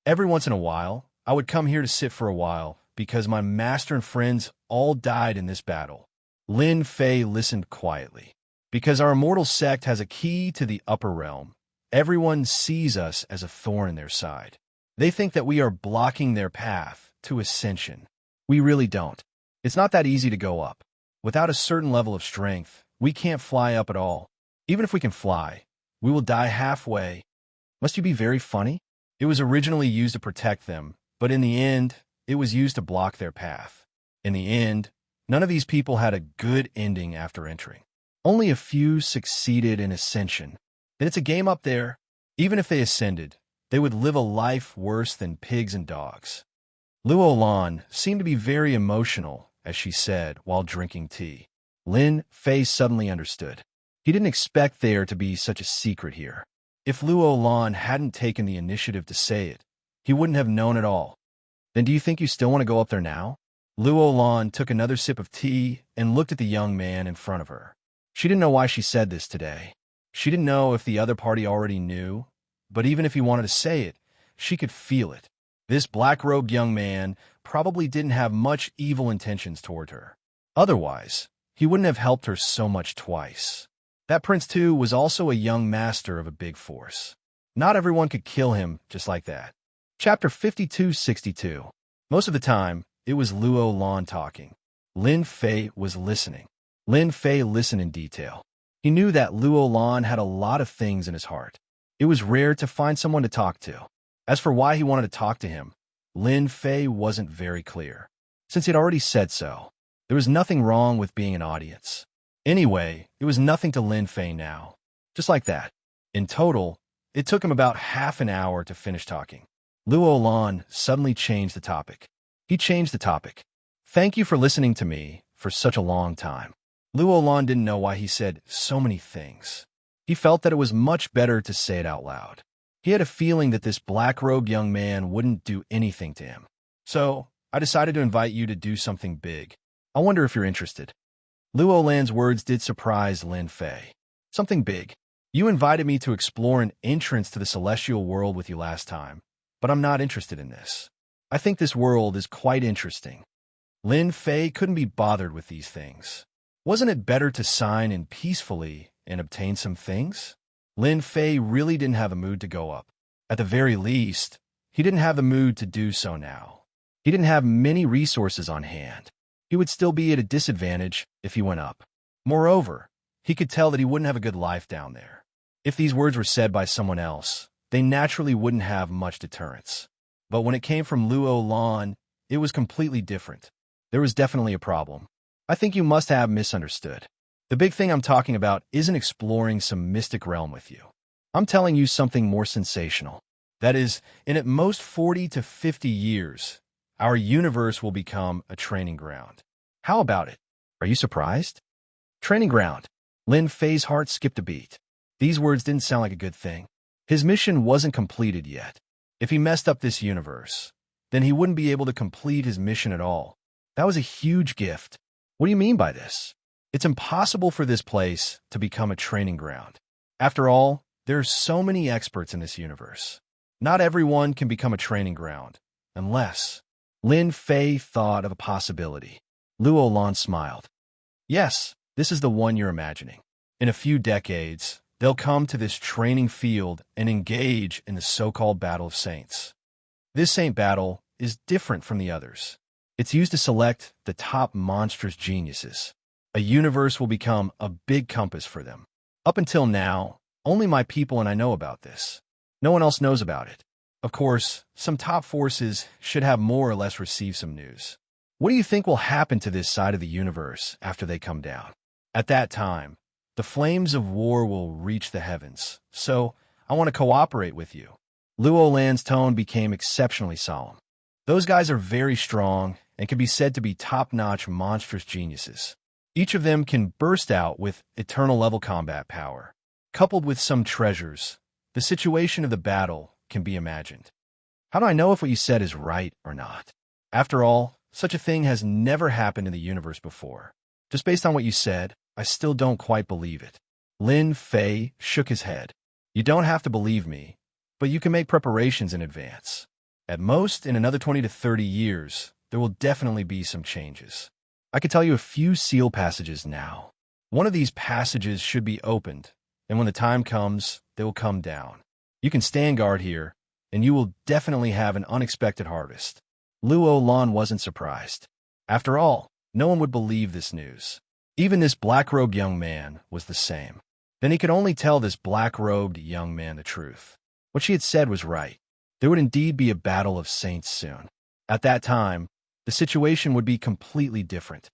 Every once in a while, I would come here to sit for a while because my master and friends all died in this battle. Lin Fei listened quietly. Because our immortal sect has a key to the upper realm, everyone sees us as a thorn in their side. They think that we are blocking their path to ascension. We really don't. It's not that easy to go up. Without a certain level of strength, we can't fly up at all. Even if we can fly, we will die halfway. Must you be very funny? It was originally used to protect them, but in the end, it was used to block their path. In the end, none of these people had a good ending after entering. Only a few succeeded in ascension. Then it's a game up there. Even if they ascended, they would live a life worse than pigs and dogs. Luo Lan seemed to be very emotional, as she said while drinking tea. Lin Fei suddenly understood. He didn't expect there to be such a secret here. If Luo Lan hadn't taken the initiative to say it, he wouldn't have known at all. Then do you think you still want to go up there now? Luo Lan took another sip of tea and looked at the young man in front of her. She didn't know why she said this today. She didn't know if the other party already knew, but even if he wanted to say it, she could feel it. This black-robed young man probably didn't have much evil intentions toward her. Otherwise, he wouldn't have helped her so much twice. That Prince Tu was also a young master of a big force. Not everyone could kill him just like that. Chapter 5262. Most of the time, it was Luo Lan talking. Lin Fei was listening. Lin Fei listened in detail. He knew that Luo Lan had a lot of things in his heart. It was rare to find someone to talk to. As for why he wanted to talk to him, Lin Fei wasn't very clear. Since he'd already said so, there was nothing wrong with being an audience. Anyway, it was nothing to Lin Fei now. Just like that. In total, it took him about half an hour to finish talking. Luo Lan suddenly changed the topic. He changed the topic. Thank you for listening to me for such a long time. Luo Lan didn't know why he said so many things. He felt that it was much better to say it out loud. He had a feeling that this black-robed young man wouldn't do anything to him. So, I decided to invite you to do something big. I wonder if you're interested. Luo Lan's words did surprise Lin Fei. Something big. You invited me to explore an entrance to the celestial world with you last time, but I'm not interested in this. I think this world is quite interesting. Lin Fei couldn't be bothered with these things. Wasn't it better to sign in peacefully and obtain some things? Lin Fei really didn't have a mood to go up. At the very least, he didn't have the mood to do so now. He didn't have many resources on hand. He would still be at a disadvantage if he went up. Moreover, he could tell that he wouldn't have a good life down there. If these words were said by someone else, they naturally wouldn't have much deterrence. But when it came from Luo Lan, it was completely different. There was definitely a problem. I think you must have misunderstood. The big thing I'm talking about isn't exploring some mystic realm with you. I'm telling you something more sensational. That is, in at most 40 to 50 years, our universe will become a training ground. How about it? Are you surprised? Training ground. Lin Fei's heart skipped a beat. These words didn't sound like a good thing. His mission wasn't completed yet. If he messed up this universe, then he wouldn't be able to complete his mission at all. That was a huge gift. What do you mean by this? It's impossible for this place to become a training ground. After all, there are so many experts in this universe. Not everyone can become a training ground, unless... Lin Fei thought of a possibility. Luo Lan smiled. Yes, this is the one you're imagining. In a few decades, they'll come to this training field and engage in the so-called Battle of Saints. This saint battle is different from the others. It's used to select the top monstrous geniuses. A universe will become a big compass for them. Up until now, only my people and I know about this. No one else knows about it. Of course, some top forces should have more or less received some news. What do you think will happen to this side of the universe after they come down? At that time, the flames of war will reach the heavens, so I want to cooperate with you. Luo Lan's tone became exceptionally solemn. Those guys are very strong and can be said to be top-notch monstrous geniuses. Each of them can burst out with eternal-level combat power. Coupled with some treasures, the situation of the battle can be imagined. How do I know if what you said is right or not? After all, such a thing has never happened in the universe before. Just based on what you said, I still don't quite believe it. Lin Fei shook his head. You don't have to believe me, but you can make preparations in advance. At most, in another 20 to 30 years, there will definitely be some changes. I could tell you a few seal passages now. One of these passages should be opened, and when the time comes, they will come down. You can stand guard here, and you will definitely have an unexpected harvest. Luo Lan wasn't surprised. After all, no one would believe this news. Even this black-robed young man was the same. Then he could only tell this black-robed young man the truth. What she had said was right. There would indeed be a battle of saints soon. At that time, the situation would be completely different.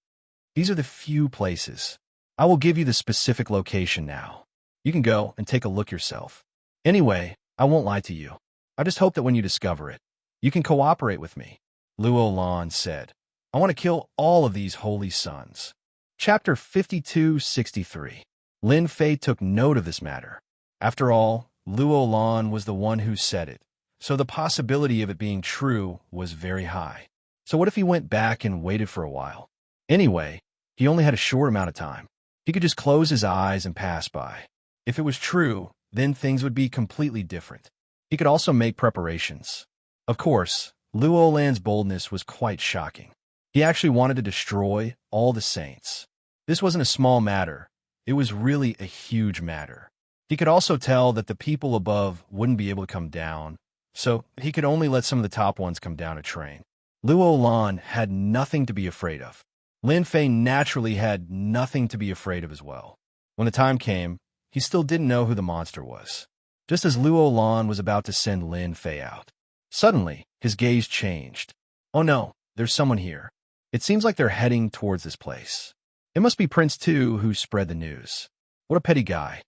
These are the few places. I will give you the specific location now. You can go and take a look yourself. Anyway, I won't lie to you. I just hope that when you discover it, you can cooperate with me. Luo Lan said, I want to kill all of these holy sons. Chapter 5263. Lin Fei took note of this matter. After all, Luo Lan was the one who said it, so the possibility of it being true was very high. So what if he went back and waited for a while? Anyway, he only had a short amount of time. He could just close his eyes and pass by. If it was true, then things would be completely different. He could also make preparations. Of course, Luo Lan's boldness was quite shocking. He actually wanted to destroy all the saints. This wasn't a small matter. It was really a huge matter. He could also tell that the people above wouldn't be able to come down, so he could only let some of the top ones come down to train. Luo Lan had nothing to be afraid of. Lin Fei naturally had nothing to be afraid of as well. When the time came, he still didn't know who the monster was. Just as Luo Lan was about to send Lin Fei out, suddenly his gaze changed. Oh no, there's someone here. It seems like they're heading towards this place. It must be Prince Tu who spread the news. What a petty guy.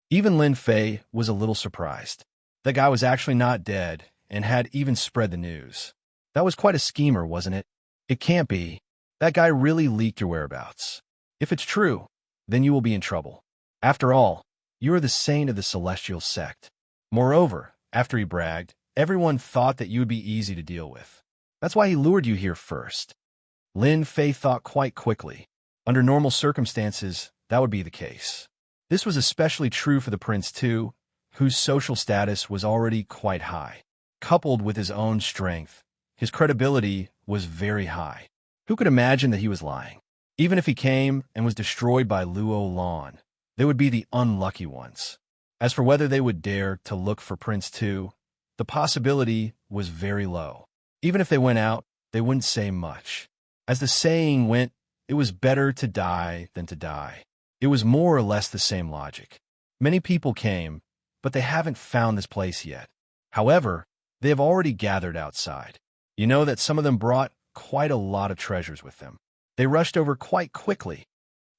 Even Lin Fei was a little surprised. That guy was actually not dead and had even spread the news. That was quite a schemer, wasn't it? It can't be. That guy really leaked your whereabouts. If it's true, then you will be in trouble. After all, you are the saint of the celestial sect. Moreover, after he bragged, everyone thought that you would be easy to deal with. That's why he lured you here first. Lin Fei thought quite quickly. Under normal circumstances, that would be the case. This was especially true for the Prince Tu, whose social status was already quite high. Coupled with his own strength, his credibility was very high. Who could imagine that he was lying? Even if he came and was destroyed by Luo Lan, they would be the unlucky ones. As for whether they would dare to look for Prince Tu, the possibility was very low. Even if they went out, they wouldn't say much. As the saying went, it was better to die than to die. It was more or less the same logic. Many people came, but they haven't found this place yet. However, they have already gathered outside. You know that some of them brought quite a lot of treasures with them. They rushed over quite quickly.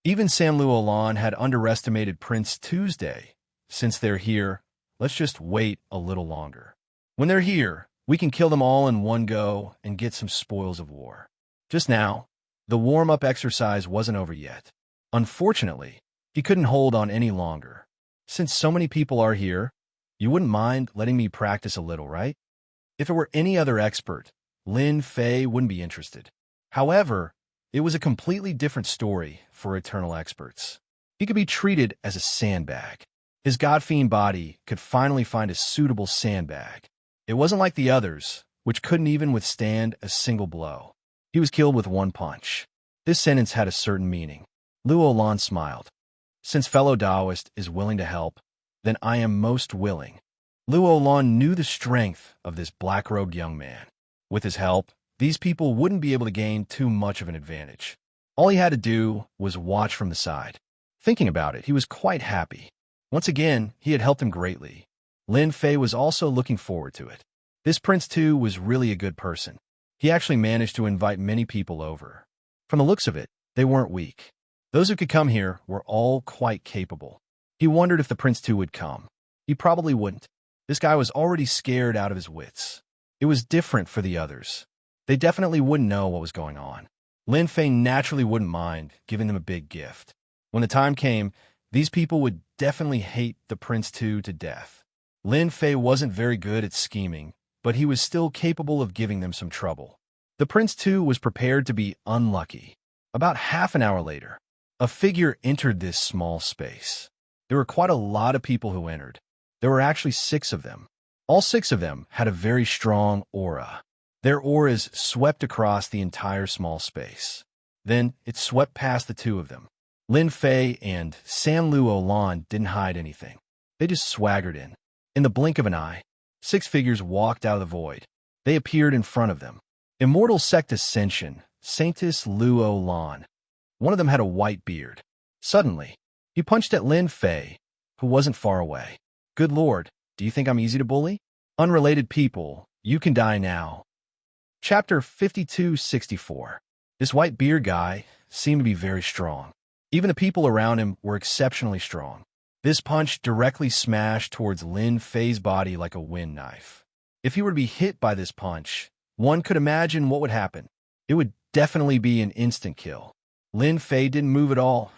Even San Luo Lan had underestimated Prince Tuesday. Since they're here, let's just wait a little longer. When they're here, we can kill them all in one go and get some spoils of war. Just now, the warm-up exercise wasn't over yet. Unfortunately, he couldn't hold on any longer. Since so many people are here, you wouldn't mind letting me practice a little, right? If it were any other expert, Lin Fei wouldn't be interested. However, it was a completely different story for eternal experts. He could be treated as a sandbag. His God-fiend body could finally find a suitable sandbag. It wasn't like the others, which couldn't even withstand a single blow. He was killed with one punch. This sentence had a certain meaning. Luo Lan smiled. Since fellow Taoist is willing to help, then I am most willing. Luo Lan knew the strength of this black-robed young man. With his help, these people wouldn't be able to gain too much of an advantage. All he had to do was watch from the side. Thinking about it, he was quite happy. Once again, he had helped him greatly. Lin Fei was also looking forward to it. This prince, too, was really a good person. He actually managed to invite many people over. From the looks of it, they weren't weak. Those who could come here were all quite capable. He wondered if the prince, too, would come. He probably wouldn't. This guy was already scared out of his wits. It was different for the others. They definitely wouldn't know what was going on. Lin Fei naturally wouldn't mind giving them a big gift. When the time came, these people would definitely hate the prince, too, to death. Lin Fei wasn't very good at scheming, but he was still capable of giving them some trouble. The prince, too, was prepared to be unlucky. About half an hour later, a figure entered this small space. There were quite a lot of people who entered. There were actually 6 of them. All 6 of them had a very strong aura. Their auras swept across the entire small space. Then it swept past the 2 of them. Lin Fei and San Luo Lan didn't hide anything. They just swaggered in. In the blink of an eye, 6 figures walked out of the void. They appeared in front of them. Immortal Sect Ascension, Saintus Luo Lan. One of them had a white beard. Suddenly, he punched at Lin Fei, who wasn't far away. Good Lord, do you think I'm easy to bully? Unrelated people, you can die now. Chapter 5264. This white beard guy seemed to be very strong. Even the people around him were exceptionally strong. This punch directly smashed towards Lin Fei's body like a wind knife. If he were to be hit by this punch, one could imagine what would happen. It would definitely be an instant kill. Lin Fei didn't move at all.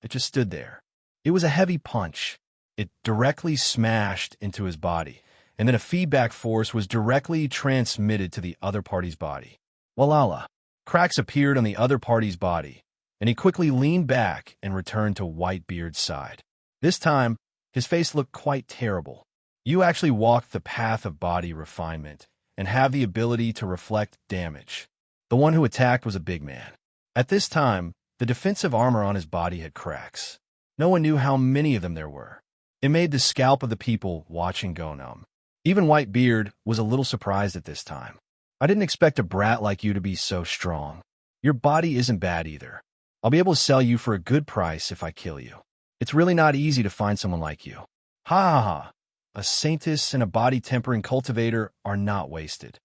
It just stood there. It was a heavy punch. It directly smashed into his body, and then a feedback force was directly transmitted to the other party's body. Walala. Cracks appeared on the other party's body, and he quickly leaned back and returned to Whitebeard's side. This time, his face looked quite terrible. You actually walked the path of body refinement and have the ability to reflect damage. The one who attacked was a big man. At this time, the defensive armor on his body had cracks. No one knew how many of them there were. It made the scalp of the people watching go numb. Even Whitebeard was a little surprised at this time. I didn't expect a brat like you to be so strong. Your body isn't bad either. I'll be able to sell you for a good price if I kill you. It's really not easy to find someone like you. Ha ha ha. A Saintus and a body-tempering cultivator are not wasted.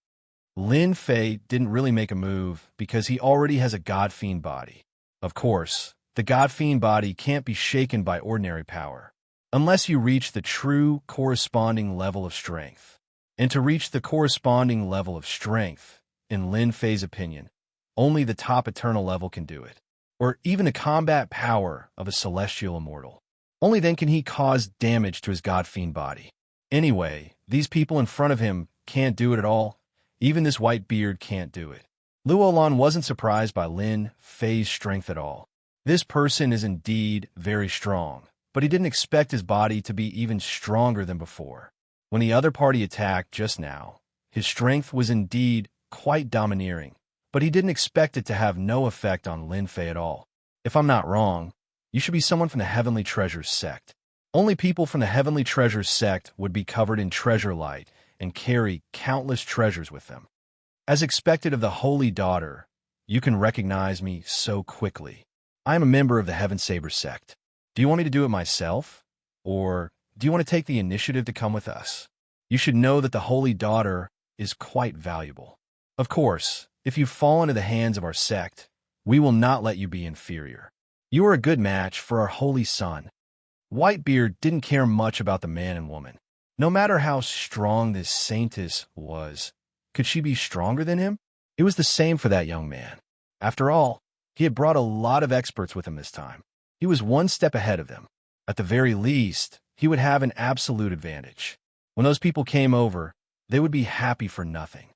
Lin Fei didn't really make a move because he already has a God-fiend body. Of course, the God-fiend body can't be shaken by ordinary power, unless you reach the true corresponding level of strength. And to reach the corresponding level of strength, in Lin Fei's opinion, only the top eternal level can do it, or even the combat power of a celestial immortal. Only then can he cause damage to his God-fiend body. Anyway, these people in front of him can't do it at all. Even this white beard can't do it. Luo Lan wasn't surprised by Lin Fei's strength at all. This person is indeed very strong, but he didn't expect his body to be even stronger than before. When the other party attacked just now, his strength was indeed quite domineering, but he didn't expect it to have no effect on Lin Fei at all. If I'm not wrong, you should be someone from the Heavenly Treasures sect. Only people from the Heavenly Treasures sect would be covered in treasure light and carry countless treasures with them. As expected of the Holy Daughter, you can recognize me so quickly. I am a member of the Heaven Saber sect. Do you want me to do it myself? Or do you want to take the initiative to come with us? You should know that the Holy Daughter is quite valuable. Of course, if you fall into the hands of our sect, we will not let you be inferior. You are a good match for our Holy Son. Whitebeard didn't care much about the man and woman. No matter how strong this saintess was, could she be stronger than him? It was the same for that young man. After all, he had brought a lot of experts with him this time. He was one step ahead of them. At the very least, he would have an absolute advantage. When those people came over, they would be happy for nothing.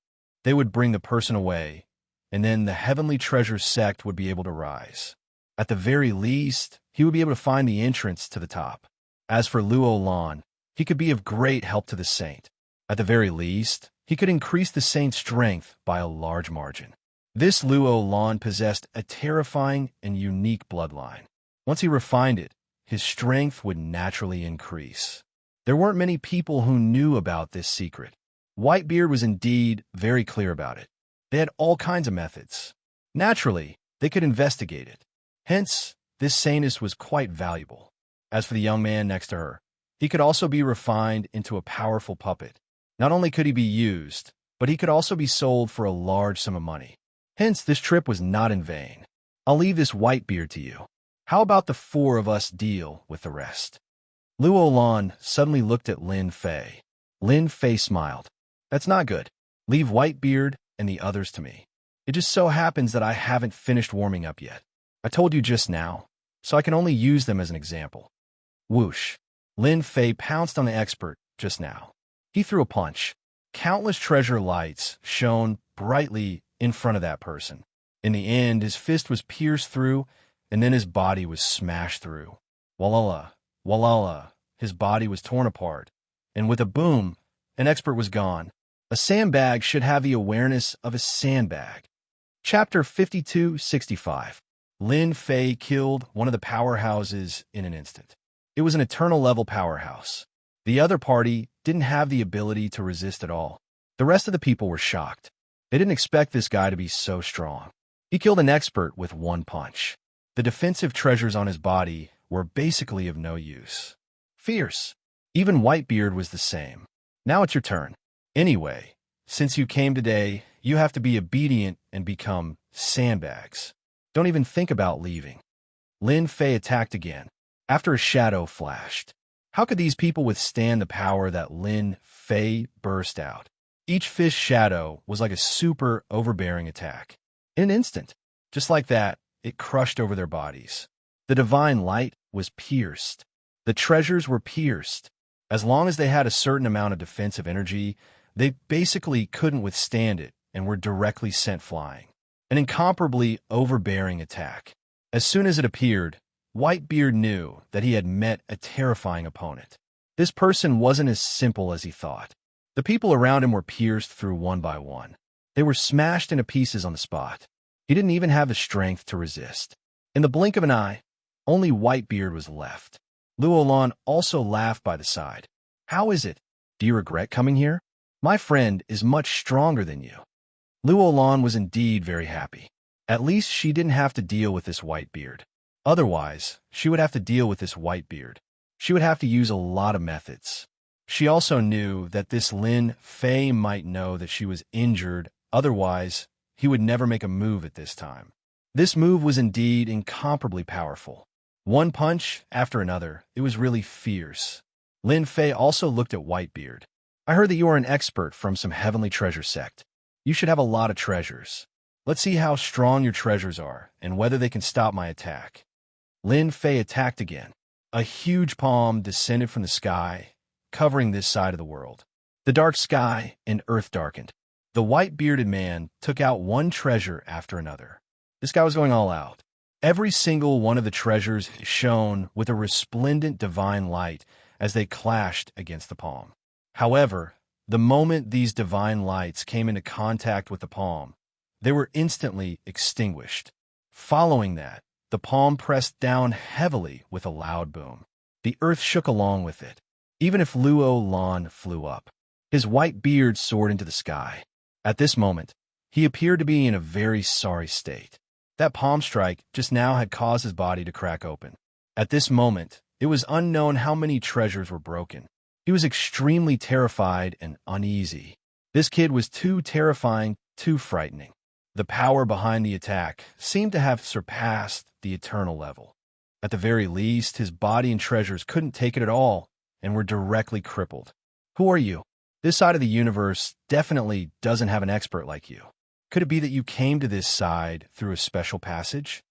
They would bring the person away, and then the Heavenly Treasures sect would be able to rise. At the very least, he would be able to find the entrance to the top. As for Luo Lan, he could be of great help to the saint. At the very least, he could increase the saint's strength by a large margin. This Luo Lan possessed a terrifying and unique bloodline. Once he refined it, his strength would naturally increase. There weren't many people who knew about this secret. Whitebeard was indeed very clear about it. They had all kinds of methods. Naturally, they could investigate it. Hence, this saintess was quite valuable. As for the young man next to her, he could also be refined into a powerful puppet. Not only could he be used, but he could also be sold for a large sum of money. Hence, this trip was not in vain. I'll leave this Whitebeard to you. How about the four of us deal with the rest? Luo Lan suddenly looked at Lin Fei. Lin Fei smiled. That's not good. Leave Whitebeard and the others to me. It just so happens that I haven't finished warming up yet. I told you just now, so I can only use them as an example. Whoosh. Lin Fei pounced on the expert just now. He threw a punch. Countless treasure lights shone brightly in front of that person. In the end, his fist was pierced through, and then his body was smashed through. Walala, walala, his body was torn apart, and with a boom, an expert was gone. A sandbag should have the awareness of a sandbag. Chapter 5265. Lin Fei killed one of the powerhouses in an instant. It was an eternal level powerhouse. The other party didn't have the ability to resist at all. The rest of the people were shocked. They didn't expect this guy to be so strong. He killed an expert with one punch. The defensive treasures on his body were basically of no use. Fierce. Even Whitebeard was the same. Now it's your turn. Anyway, since you came today, you have to be obedient and become sandbags. Don't even think about leaving. Lin Fei attacked again, after a shadow flashed. How could these people withstand the power that Lin Fei burst out? Each fist shadow was like a super overbearing attack. In an instant, just like that, it crushed over their bodies. The divine light was pierced. The treasures were pierced. As long as they had a certain amount of defensive energy, they basically couldn't withstand it and were directly sent flying. An incomparably overbearing attack. As soon as it appeared, Whitebeard knew that he had met a terrifying opponent. This person wasn't as simple as he thought. The people around him were pierced through one by one. They were smashed into pieces on the spot. He didn't even have the strength to resist. In the blink of an eye, only Whitebeard was left. Luo Lan also laughed by the side. How is it? Do you regret coming here? My friend is much stronger than you. Luo Lan was indeed very happy. At least she didn't have to deal with this Whitebeard. Otherwise, she would have to deal with this Whitebeard. She would have to use a lot of methods. She also knew that this Lin Fei might know that she was injured, otherwise, he would never make a move at this time. This move was indeed incomparably powerful. One punch after another, it was really fierce. Lin Fei also looked at Whitebeard. I heard that you are an expert from some heavenly treasure sect. You should have a lot of treasures. Let's see how strong your treasures are and whether they can stop my attack. Lin Fei attacked again. A huge palm descended from the sky, covering this side of the world. The dark sky and earth darkened. The white-bearded man took out one treasure after another. This guy was going all out. Every single one of the treasures shone with a resplendent divine light as they clashed against the palm. However, the moment these divine lights came into contact with the palm, they were instantly extinguished. Following that, the palm pressed down heavily with a loud boom. The earth shook along with it. Even if Luo Lan flew up, his white beard soared into the sky. At this moment, he appeared to be in a very sorry state. That palm strike just now had caused his body to crack open. At this moment, it was unknown how many treasures were broken. He was extremely terrified and uneasy. This kid was too terrifying, too frightening. The power behind the attack seemed to have surpassed the eternal level. At the very least, his body and treasures couldn't take it at all and were directly crippled. Who are you? This side of the universe definitely doesn't have an expert like you. Could it be that you came to this side through a special passage?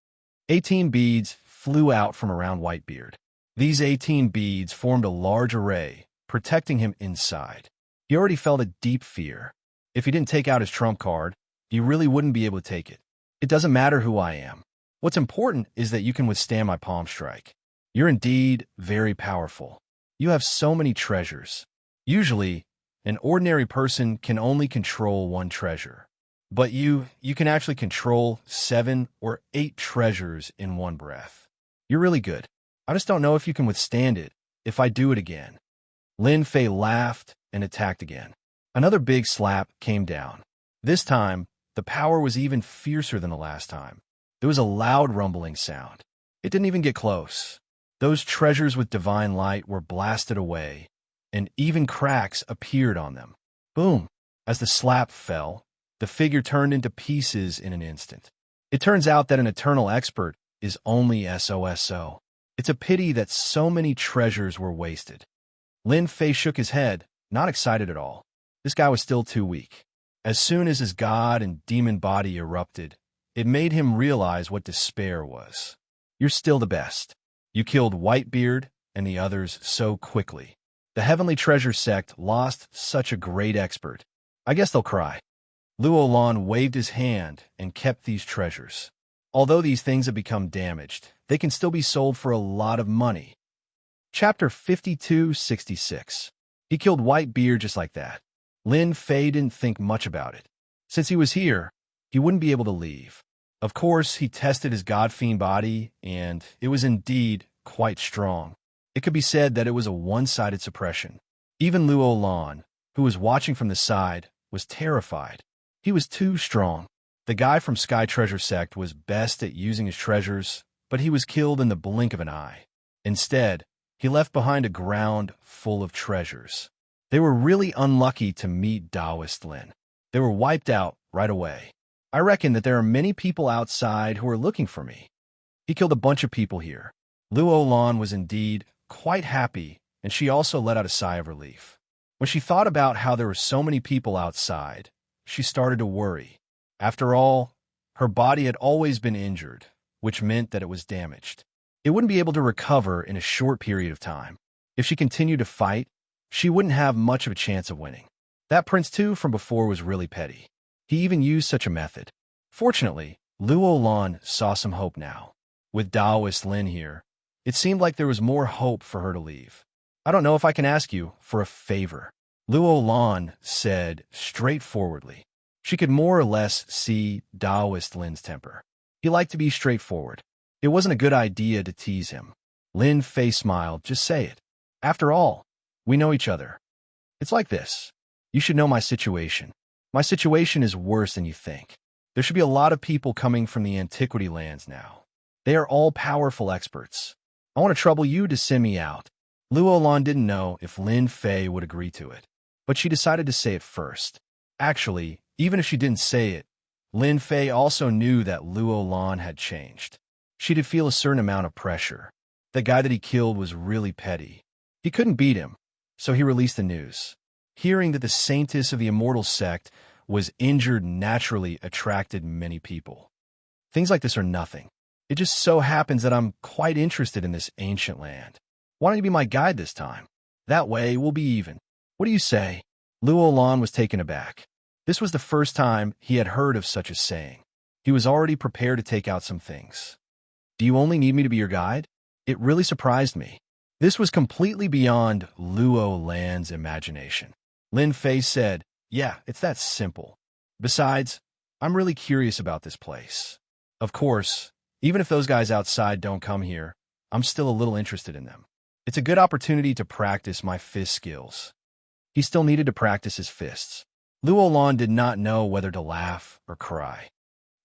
18 beads flew out from around Whitebeard. These 18 beads formed a large array, protecting him inside. He already felt a deep fear. If he didn't take out his trump card, he really wouldn't be able to take it. It doesn't matter who I am. What's important is that you can withstand my palm strike. You're indeed very powerful. You have so many treasures. Usually, an ordinary person can only control one treasure. But you can actually control 7 or 8 treasures in one breath. You're really good. I just don't know if you can withstand it if I do it again. Lin Fei laughed and attacked again. Another big slap came down. This time, the power was even fiercer than the last time. There was a loud rumbling sound. It didn't even get close. Those treasures with divine light were blasted away, and even cracks appeared on them. Boom! As the slap fell, the figure turned into pieces in an instant. It turns out that an eternal expert is only SOSO. It's a pity that so many treasures were wasted. Lin Fei shook his head, not excited at all. This guy was still too weak. As soon as his god and demon body erupted, it made him realize what despair was. You're still the best. You killed Whitebeard and the others so quickly. The Heavenly Treasure Sect lost such a great expert. I guess they'll cry. Luo Lan waved his hand and kept these treasures. Although these things have become damaged, they can still be sold for a lot of money. Chapter 5266. He killed Whitebeard just like that. Lin Fei didn't think much about it. Since he was here, he wouldn't be able to leave. Of course, he tested his God-fiend body, and it was indeed quite strong. It could be said that it was a one-sided suppression. Even Luo Lan, who was watching from the side, was terrified. He was too strong. The guy from Sky Treasure Sect was best at using his treasures, but he was killed in the blink of an eye. Instead, he left behind a ground full of treasures. They were really unlucky to meet Taoist Lin. They were wiped out right away. I reckon that there are many people outside who are looking for me. He killed a bunch of people here. Luo Lan was indeed quite happy, and she also let out a sigh of relief. When she thought about how there were so many people outside, she started to worry. After all, her body had always been injured, which meant that it was damaged. It wouldn't be able to recover in a short period of time. If she continued to fight, she wouldn't have much of a chance of winning. That prince too from before was really petty. He even used such a method. Fortunately, Luo Lan saw some hope now. With Taoist Lin here, it seemed like there was more hope for her to leave. I don't know if I can ask you for a favor, Luo Lan said straightforwardly. She could more or less see Taoist Lin's temper. He liked to be straightforward. It wasn't a good idea to tease him. Lin Fei smiled. Just say it. After all, we know each other. It's like this. You should know my situation. My situation is worse than you think. There should be a lot of people coming from the antiquity lands now. They are all powerful experts. I want to trouble you to send me out. Luo Lan didn't know if Lin Fei would agree to it, but she decided to say it first. Actually, even if she didn't say it, Lin Fei also knew that Luo Lan had changed. She did feel a certain amount of pressure. The guy that he killed was really petty. He couldn't beat him, so he released the news. Hearing that the Saintess of the Immortal Sect was injured naturally attracted many people. Things like this are nothing. It just so happens that I'm quite interested in this ancient land. Why don't you be my guide this time? That way, we'll be even. What do you say? Luo Lan was taken aback. This was the first time he had heard of such a saying. He was already prepared to take out some things. Do you only need me to be your guide? It really surprised me. This was completely beyond Luo Lan's imagination. Lin Fei said, yeah, it's that simple. Besides, I'm really curious about this place. Of course, even if those guys outside don't come here, I'm still a little interested in them. It's a good opportunity to practice my fist skills. He still needed to practice his fists. Luo Lan did not know whether to laugh or cry.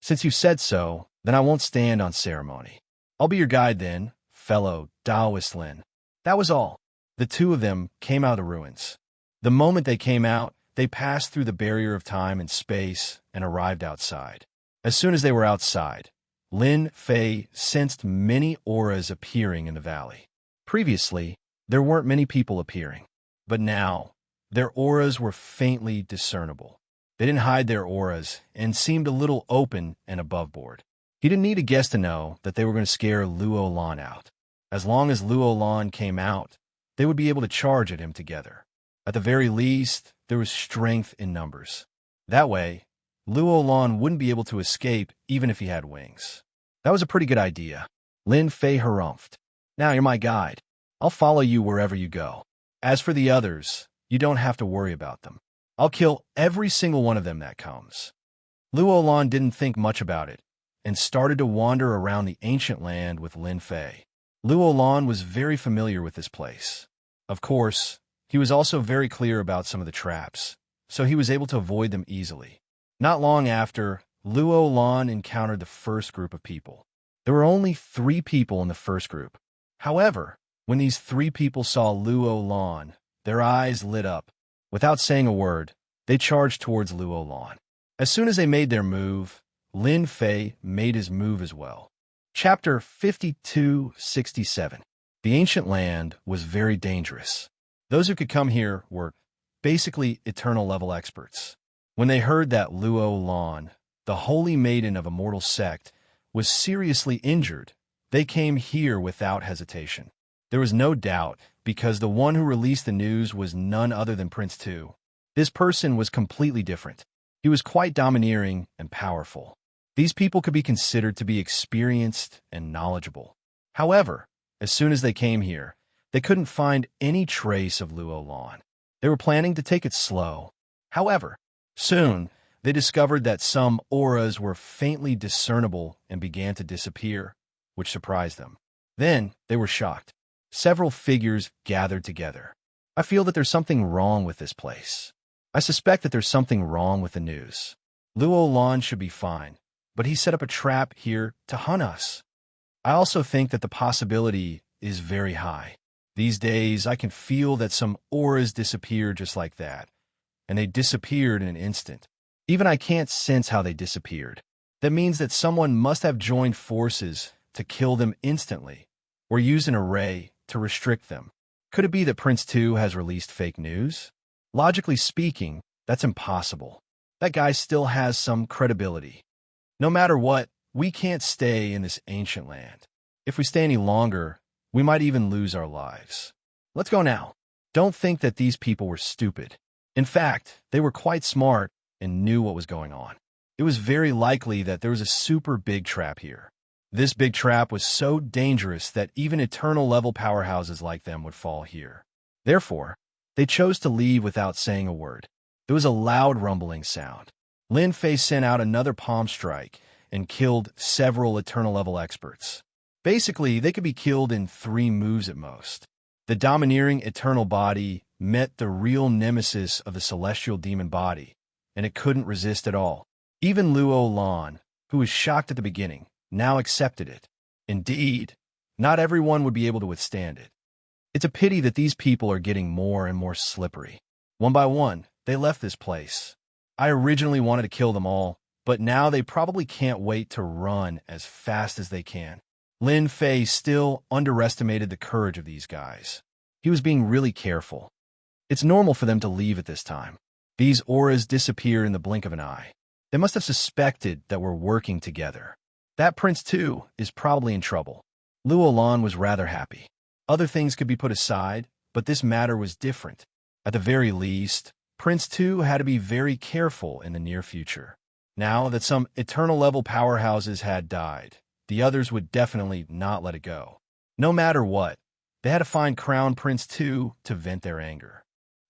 Since you said so, then I won't stand on ceremony. I'll be your guide then, fellow Taoist Lin. That was all. The two of them came out of the ruins. The moment they came out, they passed through the barrier of time and space and arrived outside. As soon as they were outside, Lin Fei sensed many auras appearing in the valley. Previously, there weren't many people appearing, but now, Their auras were faintly discernible. They didn't hide their auras and seemed a little open and above board. He didn't need a guess to know that they were going to scare Luo Lan out. As long as Luo Lan came out, they would be able to charge at him together. At the very least, there was strength in numbers. That way, Luo Lan wouldn't be able to escape even if he had wings. That was a pretty good idea. Lin Fei harumphed. Now you're my guide. I'll follow you wherever you go. As for the others, you don't have to worry about them. I'll kill every single one of them that comes. Luo Lan didn't think much about it and started to wander around the ancient land with Lin Fei. Luo Lan was very familiar with this place. Of course, he was also very clear about some of the traps, so he was able to avoid them easily. Not long after, Luo Lan encountered the first group of people. There were only 3 people in the first group. However, when these 3 people saw Luo Lan, their eyes lit up. Without saying a word, they charged towards Luo Lan. As soon as they made their move, Lin Fei made his move as well. Chapter 5267. The ancient land was very dangerous. Those who could come here were basically eternal level experts. When they heard that Luo Lan, the holy maiden of a mortal sect, was seriously injured, they came here without hesitation. There was no doubt, because the one who released the news was none other than Prince Tu. This person was completely different. He was quite domineering and powerful. These people could be considered to be experienced and knowledgeable. However, as soon as they came here, they couldn't find any trace of Luo Lan. They were planning to take it slow. However, soon, they discovered that some auras were faintly discernible and began to disappear, which surprised them. Then, they were shocked. Several figures gathered together. I feel that there's something wrong with this place. I suspect that there's something wrong with the news. Luo Lan should be fine, but he set up a trap here to hunt us. I also think that the possibility is very high. These days, I can feel that some auras disappear just like that, and they disappeared in an instant. Even I can't sense how they disappeared. That means that someone must have joined forces to kill them instantly, or use an array to restrict them. Could it be that Prince Tu has released fake news? Logically speaking, that's impossible. That guy still has some credibility. No matter what, we can't stay in this ancient land. If we stay any longer, we might even lose our lives. Let's go now. Don't think that these people were stupid. In fact, they were quite smart and knew what was going on. It was very likely that there was a super big trap here. This big trap was so dangerous that even eternal level powerhouses like them would fall here. Therefore, they chose to leave without saying a word. There was a loud rumbling sound. Lin Fei sent out another palm strike and killed several eternal level experts. Basically, they could be killed in 3 moves at most. The domineering eternal body met the real nemesis of the celestial demon body, and it couldn't resist at all. Even Luo Lan, who was shocked at the beginning, now accepted it. Indeed, not everyone would be able to withstand it. It's a pity that these people are getting more and more slippery. One by one, they left this place. I originally wanted to kill them all, but now they probably can't wait to run as fast as they can. Lin Fei still underestimated the courage of these guys. He was being really careful. It's normal for them to leave at this time. These auras disappear in the blink of an eye. They must have suspected that we're working together. That Prince Tu is probably in trouble. Luo Lan was rather happy. Other things could be put aside, but this matter was different. At the very least, Prince Tu had to be very careful in the near future. Now that some eternal level powerhouses had died, the others would definitely not let it go. No matter what, they had to find Crown Prince Tu to vent their anger.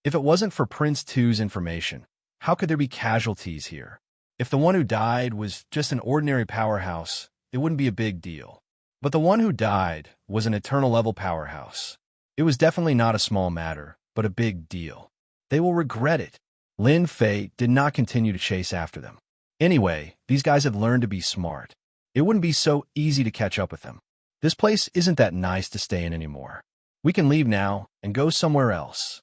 If it wasn't for Prince Tu's information, how could there be casualties here? If the one who died was just an ordinary powerhouse, it wouldn't be a big deal. But the one who died was an eternal level powerhouse. It was definitely not a small matter, but a big deal. They will regret it. Lin Fei did not continue to chase after them. Anyway, these guys had learned to be smart. It wouldn't be so easy to catch up with them. This place isn't that nice to stay in anymore. We can leave now and go somewhere else.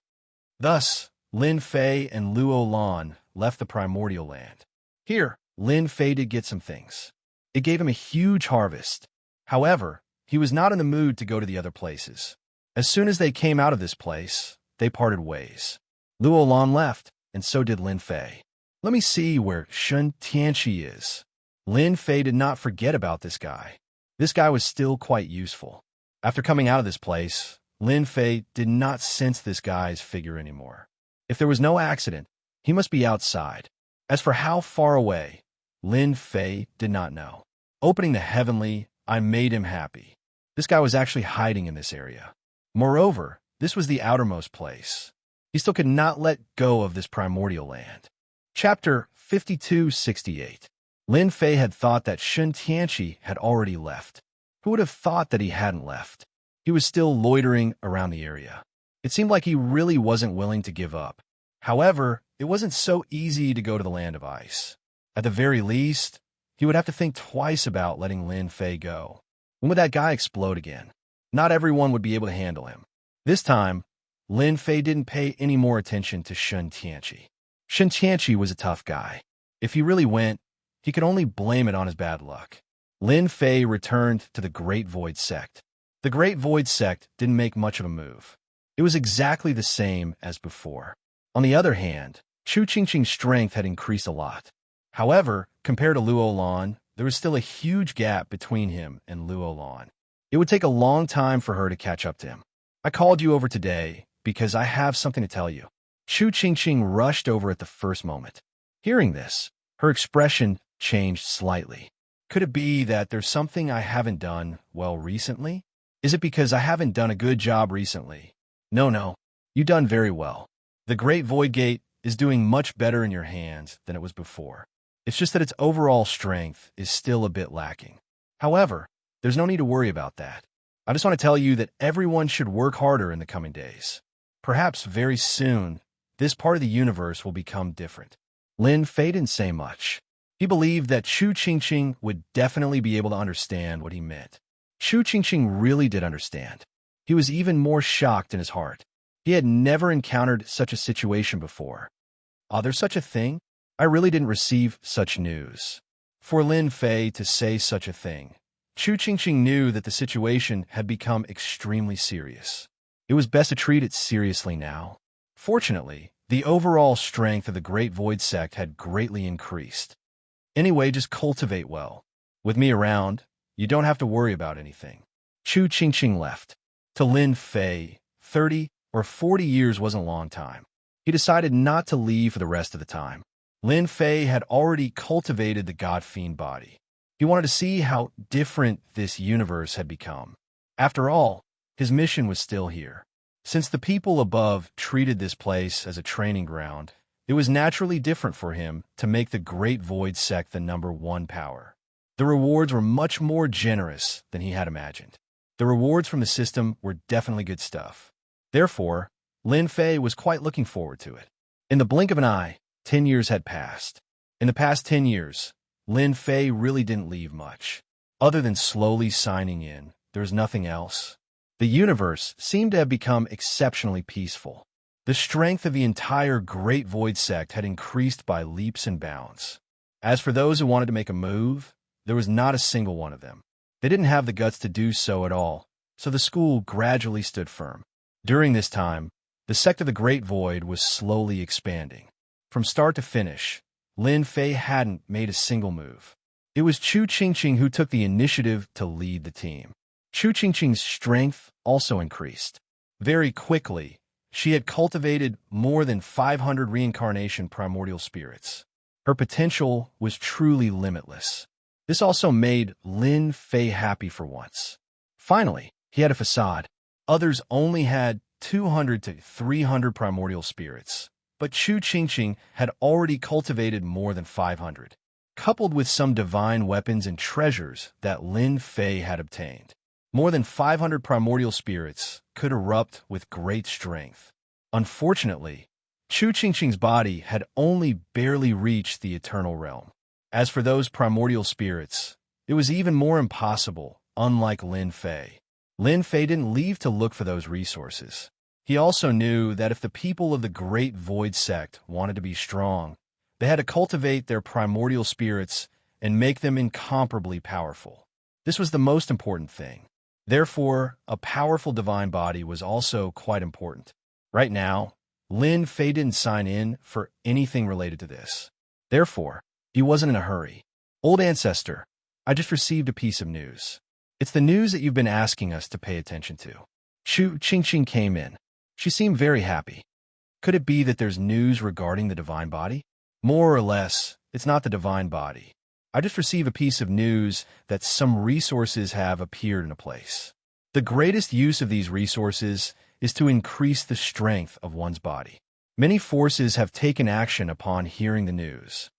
Thus, Lin Fei and Luo Lan left the primordial land. Here, Lin Fei did get some things. It gave him a huge harvest. However, he was not in the mood to go to the other places. As soon as they came out of this place, they parted ways. Luo Lan left, and so did Lin Fei. Let me see where Shun Tianqi is. Lin Fei did not forget about this guy. This guy was still quite useful. After coming out of this place, Lin Fei did not sense this guy's figure anymore. If there was no accident, he must be outside. As for how far away, Lin Fei did not know. Opening the heavenly, I made him happy. This guy was actually hiding in this area. Moreover, this was the outermost place. He still could not let go of this primordial land. Chapter 5268. Lin Fei had thought that Shun Tianqi had already left. Who would have thought that he hadn't left? He was still loitering around the area. It seemed like he really wasn't willing to give up. However, it wasn't so easy to go to the land of ice. At the very least, he would have to think twice about letting Lin Fei go. When would that guy explode again? Not everyone would be able to handle him. This time, Lin Fei didn't pay any more attention to Shun Tianqi. Shun Tianqi was a tough guy. If he really went, he could only blame it on his bad luck. Lin Fei returned to the Great Void Sect. The Great Void Sect didn't make much of a move. It was exactly the same as before. On the other hand, Chu Qingqing's strength had increased a lot. However, compared to Luo Lan, there was still a huge gap between him and Luo Lan. It would take a long time for her to catch up to him. I called you over today because I have something to tell you. Chu Qingqing rushed over at the first moment. Hearing this, her expression changed slightly. Could it be that there's something I haven't done well recently? Is it because I haven't done a good job recently? No, you've done very well. The Great Void Gate is doing much better in your hands than it was before. It's just that its overall strength is still a bit lacking. However, there's no need to worry about that. I just want to tell you that everyone should work harder in the coming days. Perhaps very soon, this part of the universe will become different. Lin Fei didn't say much. He believed that Chu Qingqing would definitely be able to understand what he meant. Chu Qingqing really did understand. He was even more shocked in his heart. He had never encountered such a situation before. There's such a thing? I really didn't receive such news. For Lin Fei to say such a thing, Chu Qingqing knew that the situation had become extremely serious. It was best to treat it seriously now. Fortunately, the overall strength of the Great Void Sect had greatly increased. Anyway, just cultivate well. With me around, you don't have to worry about anything. Chu Qingqing left. To Lin Fei, 30 or 40 years wasn't a long time. He decided not to leave for the rest of the time. Lin Fei had already cultivated the God Fiend body. He wanted to see how different this universe had become. After all, his mission was still here. Since the people above treated this place as a training ground, it was naturally different for him to make the Great Void Sect the #1 power. The rewards were much more generous than he had imagined. The rewards from the system were definitely good stuff. Therefore, Lin Fei was quite looking forward to it. In the blink of an eye, 10 years had passed. In the past 10 years, Lin Fei really didn't leave much. Other than slowly signing in, there was nothing else. The universe seemed to have become exceptionally peaceful. The strength of the entire Great Void Sect had increased by leaps and bounds. As for those who wanted to make a move, there was not a single one of them. They didn't have the guts to do so at all, so the school gradually stood firm. During this time, the sect of the Great Void was slowly expanding. From start to finish, Lin Fei hadn't made a single move. It was Chu Qingqing who took the initiative to lead the team. Chu Qingqing's strength also increased. Very quickly, she had cultivated more than 500 reincarnation primordial spirits. Her potential was truly limitless. This also made Lin Fei happy for once. Finally, he had a facade. Others only had 200 to 300 primordial spirits, but Chu Qingqing had already cultivated more than 500, coupled with some divine weapons and treasures that Lin Fei had obtained. More than 500 primordial spirits could erupt with great strength. Unfortunately, Chu Qingqing's body had only barely reached the eternal realm. As for those primordial spirits, it was even more impossible, unlike Lin Fei. Lin Fei didn't leave to look for those resources. He also knew that if the people of the Great Void Sect wanted to be strong, they had to cultivate their primordial spirits and make them incomparably powerful. This was the most important thing. Therefore, a powerful divine body was also quite important. Right now, Lin Fei didn't sign in for anything related to this. Therefore, he wasn't in a hurry. Old ancestor, I just received a piece of news. It's the news that you've been asking us to pay attention to. Chu Qingqing came in. She seemed very happy. Could it be that there's news regarding the divine body? More or less, it's not the divine body. I just received a piece of news that some resources have appeared in a place. The greatest use of these resources is to increase the strength of one's body. Many forces have taken action upon hearing the news.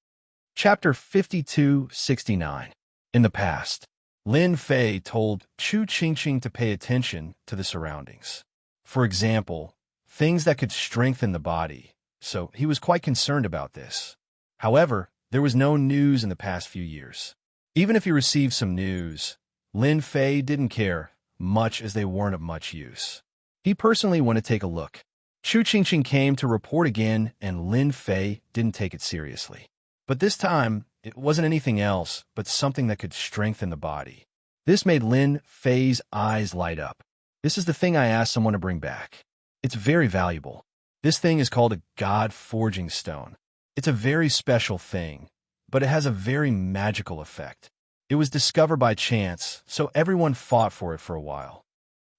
Chapter 52-69. In the past, Lin Fei told Chu Qingqing to pay attention to the surroundings. For example, things that could strengthen the body, so he was quite concerned about this. However, there was no news in the past few years. Even if he received some news, Lin Fei didn't care much as they weren't of much use. He personally went to take a look. Chu Qingqing came to report again, and Lin Fei didn't take it seriously. But this time, it wasn't anything else but something that could strengthen the body. This made Lin Fei's eyes light up. This is the thing I asked someone to bring back. It's very valuable. This thing is called a God-forging stone. It's a very special thing, but it has a very magical effect. It was discovered by chance, so everyone fought for it for a while.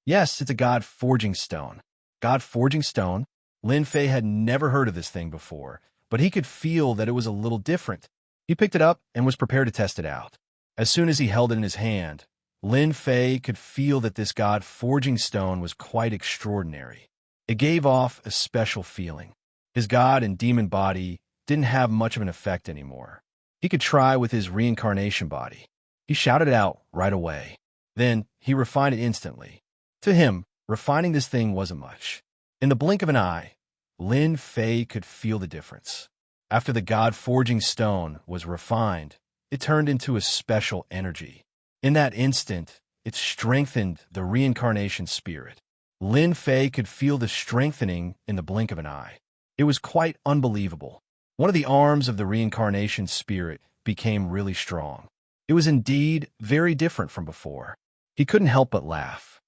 Yes, it's a God-forging stone. God-forging stone? Lin Fei had never heard of this thing before, but he could feel that it was a little different. He picked it up and was prepared to test it out. As soon as he held it in his hand, Lin Fei could feel that this God-forging stone was quite extraordinary. It gave off a special feeling. His god and demon body didn't have much of an effect anymore. He could try with his reincarnation body. He shouted it out right away. Then he refined it instantly. To him, refining this thing wasn't much. In the blink of an eye, Lin Fei could feel the difference. After the God-forging stone was refined, it turned into a special energy. In that instant, it strengthened the reincarnation spirit. Lin Fei could feel the strengthening in the blink of an eye. It was quite unbelievable. One of the arms of the reincarnation spirit became really strong. It was indeed very different from before. He couldn't help but laugh.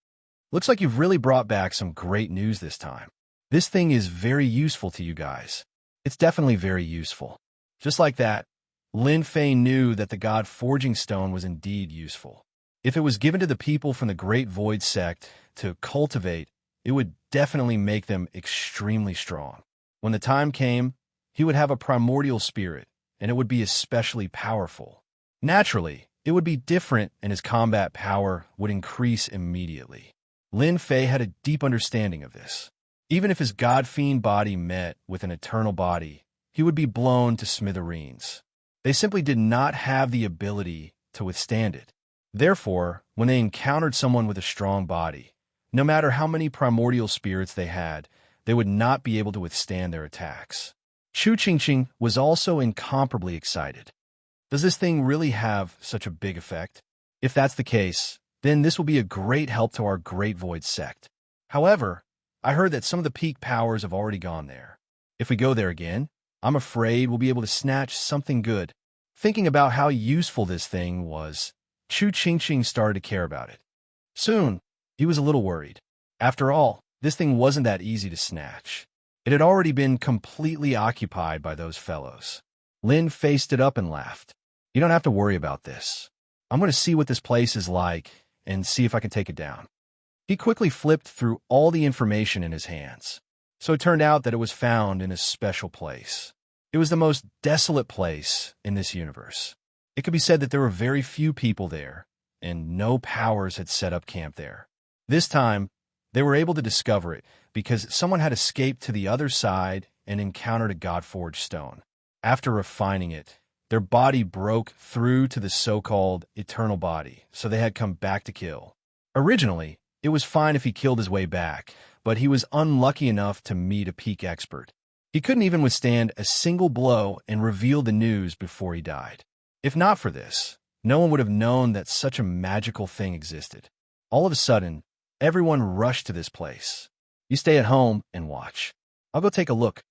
Looks like you've really brought back some great news this time. This thing is very useful to you guys. It's definitely very useful. Just like that, Lin Fei knew that the God-forging stone was indeed useful. If it was given to the people from the Great Void sect to cultivate, it would definitely make them extremely strong. When the time came, he would have a primordial spirit, and it would be especially powerful. Naturally, it would be different, and his combat power would increase immediately. Lin Fei had a deep understanding of this. Even if his god-fiend body met with an eternal body, he would be blown to smithereens. They simply did not have the ability to withstand it. Therefore, when they encountered someone with a strong body, no matter how many primordial spirits they had, they would not be able to withstand their attacks. Chu Qingqing was also incomparably excited. Does this thing really have such a big effect? If that's the case, then this will be a great help to our Great Void sect. However, I heard that some of the peak powers have already gone there. If we go there again, I'm afraid we'll be able to snatch something good. Thinking about how useful this thing was, Chu Qingqing started to care about it. Soon, he was a little worried. After all, this thing wasn't that easy to snatch. It had already been completely occupied by those fellows. Lin faced it up and laughed. You don't have to worry about this. I'm going to see what this place is like and see if I can take it down. He quickly flipped through all the information in his hands. So it turned out that it was found in a special place. It was the most desolate place in this universe. It could be said that there were very few people there, and no powers had set up camp there. This time, they were able to discover it because someone had escaped to the other side and encountered a God-forged stone. After refining it, their body broke through to the so-called eternal body, so they had come back to kill. Originally, it was fine if he killed his way back, but he was unlucky enough to meet a peak expert. He couldn't even withstand a single blow and reveal the news before he died. If not for this, no one would have known that such a magical thing existed. All of a sudden, everyone rushed to this place. You stay at home and watch. I'll go take a look.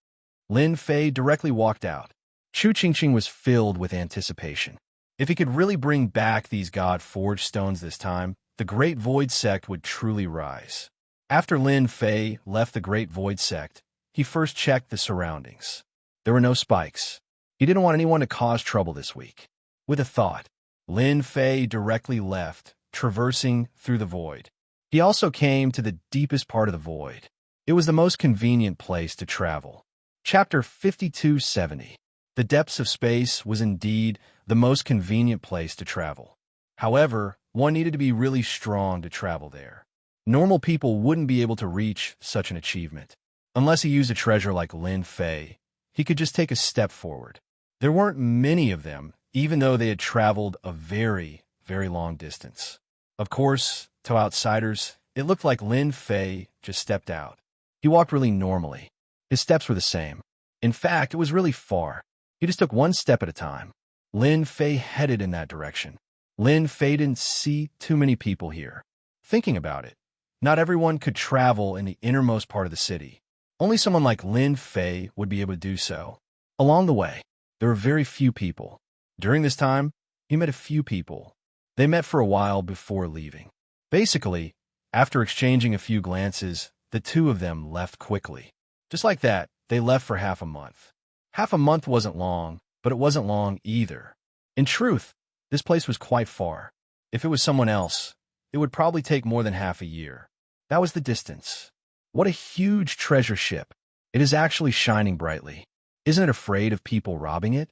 Lin Fei directly walked out. Chu Qingqing was filled with anticipation. If he could really bring back these God-forged stones this time, the Great Void sect would truly rise. After Lin Fei left the Great Void sect, he first checked the surroundings. There were no spikes. He didn't want anyone to cause trouble this week. With a thought, Lin Fei directly left, traversing through the void. He also came to the deepest part of the void. It was the most convenient place to travel. Chapter 5270. The depths of space was indeed the most convenient place to travel. However, one needed to be really strong to travel there. Normal people wouldn't be able to reach such an achievement. Unless he used a treasure like Lin Fei, he could just take a step forward. There weren't many of them, even though they had traveled a very, very long distance. Of course, to outsiders, it looked like Lin Fei just stepped out. He walked really normally. His steps were the same. In fact, it was really far. He just took one step at a time. Lin Fei headed in that direction. Lin Fei didn't see too many people here. Thinking about it, not everyone could travel in the innermost part of the city. Only someone like Lin Fei would be able to do so. Along the way, there were very few people. During this time, he met a few people. They met for a while before leaving. Basically, after exchanging a few glances, the two of them left quickly. Just like that, they left for half a month. Half a month wasn't long, but it wasn't long either. In truth, this place was quite far. If it was someone else, it would probably take more than half a year. That was the distance. What a huge treasure ship. It is actually shining brightly. Isn't it afraid of people robbing it?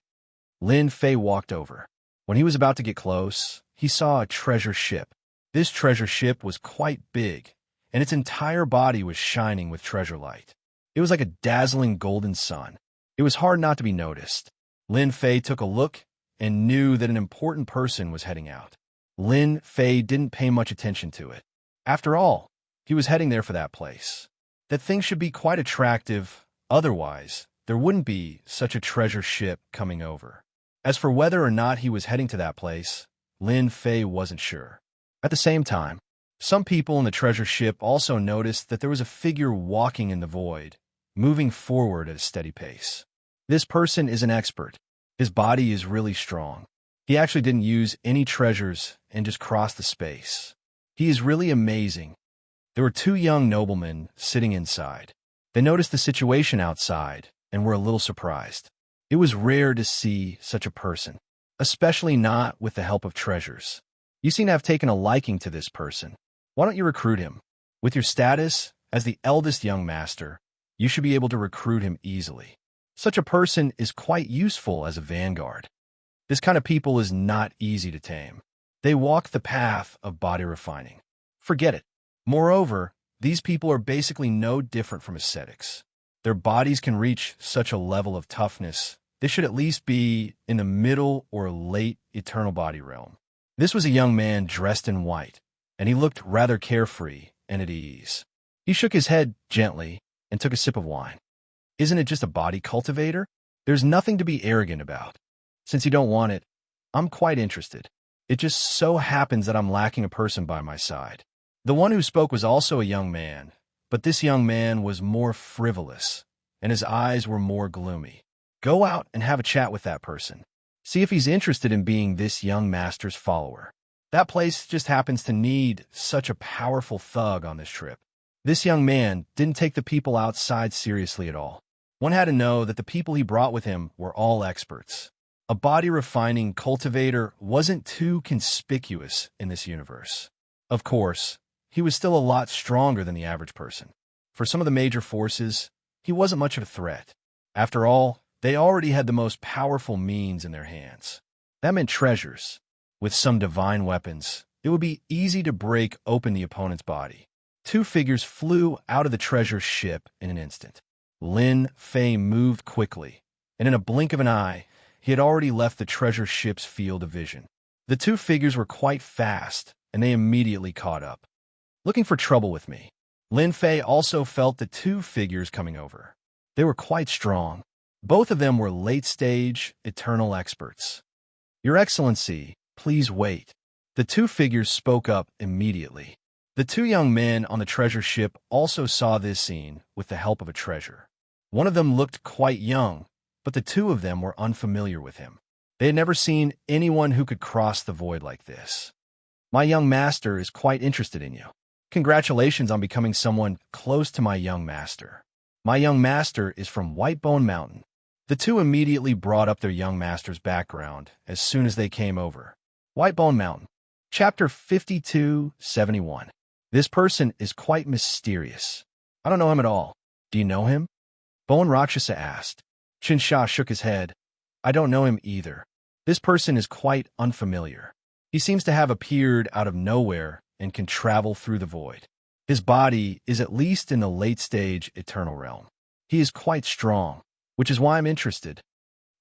Lin Fei walked over. When he was about to get close, he saw a treasure ship. This treasure ship was quite big, and its entire body was shining with treasure light. It was like a dazzling golden sun. It was hard not to be noticed. Lin Fei took a look and knew that an important person was heading out. Lin Fei didn't pay much attention to it. After all, he was heading there for that place. That thing should be quite attractive, otherwise there wouldn't be such a treasure ship coming over. As for whether or not he was heading to that place, Lin Fei wasn't sure. At the same time, some people in the treasure ship also noticed that there was a figure walking in the void, moving forward at a steady pace. This person is an expert. His body is really strong. He actually didn't use any treasures and just crossed the space. He is really amazing. There were two young noblemen sitting inside. They noticed the situation outside and were a little surprised. It was rare to see such a person, especially not with the help of treasures. You seem to have taken a liking to this person. Why don't you recruit him? With your status as the eldest young master, you should be able to recruit him easily. Such a person is quite useful as a vanguard. This kind of people is not easy to tame. They walk the path of body refining. Forget it. Moreover, these people are basically no different from ascetics. Their bodies can reach such a level of toughness. They should at least be in the middle or late eternal body realm. This was a young man dressed in white, and he looked rather carefree and at ease. He shook his head gently and took a sip of wine. Isn't it just a body cultivator? There's nothing to be arrogant about. Since you don't want it, I'm quite interested. It just so happens that I'm lacking a person by my side. The one who spoke was also a young man, but this young man was more frivolous, and his eyes were more gloomy. Go out and have a chat with that person. See if he's interested in being this young master's follower. That place just happens to need such a powerful thug on this trip. This young man didn't take the people outside seriously at all. One had to know that the people he brought with him were all experts. A body-refining cultivator wasn't too conspicuous in this universe. Of course, he was still a lot stronger than the average person. For some of the major forces, he wasn't much of a threat. After all, they already had the most powerful means in their hands. That meant treasures. With some divine weapons, it would be easy to break open the opponent's body. Two figures flew out of the treasure ship in an instant. Lin Fei moved quickly, and in a blink of an eye, he had already left the treasure ship's field of vision. The two figures were quite fast, and they immediately caught up. Looking for trouble with me. Lin Fei also felt the two figures coming over. They were quite strong. Both of them were late-stage, eternal experts. Your Excellency, please wait. The two figures spoke up immediately. The two young men on the treasure ship also saw this scene with the help of a treasure. One of them looked quite young, but the two of them were unfamiliar with him. They had never seen anyone who could cross the void like this. My young master is quite interested in you. Congratulations on becoming someone close to my young master. My young master is from Whitebone Mountain. The two immediately brought up their young master's background as soon as they came over. Whitebone Mountain. Chapter 5271. This person is quite mysterious. I don't know him at all. Do you know him? Bone Rakshasa asked. Chinsha shook his head. I don't know him either. This person is quite unfamiliar. He seems to have appeared out of nowhere and can travel through the void. His body is at least in the late-stage eternal realm. He is quite strong, which is why I'm interested.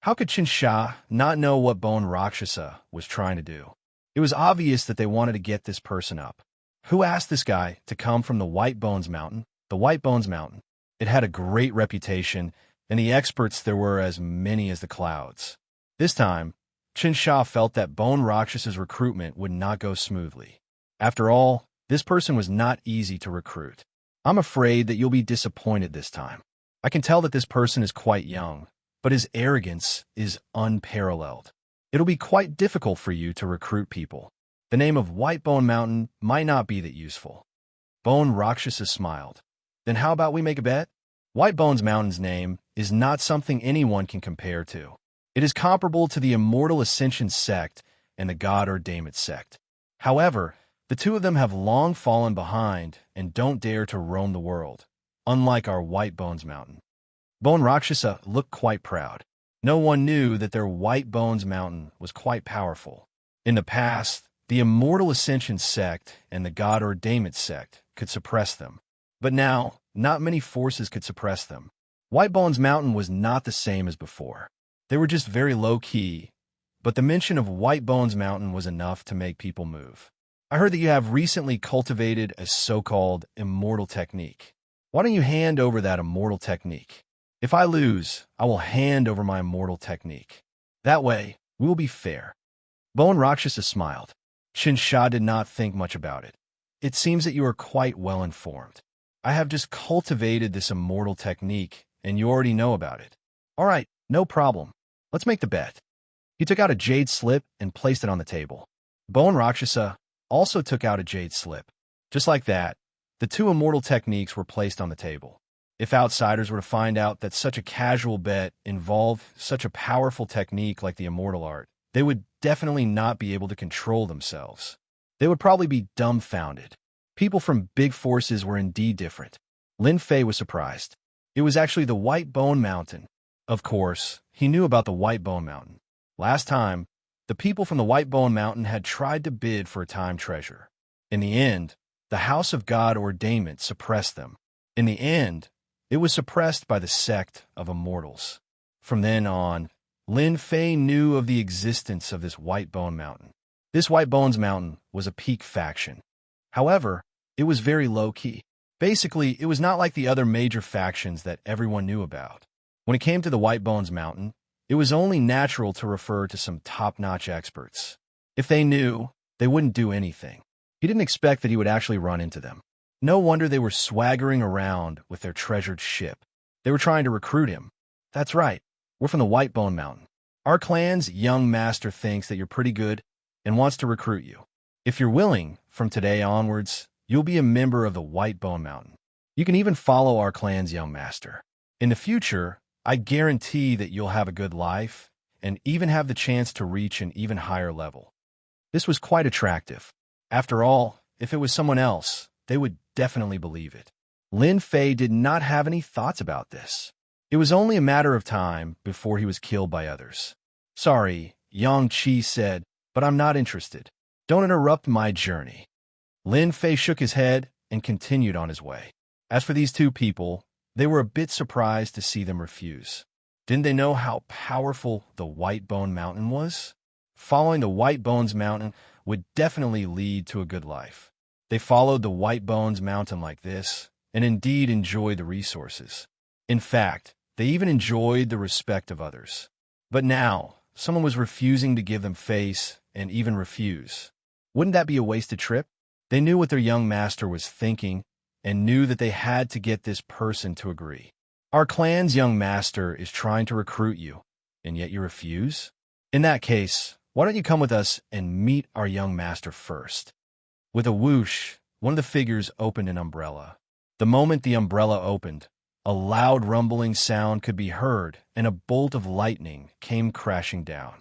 How could Chinsha not know what Bone Rakshasa was trying to do? It was obvious that they wanted to get this person up. Who asked this guy to come from the White Bones Mountain? The White Bones Mountain. It had a great reputation, and the experts there were as many as the clouds. This time, Chinsha felt that Bone Rakshas's recruitment would not go smoothly. After all, this person was not easy to recruit. I'm afraid that you'll be disappointed this time. I can tell that this person is quite young, but his arrogance is unparalleled. It'll be quite difficult for you to recruit people. The name of Whitebone Mountain might not be that useful. Bone Rakshasa smiled. Then how about we make a bet? Whitebones Mountain's name is not something anyone can compare to. It is comparable to the Immortal Ascension sect and the God Ordainment sect. However, the two of them have long fallen behind and don't dare to roam the world, unlike our Whitebones Mountain. Bone Rakshasa looked quite proud. No one knew that their Whitebones Mountain was quite powerful. In the past, the Immortal Ascension sect and the God Ordainment sect could suppress them. But now, not many forces could suppress them. Whitebones Mountain was not the same as before. They were just very low-key, but the mention of Whitebones Mountain was enough to make people move. I heard that you have recently cultivated a so-called immortal technique. Why don't you hand over that immortal technique? If I lose, I will hand over my immortal technique. That way, we will be fair. Bone Rakshasa smiled. Chinsha did not think much about it. It seems that you are quite well informed. I have just cultivated this immortal technique, and you already know about it. All right, no problem. Let's make the bet. He took out a jade slip and placed it on the table. Bone Rakshasa also took out a jade slip. Just like that, the two immortal techniques were placed on the table. If outsiders were to find out that such a casual bet involved such a powerful technique like the immortal art, they would definitely not be able to control themselves. They would probably be dumbfounded. People from big forces were indeed different. Lin Fei was surprised. It was actually the White Bone Mountain. Of course, he knew about the White Bone Mountain. Last time, the people from the White Bone Mountain had tried to bid for a time treasure. In the end, the House of God Ordainment suppressed them. In the end, it was suppressed by the sect of immortals. From then on, Lin Fei knew of the existence of this White Bone Mountain. This White Bones Mountain was a peak faction. However, it was very low-key. Basically, it was not like the other major factions that everyone knew about. When it came to the White Bones Mountain, it was only natural to refer to some top-notch experts. If they knew, they wouldn't do anything. He didn't expect that he would actually run into them. No wonder they were swaggering around with their treasured ship. They were trying to recruit him. That's right. We're from the White Bone Mountain. Our clan's young master thinks that you're pretty good and wants to recruit you. If you're willing, from today onwards, you'll be a member of the White Bone Mountain. You can even follow our clan's young master. In the future, I guarantee that you'll have a good life and even have the chance to reach an even higher level. This was quite attractive. After all, if it was someone else, they would definitely believe it. Lin Fei did not have any thoughts about this. It was only a matter of time before he was killed by others. Sorry, Yang Qi said, but I'm not interested. Don't interrupt my journey. Lin Fei shook his head and continued on his way. As for these two people, they were a bit surprised to see them refuse. Didn't they know how powerful the White Bone Mountain was? Following the White Bones Mountain would definitely lead to a good life. They followed the White Bones Mountain like this, and indeed enjoyed the resources. In fact, they even enjoyed the respect of others. But now, someone was refusing to give them face and even refuse. Wouldn't that be a wasted trip? They knew what their young master was thinking and knew that they had to get this person to agree. Our clan's young master is trying to recruit you, and yet you refuse? In that case, why don't you come with us and meet our young master first? With a whoosh, one of the figures opened an umbrella. The moment the umbrella opened, A loud rumbling sound could be heard, and a bolt of lightning came crashing down.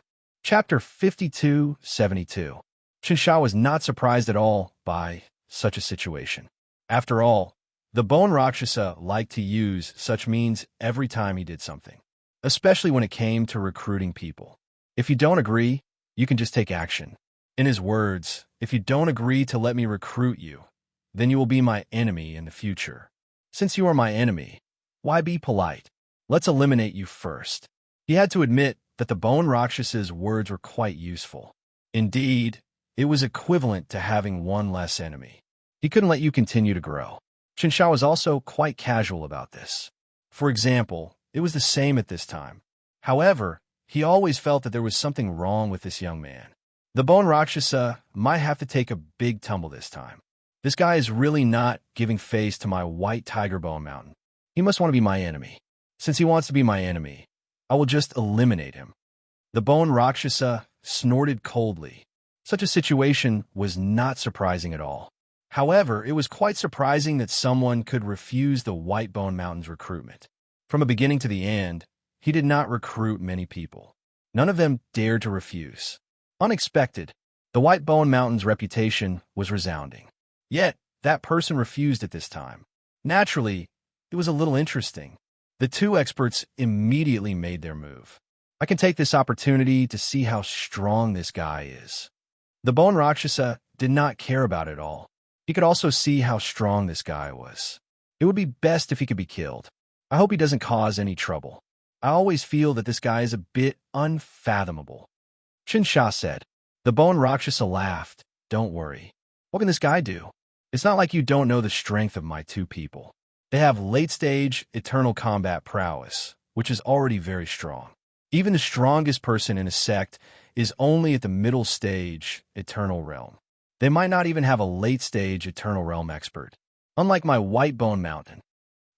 Chapter 52-72. Qinsha was not surprised at all by such a situation. After all, the Bone Rakshasa liked to use such means every time he did something, especially when it came to recruiting people. If you don't agree, you can just take action. In his words, if you don't agree to let me recruit you, then you will be my enemy in the future. Since you are my enemy, why be polite? Let's eliminate you first. He had to admit that the Bone Rakshasa's words were quite useful. Indeed, it was equivalent to having one less enemy. He couldn't let you continue to grow. Qinsha was also quite casual about this. For example, it was the same at this time. However, he always felt that there was something wrong with this young man. The Bone Rakshasa might have to take a big tumble this time. This guy is really not giving face to my white tiger bone mountain. He must want to be my enemy. Since he wants to be my enemy, I will just eliminate him. The Bone Rakshasa snorted coldly. Such a situation was not surprising at all. However, it was quite surprising that someone could refuse the White Bone Mountain's recruitment. From the beginning to the end, he did not recruit many people. None of them dared to refuse. Unexpected, the White Bone Mountain's reputation was resounding. Yet, that person refused at this time. Naturally, it was a little interesting. The two experts immediately made their move. I can take this opportunity to see how strong this guy is. The Bone Rakshasa did not care about it all. He could also see how strong this guy was. It would be best if he could be killed. I hope he doesn't cause any trouble. I always feel that this guy is a bit unfathomable. Qinsha said. The Bone Rakshasa laughed. Don't worry. What can this guy do? It's not like you don't know the strength of my two people. They have late-stage eternal combat prowess, which is already very strong. Even the strongest person in a sect is only at the middle stage eternal realm. They might not even have a late-stage eternal realm expert, unlike my White Bone Mountain.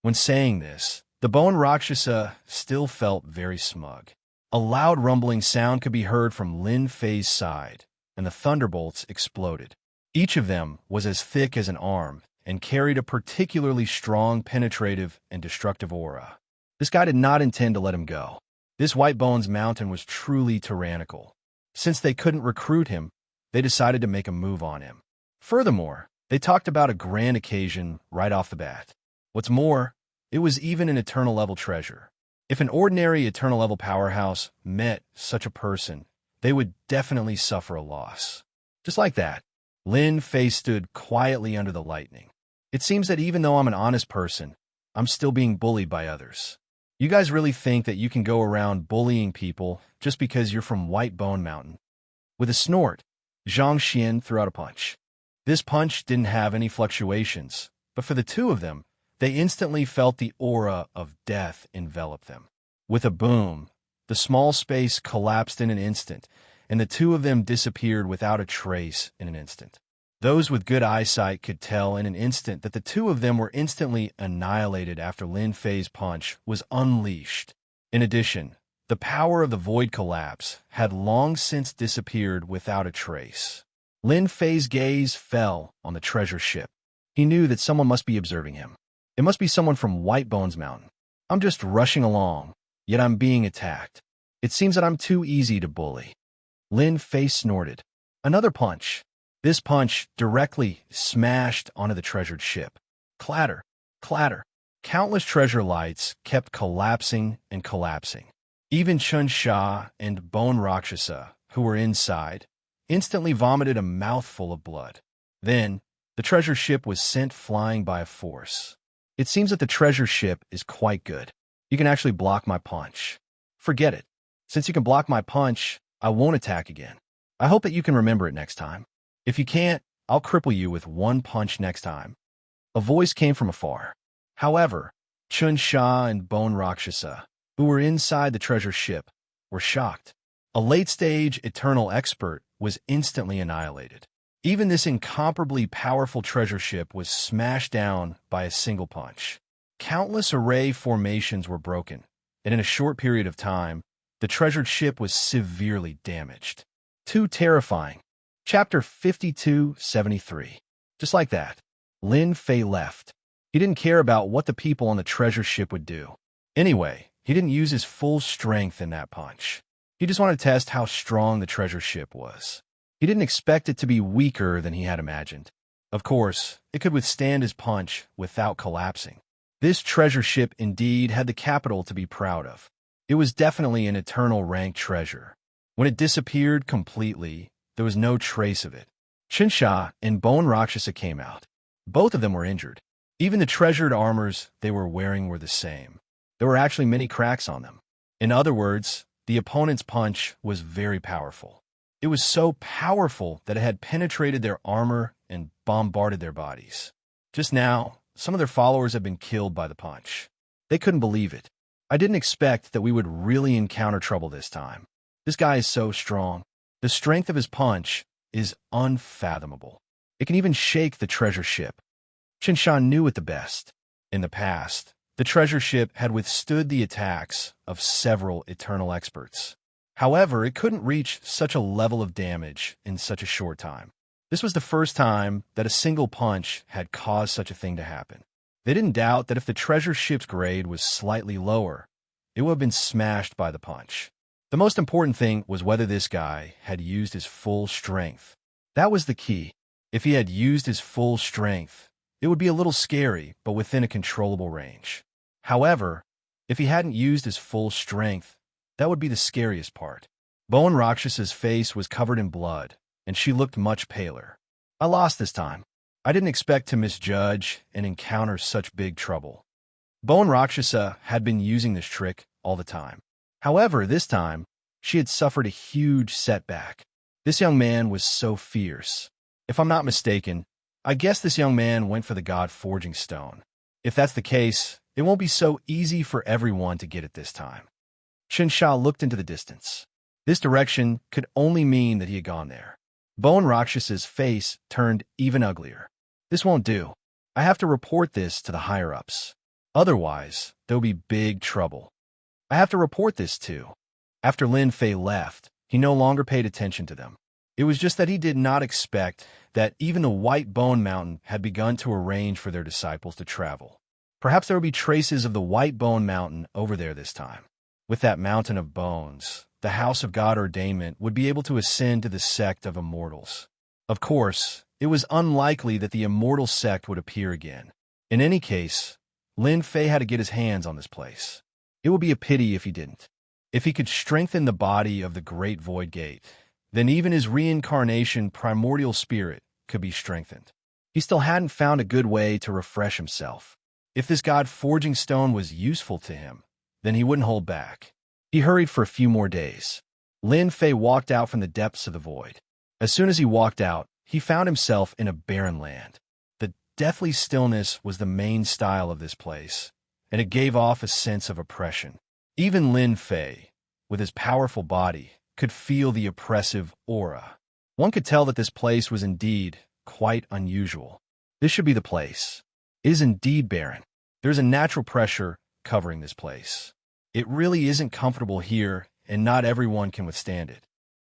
When saying this, the Bone Rakshasa still felt very smug. A loud rumbling sound could be heard from Lin Fei's side, and the thunderbolts exploded. Each of them was as thick as an arm and carried a particularly strong, penetrative, and destructive aura. This guy did not intend to let him go. This White Bones Mountain was truly tyrannical. Since they couldn't recruit him, they decided to make a move on him. Furthermore, they talked about a grand occasion right off the bat. What's more, it was even an eternal-level treasure. If an ordinary eternal-level powerhouse met such a person, they would definitely suffer a loss. Just like that, Lin Fei stood quietly under the lightning. It seems that even though I'm an honest person, I'm still being bullied by others. You guys really think that you can go around bullying people just because you're from White Bone Mountain? With a snort, Zhang Xian threw out a punch. This punch didn't have any fluctuations, but for the two of them, they instantly felt the aura of death envelop them. With a boom, the small space collapsed in an instant, and the two of them disappeared without a trace in an instant. Those with good eyesight could tell in an instant that the two of them were instantly annihilated after Lin Fei's punch was unleashed. In addition, the power of the void collapse had long since disappeared without a trace. Lin Fei's gaze fell on the treasure ship. He knew that someone must be observing him. It must be someone from White Bones Mountain. I'm just rushing along, yet I'm being attacked. It seems that I'm too easy to bully. Lin Fei snorted. Another punch. This punch directly smashed onto the treasured ship. Clatter, clatter. Countless treasure lights kept collapsing and collapsing. Even Qinsha and Bone Rakshasa, who were inside, instantly vomited a mouthful of blood. Then, the treasure ship was sent flying by a force. It seems that the treasure ship is quite good. You can actually block my punch. Forget it. Since you can block my punch, I won't attack again. I hope that you can remember it next time. If you can't, I'll cripple you with one punch next time. A voice came from afar. However, Qinsha and Bone Rakshasa, who were inside the treasure ship, were shocked. A late-stage eternal expert was instantly annihilated. Even this incomparably powerful treasure ship was smashed down by a single punch. Countless array formations were broken, and in a short period of time, the treasured ship was severely damaged. Too terrifying. Chapter 52-73. Just like that, Lin Fei left. He didn't care about what the people on the treasure ship would do. Anyway, he didn't use his full strength in that punch. He just wanted to test how strong the treasure ship was. He didn't expect it to be weaker than he had imagined. Of course, it could withstand his punch without collapsing. This treasure ship indeed had the capital to be proud of. It was definitely an eternal ranked treasure. When it disappeared completely, there was no trace of it. Shinsha and Bone Rakshasa came out. Both of them were injured. Even the treasured armors they were wearing were the same. There were actually many cracks on them. In other words, the opponent's punch was very powerful. It was so powerful that it had penetrated their armor and bombarded their bodies. Just now, some of their followers had been killed by the punch. They couldn't believe it. I didn't expect that we would really encounter trouble this time. This guy is so strong. The strength of his punch is unfathomable. It can even shake the treasure ship. Shinshan knew it the best. In the past, the treasure ship had withstood the attacks of several eternal experts. However, it couldn't reach such a level of damage in such a short time. This was the first time that a single punch had caused such a thing to happen. They didn't doubt that if the treasure ship's grade was slightly lower, it would have been smashed by the punch. The most important thing was whether this guy had used his full strength. That was the key. If he had used his full strength, it would be a little scary, but within a controllable range. However, if he hadn't used his full strength, that would be the scariest part. Bone Rakshasa's face was covered in blood, and she looked much paler. I lost this time. I didn't expect to misjudge and encounter such big trouble. Bone Rakshasa had been using this trick all the time. However, this time, she had suffered a huge setback. This young man was so fierce. If I'm not mistaken, I guess this young man went for the God Forging Stone. If that's the case, it won't be so easy for everyone to get it this time. Shinsha looked into the distance. This direction could only mean that he had gone there. Bone Rakshasa's face turned even uglier. This won't do. I have to report this to the higher-ups. Otherwise, there will be big trouble. I have to report this too. After Lin Fei left, he no longer paid attention to them. It was just that he did not expect that even the White Bone Mountain had begun to arrange for their disciples to travel. Perhaps there would be traces of the White Bone Mountain over there this time. With that mountain of bones, the House of God Ordainment would be able to ascend to the sect of immortals. Of course, it was unlikely that the immortal sect would appear again. In any case, Lin Fei had to get his hands on this place. It would be a pity if he didn't. If he could strengthen the body of the Great Void Gate, then even his reincarnation primordial spirit could be strengthened. He still hadn't found a good way to refresh himself. If this God Forging Stone was useful to him, then he wouldn't hold back. He hurried for a few more days. Lin Fei walked out from the depths of the void. As soon as he walked out, he found himself in a barren land. The deathly stillness was the main style of this place, and it gave off a sense of oppression. Even Lin Fei, with his powerful body, could feel the oppressive aura. One could tell that this place was indeed quite unusual. This should be the place. It is indeed barren. There is a natural pressure covering this place. It really isn't comfortable here, and not everyone can withstand it.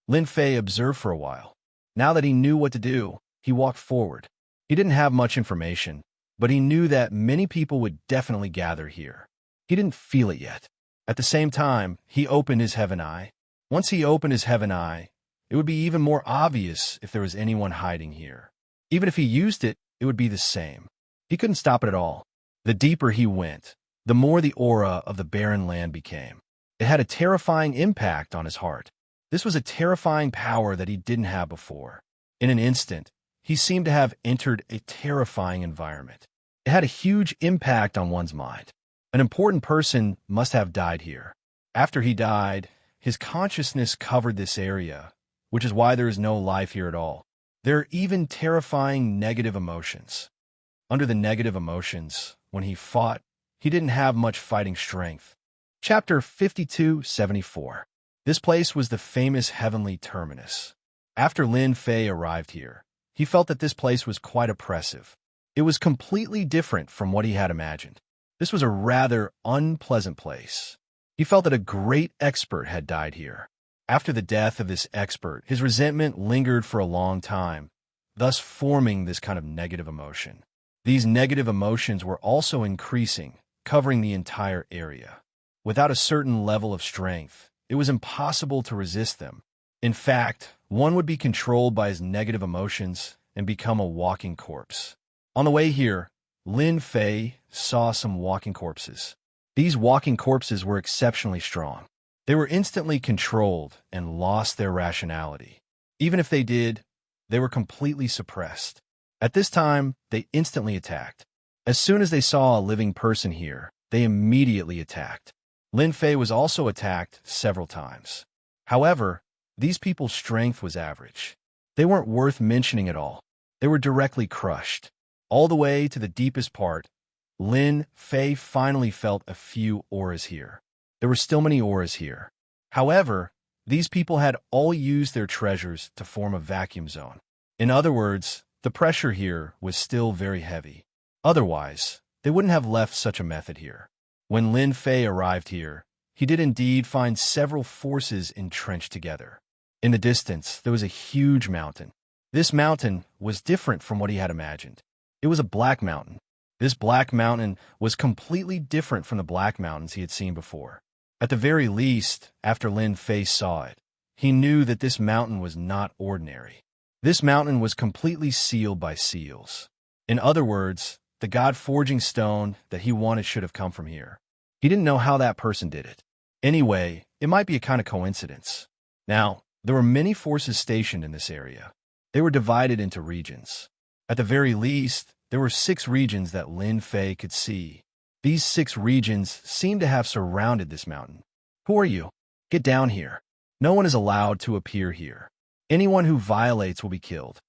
Lin Fei observed for a while. Now that he knew what to do, he walked forward. He didn't have much information, but he knew that many people would definitely gather here. He didn't feel it yet. At the same time, he opened his heaven eye. Once he opened his heaven eye, it would be even more obvious if there was anyone hiding here. Even if he used it, it would be the same. He couldn't stop it at all. The deeper he went, the more the aura of the barren land became. It had a terrifying impact on his heart. This was a terrifying power that he didn't have before. In an instant, he seemed to have entered a terrifying environment. It had a huge impact on one's mind. An important person must have died here. After he died, his consciousness covered this area, which is why there is no life here at all. There are even terrifying negative emotions. Under the negative emotions, when he fought, he didn't have much fighting strength. Chapter 52-74. This place was the famous heavenly terminus. After Lin Fei arrived here, he felt that this place was quite oppressive. It was completely different from what he had imagined. This was a rather unpleasant place. He felt that a great expert had died here. After the death of this expert, his resentment lingered for a long time, thus forming this kind of negative emotion. These negative emotions were also increasing, covering the entire area. Without a certain level of strength, it was impossible to resist them. In fact, one would be controlled by his negative emotions and become a walking corpse. On the way here, Lin Fei saw some walking corpses. These walking corpses were exceptionally strong. They were instantly controlled and lost their rationality. Even if they did, they were completely suppressed. At this time, they instantly attacked. As soon as they saw a living person here, they immediately attacked. Lin Fei was also attacked several times. However, these people's strength was average. They weren't worth mentioning at all. They were directly crushed. All the way to the deepest part, Lin Fei finally felt a few auras here. There were still many auras here. However, these people had all used their treasures to form a vacuum zone. In other words, the pressure here was still very heavy. Otherwise, they wouldn't have left such a method here. When Lin Fei arrived here, he did indeed find several forces entrenched together. In the distance, there was a huge mountain. This mountain was different from what he had imagined. It was a black mountain. This black mountain was completely different from the black mountains he had seen before. At the very least, after Lin Fei saw it, he knew that this mountain was not ordinary. This mountain was completely sealed by seals. In other words, the God-forging stone that he wanted should have come from here. He didn't know how that person did it. Anyway, it might be a kind of coincidence. Now, there were many forces stationed in this area. They were divided into regions. At the very least, there were 6 regions that Lin Fei could see. These 6 regions seemed to have surrounded this mountain. Who are you? Get down here. No one is allowed to appear here. Anyone who violates will be killed.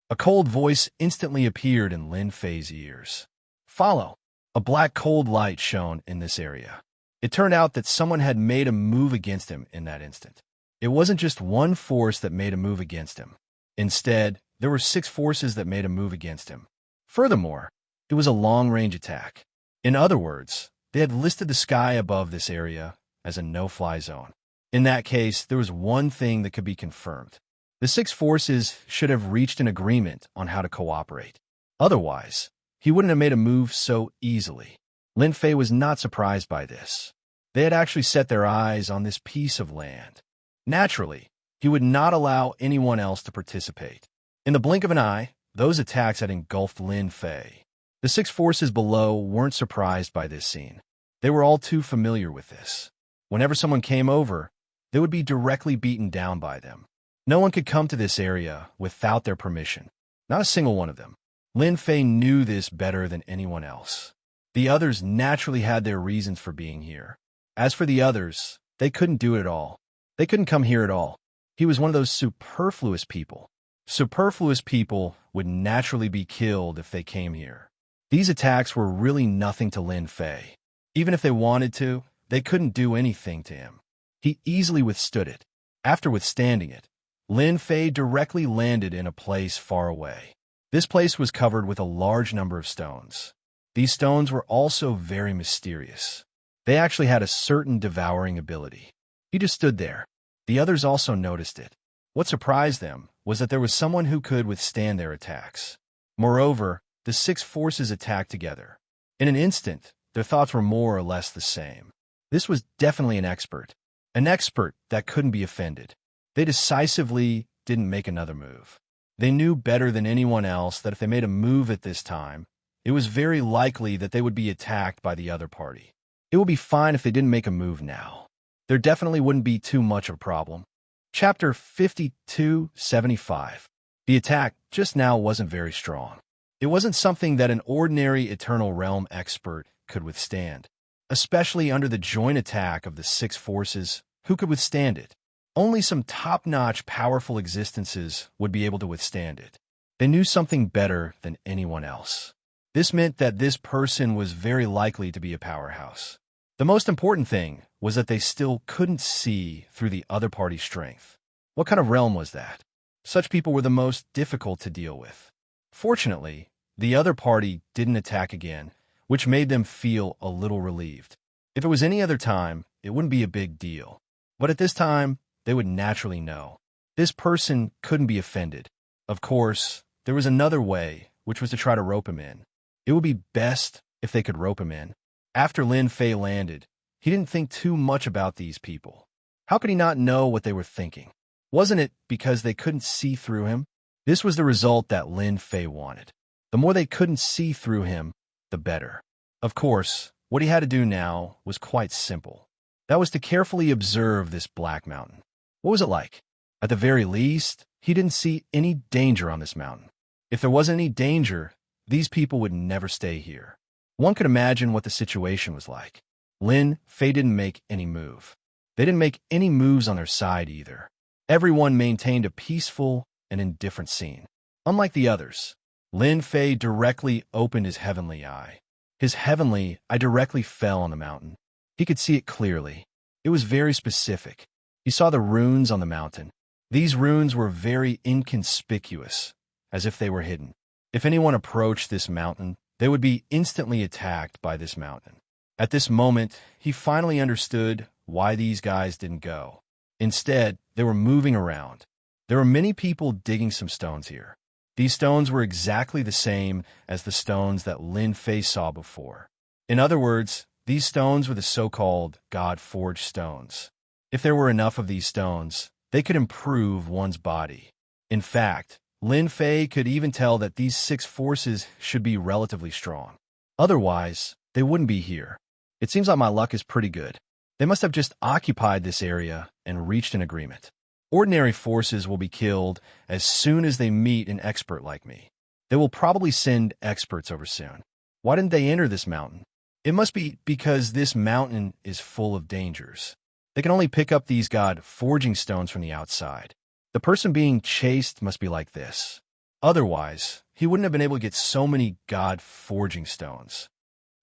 A cold voice instantly appeared in Lin Fei's ears. Follow. A black cold light shone in this area. It turned out that someone had made a move against him in that instant. It wasn't just one force that made a move against him. Instead, there were 6 forces that made a move against him. Furthermore, it was a long-range attack. In other words, they had listed the sky above this area as a no-fly zone. In that case, there was one thing that could be confirmed. The 6 forces should have reached an agreement on how to cooperate. Otherwise, he wouldn't have made a move so easily. Lin Fei was not surprised by this. They had actually set their eyes on this piece of land. Naturally, he would not allow anyone else to participate. In the blink of an eye, those attacks had engulfed Lin Fei. The 6 forces below weren't surprised by this scene. They were all too familiar with this. Whenever someone came over, they would be directly beaten down by them. No one could come to this area without their permission. Not a single one of them. Lin Fei knew this better than anyone else. The others naturally had their reasons for being here. As for the others, they couldn't do it at all. They couldn't come here at all. He was one of those superfluous people. Superfluous people would naturally be killed if they came here. These attacks were really nothing to Lin Fei. Even if they wanted to, they couldn't do anything to him. He easily withstood it. After withstanding it, Lin Fei directly landed in a place far away. This place was covered with a large number of stones. These stones were also very mysterious. They actually had a certain devouring ability. He just stood there. The others also noticed it. What surprised them was that there was someone who could withstand their attacks. Moreover, the 6 forces attacked together. In an instant, their thoughts were more or less the same. This was definitely an expert that couldn't be offended. They decisively didn't make another move. They knew better than anyone else that if they made a move at this time, it was very likely that they would be attacked by the other party. It would be fine if they didn't make a move now. There definitely wouldn't be too much of a problem. Chapter 5275. The attack just now wasn't very strong. It wasn't something that an ordinary Eternal Realm expert could withstand, especially under the joint attack of the 6 forces. Who could withstand it? Only some top-notch, powerful existences would be able to withstand it. They knew something better than anyone else. This meant that this person was very likely to be a powerhouse. The most important thing was that they still couldn't see through the other party's strength. What kind of realm was that? Such people were the most difficult to deal with. Fortunately, the other party didn't attack again, which made them feel a little relieved. If it was any other time, it wouldn't be a big deal. But at this time, they would naturally know. This person couldn't be offended. Of course, there was another way, which was to try to rope him in. It would be best if they could rope him in. After Lin Fei landed, he didn't think too much about these people. How could he not know what they were thinking? Wasn't it because they couldn't see through him? This was the result that Lin Fei wanted. The more they couldn't see through him, the better. Of course, what he had to do now was quite simple. That was to carefully observe this black mountain. What was it like? At the very least, he didn't see any danger on this mountain. If there wasn't any danger, these people would never stay here. One could imagine what the situation was like. Lin Fei didn't make any move. They didn't make any moves on their side either. Everyone maintained a peaceful and indifferent scene. Unlike the others, Lin Fei directly opened his heavenly eye. His heavenly eye directly fell on the mountain. He could see it clearly. It was very specific. He saw the runes on the mountain. These runes were very inconspicuous, as if they were hidden. If anyone approached this mountain, they would be instantly attacked by this mountain. At this moment, he finally understood why these guys didn't go. Instead, they were moving around. There were many people digging some stones here. These stones were exactly the same as the stones that Lin Fei saw before. In other words, these stones were the so-called God-forged stones. If there were enough of these stones, they could improve one's body. In fact, Lin Fei could even tell that these 6 forces should be relatively strong. Otherwise, they wouldn't be here. It seems like my luck is pretty good. They must have just occupied this area and reached an agreement. Ordinary forces will be killed as soon as they meet an expert like me. They will probably send experts over soon. Why didn't they enter this mountain? It must be because this mountain is full of dangers. They can only pick up these God-forging stones from the outside. The person being chased must be like this. Otherwise, he wouldn't have been able to get so many God-forging stones.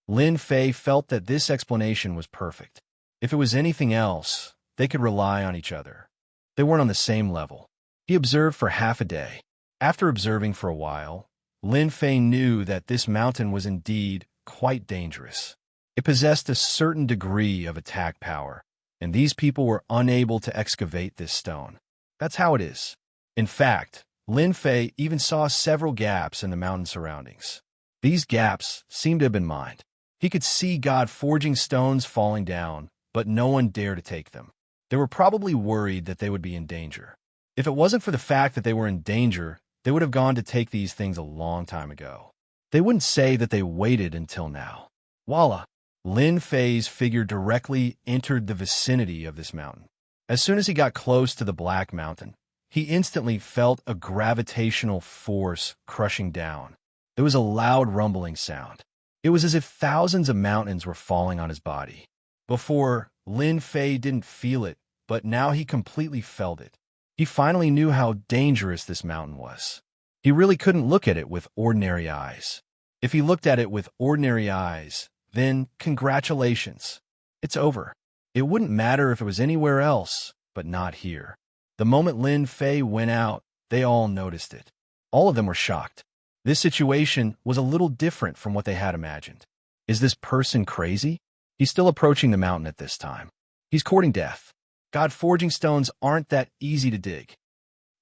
Lin Fei felt that this explanation was perfect. If it was anything else, they could rely on each other. They weren't on the same level. He observed for half a day. After observing for a while, Lin Fei knew that this mountain was indeed quite dangerous. It possessed a certain degree of attack power, and these people were unable to excavate this stone. That's how it is. In fact, Lin Fei even saw several gaps in the mountain surroundings. These gaps seemed to have been mined. He could see God-forging stones falling down, but no one dared to take them. They were probably worried that they would be in danger. If it wasn't for the fact that they were in danger, they would have gone to take these things a long time ago. They wouldn't say that they waited until now. Voila! Lin Fei's figure directly entered the vicinity of this mountain. As soon as he got close to the Black Mountain, he instantly felt a gravitational force crushing down. There was a loud rumbling sound. It was as if thousands of mountains were falling on his body. Before, Lin Fei didn't feel it, but now he completely felt it. He finally knew how dangerous this mountain was. He really couldn't look at it with ordinary eyes. If he looked at it with ordinary eyes, then congratulations. It's over. It wouldn't matter if it was anywhere else, but not here. The moment Lin Fei went out, they all noticed it. All of them were shocked. This situation was a little different from what they had imagined. Is this person crazy? He's still approaching the mountain at this time. He's courting death. God-forging stones aren't that easy to dig.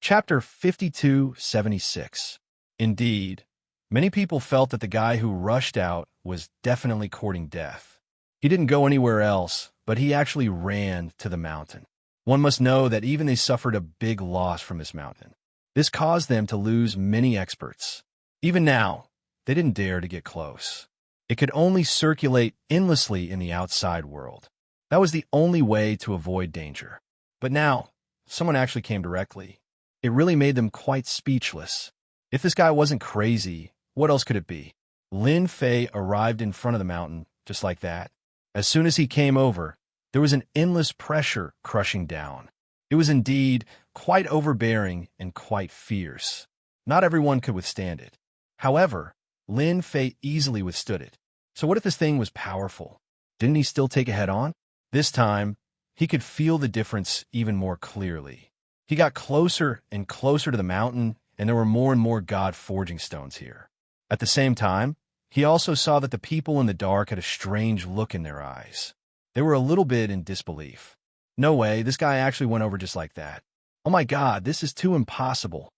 Chapter 5276. Indeed, many people felt that the guy who rushed out was definitely courting death. He didn't go anywhere else, but he actually ran to the mountain. One must know that even they suffered a big loss from this mountain. This caused them to lose many experts. Even now, they didn't dare to get close. It could only circulate endlessly in the outside world. That was the only way to avoid danger. But now, someone actually came directly. It really made them quite speechless. If this guy wasn't crazy, what else could it be? Lin Fei arrived in front of the mountain, just like that. As soon as he came over, there was an endless pressure crushing down. It was indeed quite overbearing and quite fierce. Not everyone could withstand it. However, Lin Fei easily withstood it. So what if this thing was powerful? Didn't he still take it head-on? This time, he could feel the difference even more clearly. He got closer and closer to the mountain, and there were more and more God-forging stones here. At the same time, he also saw that the people in the dark had a strange look in their eyes. They were a little bit in disbelief. No way, this guy actually went over just like that. Oh my God, this is too impossible.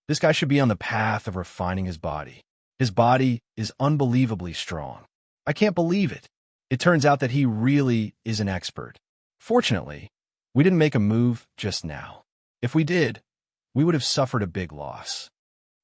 This guy should be on the path of refining his body. His body is unbelievably strong. I can't believe it. It turns out that he really is an expert. Fortunately, we didn't make a move just now. If we did, we would have suffered a big loss.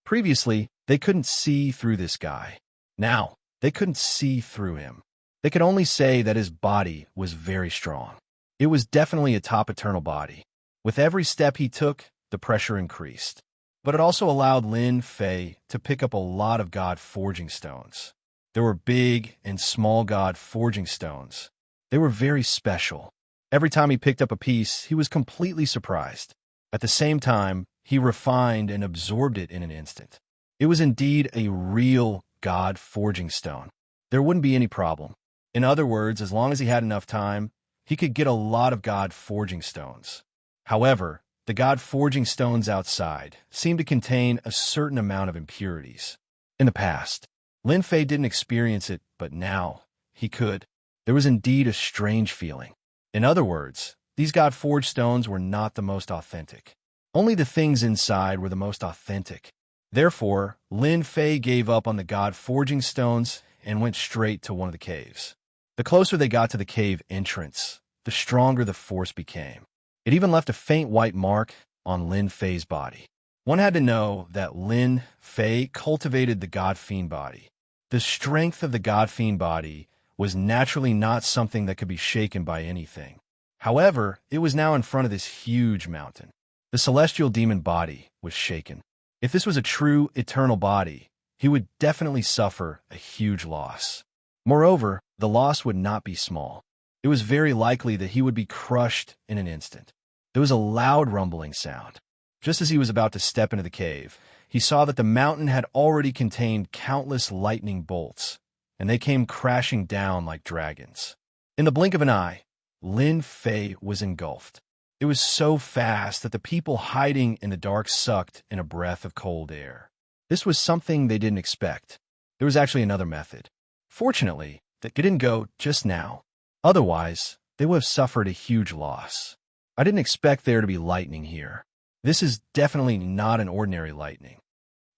Previously, they couldn't see through this guy. Now, they couldn't see through him. They could only say that his body was very strong. It was definitely a top eternal body. With every step he took, the pressure increased. But it also allowed Lin Fei to pick up a lot of God forging stones. There were big and small God forging stones. They were very special. Every time he picked up a piece, he was completely surprised. At the same time, he refined and absorbed it in an instant. It was indeed a real God forging stone. There wouldn't be any problem. In other words, as long as he had enough time, he could get a lot of God forging stones. However, the God forging stones outside seemed to contain a certain amount of impurities. In the past, Lin Fei didn't experience it, but now he could. There was indeed a strange feeling. In other words, these God forged stones were not the most authentic. Only the things inside were the most authentic. Therefore, Lin Fei gave up on the God forging stones and went straight to one of the caves. The closer they got to the cave entrance, the stronger the force became. It even left a faint white mark on Lin Fei's body. One had to know that Lin Fei cultivated the God Fiend body. The strength of the God Fiend body was naturally not something that could be shaken by anything. However, it was now in front of this huge mountain. The celestial demon body was shaken. If this was a true eternal body, he would definitely suffer a huge loss. Moreover, the loss would not be small. It was very likely that he would be crushed in an instant. There was a loud rumbling sound. Just as he was about to step into the cave, he saw that the mountain had already contained countless lightning bolts, and they came crashing down like dragons. In the blink of an eye, Lin Fei was engulfed. It was so fast that the people hiding in the dark sucked in a breath of cold air. This was something they didn't expect. There was actually another method. Fortunately, that didn't go just now. Otherwise, they would have suffered a huge loss. I didn't expect there to be lightning here. This is definitely not an ordinary lightning.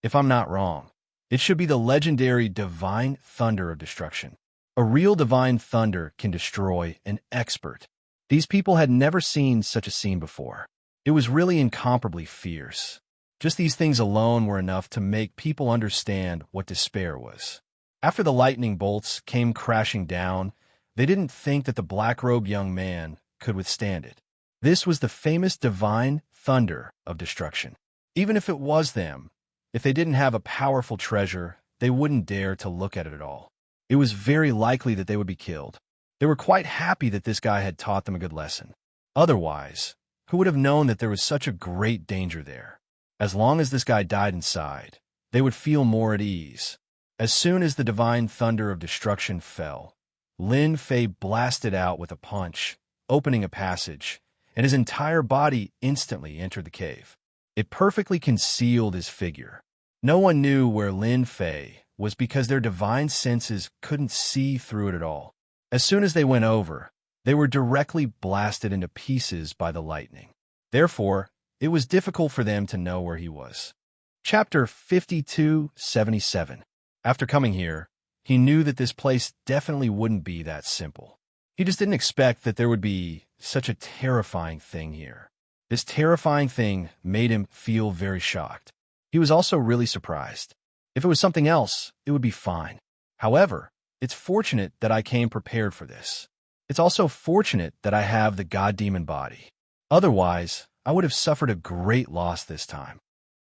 If I'm not wrong, it should be the legendary divine thunder of destruction. A real divine thunder can destroy an expert. These people had never seen such a scene before. It was really incomparably fierce. Just these things alone were enough to make people understand what despair was. After the lightning bolts came crashing down, they didn't think that the black-robed young man could withstand it. This was the famous divine thunder of destruction. Even if it was them, if they didn't have a powerful treasure, they wouldn't dare to look at it at all. It was very likely that they would be killed. They were quite happy that this guy had taught them a good lesson. Otherwise, who would have known that there was such a great danger there? As long as this guy died inside, they would feel more at ease. As soon as the divine thunder of destruction fell, Lin Fei blasted out with a punch, opening a passage, and his entire body instantly entered the cave. It perfectly concealed his figure. No one knew where Lin Fei was because their divine senses couldn't see through it at all. As soon as they went over, they were directly blasted into pieces by the lightning. Therefore, it was difficult for them to know where he was. Chapter 52:77. After coming here, he knew that this place definitely wouldn't be that simple. He just didn't expect that there would be such a terrifying thing here. This terrifying thing made him feel very shocked. He was also really surprised. If it was something else, it would be fine. However, it's fortunate that I came prepared for this. It's also fortunate that I have the God Demon body. Otherwise, I would have suffered a great loss this time.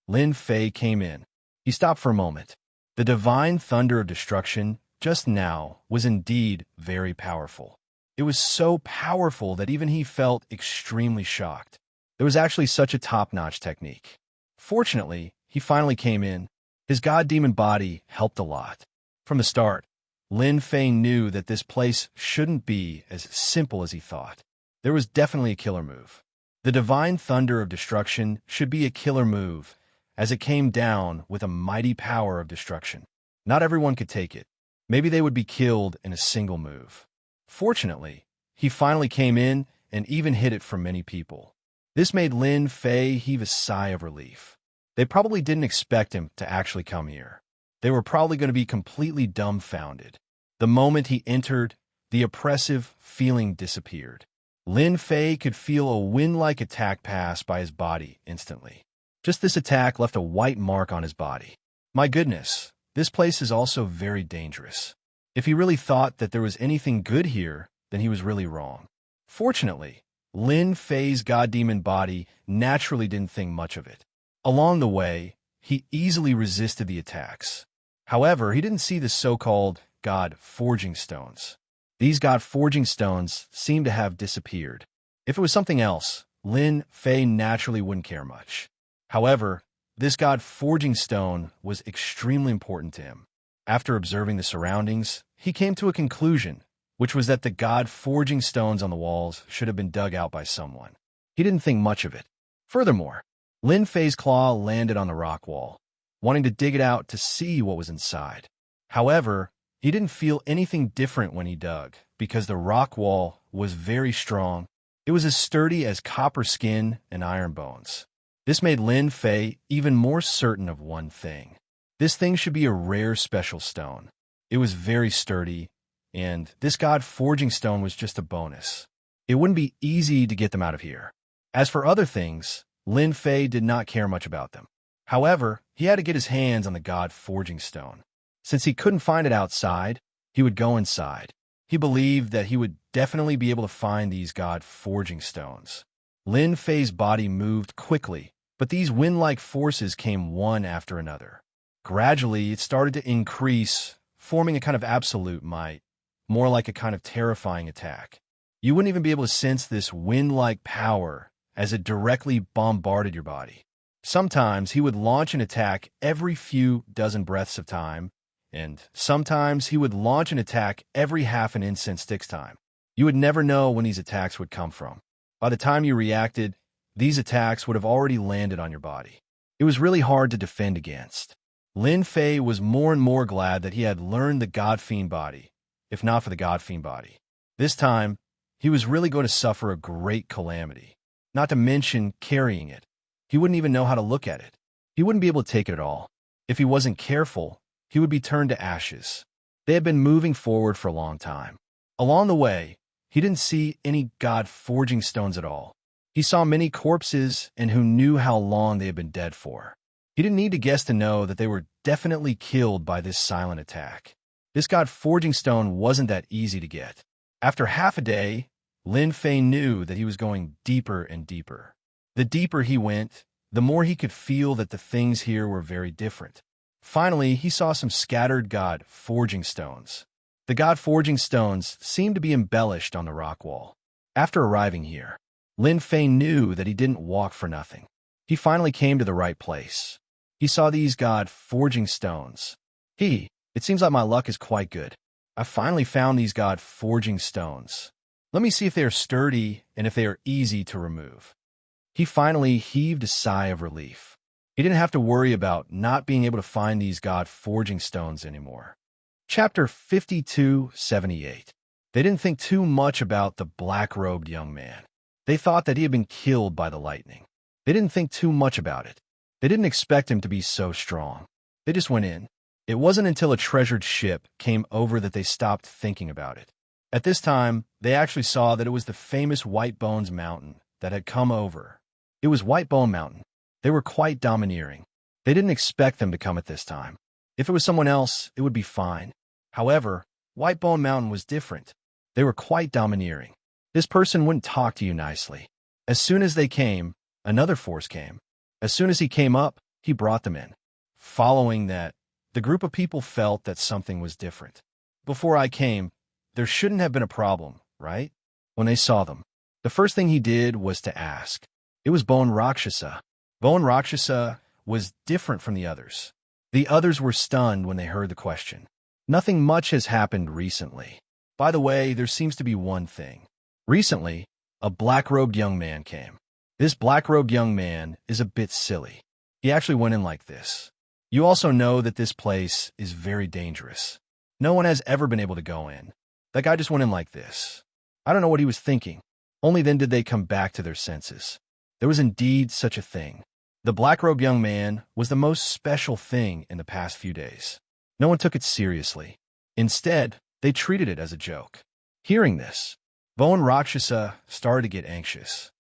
Lin Fei came in. He stopped for a moment. The divine thunder of destruction just now was indeed very powerful. It was so powerful that even he felt extremely shocked. There was actually such a top-notch technique. Fortunately, he finally came in. His God Demon body helped a lot. From the start, Lin Fei knew that this place shouldn't be as simple as he thought. There was definitely a killer move. The divine thunder of destruction should be a killer move, as it came down with a mighty power of destruction. Not everyone could take it. Maybe they would be killed in a single move. Fortunately, he finally came in and even hid it from many people. This made Lin Fei heave a sigh of relief. They probably didn't expect him to actually come here. They were probably going to be completely dumbfounded. The moment he entered, the oppressive feeling disappeared. Lin Fei could feel a wind-like attack pass by his body instantly. Just this attack left a white mark on his body. My goodness, this place is also very dangerous. If he really thought that there was anything good here, then he was really wrong. Fortunately, Lin Fei's god demon body naturally didn't think much of it. Along the way, he easily resisted the attacks. However, he didn't see the so-called god forging stones. These god forging stones seemed to have disappeared. If it was something else, Lin Fei naturally wouldn't care much. However, this god forging stone was extremely important to him. After observing the surroundings, he came to a conclusion, which was that the god forging stones on the walls should have been dug out by someone. He didn't think much of it. Furthermore, Lin Fei's claw landed on the rock wall, wanting to dig it out to see what was inside. However, he didn't feel anything different when he dug, because the rock wall was very strong. It was as sturdy as copper skin and iron bones. This made Lin Fei even more certain of one thing. This thing should be a rare special stone. It was very sturdy, and this god forging stone was just a bonus. It wouldn't be easy to get them out of here. As for other things, Lin Fei did not care much about them. However, he had to get his hands on the god forging stone. Since he couldn't find it outside, he would go inside. He believed that he would definitely be able to find these god forging stones. Lin Fei's body moved quickly, but these wind-like forces came one after another. Gradually, it started to increase, forming a kind of absolute might, more like a kind of terrifying attack. You wouldn't even be able to sense this wind-like power as it directly bombarded your body. Sometimes he would launch an attack every few dozen breaths of time, and sometimes he would launch an attack every half an incense stick's time. You would never know when these attacks would come from. By the time you reacted, these attacks would have already landed on your body. It was really hard to defend against. Lin Fei was more and more glad that he had learned the God Fiend body, if not for the God Fiend body. This time, he was really going to suffer a great calamity, not to mention carrying it. He wouldn't even know how to look at it. He wouldn't be able to take it at all. If he wasn't careful, he would be turned to ashes. They had been moving forward for a long time. Along the way, he didn't see any god forging stones at all. He saw many corpses and who knew how long they had been dead for. He didn't need to guess to know that they were definitely killed by this silent attack. This god forging stone wasn't that easy to get. After half a day, Lin Fei knew that he was going deeper and deeper. The deeper he went, the more he could feel that the things here were very different. Finally, he saw some scattered god forging stones. The god forging stones seemed to be embellished on the rock wall. After arriving here, Lin Fei knew that he didn't walk for nothing. He finally came to the right place. He saw these god forging stones. It seems like my luck is quite good. I finally found these god forging stones. Let me see if they are sturdy and if they are easy to remove. He finally heaved a sigh of relief. He didn't have to worry about not being able to find these god forging stones anymore. Chapter 5278. They didn't think too much about the black-robed young man. They thought that he had been killed by the lightning. They didn't think too much about it. They didn't expect him to be so strong. They just went in. It wasn't until a treasured ship came over that they stopped thinking about it. At this time, they actually saw that it was the famous White Bones Mountain that had come over. It was White Bone Mountain. They were quite domineering. They didn't expect them to come at this time. If it was someone else, it would be fine. However, White Bone Mountain was different. They were quite domineering. This person wouldn't talk to you nicely. As soon as they came, another force came. As soon as he came up, he brought them in. Following that, the group of people felt that something was different. Before I came, there shouldn't have been a problem, right? When they saw them, the first thing he did was to ask. It was Bone Rakshasa. Bone Rakshasa was different from the others. The others were stunned when they heard the question. Nothing much has happened recently. By the way, there seems to be one thing. Recently, a black-robed young man came. This black-robed young man is a bit silly. He actually went in like this. You also know that this place is very dangerous. No one has ever been able to go in. That guy just went in like this. I don't know what he was thinking. Only then did they come back to their senses. There was indeed such a thing. The black-robed young man was the most special thing in the past few days. No one took it seriously. Instead, they treated it as a joke. Hearing this, Bone Rakshasa started to get anxious.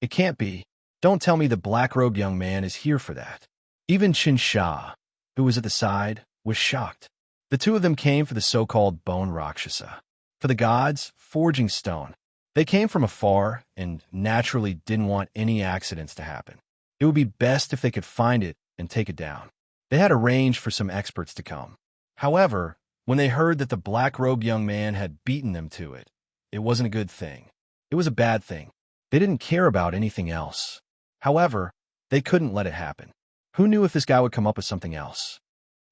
It can't be. Don't tell me the black-robed young man is here for that. Even Chinsha, who was at the side, was shocked. The two of them came for the so-called Bone Rakshasa. For the gods, forging stone. They came from afar and naturally didn't want any accidents to happen. It would be best if they could find it and take it down. They had arranged for some experts to come. However, when they heard that the black-robed young man had beaten them to it, it wasn't a good thing. It was a bad thing. They didn't care about anything else. However, they couldn't let it happen. Who knew if this guy would come up with something else?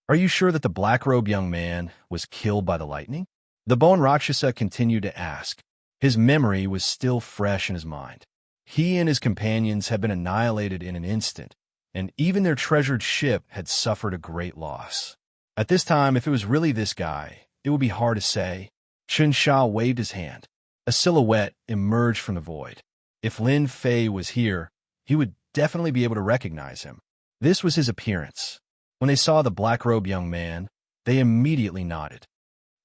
Are you sure that the black-robed young man was killed by the lightning? The Bone Rakshasa continued to ask. His memory was still fresh in his mind. He and his companions had been annihilated in an instant, and even their treasured ship had suffered a great loss. At this time, if it was really this guy, it would be hard to say. Chinsha waved his hand. A silhouette emerged from the void. If Lin Fei was here, he would definitely be able to recognize him. This was his appearance. When they saw the black-robed young man, they immediately nodded.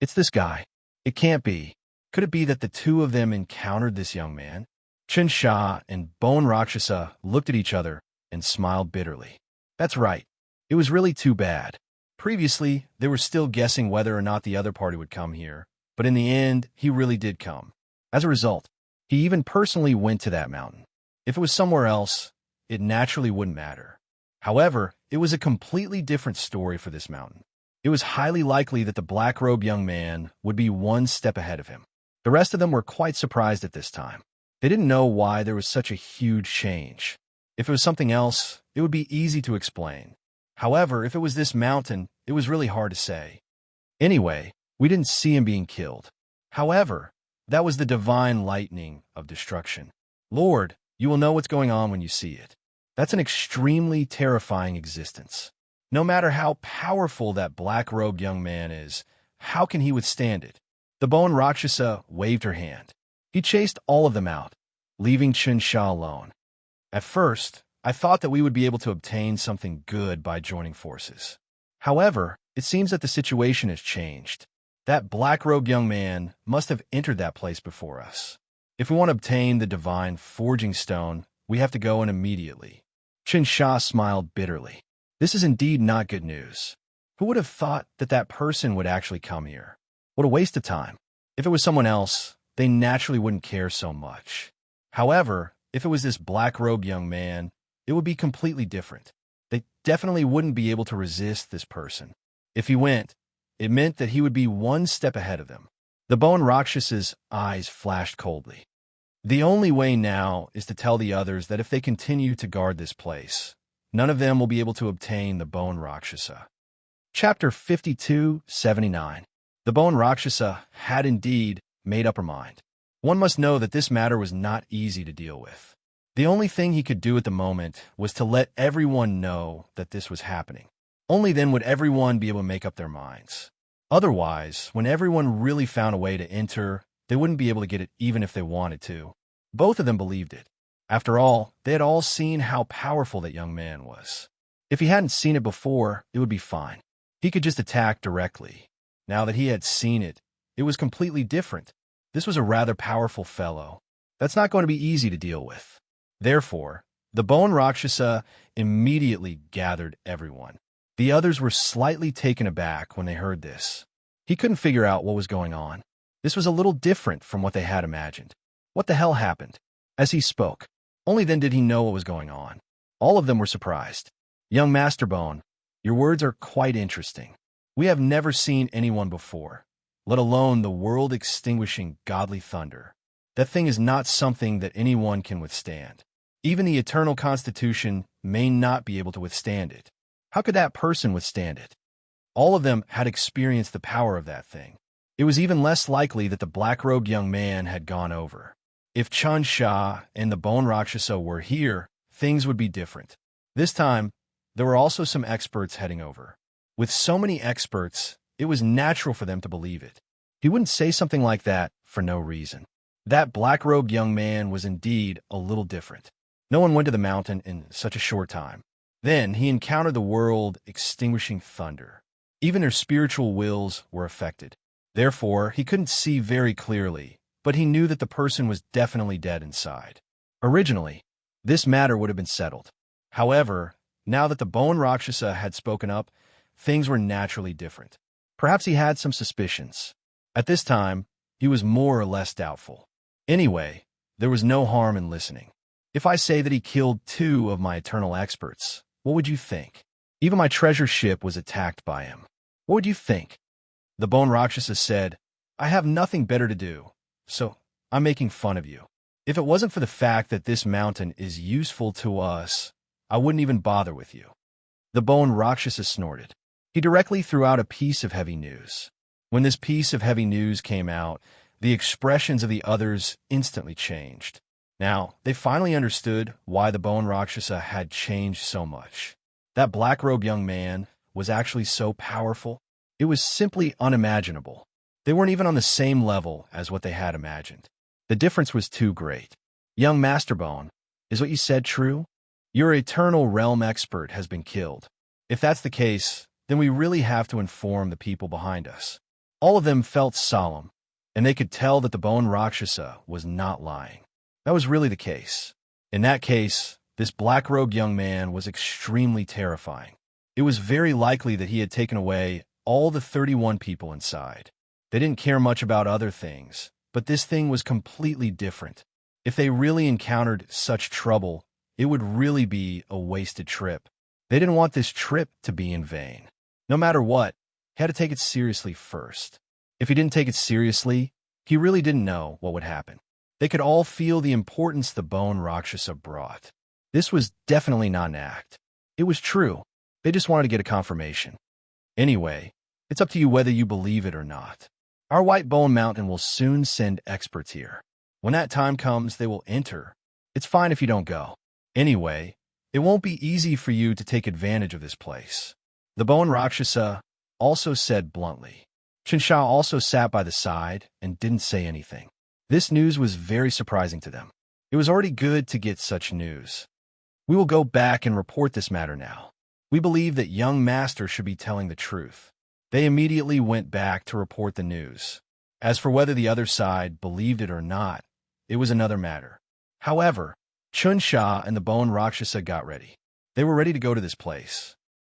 It's this guy. It can't be. Could it be that the two of them encountered this young man? Chinsha and Bone Rakshasa looked at each other and smiled bitterly. That's right. It was really too bad. Previously, they were still guessing whether or not the other party would come here, but in the end, he really did come. As a result, he even personally went to that mountain. If it was somewhere else, it naturally wouldn't matter. However, it was a completely different story for this mountain. It was highly likely that the black-robed young man would be one step ahead of him. The rest of them were quite surprised at this time. They didn't know why there was such a huge change. If it was something else, it would be easy to explain. However, if it was this mountain, it was really hard to say. Anyway, we didn't see him being killed. However, that was the divine lightning of destruction. Lord, you will know what's going on when you see it. That's an extremely terrifying existence. No matter how powerful that black-robed young man is, how can he withstand it? The Bone Rakshasa waved her hand. He chased all of them out, leaving Chinsha alone. At first, I thought that we would be able to obtain something good by joining forces. However, it seems that the situation has changed. That black-robed young man must have entered that place before us. If we want to obtain the divine forging stone, we have to go in immediately. Chinsha smiled bitterly. This is indeed not good news. Who would have thought that that person would actually come here? What a waste of time. If it was someone else, they naturally wouldn't care so much. However, if it was this black-robed young man, it would be completely different. They definitely wouldn't be able to resist this person. If he went, it meant that he would be one step ahead of them. The Bone Rakshasa's eyes flashed coldly. The only way now is to tell the others that if they continue to guard this place, none of them will be able to obtain the Bone Rakshasa. Chapter 52-79. The Bone Rakshasa had indeed made up her mind. One must know that this matter was not easy to deal with. The only thing he could do at the moment was to let everyone know that this was happening. Only then would everyone be able to make up their minds. Otherwise, when everyone really found a way to enter, they wouldn't be able to get it even if they wanted to. Both of them believed it. After all, they had all seen how powerful that young man was. If he hadn't seen it before, it would be fine. He could just attack directly. Now that he had seen it, it was completely different. This was a rather powerful fellow. That's not going to be easy to deal with. Therefore, the Bone Rakshasa immediately gathered everyone. The others were slightly taken aback when they heard this. He couldn't figure out what was going on. This was a little different from what they had imagined. What the hell happened? As he spoke, only then did he know what was going on. All of them were surprised. Young Master Bone, your words are quite interesting. We have never seen anyone before, let alone the world-extinguishing godly thunder. That thing is not something that anyone can withstand. Even the eternal constitution may not be able to withstand it. How could that person withstand it? All of them had experienced the power of that thing. It was even less likely that the black-robed young man had gone over. If Chun Sha and the Bone Rakshasa were here, things would be different. This time, there were also some experts heading over. With so many experts, it was natural for them to believe it. He wouldn't say something like that for no reason. That black-robed young man was indeed a little different. No one went to the mountain in such a short time. Then he encountered the world-extinguishing thunder. Even their spiritual wills were affected. Therefore, he couldn't see very clearly, but he knew that the person was definitely dead inside. Originally, this matter would have been settled. However, now that the Bone Rakshasa had spoken up, things were naturally different. Perhaps he had some suspicions. At this time, he was more or less doubtful. Anyway, there was no harm in listening. If I say that he killed 2 of my eternal experts, what would you think? Even my treasure ship was attacked by him. What would you think? The Bone Rakshasa said, I have nothing better to do, so I'm making fun of you. If it wasn't for the fact that this mountain is useful to us, I wouldn't even bother with you. The Bone Rakshasa snorted. He directly threw out a piece of heavy news. When this piece of heavy news came out, the expressions of the others instantly changed. Now, they finally understood why the Bone Rakshasa had changed so much. That black-robed young man was actually so powerful. It was simply unimaginable. They weren't even on the same level as what they had imagined. The difference was too great. Young Master Bone, is what you said true? Your eternal realm expert has been killed. If that's the case, then we really have to inform the people behind us. All of them felt solemn, and they could tell that the Bone Rakshasa was not lying. That was really the case. In that case, this black-robed young man was extremely terrifying. It was very likely that he had taken away all the 31 people inside. They didn't care much about other things, but this thing was completely different. If they really encountered such trouble, it would really be a wasted trip. They didn't want this trip to be in vain. No matter what, he had to take it seriously first. If he didn't take it seriously, he really didn't know what would happen. They could all feel the importance the Bone Rakshasa brought. This was definitely not an act. It was true. They just wanted to get a confirmation. Anyway, it's up to you whether you believe it or not. Our White Bone Mountain will soon send experts here. When that time comes, they will enter. It's fine if you don't go. Anyway, it won't be easy for you to take advantage of this place. The Bone Rakshasa also said bluntly. Chinsha also sat by the side and didn't say anything. This news was very surprising to them. It was already good to get such news. We will go back and report this matter now. We believe that young Master should be telling the truth. They immediately went back to report the news. As for whether the other side believed it or not, it was another matter. However, Chunsha and the Bone Rakshasa got ready. They were ready to go to this place.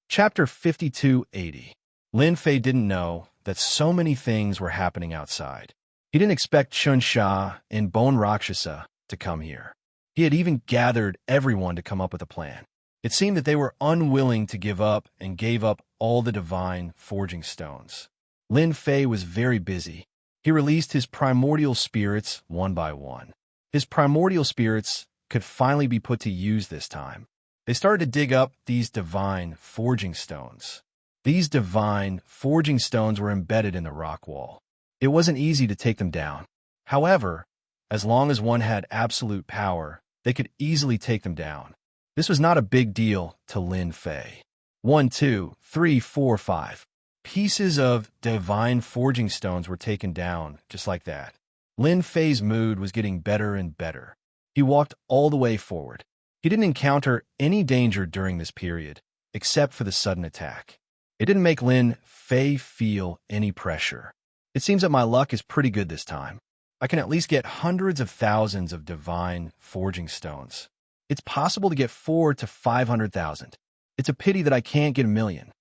Chapter 5280. Lin Fei didn't know that so many things were happening outside. He didn't expect Chunsha and Bone Rakshasa to come here. He had even gathered everyone to come up with a plan. It seemed that they were unwilling to give up and gave up all the divine forging stones. Lin Fei was very busy. He released his primordial spirits one by one. His primordial spirits could finally be put to use this time. They started to dig up these divine forging stones. These divine forging stones were embedded in the rock wall. It wasn't easy to take them down. However, as long as one had absolute power, they could easily take them down. This was not a big deal to Lin Fei. 1, 2, 3, 4, 5 pieces of divine forging stones were taken down just like that. Lin Fei's mood was getting better and better. He walked all the way forward. He didn't encounter any danger during this period, except for the sudden attack. It didn't make Lin Fei feel any pressure. It seems that my luck is pretty good this time. I can at least get hundreds of thousands of divine forging stones. It's possible to get 4 to 500,000. It's a pity that I can't get 1,000,000.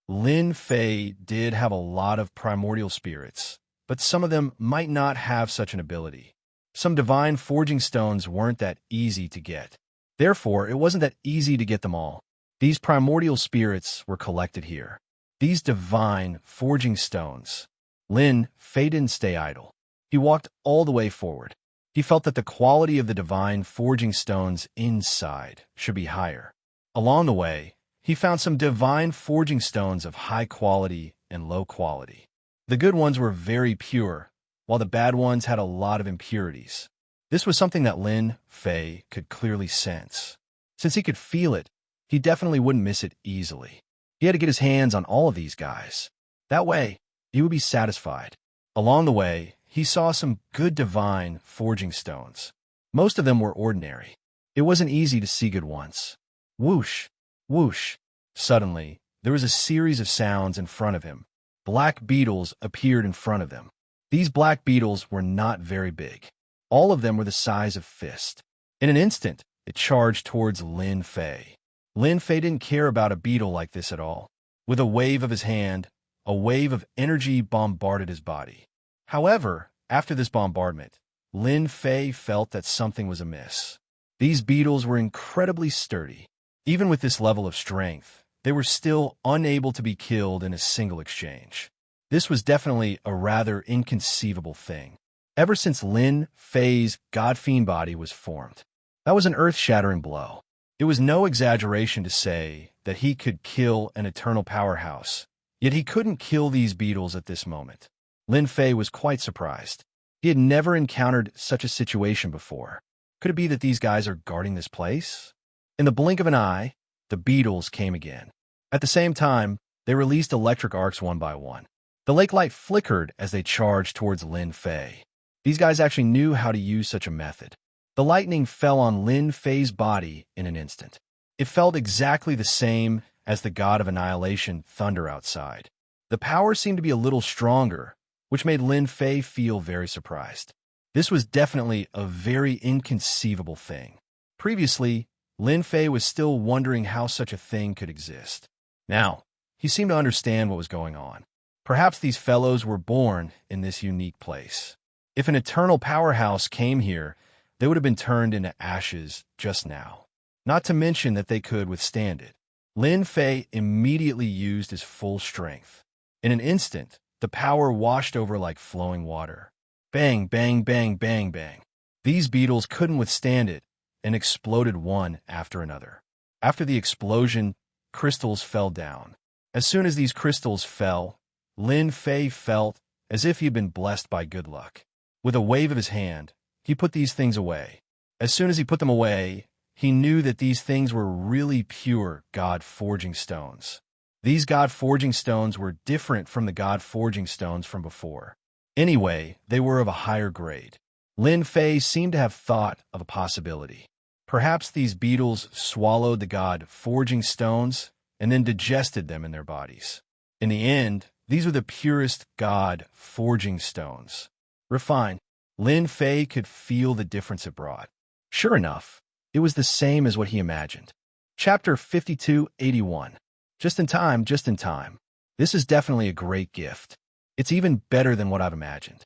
Lin Fei did have a lot of primordial spirits, but some of them might not have such an ability. Some divine forging stones weren't that easy to get. Therefore, it wasn't that easy to get them all. These primordial spirits were collected here. These divine forging stones. Lin Fei didn't stay idle. He walked all the way forward. He felt that the quality of the divine forging stones inside should be higher. Along the way, he found some divine forging stones of high quality and low quality. The good ones were very pure, while the bad ones had a lot of impurities. This was something that Lin Fei could clearly sense. Since he could feel it, he definitely wouldn't miss it easily. He had to get his hands on all of these guys. That way, he would be satisfied. Along the way, he saw some good divine forging stones. Most of them were ordinary. It wasn't easy to see good ones. Whoosh! Whoosh! Suddenly, there was a series of sounds in front of him. Black beetles appeared in front of them. These black beetles were not very big. All of them were the size of fists. In an instant, it charged towards Lin Fei. Lin Fei didn't care about a beetle like this at all. With a wave of his hand, a wave of energy bombarded his body. However, after this bombardment, Lin Fei felt that something was amiss. These beetles were incredibly sturdy. Even with this level of strength, they were still unable to be killed in a single exchange. This was definitely a rather inconceivable thing. Ever since Lin Fei's God-Fiend body was formed, that was an earth-shattering blow. It was no exaggeration to say that he could kill an eternal powerhouse, yet he couldn't kill these beetles at this moment. Lin Fei was quite surprised. He had never encountered such a situation before. Could it be that these guys are guarding this place? In the blink of an eye, the beetles came again. At the same time, they released electric arcs one by one. The lake light flickered as they charged towards Lin Fei. These guys actually knew how to use such a method. The lightning fell on Lin Fei's body in an instant. It felt exactly the same as the god of annihilation thunder outside. The power seemed to be a little stronger, which made Lin Fei feel very surprised. This was definitely a very inconceivable thing. Previously, Lin Fei was still wondering how such a thing could exist. Now, he seemed to understand what was going on. Perhaps these fellows were born in this unique place. If an eternal powerhouse came here, they would have been turned into ashes just now. Not to mention that they could withstand it. Lin Fei immediately used his full strength. In an instant, the power washed over like flowing water. Bang, bang, bang, bang, bang. These beetles couldn't withstand it and exploded one after another. After the explosion, crystals fell down. As soon as these crystals fell, Lin Fei felt as if he had been blessed by good luck. With a wave of his hand, he put these things away. As soon as he put them away, he knew that these things were really pure God-forging stones. These God-forging stones were different from the God-forging stones from before. Anyway, they were of a higher grade. Lin Fei seemed to have thought of a possibility. Perhaps these beetles swallowed the God-forging stones and then digested them in their bodies. In the end, these were the purest God-forging stones. Refined, Lin Fei could feel the difference it brought. Sure enough, it was the same as what he imagined. Chapter 5281. Just in time, just in time. This is definitely a great gift. It's even better than what I've imagined.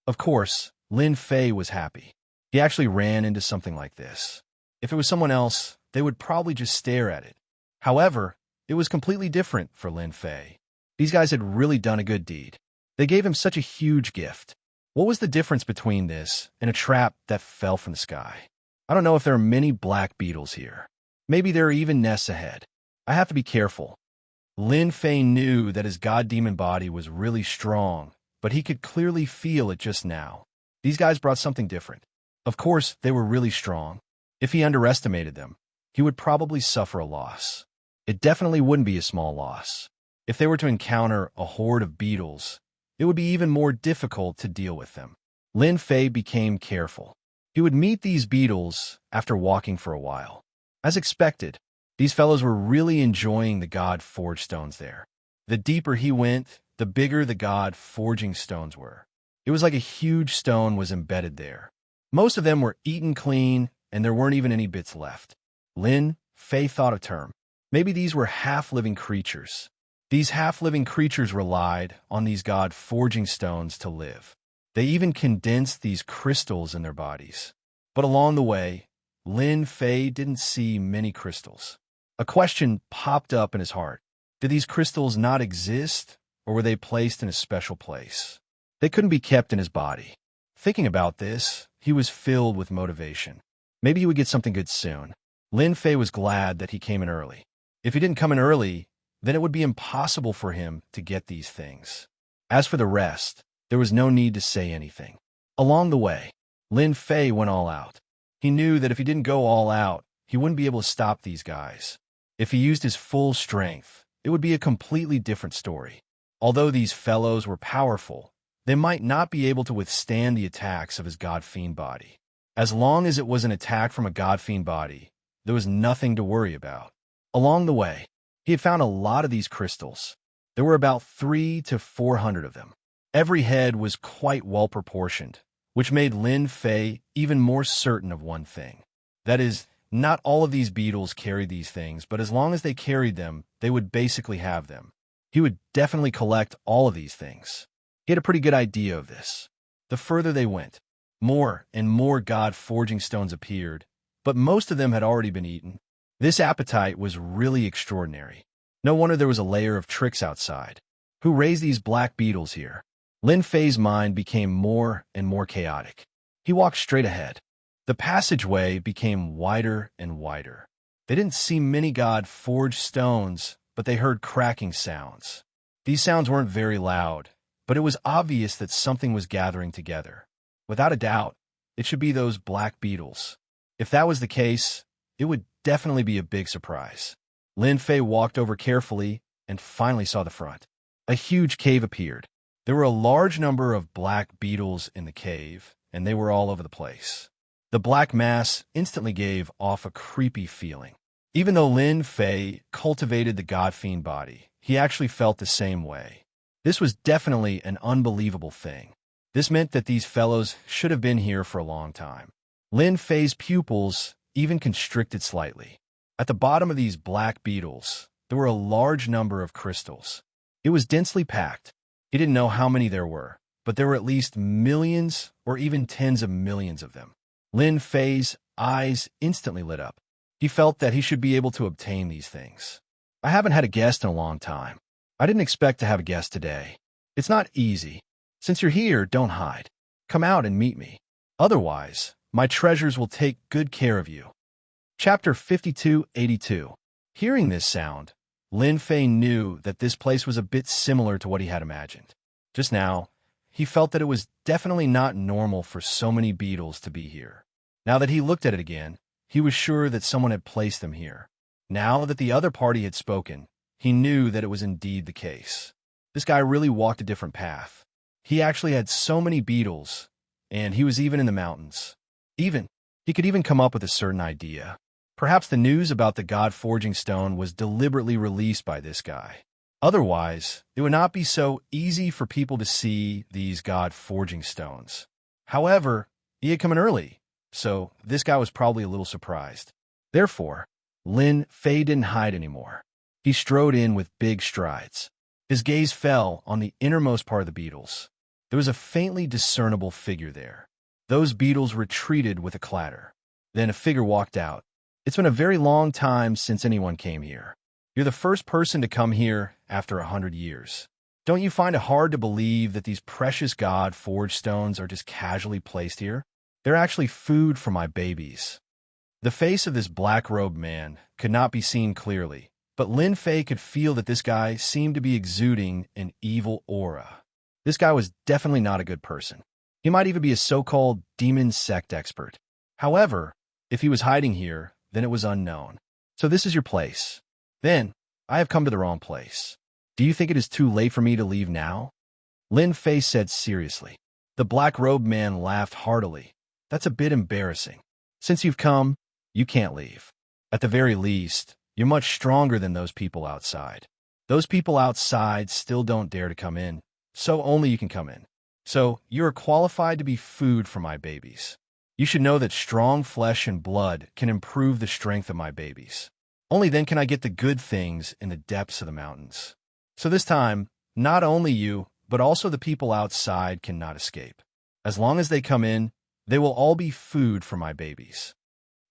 Of course, Lin Fei was happy. He actually ran into something like this. If it was someone else, they would probably just stare at it. However, it was completely different for Lin Fei. These guys had really done a good deed. They gave him such a huge gift. What was the difference between this and a trap that fell from the sky? I don't know if there are many black beetles here. Maybe there are even nests ahead. I have to be careful. Lin Fei knew that his god-demon body was really strong, but he could clearly feel it just now. These guys brought something different. Of course, they were really strong. If he underestimated them, he would probably suffer a loss. It definitely wouldn't be a small loss. If they were to encounter a horde of beetles, it would be even more difficult to deal with them. Lin Fei became careful. He would meet these beetles after walking for a while. As expected, these fellows were really enjoying the God-forged stones there. The deeper he went, the bigger the God-forging stones were. It was like a huge stone was embedded there. Most of them were eaten clean, and there weren't even any bits left. Lin Fei thought a term. Maybe these were half-living creatures. These half-living creatures relied on these God-forging stones to live. They even condensed these crystals in their bodies. But along the way, Lin Fei didn't see many crystals. A question popped up in his heart. Did these crystals not exist, or were they placed in a special place? They couldn't be kept in his body. Thinking about this, he was filled with motivation. Maybe he would get something good soon. Lin Fei was glad that he came in early. If he didn't come in early, then it would be impossible for him to get these things. As for the rest, there was no need to say anything. Along the way, Lin Fei went all out. He knew that if he didn't go all out, he wouldn't be able to stop these guys. If he used his full strength, it would be a completely different story. Although these fellows were powerful, they might not be able to withstand the attacks of his God-Fiend body. As long as it was an attack from a God-Fiend body, there was nothing to worry about. Along the way, He had found a lot of these crystals. There were about 300 to 400 of them. Every head was quite well proportioned, which made Lin Fei even more certain of one thing. That is, not all of these beetles carried these things, but as long as they carried them, they would basically have them. He would definitely collect all of these things. He had a pretty good idea of this. The further they went, more and more god-forging stones appeared, but most of them had already been eaten. This appetite was really extraordinary. No wonder there was a layer of tricks outside. Who raised these black beetles here? Lin Fei's mind became more and more chaotic. He walked straight ahead. The passageway became wider and wider. They didn't see many god-forged stones, but they heard cracking sounds. These sounds weren't very loud, but it was obvious that something was gathering together. Without a doubt, it should be those black beetles. If that was the case, it would definitely be a big surprise. Lin Fei walked over carefully and finally saw the front. A huge cave appeared. There were a large number of black beetles in the cave, and they were all over the place. The black mass instantly gave off a creepy feeling. Even though Lin Fei cultivated the god-fiend body, he actually felt the same way. This was definitely an unbelievable thing. This meant that these fellows should have been here for a long time. Lin Fei's pupils even constricted slightly. At the bottom of these black beetles, there were a large number of crystals. It was densely packed. He didn't know how many there were, but there were at least millions or even tens of millions of them. Lin Fei's eyes instantly lit up. He felt that he should be able to obtain these things. I haven't had a guest in a long time. I didn't expect to have a guest today. It's not easy. Since you're here, don't hide. Come out and meet me. Otherwise, my treasures will take good care of you. Chapter 5282. Hearing this sound, Lin Fei knew that this place was a bit similar to what he had imagined. Just now, he felt that it was definitely not normal for so many beetles to be here. Now that he looked at it again, he was sure that someone had placed them here. Now that the other party had spoken, he knew that it was indeed the case. This guy really walked a different path. He actually had so many beetles, and he was even in the mountains. He could even come up with a certain idea. Perhaps the news about the god-forging stone was deliberately released by this guy. Otherwise, it would not be so easy for people to see these god-forging stones. However, he had come in early, so this guy was probably a little surprised. Therefore, Lin Fei didn't hide anymore. He strode in with big strides. His gaze fell on the innermost part of the beetles. There was a faintly discernible figure there. Those beetles retreated with a clatter. Then a figure walked out. It's been a very long time since anyone came here. You're the first person to come here after 100 years. Don't you find it hard to believe that these precious god-forged stones are just casually placed here? They're actually food for my babies. The face of this black-robed man could not be seen clearly, but Lin Fei could feel that this guy seemed to be exuding an evil aura. This guy was definitely not a good person. He might even be a so-called demon sect expert. However, if he was hiding here, then it was unknown. So this is your place. Then, I have come to the wrong place. Do you think it is too late for me to leave now? Lin Fei said seriously. The black-robed man laughed heartily. That's a bit embarrassing. Since you've come, you can't leave. At the very least, you're much stronger than those people outside. Those people outside still don't dare to come in, so only you can come in. So, you are qualified to be food for my babies. You should know that strong flesh and blood can improve the strength of my babies. Only then can I get the good things in the depths of the mountains. So this time, not only you, but also the people outside cannot escape. As long as they come in, they will all be food for my babies.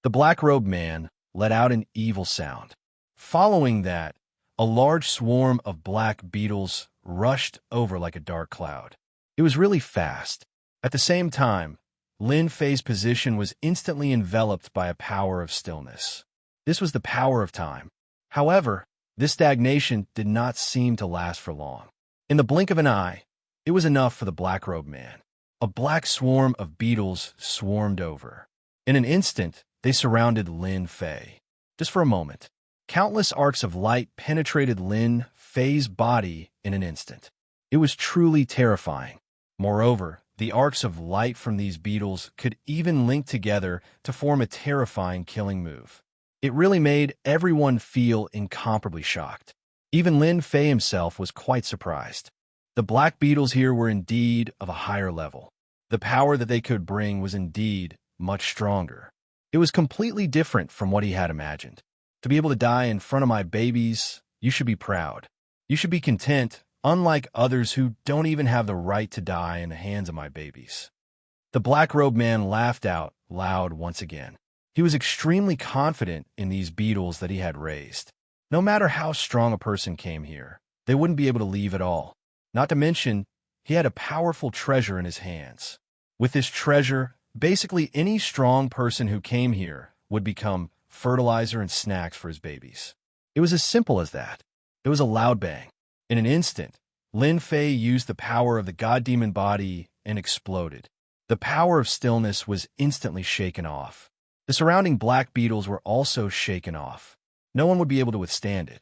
The black-robed man let out an evil sound. Following that, a large swarm of black beetles rushed over like a dark cloud. It was really fast. At the same time, Lin Fei's position was instantly enveloped by a power of stillness. This was the power of time. However, this stagnation did not seem to last for long. In the blink of an eye, it was enough for the black-robed man. A black swarm of beetles swarmed over. In an instant, they surrounded Lin Fei. Just for a moment, countless arcs of light penetrated Lin Fei's body in an instant. It was truly terrifying. Moreover, the arcs of light from these beetles could even link together to form a terrifying killing move. It really made everyone feel incomparably shocked. Even Lin Fei himself was quite surprised. The black beetles here were indeed of a higher level. The power that they could bring was indeed much stronger. It was completely different from what he had imagined. To be able to die in front of my babies, you should be proud. You should be content, unlike others who don't even have the right to die in the hands of my babies. The black-robed man laughed out loud once again. He was extremely confident in these beetles that he had raised. No matter how strong a person came here, they wouldn't be able to leave at all. Not to mention, he had a powerful treasure in his hands. With this treasure, basically any strong person who came here would become fertilizer and snacks for his babies. It was as simple as that. There was a loud bang. In an instant, Lin Fei used the power of the god-demon body and exploded. The power of stillness was instantly shaken off. The surrounding black beetles were also shaken off. No one would be able to withstand it.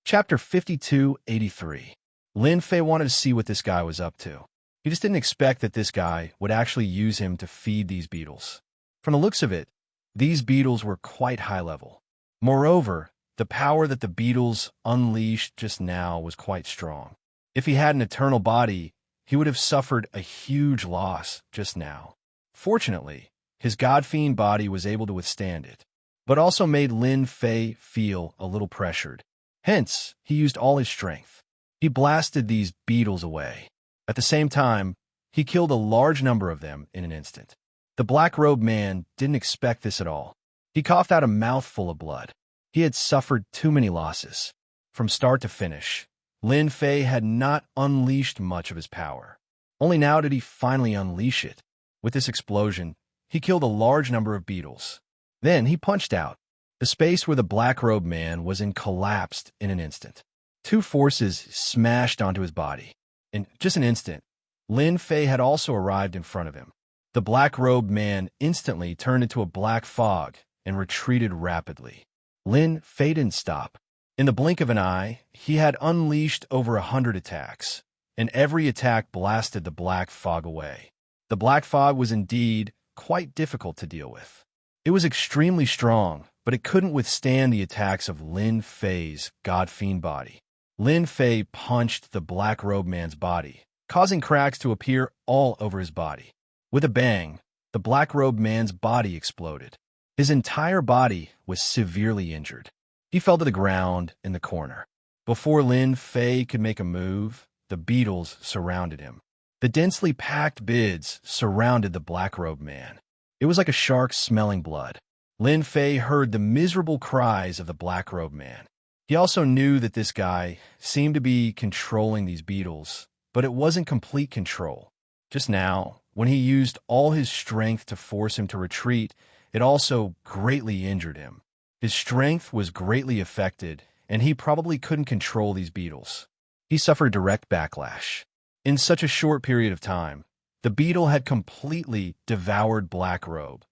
Chapter 5283. Lin Fei wanted to see what this guy was up to. He just didn't expect that this guy would actually use him to feed these beetles. From the looks of it, these beetles were quite high level. Moreover, the power that the beetles unleashed just now was quite strong. If he had an eternal body, he would have suffered a huge loss just now. Fortunately, his god-fiend body was able to withstand it, but also made Lin Fei feel a little pressured. Hence, he used all his strength. He blasted these beetles away. At the same time, he killed a large number of them in an instant. The black-robed man didn't expect this at all. He coughed out a mouthful of blood. He had suffered too many losses. From start to finish, Lin Fei had not unleashed much of his power. Only now did he finally unleash it. With this explosion, he killed a large number of beetles. Then he punched out. The space where the black-robed man was in collapsed in an instant. Two forces smashed onto his body. In just an instant, Lin Fei had also arrived in front of him. The black-robed man instantly turned into a black fog and retreated rapidly. Lin Fei didn't stop. In the blink of an eye, he had unleashed over 100 attacks, and every attack blasted the black fog away. The black fog was indeed quite difficult to deal with. It was extremely strong, but it couldn't withstand the attacks of Lin Fei's god-fiend body. Lin Fei punched the black-robed man's body, causing cracks to appear all over his body. With a bang, the black-robed man's body exploded. His entire body was severely injured. He fell to the ground in the corner. Before Lin Fei could make a move, the beetles surrounded him. The densely packed beetles surrounded the black-robed man. It was like a shark smelling blood. Lin Fei heard the miserable cries of the black-robed man. He also knew that this guy seemed to be controlling these beetles, but it wasn't complete control. Just now, when he used all his strength to force him to retreat, it also greatly injured him. His strength was greatly affected, and he probably couldn't control these beetles. He suffered direct backlash. In such a short period of time, the beetle had completely devoured Blackrobe,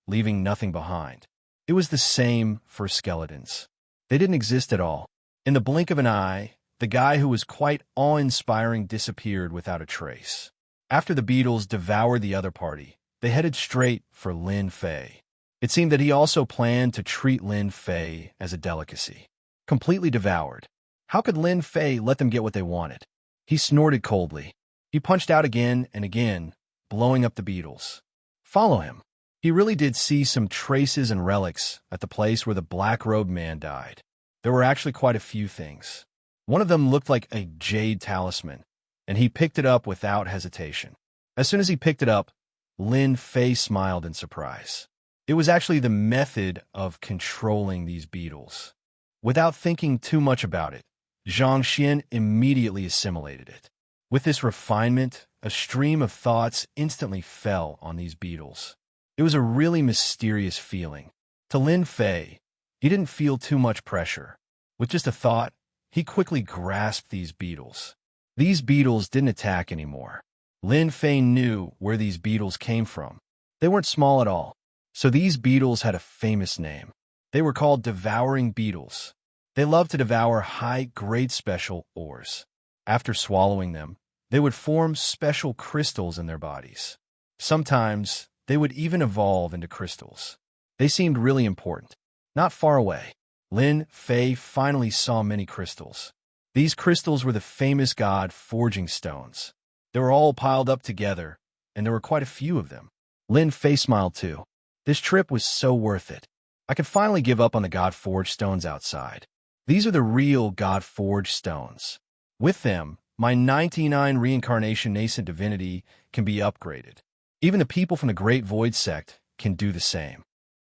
leaving nothing behind. It was the same for skeletons. They didn't exist at all. In the blink of an eye, the guy who was quite awe-inspiring disappeared without a trace. After the beetles devoured the other party, they headed straight for Lin Fei. It seemed that he also planned to treat Lin Fei as a delicacy. Completely devoured. How could Lin Fei let them get what they wanted? He snorted coldly. He punched out again and again, blowing up the beetles. Follow him. He really did see some traces and relics at the place where the black-robed man died. There were actually quite a few things. One of them looked like a jade talisman, and he picked it up without hesitation. As soon as he picked it up, Lin Fei smiled in surprise. It was actually the method of controlling these beetles. Without thinking too much about it, Zhang Xian immediately assimilated it. With this refinement, a stream of thoughts instantly fell on these beetles. It was a really mysterious feeling. To Lin Fei, he didn't feel too much pressure. With just a thought, he quickly grasped these beetles. These beetles didn't attack anymore. Lin Fei knew where these beetles came from. They weren't small at all. So these beetles had a famous name. They were called devouring beetles. They loved to devour high-grade special ores. After swallowing them, they would form special crystals in their bodies. Sometimes, they would even evolve into crystals. They seemed really important. Not far away, Lin Fei finally saw many crystals. These crystals were the famous god forging stones. They were all piled up together, and there were quite a few of them. Lin Fei smiled too. This trip was so worth it. I could finally give up on the god forged stones outside. These are the real god forged stones. With them, my 99 reincarnation nascent divinity can be upgraded. Even the people from the Great Void sect can do the same.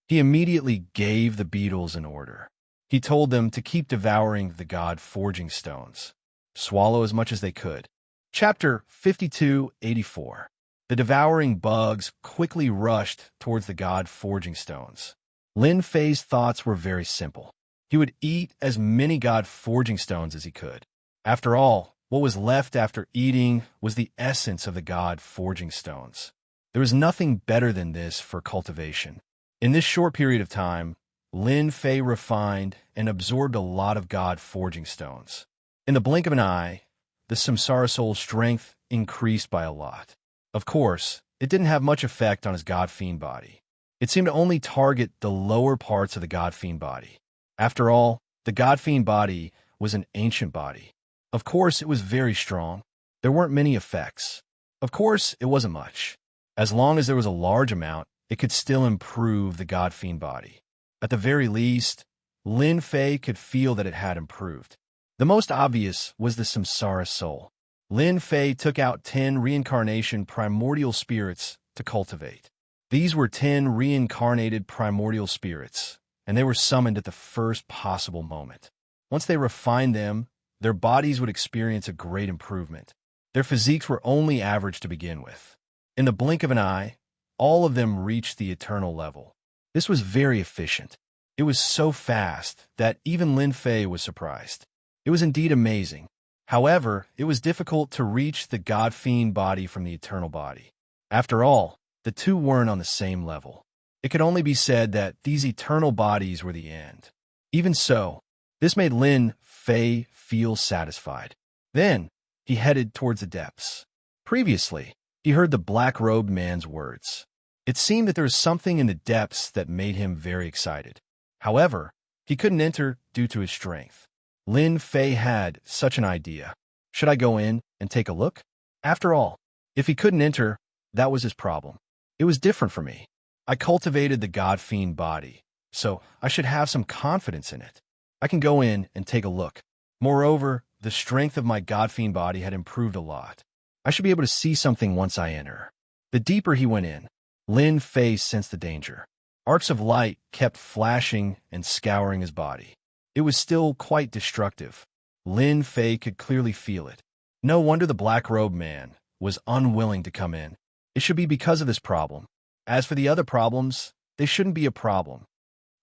He immediately gave the beetles an order. He told them to keep devouring the god forging stones. Swallow as much as they could. Chapter 5284. The devouring bugs quickly rushed towards the god forging stones. Lin Fei's thoughts were very simple. He would eat as many god forging stones as he could. After all, what was left after eating was the essence of the god forging stones. There was nothing better than this for cultivation. In this short period of time, Lin Fei refined and absorbed a lot of god forging stones. In the blink of an eye, the Samsara soul's strength increased by a lot. Of course, it didn't have much effect on his god fiend body. It seemed to only target the lower parts of the god fiend body. After all, the god fiend body was an ancient body. Of course, it was very strong. There weren't many effects. Of course, it wasn't much. As long as there was a large amount, it could still improve the god fiend body. At the very least, Lin Fei could feel that it had improved. The most obvious was the Samsara soul. Lin Fei took out 10 reincarnation primordial spirits to cultivate. These were 10 reincarnated primordial spirits, and they were summoned at the first possible moment. Once they refined them, their bodies would experience a great improvement. Their physiques were only average to begin with. In the blink of an eye, all of them reached the eternal level. This was very efficient. It was so fast that even Lin Fei was surprised. It was indeed amazing. However, it was difficult to reach the god fiend body from the eternal body. After all, the two weren't on the same level. It could only be said that these eternal bodies were the end. Even so, this made Lin Fei feel satisfied. Then, he headed towards the depths. Previously, he heard the black-robed man's words. It seemed that there was something in the depths that made him very excited. However, he couldn't enter due to his strength. Lin Fei had such an idea. Should I go in and take a look? After all, if he couldn't enter, that was his problem. It was different for me. I cultivated the god fiend body, so I should have some confidence in it. I can go in and take a look. Moreover, the strength of my god fiend body had improved a lot. I should be able to see something once I enter. The deeper he went in, Lin Fei sensed the danger. Arcs of light kept flashing and scouring his body. It was still quite destructive. Lin Fei could clearly feel it. No wonder the black-robed man was unwilling to come in. It should be because of this problem. As for the other problems, they shouldn't be a problem.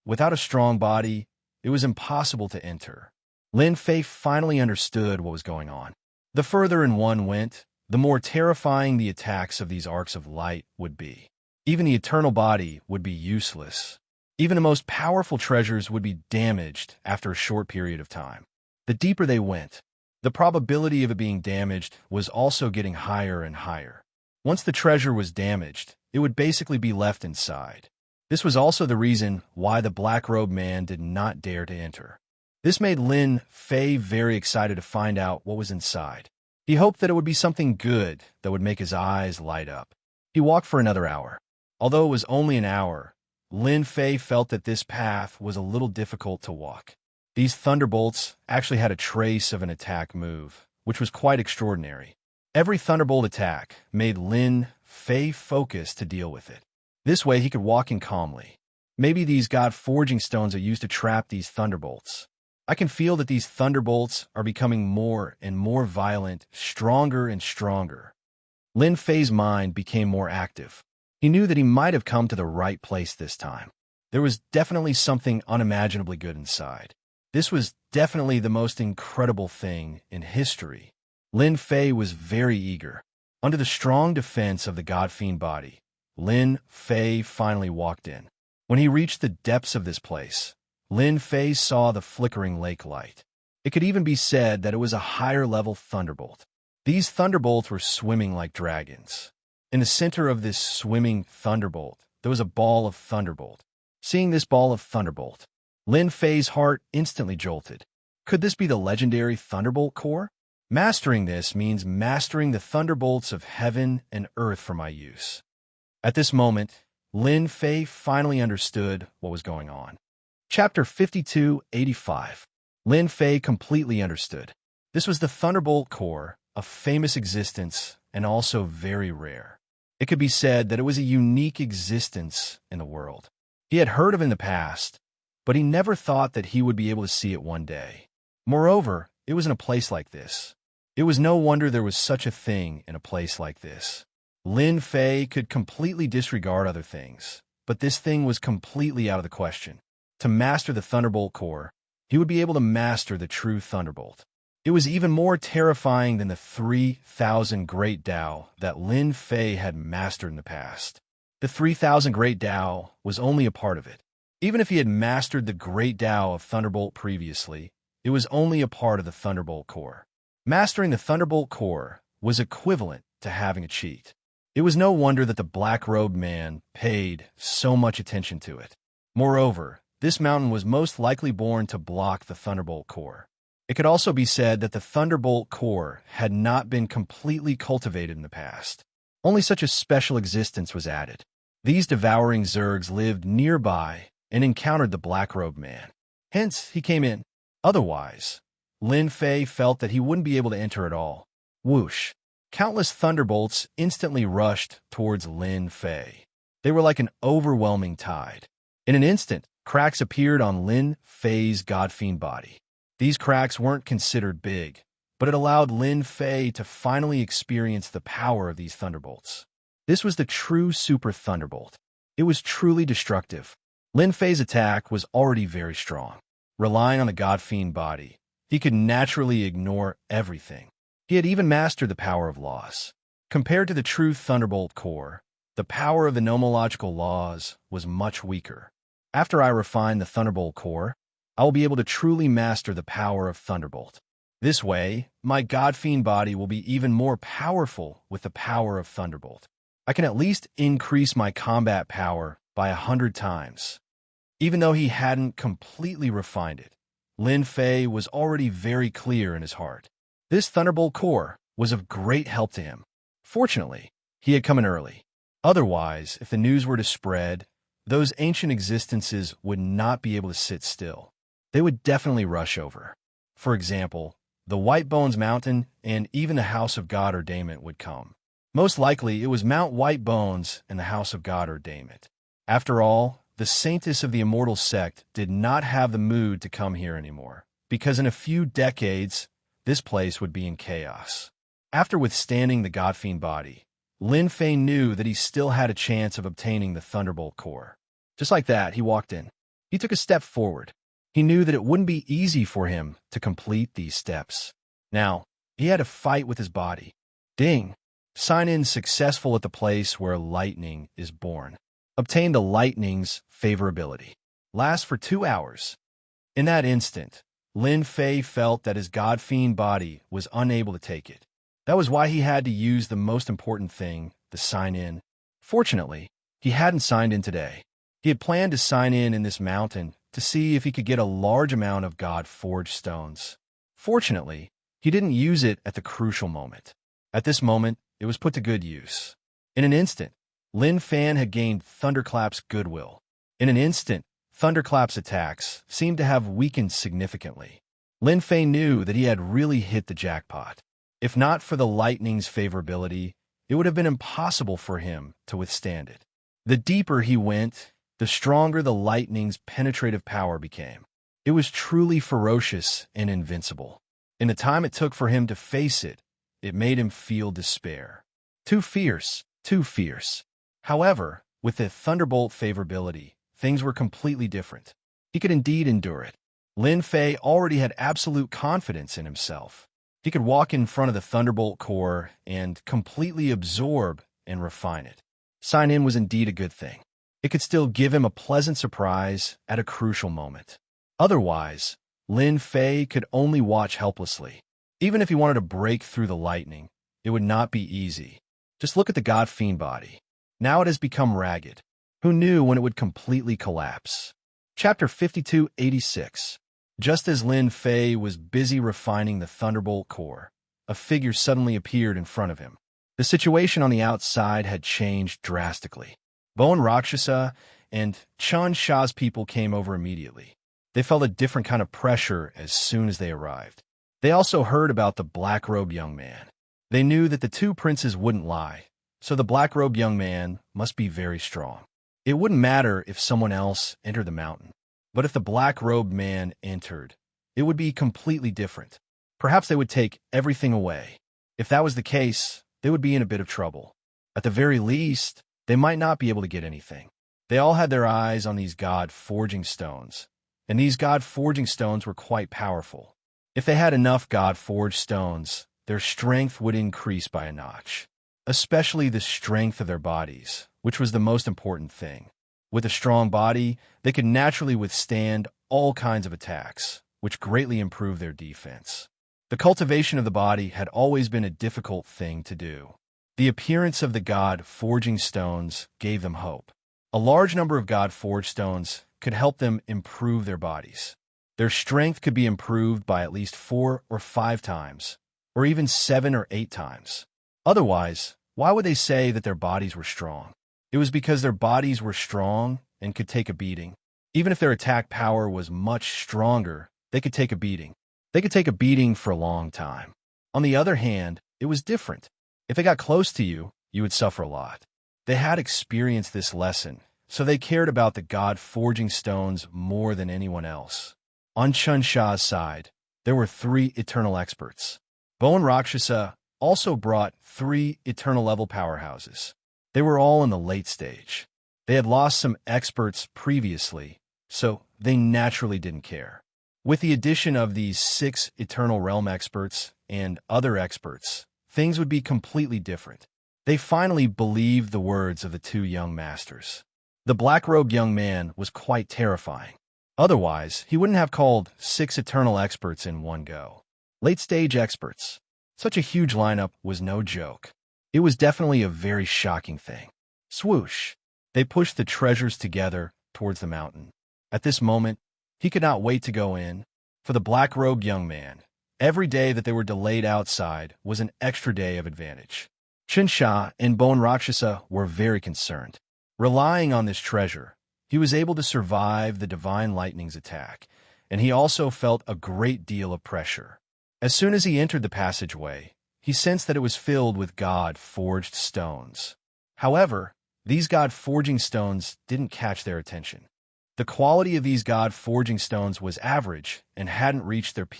Without a strong body, it was impossible to enter. Lin Fei finally understood what was going on. The further in one went, the more terrifying the attacks of these arcs of light would be. Even the eternal body would be useless. Even the most powerful treasures would be damaged after a short period of time. The deeper they went, the probability of it being damaged was also getting higher and higher. Once the treasure was damaged, it would basically be left inside. This was also the reason why the black-robed man did not dare to enter. This made Lin Fei very excited to find out what was inside. He hoped that it would be something good that would make his eyes light up. He walked for another hour. Although it was only an hour, Lin Fei felt that this path was a little difficult to walk. These thunderbolts actually had a trace of an attack move, which was quite extraordinary. Every thunderbolt attack made Lin Fei focus to deal with it. This way he could walk in calmly. Maybe these god forging stones are used to trap these thunderbolts. I can feel that these thunderbolts are becoming more and more violent, stronger and stronger. Lin Fei's mind became more active. He knew that he might have come to the right place this time. There was definitely something unimaginably good inside. This was definitely the most incredible thing in history. Lin Fei was very eager. Under the strong defense of the god fiend body, Lin Fei finally walked in. When he reached the depths of this place, Lin Fei saw the flickering lake light. It could even be said that it was a higher-level thunderbolt. These thunderbolts were swimming like dragons. In the center of this swimming thunderbolt, there was a ball of thunderbolt. Seeing this ball of thunderbolt, Lin Fei's heart instantly jolted. Could this be the legendary Thunderbolt core? Mastering this means mastering the thunderbolts of heaven and earth for my use. At this moment, Lin Fei finally understood what was going on. Chapter 5285. Lin Fei completely understood. This was the Thunderbolt core, a famous existence and also very rare. It could be said that it was a unique existence in the world. He had heard of it in the past, but he never thought that he would be able to see it one day. Moreover, it was in a place like this. It was no wonder there was such a thing in a place like this. Lin Fei could completely disregard other things, but this thing was completely out of the question. To master the Thunderbolt core, he would be able to master the true Thunderbolt. It was even more terrifying than the 3,000 Great Tao that Lin Fei had mastered in the past. The 3,000 Great Tao was only a part of it. Even if he had mastered the Great Tao of Thunderbolt previously, it was only a part of the Thunderbolt core. Mastering the Thunderbolt core was equivalent to having a cheat. It was no wonder that the black-robed man paid so much attention to it. Moreover, this mountain was most likely born to block the Thunderbolt core. It could also be said that the Thunderbolt core had not been completely cultivated in the past. Only such a special existence was added. These devouring Zergs lived nearby and encountered the black-robed man. Hence, he came in. Otherwise, Lin Fei felt that he wouldn't be able to enter at all. Whoosh! Countless thunderbolts instantly rushed towards Lin Fei. They were like an overwhelming tide. In an instant, cracks appeared on Lin Fei's godfiend body. These cracks weren't considered big, but it allowed Lin Fei to finally experience the power of these thunderbolts. This was the true Super Thunderbolt. It was truly destructive. Lin Fei's attack was already very strong. Relying on the godfiend body, he could naturally ignore everything. He had even mastered the power of laws. Compared to the true Thunderbolt core, the power of the nomological laws was much weaker. After I refine the Thunderbolt core, I will be able to truly master the power of Thunderbolt. This way, my godfiend body will be even more powerful with the power of Thunderbolt. I can at least increase my combat power by 100 times. Even though he hadn't completely refined it, Lin Fei was already very clear in his heart. This Thunderbolt core was of great help to him. Fortunately, he had come in early. Otherwise, if the news were to spread, those ancient existences would not be able to sit still. They would definitely rush over. For example, the White Bones Mountain and even the House of God Ordainment would come. Most likely, it was Mount White Bones and the House of God Ordainment. After all, the Saintess of the Immortal Sect did not have the mood to come here anymore, because in a few decades, this place would be in chaos. After withstanding the godfiend body, Lin Fei knew that he still had a chance of obtaining the Thunderbolt core. Just like that, he walked in. He took a step forward. He knew that it wouldn't be easy for him to complete these steps. Now, he had to fight with his body. Ding! Sign in successful at the place where lightning is born. Obtain the lightning's favorability. Last for 2 hours. In that instant, Lin Fei felt that his godfiend body was unable to take it. That was why he had to use the most important thing, the sign in. Fortunately, he hadn't signed in today. He had planned to sign in this mountain to see if he could get a large amount of God-forged stones. Fortunately, he didn't use it at the crucial moment. At this moment, it was put to good use. In an instant, Lin Fan had gained Thunderclap's goodwill. In an instant, Thunderclap's attacks seemed to have weakened significantly. Lin Fei knew that he had really hit the jackpot. If not for the lightning's favorability, it would have been impossible for him to withstand it. The deeper he went, the stronger the lightning's penetrative power became. It was truly ferocious and invincible. In the time it took for him to face it, it made him feel despair. Too fierce, too fierce. However, with the Thunderbolt favorability, things were completely different. He could indeed endure it. Lin Fei already had absolute confidence in himself. He could walk in front of the Thunderbolt core and completely absorb and refine it. Sign in was indeed a good thing. It could still give him a pleasant surprise at a crucial moment. Otherwise, Lin Fei could only watch helplessly. Even if he wanted to break through the lightning, it would not be easy. Just look at the godfiend body. Now it has become ragged. Who knew when it would completely collapse? Chapter 5286. Just as Lin Fei was busy refining the Thunderbolt core, a figure suddenly appeared in front of him. The situation on the outside had changed drastically. Bowen Rakshasa and Chan Sha's people came over immediately. They felt a different kind of pressure as soon as they arrived. They also heard about the black-robed young man. They knew that the two princes wouldn't lie, so the black-robed young man must be very strong. It wouldn't matter if someone else entered the mountain, but if the black-robed man entered, it would be completely different. Perhaps they would take everything away. If that was the case, they would be in a bit of trouble. At the very least, they might not be able to get anything. They all had their eyes on these god-forging stones, and these god-forging stones were quite powerful. If they had enough god-forged stones, their strength would increase by a notch, especially the strength of their bodies, which was the most important thing. With a strong body, they could naturally withstand all kinds of attacks, which greatly improved their defense. The cultivation of the body had always been a difficult thing to do. The appearance of the god-forging stones gave them hope. A large number of god-forged stones could help them improve their bodies. Their strength could be improved by at least 4 or 5 times, or even 7 or 8 times. Otherwise, why would they say that their bodies were strong? It was because their bodies were strong and could take a beating. Even if their attack power was much stronger, they could take a beating. They could take a beating for a long time. On the other hand, it was different. If they got close to you, you would suffer a lot. They had experienced this lesson, so they cared about the god-forging stones more than anyone else. On Chun Sha's side, there were 3 eternal experts. Bowen Rakshasa also brought 3 eternal-level powerhouses. They were all in the late stage. They had lost some experts previously, so they naturally didn't care. With the addition of these 6 Eternal Realm experts and other experts, things would be completely different. They finally believed the words of the 2 young masters. The black-robed young man was quite terrifying. Otherwise, he wouldn't have called 6 Eternal experts in one go. Late-stage experts. Such a huge lineup was no joke. It was definitely a very shocking thing. Swoosh! They pushed the treasures together towards the mountain. At this moment, he could not wait to go in. For the black-robed young man, every day that they were delayed outside was an extra day of advantage. Chin Sha and Bowen Rakshasa were very concerned. Relying on this treasure, he was able to survive the Divine Lightning's attack, and he also felt a great deal of pressure. As soon as he entered the passageway, he sensed that it was filled with god-forged stones. However, these god-forging stones didn't catch their attention. The quality of these god-forging stones was average and hadn't reached their peak.